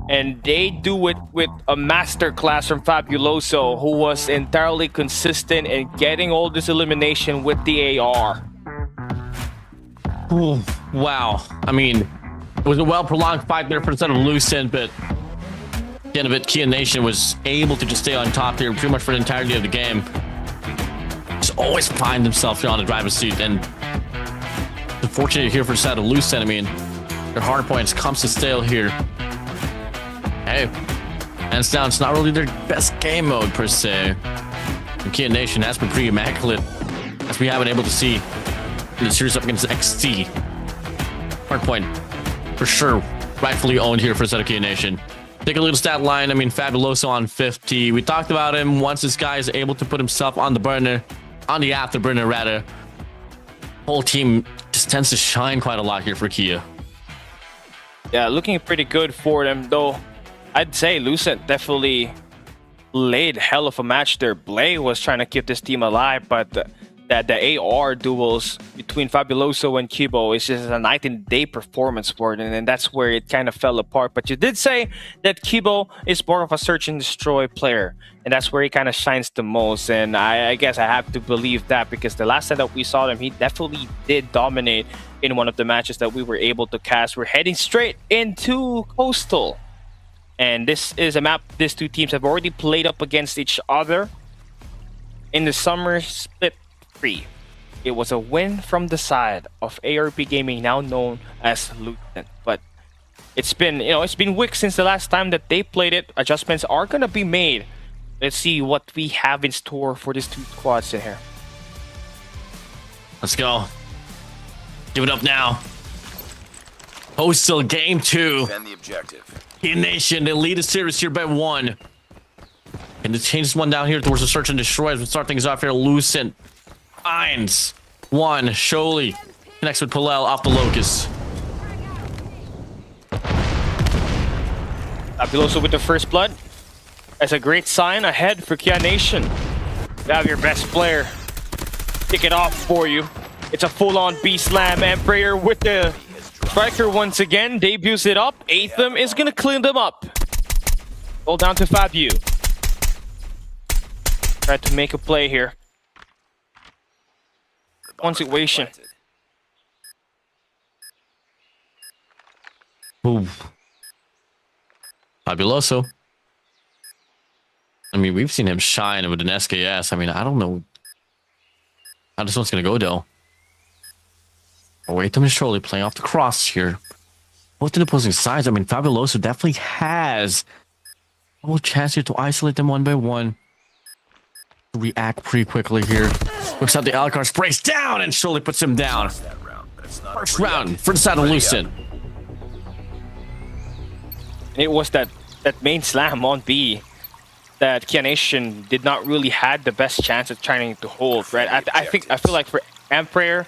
D: And they do it with a masterclass from Fabuloso, who was entirely consistent in getting all this elimination with the AR.
B: Ooh, wow. I mean, it was a well-prolonged fight there for the side of Lucent, but at the end of it, Kia Nation was able to just stay on top here pretty much for the entirety of the game. Just always find themselves here on the driver's seat, and unfortunately here for the side of Lucent, I mean, their hard points comes to stale here. Hey, hands down, it's not really their best game mode per se. And Kia Nation has been pretty immaculate, as we haven't been able to see in the series up against XT. Hardpoint, for sure, rightfully owned here for Kia Nation. Take a little stat line. I mean, Fabuloso on 50. We talked about him. Once this guy is able to put himself on the burner, on the afterburner rather, whole team just tends to shine quite a lot here for Kia.
D: Yeah, looking pretty good for them, though. I'd say Lucent definitely laid hell of a match there. Blay was trying to keep this team alive, but the AR duels between Fabuloso and Kibo is just a night and day performance for it, and that's where it kind of fell apart. But you did say that Kibo is more of a search and destroy player, and that's where he kind of shines the most. And I guess I have to believe that, because the last time that we saw him, he definitely did dominate in one of the matches that we were able to cast. We're heading straight into Coastal. And this is a map these two teams have already played up against each other in the summer split 3. It was a win from the side of ARP Gaming, now known as Lucent. But it's been, it's been weeks since the last time that they played it. Adjustments are gonna be made. Let's see what we have in store for these two squads in here.
B: Let's go. Give it up now. Coastal game 2.
C: Defend the objective.
B: Kia Nation, they lead the series here by 1. And to change this one down here towards the search and destroy as we start things off here. Lucent finds 1. Sholey connects with Palel off the Locust.
D: Fabuloso with the first blood. That's a great sign ahead for Kia Nation. You have your best player kick it off for you. It's a full-on B-slam, and Prayer with the striker once again debuts it up. Aetham is gonna clean them up. All down to Fabu. Try to make a play here. One situation.
B: Ooh. Fabuloso. I mean, we've seen him shine with an SKS. I mean, I don't know how this one's gonna go though. Aetham is surely playing off the cross here. Both the opposing sides. I mean, Fabuloso definitely has a little chance here to isolate them one by one. React pretty quickly here. Looks out the Alucard, breaks down, and surely puts him down. First round for the side of Lucent.
D: It was that main slam on B that Kia Nation did not really had the best chance of trying to hold, right? I feel like for Emperor.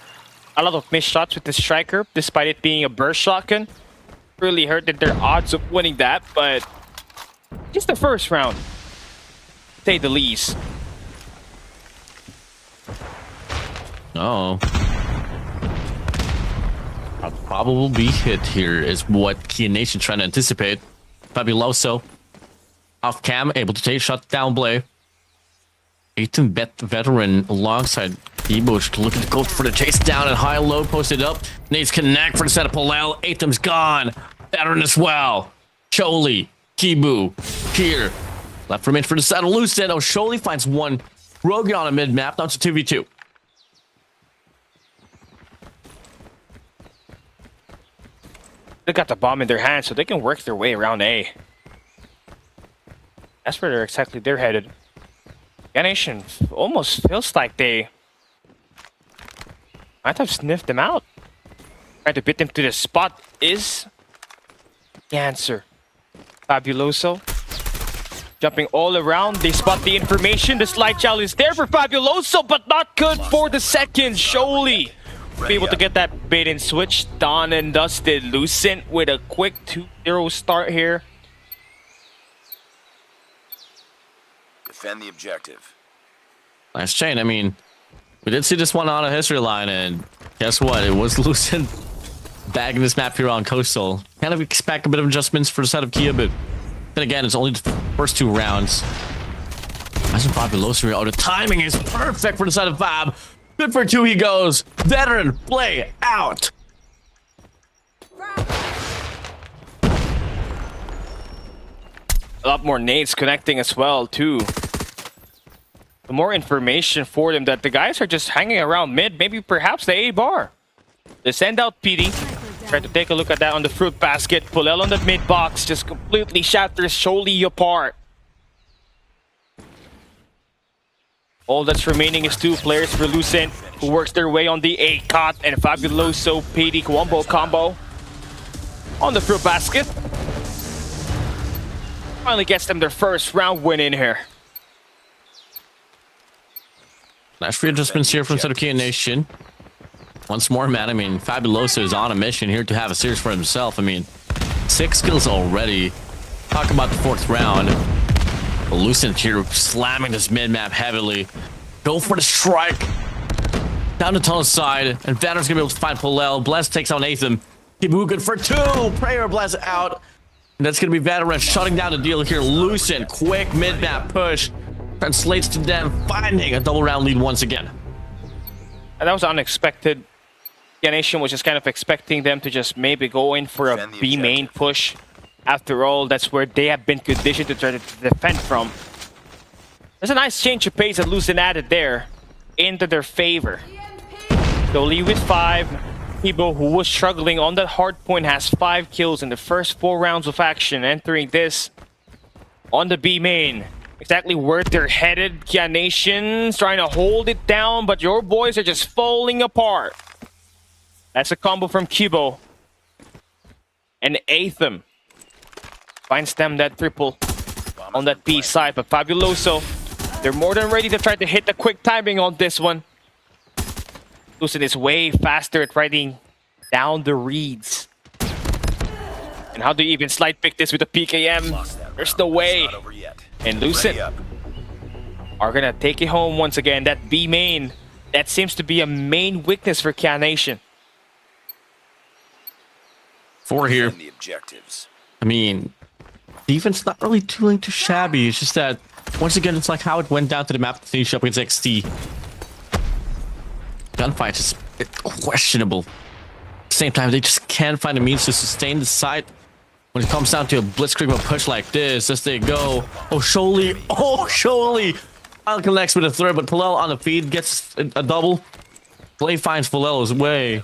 D: A lot of missed shots with the striker, despite it being a burst shotgun. Really hurted their odds of winning that, but just the first round, to say the least.
B: Oh. A probable B hit here is what Kia Nation trying to anticipate. Fabuloso off cam, able to take shot down play. 18 veteran alongside Ebush looking to go for the chase down and high low posted up. Needs connect for the setup. Palel. Atom's gone. Veteran as well. Choli, Kibu, here. Left remains for the side of Lucent. Oh, Choli finds one. Rogan on a mid map. Down to 2v2.
D: They got the bomb in their hand, so they can work their way around A. That's where they're headed. Nation almost feels like they might have sniffed them out. Trying to beat them to the spot is the answer. Fabuloso jumping all around. They spot the information. The slide challenge is there for Fabuloso, but not good for the second. Choli be able to get that bait and switch. Done and dusted. Lucent with a quick 2-0 start here.
C: Defend the objective.
B: Nice chain. I mean, we did see this one on a history line, and guess what? It was Lucent bagging this map here on Coastal. Kind of expect a bit of adjustments for the side of Kia, but then again, it's only the first 2 rounds. Imagine Fabuloso. Oh, the timing is perfect for the side of Fab. Good for 2 he goes. Veteran, play out.
D: A lot more nades connecting as well, too. The more information for them that the guys are just hanging around mid, maybe perhaps the A bar. They send out PD. Try to take a look at that on the fruit basket. Pulel on the mid box just completely shatters Choli apart. All that's remaining is 2 players for Lucent, who works their way on the A cot, and Fabuloso PD combo on the fruit basket. Finally gets them their first round win in here.
B: Nice free adjustments here from Kia Nation. Once more, man. I mean, Fabuloso is on a mission here to have a series for himself. I mean, 6 kills already. Talk about the 4th round. Lucent here slamming this mid-map heavily. Go for the strike. Down the tunnel side. And Veteran's gonna be able to find Pulel. Bless takes on Atham. Kibu good for 2. Prayer Bless out. And that's gonna be Veteran shutting down the deal here. Lucent, quick mid-map push. Translates to them finding a double round lead once again.
D: And that was unexpected. Nation was just kind of expecting them to just maybe go in for a B main push. After all, that's where they have been conditioned to try to defend from. There's a nice change of pace that Lucent added there into their favor. Dolly with 5. Hebo, who was struggling on that hard point, has 5 kills in the first 4 rounds of action, entering this on the B main. Exactly where they're headed. Kia Nation's trying to hold it down, but your boys are just falling apart. That's a combo from Kibo. And Atham finds them that triple on that B side, but Fabuloso, they're more than ready to try to hit the quick timing on this one. Lucent is way faster at writing down the reads. And how do you even slide pick this with a PKM? There's no way. And Lucent are gonna take it home once again. That B main, that seems to be a main weakness for Kia Nation.
B: 4 here.
C: The objectives.
B: I mean, defense not really too shabby. It's just that once again, it's like how it went down to the map to finish up against XT. Gunfight is questionable. At the same time, they just can't find a means to sustain the site. When it comes down to a blitzkrieg push like this, as they go. Oh, Choli. Oh, Choli. Final connects with a 3rd, but Pulel on the feed gets a double. Play finds Pulel's way.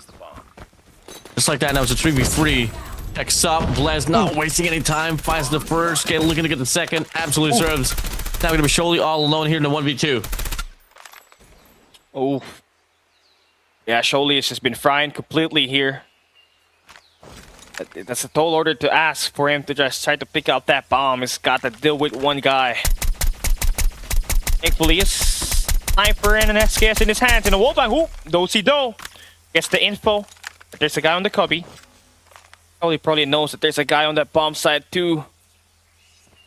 B: Just like that, now it's a 3v3. Checks up. Blez not wasting any time. Finds the first. Looking to get the second. Absolutely serves. Now we're going to be Choli all alone here in the 1v2.
D: Oh. Yeah, Choli has just been frying completely here. That's a tall order to ask for him to just try to pick out that bomb. He's got to deal with one guy. Thankfully, Sniper and an SKS in his hands and a wallbang. Ooh, do-si-do. Gets the info. There's a guy on the cubby. Oh, he probably knows that there's a guy on that bomb side too.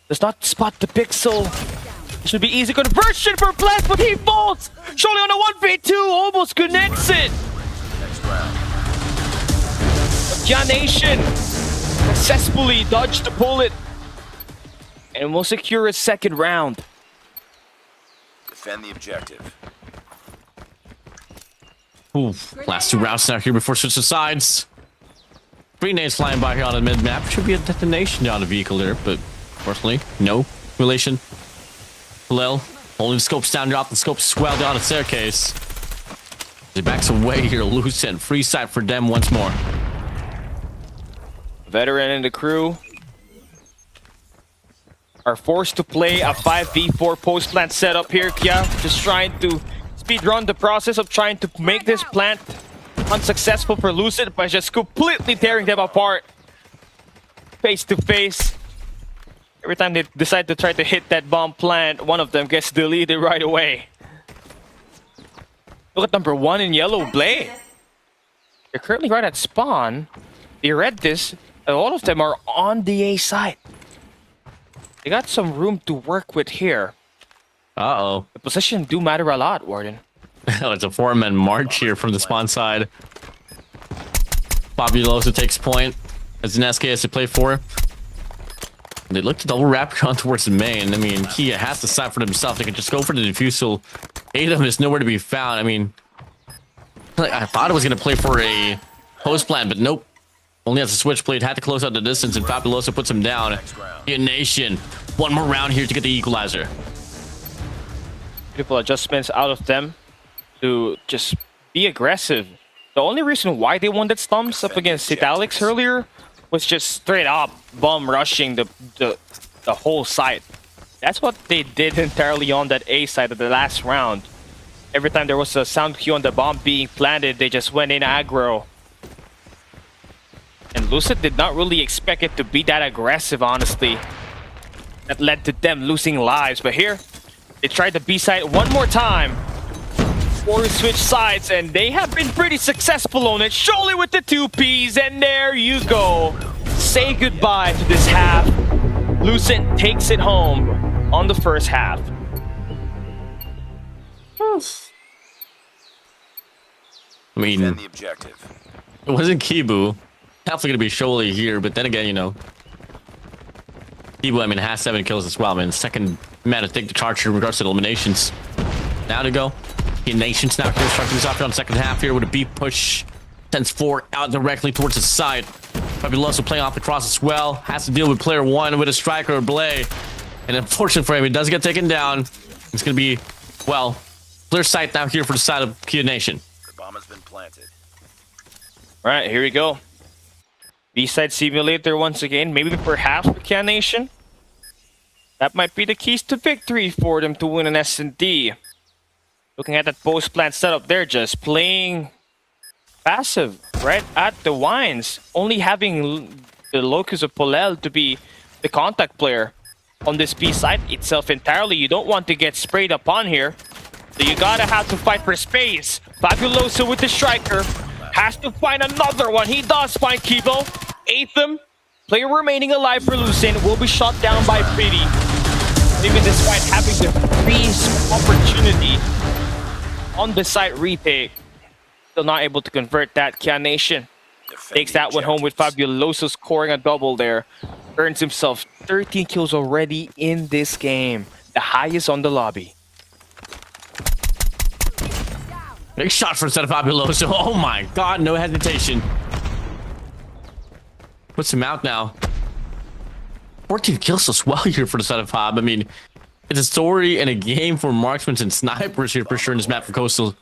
D: Does not spot the pixel. It should be easy conversion for Blast, but he falls. Surely on a 1v2, almost connects it.
C: Next round.
D: But Nation successfully dodged the bullet and will secure a second round.
C: Defend the objective.
B: Ooh, last 2 rounds now here before switching sides. 3 nades flying by here on the mid map. Should be a detonation on the vehicle there, but fortunately, no relation. Lil holding the scopes down, drop the scopes swell down the staircase. He backs away here, loose and free sight for them once more.
D: Veteran and the crew are forced to play a 5v4 post plant setup here. Kia just trying to speedrun the process of trying to make this plant unsuccessful for Lucid by just completely tearing them apart face to face. Every time they decide to try to hit that bomb plant, one of them gets deleted right away. Look at number 1 in yellow, Blade. They're currently right at spawn. They read this, and all of them are on the A side. They got some room to work with here.
B: Uh-oh.
D: The position do matter a lot, Warden.
B: It's a 4-man march here from the spawn side. Fabuloso takes point as an SKS to play for. They look to double wrap around towards the main. I mean, Kia has to side for himself. They can just go for the defusal. 8 of them is nowhere to be found. I mean, I thought it was going to play for a post plan, but nope. Only has a switchblade. Had to close out the distance, and Fabuloso puts him down. Kia Nation, 1 more round here to get the equalizer.
D: Beautiful adjustments out of them to just be aggressive. The only reason why they won that stumps up against Italics earlier was just straight up bomb rushing the whole site. That's what they did entirely on that A side of the last round. Every time there was a sound cue on the bomb being planted, they just went in aggro. And Lucid did not really expect it to be that aggressive, honestly. That led to them losing lives. But here, they tried the B side one more time. Or switch sides, and they have been pretty successful on it. Surely with the 2 Ps, and there you go. Say goodbye to this half. Lucid takes it home on the first half.
B: I mean,
C: Defend the objective.
B: it wasn't Kibu. Definitely gonna be Sholey here, but then again, you know, Kibu, I mean, has 7 kills as well. I mean, second man to take the charge in regards to eliminations. Now to go. The Nations now here starting this off here on the second half here with a beat push. Sends 4 out directly towards the side. Fabuloso playing off the cross as well. Has to deal with player 1 with a striker or Blade. And unfortunately for him, he does get taken down. It's gonna be, well, clear sight now here for the side of Kia Nation.
C: The bomb has been planted.
D: All right, here we go. B-side simulator once again, maybe perhaps for Kia Nation. That might be the keys to victory for them to win an S&D. Looking at that post plant setup, they're just playing passive right at the wines, only having the Locus of Polel to be the contact player on this B side itself entirely. You don't want to get sprayed upon here, so you gotta have to fight for space. Fabuloso with the striker has to find another one. He does find Kibo. 8th player remaining alive for Lucid will be shot down by Pretty. Even despite having the freeze opportunity on the site retake, still not able to convert that. Kia Nation takes that one home with Fabuloso scoring a double there. Earns himself 13 kills already in this game, the highest on the lobby.
B: Big shot for Fabuloso. Oh my god, no hesitation. Puts him out now. 14 kills as well here for the side of Hob. I mean, it's a story and a game for marksmen and snipers here for sure in this map for Coastal.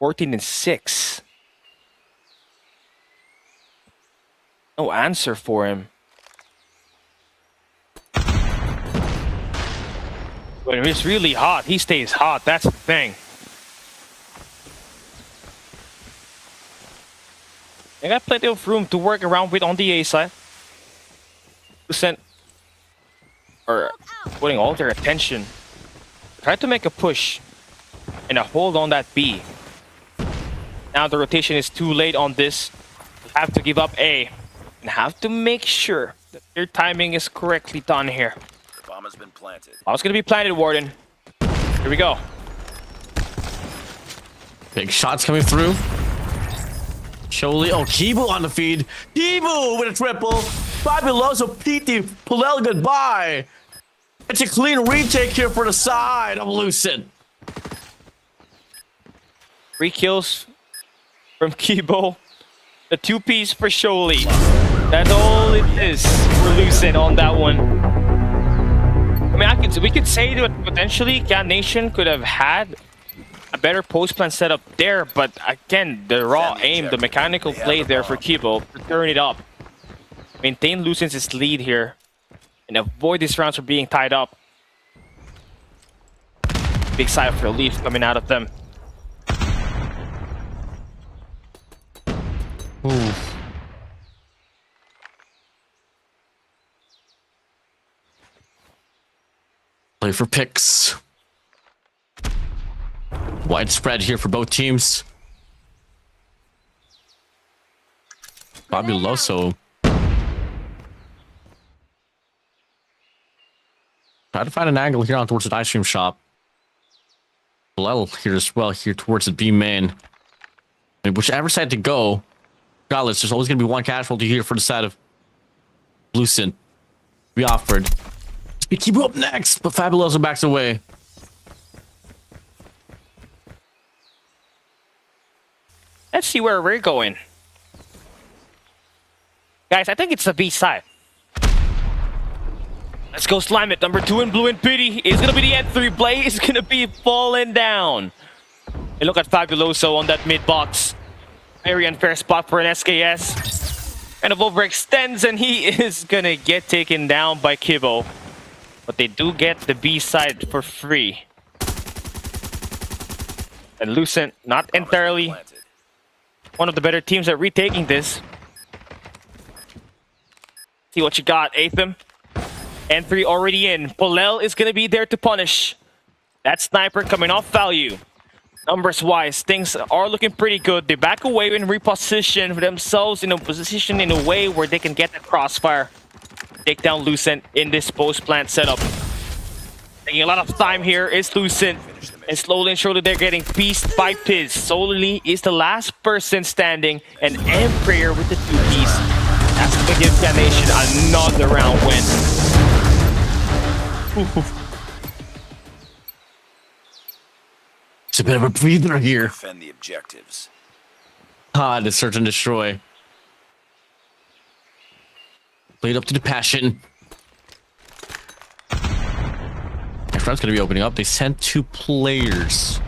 D: 14-6. No answer for him. When it's really hot, he stays hot. That's the thing. They got plenty of room to work around with on the A side. Lucent are putting all their attention. Try to make a push and a hold on that B. Now the rotation is too late on this. They have to give up A and have to make sure that their timing is correctly done here.
C: The bomb has been planted.
D: I was gonna be planted, Warden. Here we go.
B: Big shots coming through. Choli. Oh, Kibu on the feed. Kibu with a triple. Fabuloso PT. Pulel goodbye. It's a clean retake here for the side of Lucent.
D: 3 kills from Kibo. The 2-piece for Choli. That's all it is for Lucent on that one. I mean, we could say that potentially Can Nation could have had a better post plan setup there, but again, the raw aim, the mechanical play there for Kibo to turn it up. Maintain Lucent's lead here and avoid these rounds from being tied up. Big sigh of relief coming out of them.
B: Ooh. Play for picks. Widespread here for both teams. Fabuloso. Try to find an angle here on towards the ice cream shop. Pulel here as well, here towards the B main. And whichever side to go, regardless, there's always going to be one casualty here for the side of Lucent. We offered. We keep up next, but Fabuloso backs away.
D: Let's see where we're going. Guys, I think it's the B side. Let's go slime it. Number 2 in blue and pity is going to be the N3. Blade is going to be falling down. And look at Fabuloso on that mid box. Very unfair spot for an SKS. Kind of overextends and he is going to get taken down by Kibo. But they do get the B side for free. And Lucent, not entirely one of the better teams at retaking this. See what you got, Atham. N3 already in. Pulel is going to be there to punish. That sniper coming off value. Numbers-wise, things are looking pretty good. They back away and reposition themselves in a position in a way where they can get the crossfire. Take down Lucent in this post-plant setup. Taking a lot of time here is Lucent. And slowly and surely they're getting pieced by Piz. Solely is the last person standing. And Emperor with the 2-piece. That's going to give Can Nation another round win.
B: It's a bit of a breather here.
C: Defend the objectives.
B: The search and destroy. Played up to the passion. My friend's going to be opening up. They sent 2 players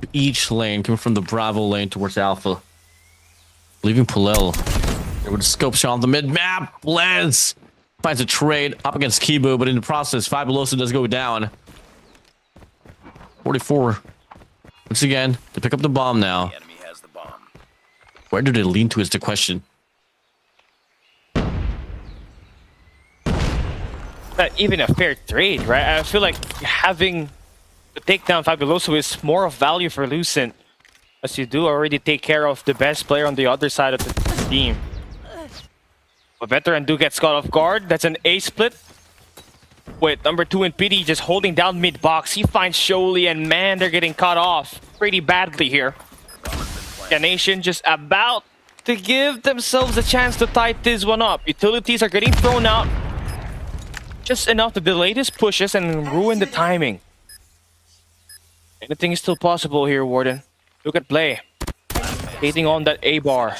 B: to each lane, coming from the Bravo lane towards Alpha. Leaving Pulel there with a scope shot on the mid-map. Blez finds a trade up against Kibu, but in the process, Fabuloso does go down. 44. Once again, to pick up the bomb now.
C: The enemy has the bomb.
B: Where do they lean to is the question.
D: Not even a fair trade, right? I feel like having to take down Fabuloso is more of value for Lucent, as you do already take care of the best player on the other side of the team. But Veteran do get caught off guard. That's an A split. With number 2 in PD just holding down mid box. He finds Choli and man, they're getting caught off pretty badly here. Can Nation just about to give themselves a chance to tie this one up. Utilities are getting thrown out. Just enough to delay this pushes and ruin the timing. Anything is still possible here, Warden. Look at play. Hitting on that A bar.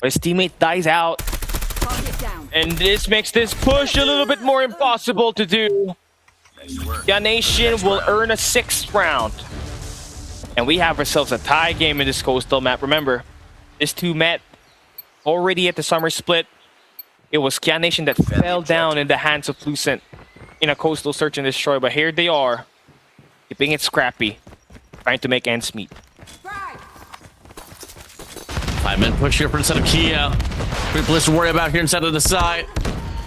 D: But his teammate dies out. And this makes this push a little bit more impossible to do. Can Nation will earn a 6th round. And we have ourselves a tie game in this coastal map. Remember, these 2 met already at the summer split. It was Can Nation that fell down in the hands of Lucent in a coastal search and destroy. But here they are, keeping it scrappy, trying to make ends meet.
B: 5-minute push here for the side of Kia. Triple to worry about here inside of the side.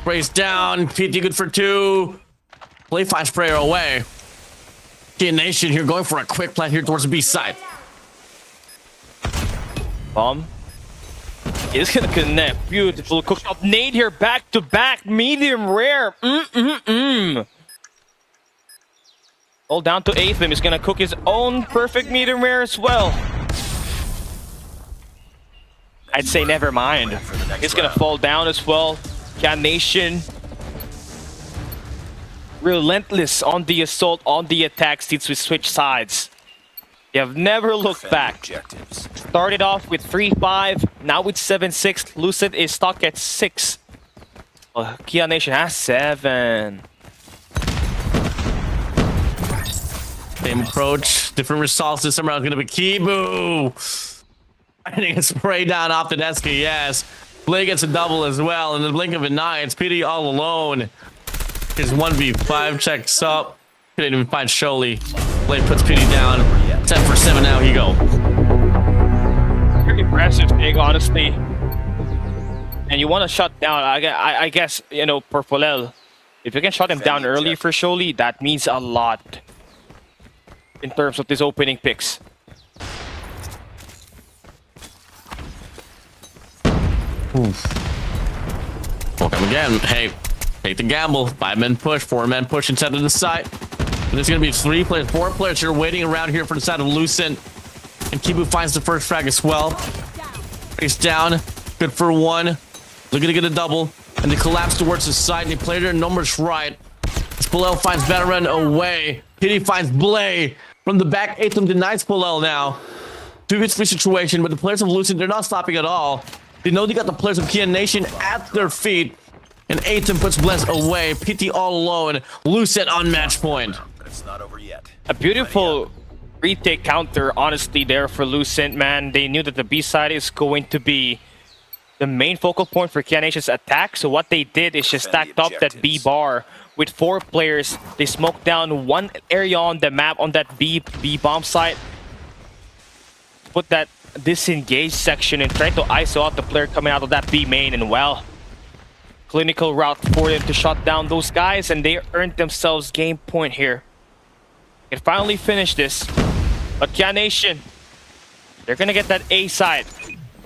B: Sprays down. PT good for 2. Play 5 sprayer away. Kia Nation here going for a quick plant here towards the B side.
D: Bomb is gonna connect. Beautiful cooked up nade here, back to back, medium rare. All down to Aetham. He's gonna cook his own perfect medium rare as well. I'd say never mind. He's gonna fall down as well. Kia Nation relentless on the assault, on the attack since we switch sides. They have never looked back.
C: Objectives.
D: Started off with 3-5, now with 7-6. Lucid is stuck at 6. Kia Nation has 7.
B: Same approach, different results. This time around is going to be Kibu. Finding a spray down off the desk, yes. Blake gets a double as well. In the blink of an eye, it's PD all alone. His 1v5 checks up. Couldn't even find Sholey. Blake puts PD down. 10 for 7 now he go.
D: Very impressive thing, honestly. And you want to shut down, I guess, you know, Purpolel. If you can shut him down early for Sholey, that means a lot in terms of this opening picks.
B: Welcome again. Hey, take the gamble. 5-man push, 4-man push inside of the site. There's going to be 3 players, 4 players here waiting around here for the side of Lucent. And Kibu finds the first frag as well. He's down. Good for 1. Looking to get a double. And they collapse towards the side. They play their numbers right. Spolel finds Veteran away. Pity finds Blay. From the back, Aetham denies Spolel now. 2v3 situation, but the players of Lucent, they're not stopping at all. They know they got the players of Kia Nation at their feet. And Aetham puts Bless away. PT all alone. Lucent on match point.
C: But it's not over yet.
D: A beautiful retake counter, honestly, there for Lucent, man. They knew that the B side is going to be the main focal point for Kia Nation's attack. So what they did is just stacked up that B bar with 4 players. They smoked down 1 area on the map on that B bomb site. Put that disengaged section and tried to ISO out the player coming out of that B main, and well, clinical route for them to shut down those guys, and they earned themselves game point here. They can finally finish this, but Kia Nation, they're gonna get that A side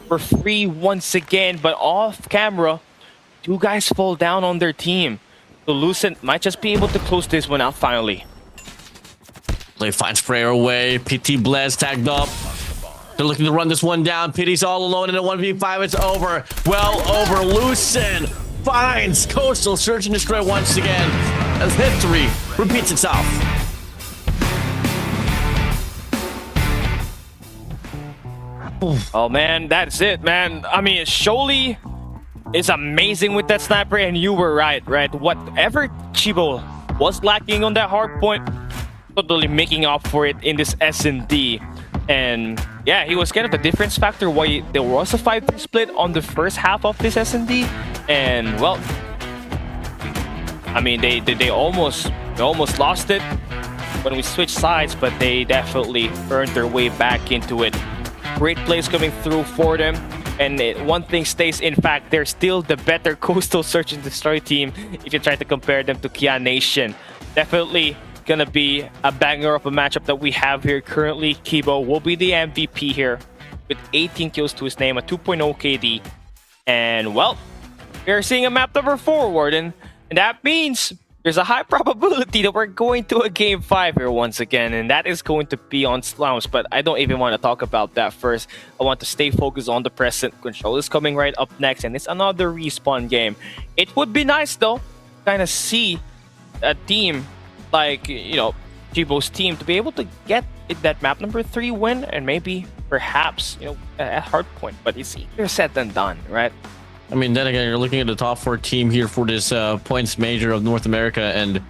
D: for free once again, but off camera, 2 guys fall down on their team. So Lucent might just be able to close this one out finally.
B: They find Sprayer away. PT Bless tagged up. They're looking to run this one down. Pity's all alone in a 1v5. It's over. Well over. Lucent finds Coastal. Search and destroy once again as history repeats itself.
D: Oh man, that's it, man. I mean, Sholey is amazing with that sniper, and you were right? Whatever Chibo was lacking on that hard point, totally making up for it in this S&D. And yeah, he was kind of the difference factor why there was a 5-3 split on the first half of this S&D. And well, I mean, they almost lost it when we switched sides, but they definitely earned their way back into it. Great plays coming through for them. And one thing stays, in fact, they're still the better Coastal Search and Destroy team if you try to compare them to Kia Nation. Definitely gonna be a banger of a matchup that we have here currently. Kibo will be the MVP here with 18 kills to his name, a 2.0 KD. And well, we're seeing a map number forward, and that means there's a high probability that we're going to a game 5 here once again, and that is going to be on Slums. But I don't even want to talk about that first. I want to stay focused on the present. Control is coming right up next, and it's another respawn game. It would be nice though, kind of see a team like, you know, Chibo's team to be able to get that map number 3 win, and maybe perhaps, you know, at hardpoint. But it's easier said than done, right?
B: I mean, then again, you're looking at the top 4 team here for this points major of North America, and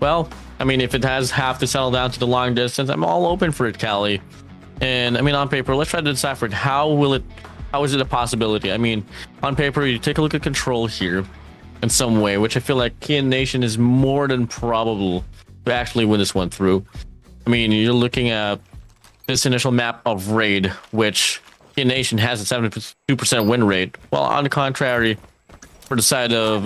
B: well, I mean, if it has have to settle down to the long distance, I'm all open for it, Cali. And I mean, on paper, let's try to decipher it. How is it a possibility? I mean, on paper, you take a look at Control here in some way, which I feel like Kia Nation is more than probable to actually win this one through. I mean, you're looking at this initial map of Raid, which Kia Nation has a 72% win rate, while on the contrary, for the side of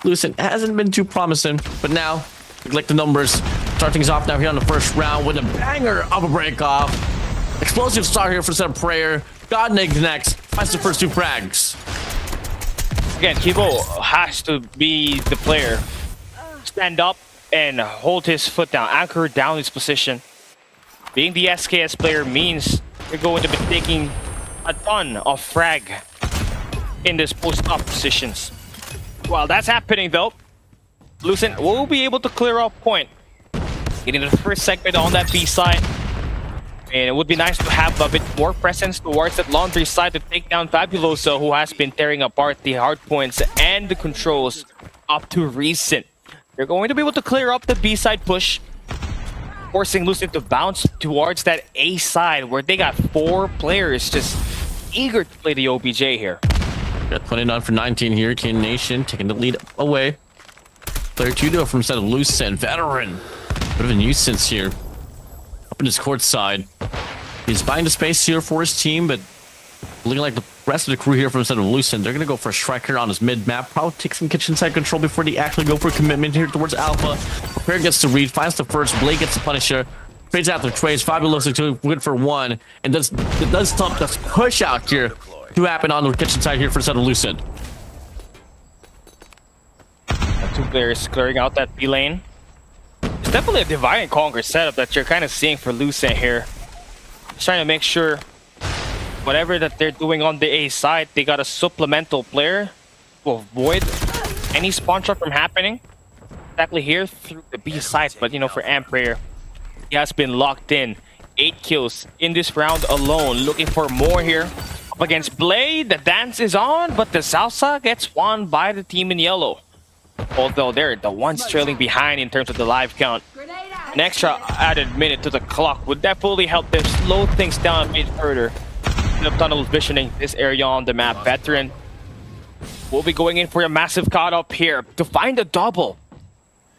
B: Lucent hasn't been too promising, but now, look the numbers. Start things off now here on the first round with a banger of a break off. Explosive start here for Set of Prayer. Godnig next. Finds the first 2 frags.
D: Again, Kibo has to be the player. Stand up and hold his foot down, anchor down his position. Being the SKS player means you're going to be taking a ton of frag in this post-up positions. While that's happening though, Lucent will be able to clear off point. Getting the first segment on that B side. And it would be nice to have a bit more presence towards that laundry side to take down Fabuloso, who has been tearing apart the hard points and the controls up to recent. They're going to be able to clear up the B side push, forcing Lucent to bounce towards that A side where they got 4 players just eager to play the OBJ here.
B: Got 29 for 19 here. King Nation taking the lead away. Player 2 though from Set of Lucent. Veteran. Bit of a nuisance here. Up in his court side. He's buying the space here for his team, but looking like the rest of the crew here from Set of Lucent, they're going to go for a striker on his mid map. Probably take some kitchen side control before they actually go for a commitment here towards Alpha. Prayer gets to read, finds the first. Blade gets the Punisher. Trades after trades. Fabuloso good for 1. And it does stop this push out here to happen on the kitchen side here for Set of Lucent.
D: 2 players clearing out that B lane. It's definitely a divide and conquer setup that you're kind of seeing for Lucent here. Just trying to make sure whatever that they're doing on the A side, they got a supplemental player to avoid any spawn trap from happening. Exactly here through the B side, but you know, for Amprayer, he has been locked in. 8 kills in this round alone. Looking for more here. Up against Blade, the dance is on, but the Salsa gets won by the team in yellow. Although they're the ones trailing behind in terms of the live count. An extra added minute to the clock would definitely help them slow things down a bit further. End up tunnel visioning this area on the map. Veteran will be going in for a massive cut up here to find a double.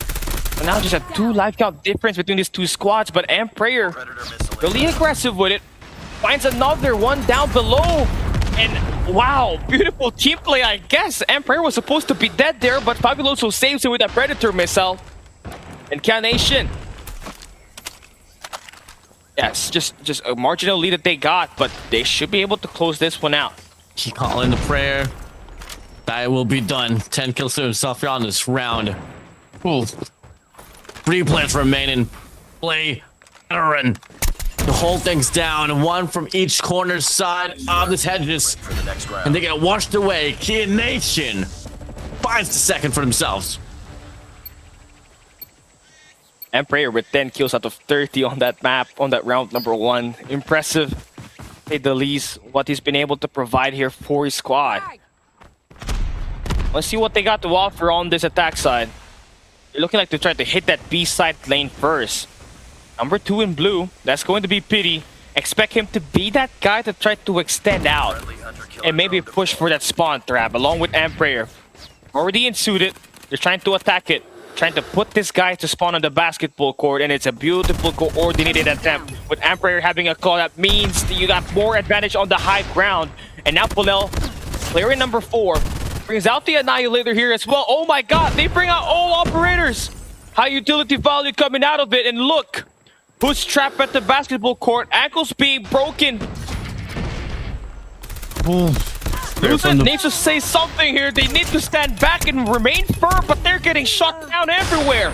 D: So now just a 2 live count difference between these 2 squads, but Amprayer really aggressive with it. Finds another one down below. And wow, beautiful team play, I guess. Amprayer was supposed to be dead there, but Fabuloso saves him with a Predator missile. And Nation. Yes, just a marginal lead that they got, but they should be able to close this one out.
B: Keep calling the prayer. That will be done. 10 kills to himself here on this round. Ooh. 3 players remaining. Play veteran to hold things down. 1 from each corner side of this hedges. And they get washed away. Kid Nation finds the second for themselves.
D: Amprayer with 10 kills out of 30 on that map, on that round number 1. Impressive, to say the least, what he's been able to provide here for his squad. Let's see what they got to offer on this attack side. They're looking like to try to hit that B side lane first. Number 2 in blue, that's going to be Pity. Expect him to be that guy to try to extend out and maybe push for that spawn trap along with Amprayer. Already ensued it, they're trying to attack it. Trying to put this guy to spawn on the basketball court, and it's a beautiful coordinated attempt. With Amprayer having a call, that means that you got more advantage on the high ground. And now Polel, player in number 4, brings out the Annihilator here as well. Oh my god, they bring out all operators! High utility value coming out of it, and look! Who's trapped at the basketball court? Ankles being broken.
B: Boom.
D: Lucent needs to say something here. They need to stand back and remain firm, but they're getting shot down everywhere.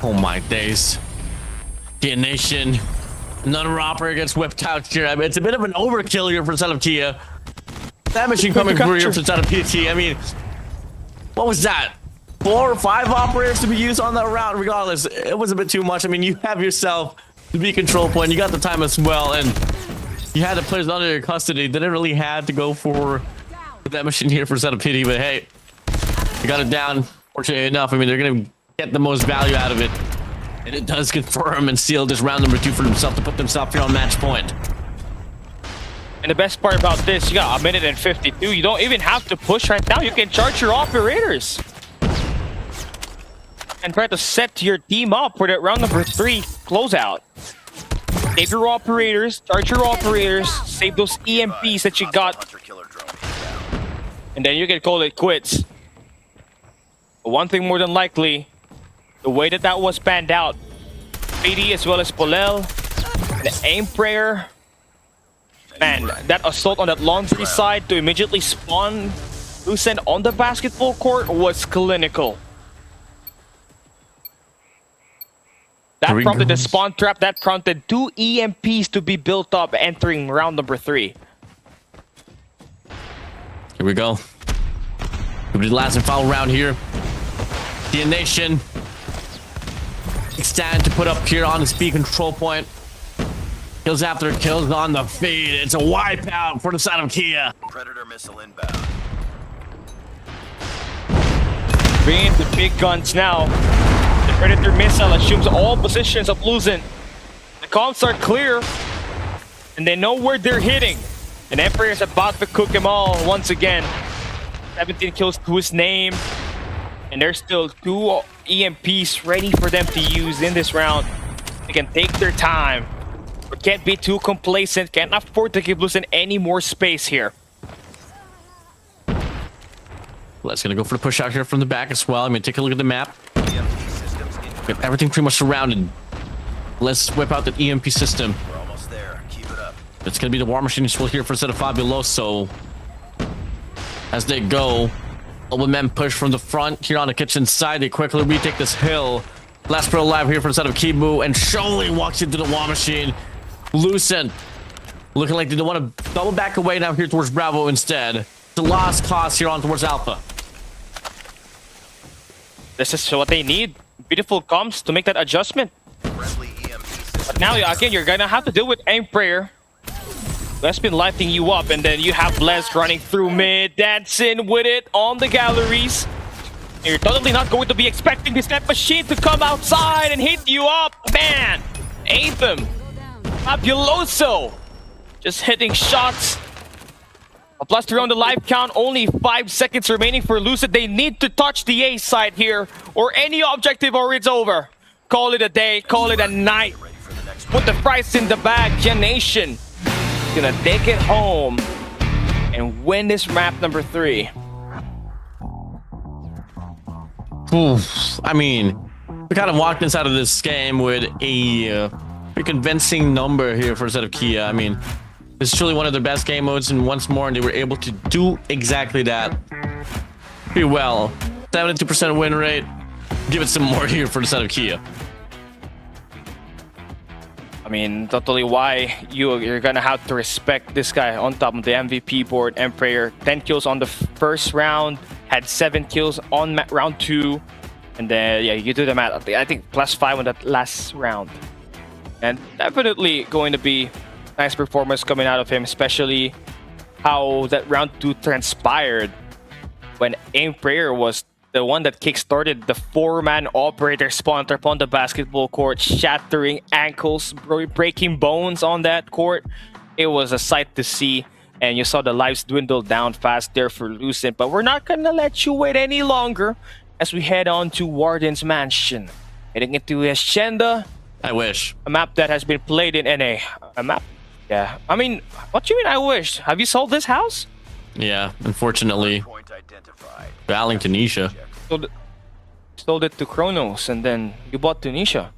B: Oh my days. Kid Nation. Another operator gets whipped out here. I mean, it's a bit of an overkill here for Set of Kia. That machine coming through here for Set of PT. I mean, what was that? 4 or 5 operators to be used on that route. Regardless, it was a bit too much. I mean, you have yourself to be control point. You got the time as well, and you had the players under your custody. They didn't really have to go for that machine here for Set of Pity, but hey, you got it down. Fortunately enough, I mean, they're going to get the most value out of it. And it does confirm and seal this round number 2 for themselves to put themselves here on match point.
D: And the best part about this, you got a minute and 52. You don't even have to push right now. You can charge your operators. And try to set your team up for that round number 3 closeout. Save your operators, charge your operators, save those EMPs that you got. and then you can call it quits. But one thing more than likely, the way that was panned out, PD as well as Polel, the aim prayer, man, that assault on that laundry side to immediately spawn Lucent on the basketball court was clinical. That prompted the spawn trap, that prompted 2 EMPs to be built up entering round number 3.
B: Here we go. It'll be the last and final round here. The Nation stand to put up here on the speed control point. Kills after kills on the feed. It's a wipeout for the side of Kia.
C: Predator missile inbound.
D: Bringing the big guns now. The Predator missile assumes all positions of Lucent. The comms are clear, and they know where they're hitting. And Emperor is about to cook them all once again. 17 kills to his name, and there's still 2 EMPs ready for them to use in this round. They can take their time, but can't be too complacent. Can't afford to give Lucent any more space here.
B: Let's gonna go for the push out here from the back as well. I'm gonna take a look at the map.
C: EMP systems in.
B: Got everything pretty much surrounded. Let's whip out the EMP system.
C: We're almost there. Keep it up.
B: It's gonna be the War Machine still here for a set of 5 below. So as they go, Open men push from the front here on the kitchen side. They quickly retake this hill. Last pro alive here for the side of Kibu, and Sholey walks into the War Machine. Lucent looking like they don't want to double back away now here towards Bravo instead. It's a lost cause here on towards Alpha.
D: This is what they need. Beautiful comms to make that adjustment. But now, again, you're gonna have to deal with aim prayer. That's been lighting you up, and then you have Bless running through mid, dancing with it on the galleries. And you're totally not going to be expecting this Snap Machine to come outside and hit you up. Man, ape him. Fabuloso. Just hitting shots. A +3 on the life count, only 5 seconds remaining for Lucid. They need to touch the A side here, or any objective, or it's over. Call it a day, call it a night. Put the price in the bag. Gen Nation gonna take it home and win this map number 3.
B: Oof. I mean, we kind of walked inside of this game with a pretty convincing number here for a set of Kia. I mean, this is truly one of their best game modes, and once more, they were able to do exactly that pretty well. 72% win rate. Give it some more here for the set of Kia.
D: I mean, totally why you're gonna have to respect this guy on top of the MVP board. Emperor, 10 kills on the first round, had 7 kills on round 2, and then yeah, you do the math. I think +5 on that last round, and definitely going to be nice performance coming out of him, especially how that round 2 transpired when Aim Prayer was the one that kickstarted the 4-man operator spawn trap on the basketball court, shattering ankles, breaking bones on that court. It was a sight to see, and you saw the lives dwindle down fast there for Lucent. But we're not gonna let you wait any longer as we head on to Warden's Mansion. Heading into Hacienda.
B: I wish.
D: A map that has been played in NA. A map? Yeah. I mean, what do you mean I wish? Have you sold this house?
B: Yeah, unfortunately.
C: Point identified.
B: Battling Tunisia.
D: Sold it to Kronos, and then you bought Tunisia.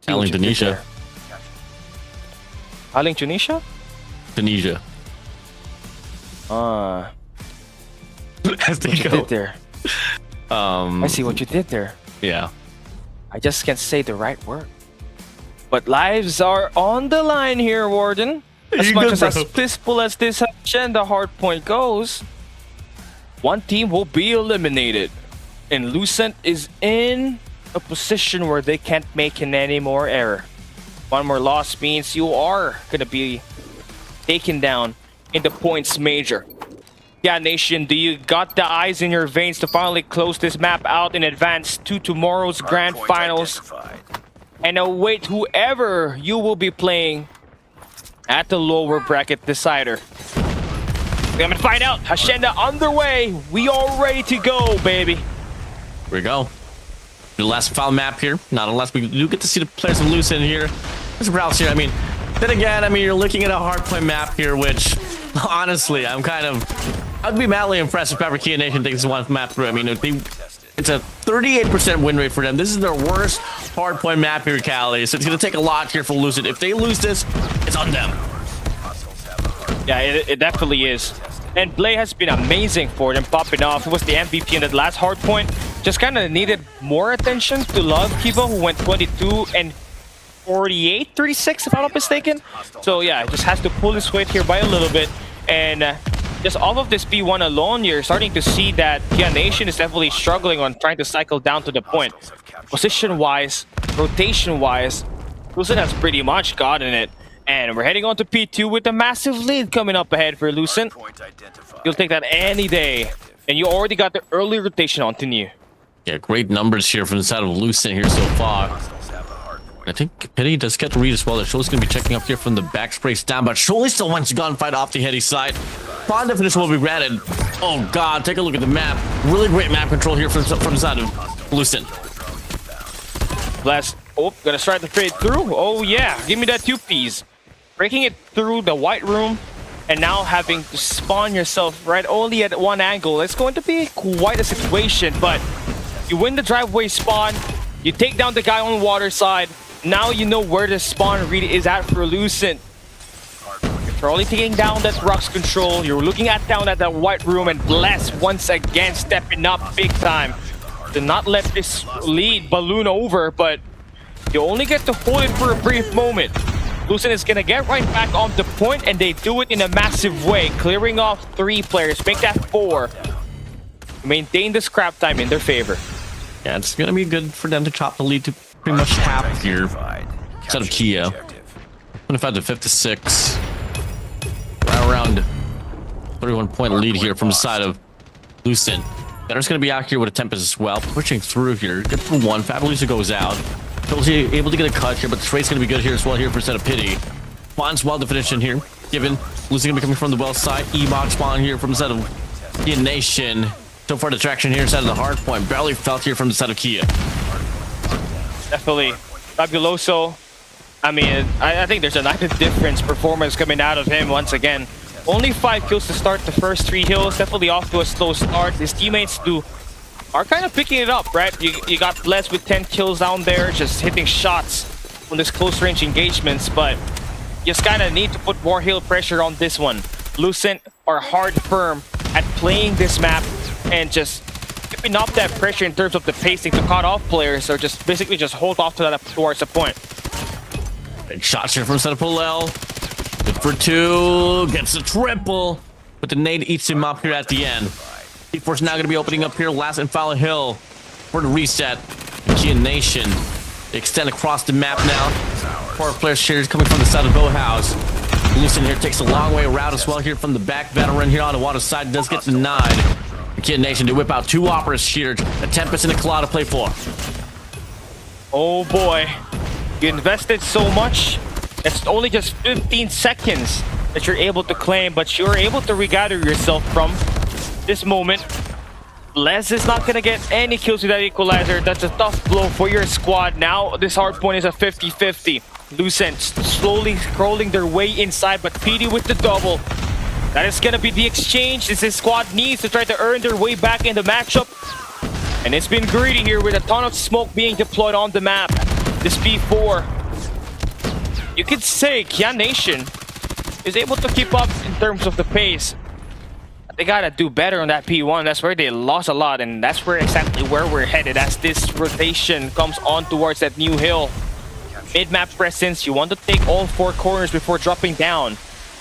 B: Battling Tunisia.
D: Battling Tunisia?
B: Tunisia. As they
D: What you
B: go.
D: did there. I see what you did there.
B: Yeah.
D: I just can't say the right word. But lives are on the line here, Warden. As much as peaceful as this agenda hardpoint goes, one team will be eliminated. And Lucent is in a position where they can't make any more error. One more loss means you are going to be taken down in the points major. Yeah, Nation, do you got the eyes in your veins to finally close this map out in advance to tomorrow's grand
C: Hardpoint
D: finals
C: identified.
D: and await whoever you will be playing at the lower bracket decider? We're gonna find out. Hacienda underway. We are ready to go, baby.
B: Here we go. The last foul map here. Not unless we do get to see the players of Lucent here. There's Browse here. I mean, then again, you're looking at a hardpoint map here, which honestly, I'm kind of I'd be madly impressed if ever Kia Nation takes this one map through. I mean, it's a 38% win rate for them. This is their worst hardpoint map here, Cali. So it's going to take a lot here for Lucid. If they lose this, it's on them.
D: Yeah, it definitely is. And Blay has been amazing for them, popping off. It was the MVP in that last hard point. Just kind of needed more attention to Love Kiva, who went 22 and 48, 36, if I'm not mistaken. So yeah, just has to pull his weight here by a little bit. And just off of this P1 alone, you're starting to see that Kia Nation is definitely struggling on trying to cycle down to the point. Position-wise, rotation-wise, Lucent has pretty much gotten it. And we're heading on to P2 with a massive lead coming up ahead for Lucent.
C: Point identified.
D: You'll take that any day. And you already got the early rotation onto you.
B: Yeah, great numbers here from the side of Lucent here so far.
C: Hostiles have the hard point.
B: I think Pity does get the read as well. Shoally's going to be checking up here from the back sprays down, but Shoaly still wants to gunfight off the heady side. Bond definition will be granted. Oh god, take a look at the map. Really great map control here from the side of Lucent.
D: Blast. Oh, gonna start the trade through. Oh yeah, give me that 2Ps. Breaking it through the white room and now having to spawn yourself right only at one angle. It's going to be quite a situation, but you win the driveway spawn, you take down the guy on the water side. Now you know where the spawn really is at for Lucent. You're only taking down that Rocks control. You're looking down at that white room, and Bless once again stepping up big time to not let this lead balloon over, but you only get to hold it for a brief moment. Lucent is gonna get right back on the point, and they do it in a massive way, clearing off 3 players, make that 4. Maintain the scrap time in their favor.
B: Yeah, it's going to be good for them to chop the lead to pretty much half here. Instead of Kia. 25 to 56. Right around 31-point lead here from the side of Lucent. Better's going to be out here with a Tempest as well, pushing through here. Good for 1. Fabulosa goes out. Totally able to get a cut here, but the trade's going to be good here as well here for Set of Pity. Finds well definition here. Given Lucent going to be coming from the well side. E-box spawn here from the side of Kia Nation. So far, the traction here inside of the hard point. Barely felt here from the side of Kia.
D: Definitely. Fabuloso. I mean, I think there's a night of difference performance coming out of him once again. Only 5 kills to start the first 3 hills. Definitely off to a slow start. His teammates are kind of picking it up, right? You got Bless with 10 kills down there, just hitting shots on this close range engagements, but you just kind of need to put more hill pressure on this one. Lucent are hard firm at playing this map and just keeping up that pressure in terms of the pacing to cut off players, or just basically just hold off to that towards the point.
B: Big shots here from Set Pulel. Good for 2. Gets a triple. But the nade eats him up here at the end. Esports now going to be opening up here last and final hill for the reset. Kia Nation. They extend across the map now. 4 players here coming from the side of Boathouse. Lucent here takes a long way around as well here from the back. Veteran here on the water side does get denied. Kia Nation to whip out 2 operas here. A Tempest and a Claw to play for.
D: Oh boy. You invested so much. It's only just 15 seconds that you're able to claim, but you're able to regather yourself from this moment. Les is not gonna get any kills with that equalizer. That's a tough blow for your squad. Now this hard point is a 50-50. Lucent slowly scrolling their way inside, but PD with the double. That is gonna be the exchange this squad needs to try to earn their way back in the matchup. And it's been greedy here with a ton of smoke being deployed on the map. This P4. You could say Kia Nation is able to keep up in terms of the pace. They gotta do better on that P1. That's where they lost a lot, and that's exactly where we're headed as this rotation comes on towards that new hill. Mid-map presence, you want to take all 4 corners before dropping down.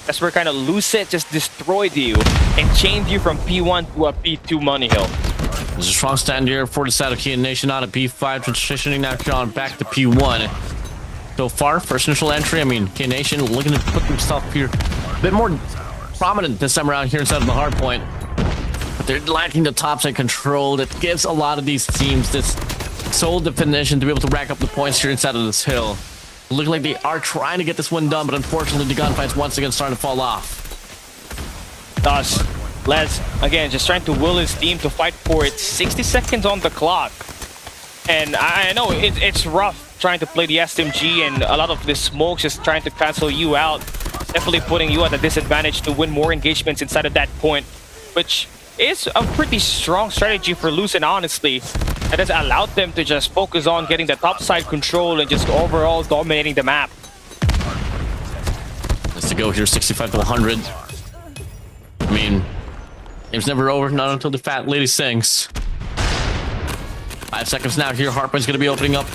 D: That's where kind of Lucent just destroyed you and changed you from P1 to a P2 money hill.
B: There's a strong stand here for the side of Kia Nation on a P5, transitioning now on back to P1. So far, first initial entry, I mean, Kia Nation looking to put themselves here a bit more prominent this time around here inside of the hard point. But they're lacking the topside control that gives a lot of these teams this sole definition to be able to rack up the points here inside of this hill. Looking like they are trying to get this one done, but unfortunately the gunfight's once again starting to fall off.
D: Thus, Les, again, just trying to will his team to fight for it. 60 seconds on the clock. And I know it's rough trying to play the SMG, and a lot of the smokes just trying to cancel you out. Definitely putting you at a disadvantage to win more engagements inside of that point. which is a pretty strong strategy for Lucent, honestly. That has allowed them to just focus on getting the top side control and just overall dominating the map.
B: Let's go here, 65 to 100. I mean, game's never over, not until the fat lady sings. 5 seconds now here. Harpoon's gonna be opening up.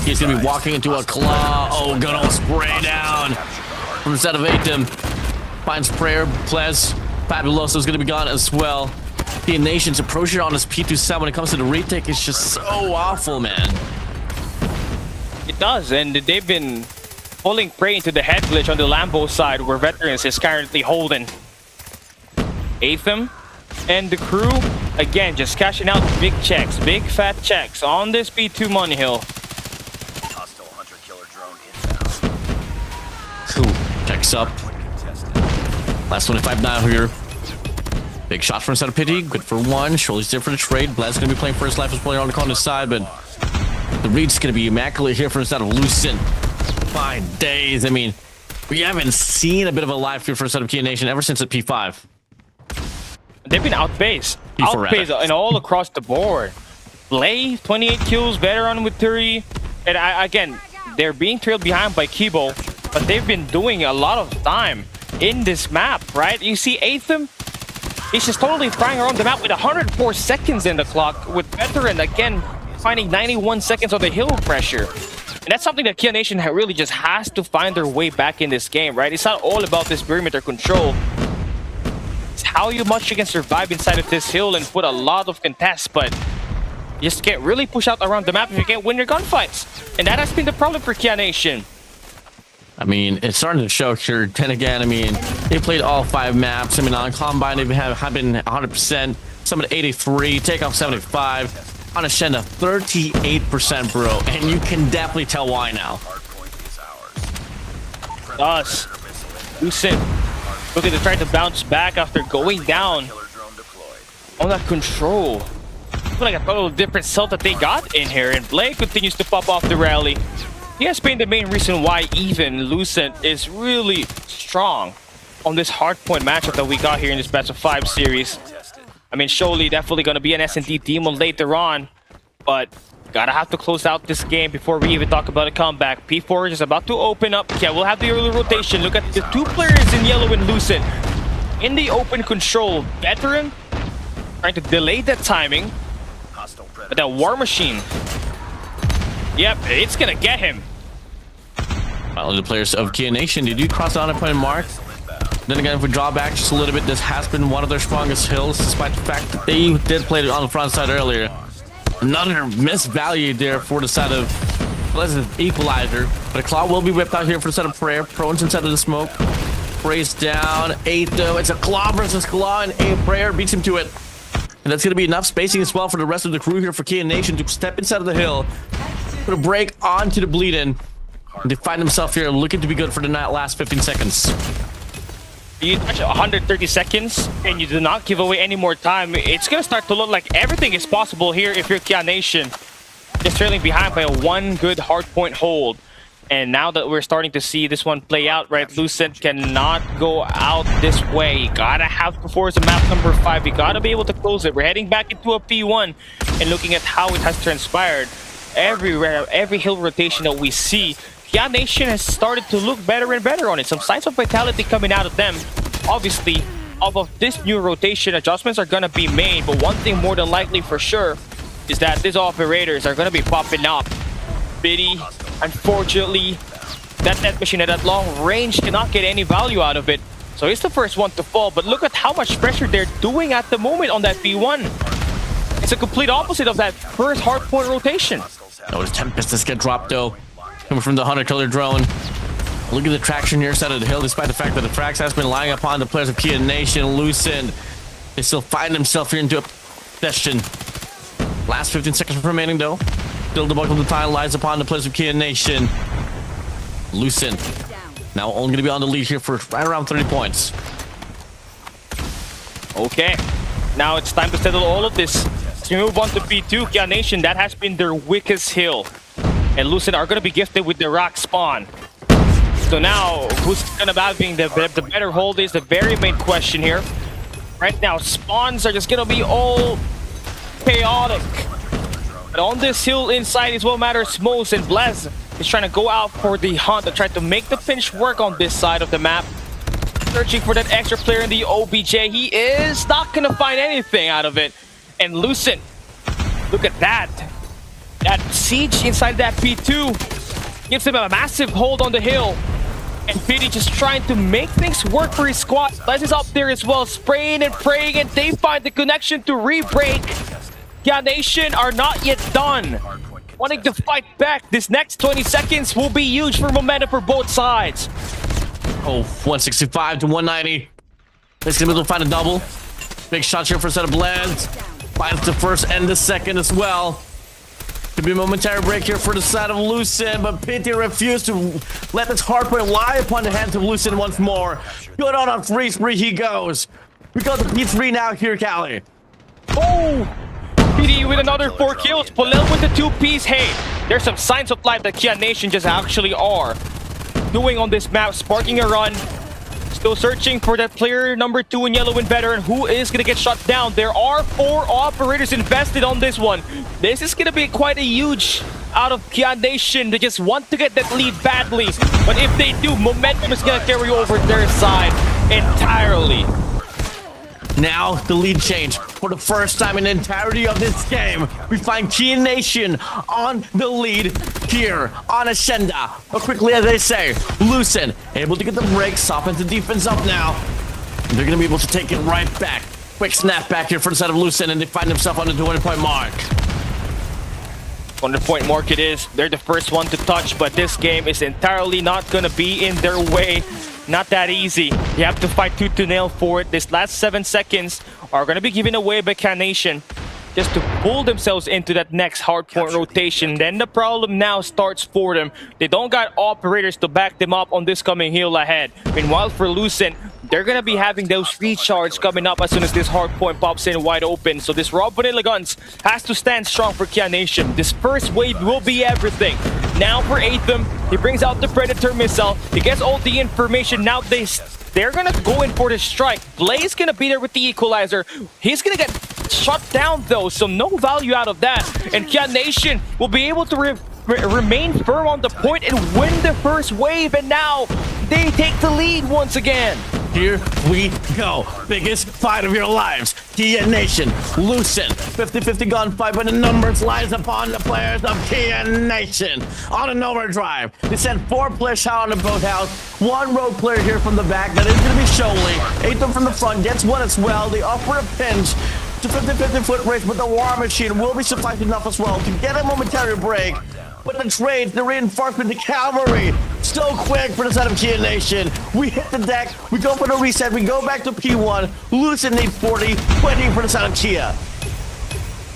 B: He's gonna be walking into a claw. Oh, good old spray down from the set of Atem. Finds Prayer, Plez. Fabuloso's gonna be gone as well. The Nation's approach on his P27 when it comes to the retake is just so awful, man.
D: It does, and they've been falling prey into the head glitch on the Lambo side, where Veterans is currently holding. Atham and the crew, again, just cashing out big checks, big fat checks on this B2 Money Hill.
C: Hostile hunter-killer drone inbound.
B: Cool. Checks up.
C: Contested.
B: Last 25 now here. Big shot from Set of Pity. Good for one. Surely's there for the trade. Blad's going to be playing first life as player on the corner side, but the read's going to be immaculate here for the set of Lucent. 5 days. I mean, we haven't seen a bit of a live feel for the set of Key Nation ever since at P5.
D: They've been outpaced.
B: P4
D: Outpaced and all across the board. Blay, 28 kills, Veteran with 30. And again, they're being trailed behind by Kibo, but they've been doing a lot of time in this map, right? You see Atham, he's just totally flying around the map with 104 seconds in the clock, with Veteran, again, finding 91 seconds on the hill pressure. And that's something that Kia Nation really just has to find their way back in this game, right? It's not all about this perimeter control. It's how much you can survive inside of this hill and put a lot of contests, but you just can't really push out around the map if you can't win your gunfights. And that has been the problem for Kia Nation.
B: I mean, it's starting to show here. Then again, I mean, they played all 5 maps. I mean, on Combine, they have been 100%. Some at 83, Takeoff 75. On a Shenda, 38%, bro. And you can definitely tell why now.
C: Hardpoint is ours.
D: Us. Lucent looking to try to bounce back after going down
C: Killer drone deployed.
D: on that control. I feel like a total different self that they got in here, and Blake continues to pop off the rally. He has been the main reason why even Lucent is really strong on this hardpoint matchup that we got here in this best of 5 series. I mean, surely definitely going to be an S&D demon later on, but gotta have to close out this game before we even talk about a comeback. P4 is about to open up. Yeah, we'll have the early rotation. Look at the 2 players in yellow and Lucent in the open control. Veteran trying to delay that timing,
C: Hostile
D: but
C: predator.
D: that War Machine, yep, it's gonna get him.
B: Well, the players of Kia Nation, they do cross the 100-point mark. Then again, if we draw back just a little bit, this has been one of their strongest hills, despite the fact that they did play it on the front side earlier. Another missed value there for the side of Pleasant Equalizer. But a claw will be whipped out here for the side of Prayer. Prones inside of the smoke. Praise down. 8 though. It's a claw versus claw, and Prayer beats him to it. And that's going to be enough spacing as well for the rest of the crew here for Kia Nation to step inside of the hill. Put a break onto the bleed-in. And they find themselves here looking to be good for the last 15 seconds.
D: You touch 130 seconds and you do not give away any more time, it's going to start to look like everything is possible here if you're Kia Nation. Just trailing behind by a 1 good hardpoint hold. And now that we're starting to see this one play out, right, Lucent cannot go out this way. You gotta have to force a map number 5. You gotta be able to close it. We're heading back into a P1 and looking at how it has transpired. Every hill rotation that we see, Kia Nation has started to look better and better on it. Some signs of vitality coming out of them. Obviously, off of this new rotation, adjustments are going to be made. But one thing more than likely for sure is that these operators are going to be popping up. Biddy, unfortunately, that net machine at that long range cannot get any value out of it. So he's the first one to fall. But look at how much pressure they're doing at the moment on that B1. It's a complete opposite of that first hardpoint rotation.
B: Those Tempests get dropped though. Coming from the Hunter-Killer drone. Look at the traction here side of the hill, despite the fact that the frags has been lying upon the players of Kia Nation. Lucent, they still find themselves here into a possession. Last 15 seconds remaining though. Still the bulk of the time lies upon the players of Kia Nation. Lucent, now only going to be on the lead here for right around 30 points.
D: Okay, now it's time to settle all of this. As we move on to P2, Kia Nation, that has been their weakest hill. And Lucent are going to be gifted with the rock spawn. So now, who's going to be having the better hold is the very main question here. Right now, spawns are just gonna be all chaotic. But on this hill inside is what matters most, and Blaz is trying to go out for the hunt to try to make the pinch work on this side of the map. Searching for that extra player in the OBJ. He is not gonna find anything out of it. And Lucent, look at that. That siege inside that P2 gives him a massive hold on the hill. And Pity just trying to make things work for his squad. Les is up there as well, spraying and praying, and they find the connection to re-break. Yeah, Nation are not yet done. Wanting to fight back. This next 20 seconds will be huge for momentum for both sides.
B: Oh, 165 to 190. This is going to find a double. Big shot here for a set of Blaz. Finds the first and the second as well. Could be a momentary break here for the side of Lucent, but Pity refused to let this hardpoint lie upon the hands of Lucent once more. Good on a free spree he goes. We got the P3 now here, Cali.
D: Oh! PD with another 4 kills. Polel with the 2-piece. Hey, there's some signs of life that Kia Nation just actually are doing on this map, sparking a run. Still searching for that player number 2 in yellow and veteran who is going to get shut down. There are 4 operators invested on this one. This is going to be quite a huge out of Kia Nation. They just want to get that lead badly. But if they do, momentum is going to carry over their side entirely.
B: Now the lead change. For the first time in the entirety of this game, we find Kia Nation on the lead here on Ascenda. But quickly, as they say, Lucent able to get the break, soften the defense up now. They're going to be able to take it right back. Quick snap back here for the side of Lucent, and they find themselves on the 20-point mark.
D: 100-point mark it is. They're the first one to touch, but this game is entirely not going to be in their way. Not that easy. You have to fight tooth to nail for it. This last 7 seconds are going to be given away by Kia Nation just to pull themselves into that next hardpoint rotation. Then the problem now starts for them. They don't got operators to back them up on this coming hill ahead. Meanwhile, for Lucent, they're going to be having those recharge coming up as soon as this hardpoint pops in wide open. So this raw vanilla guns has to stand strong for Kia Nation. This first wave will be everything. Now for Aetham, he brings out the Predator missile. He gets all the information. Now they're going to go in for the strike. Blaze going to be there with the equalizer. He's going to get shut down though, so no value out of that. And Kia Nation will be able to remain firm on the point and win the first wave. And now they take the lead once again.
B: Here we go. Biggest fight of your lives. Kia Nation, Lucent, 50-50 gunfight, but the numbers lies upon the players of Kia Nation. On an overdrive, they sent 4 players out on the boathouse. 1 rogue player here from the back. That is going to be Sholey. 8 them from the front, gets 1 as well. They offer a pinch to 50-50 foot race, but the war machine will be sufficient enough as well to get a momentary break. But the trades, the reinforcement, the cavalry, so quick for the side of Kia Nation. We hit the deck, we go for the reset, we go back to P1, Lucent needs 40, 20 for the side of Kia.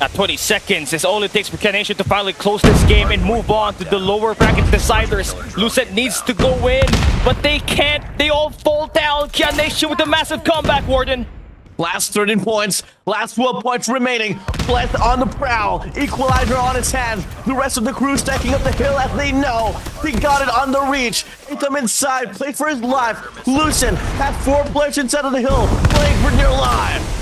D: At 20 seconds is all it takes for Kia Nation to finally close this game and move on to the lower bracket deciders. Lucent needs to go in, but they can't. They all fall down. Kia Nation with a massive comeback, Warden.
B: Last 13 points, last 12 points remaining. Blessed on the prowl, equalizer on his hands. The rest of the crew stacking up the hill as they know. They got it on the reach. Hit them inside, play for his life. Lucent had 4 players inside of the hill, playing for their life.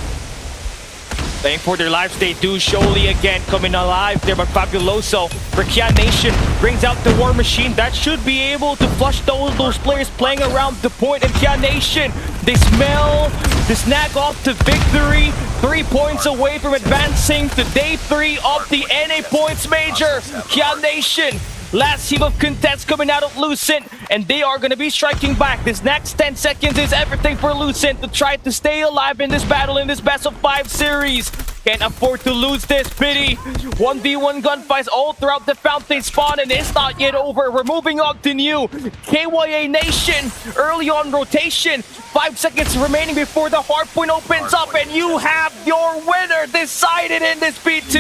D: Playing for their lives, they do. Sholey again coming alive there, but Fabuloso for Kia Nation brings out the War Machine. That should be able to flush those players playing around the point. And Kia Nation, they smell the snag off to victory. 3 points away from advancing to day 3 of the NA Points Major. Kia Nation, last heap of contents coming out of Lucent, and they are going to be striking back. This next 10 seconds is everything for Lucent to try to stay alive in this battle, in this best of 5 series. Can't afford to lose this. Pity 1v1 gunfights all throughout the fountain spawn, and it's not yet over. We're moving on to new KYA Nation early on rotation. 5 seconds remaining before the hardpoint opens up, and you have your winner decided in this P2.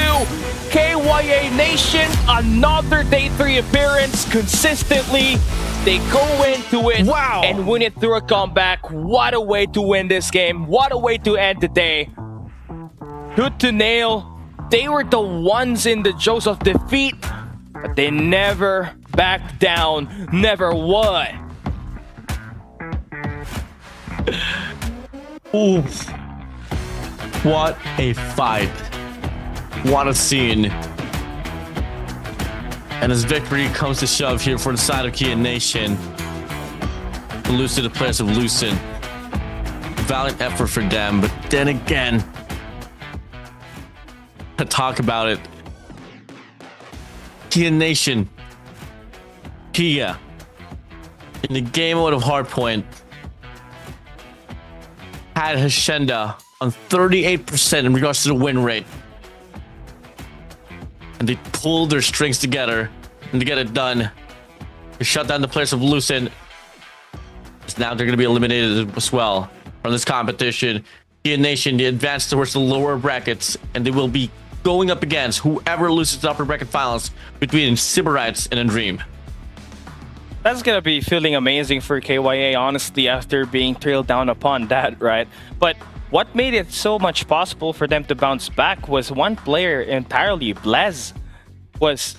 D: KYA Nation, another day 3 appearance consistently. They go into it and win it through a comeback. What a way to win this game. What a way to end the day. Good to nail. They were the ones in the jaws of defeat, but they never backed down. Never would.
B: Oof. What a fight. What a scene. And as victory comes to shove here for the side of Kia Nation, to lose to the players of Lucent. Valiant effort for them, but then again, to talk about it, Kia Nation, Kia, in the game mode of Hardpoint, had Hacienda on 38% in regards to the win rate. And they pulled their strings together and to get it done. They shut down the players of Lucent. Now they're going to be eliminated as well from this competition. Kia Nation, they advance towards the lower brackets, and they will be going up against whoever loses the upper bracket finals between Sybarites and Dream.
D: That's gonna be feeling amazing for KYA, honestly, after being trailed down upon that, right? But what made it so much possible for them to bounce back was one player entirely. Blaz was,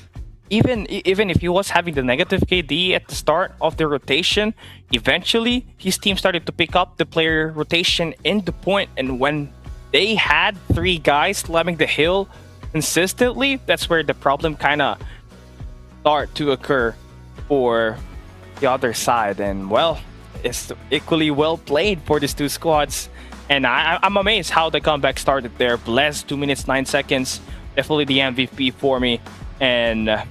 D: even if he was having the negative KD at the start of the rotation, eventually his team started to pick up the player rotation in the point, and when they had 3 guys slamming the hill consistently, that's where the problem kind of start to occur for the other side. And well, it's equally well played for these 2 squads, and I'm amazed how the comeback started there. Bless 2 minutes 9 seconds, definitely the MVP for me, and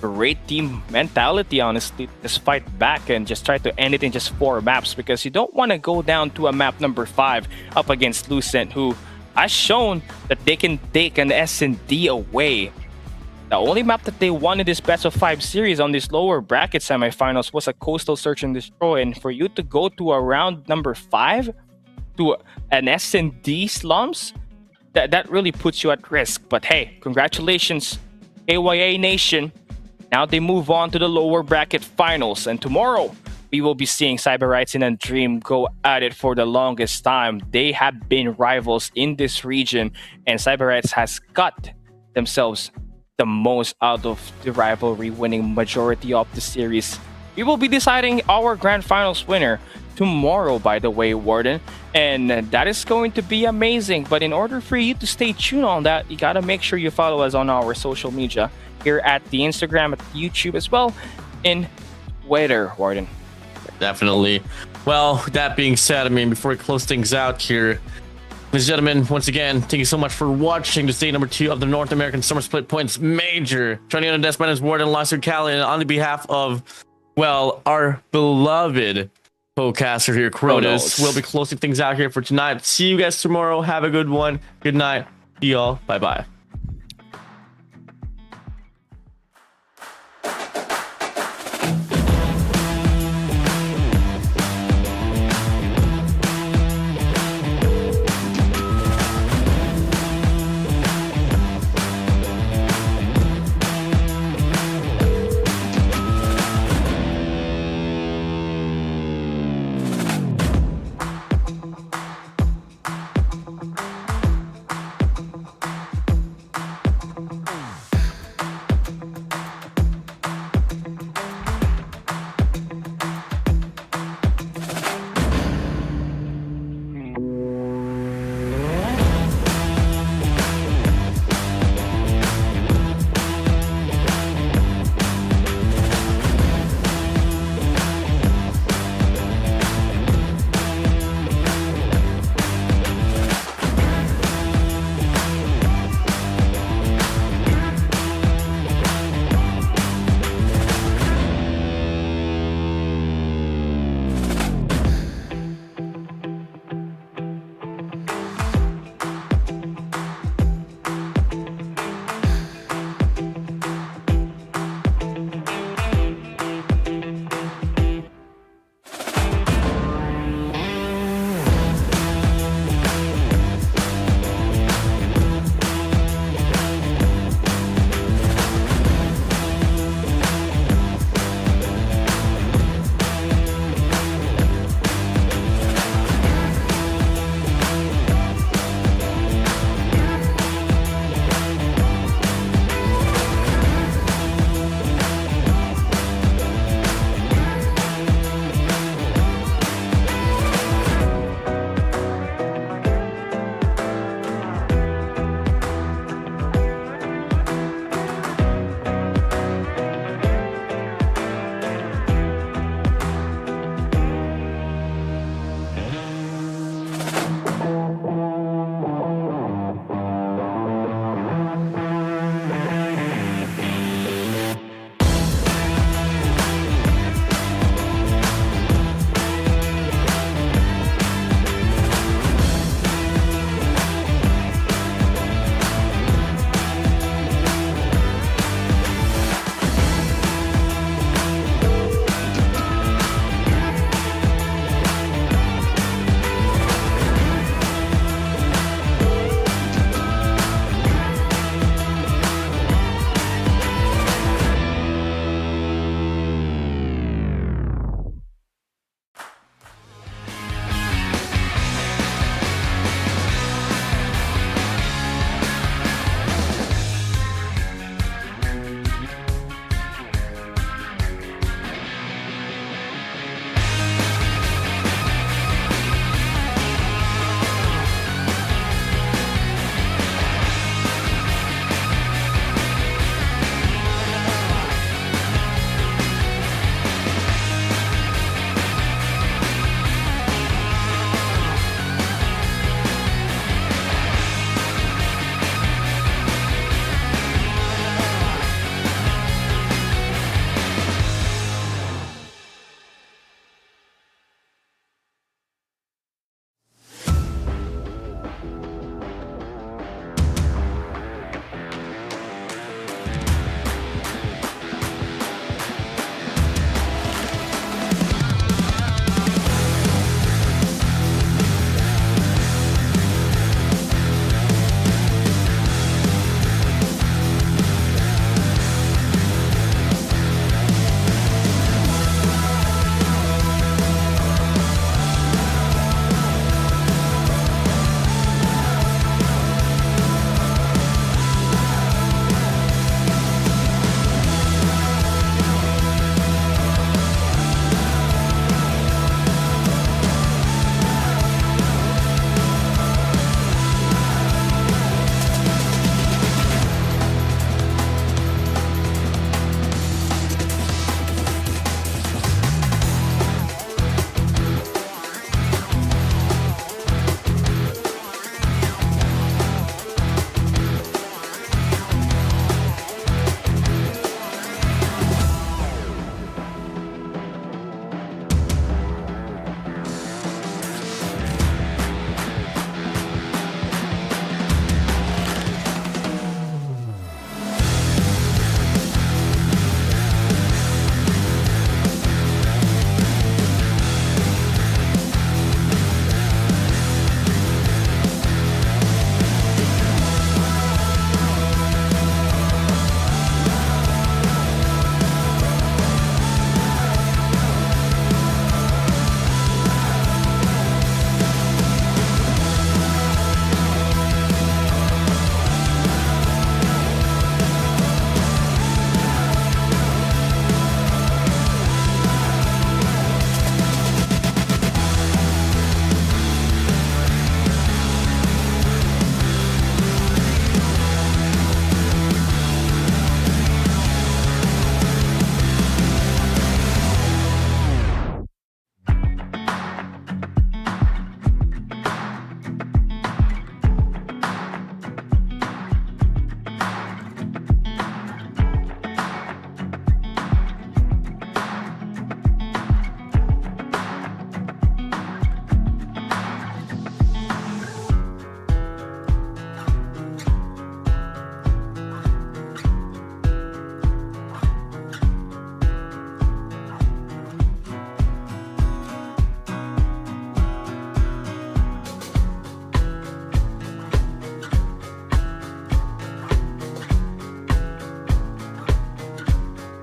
D: great team mentality, honestly. Just fight back and just try to end it in just 4 maps, because you don't want to go down to a map number 5 up against Lucent, who has shown that they can take an S&D away. The only map that they won in this best of 5 series on this lower bracket semifinals was a Coastal Search and Destroy, and for you to go to a round number 5 to an S&D slums, that really puts you at risk. But hey, congratulations, KYA Nation. Now they move on to the lower bracket finals, and tomorrow we will be seeing Sybarites and Dream go at it for the longest time. They have been rivals in this region, and Sybarites has got themselves the most out of the rivalry, winning majority of the series. We will be deciding our grand finals winner tomorrow, by the way, Warden, and that is going to be amazing. But in order for you to stay tuned on that, you gotta make sure you follow us on our social media here at the Instagram, at YouTube as well, in Twitter, Warden.
B: Definitely. Well, that being said, I mean, before we close things out here, ladies and gentlemen, once again, thank you so much for watching the day number 2 of the North American Summer Split Points Major. Joining on the desk, my name is Warden Lasser Callan, and on the behalf of, well, our beloved co-caster here, Kronos, we'll be closing things out here for tonight. See you guys tomorrow. Have a good one. Good night. See y'all. Bye-bye.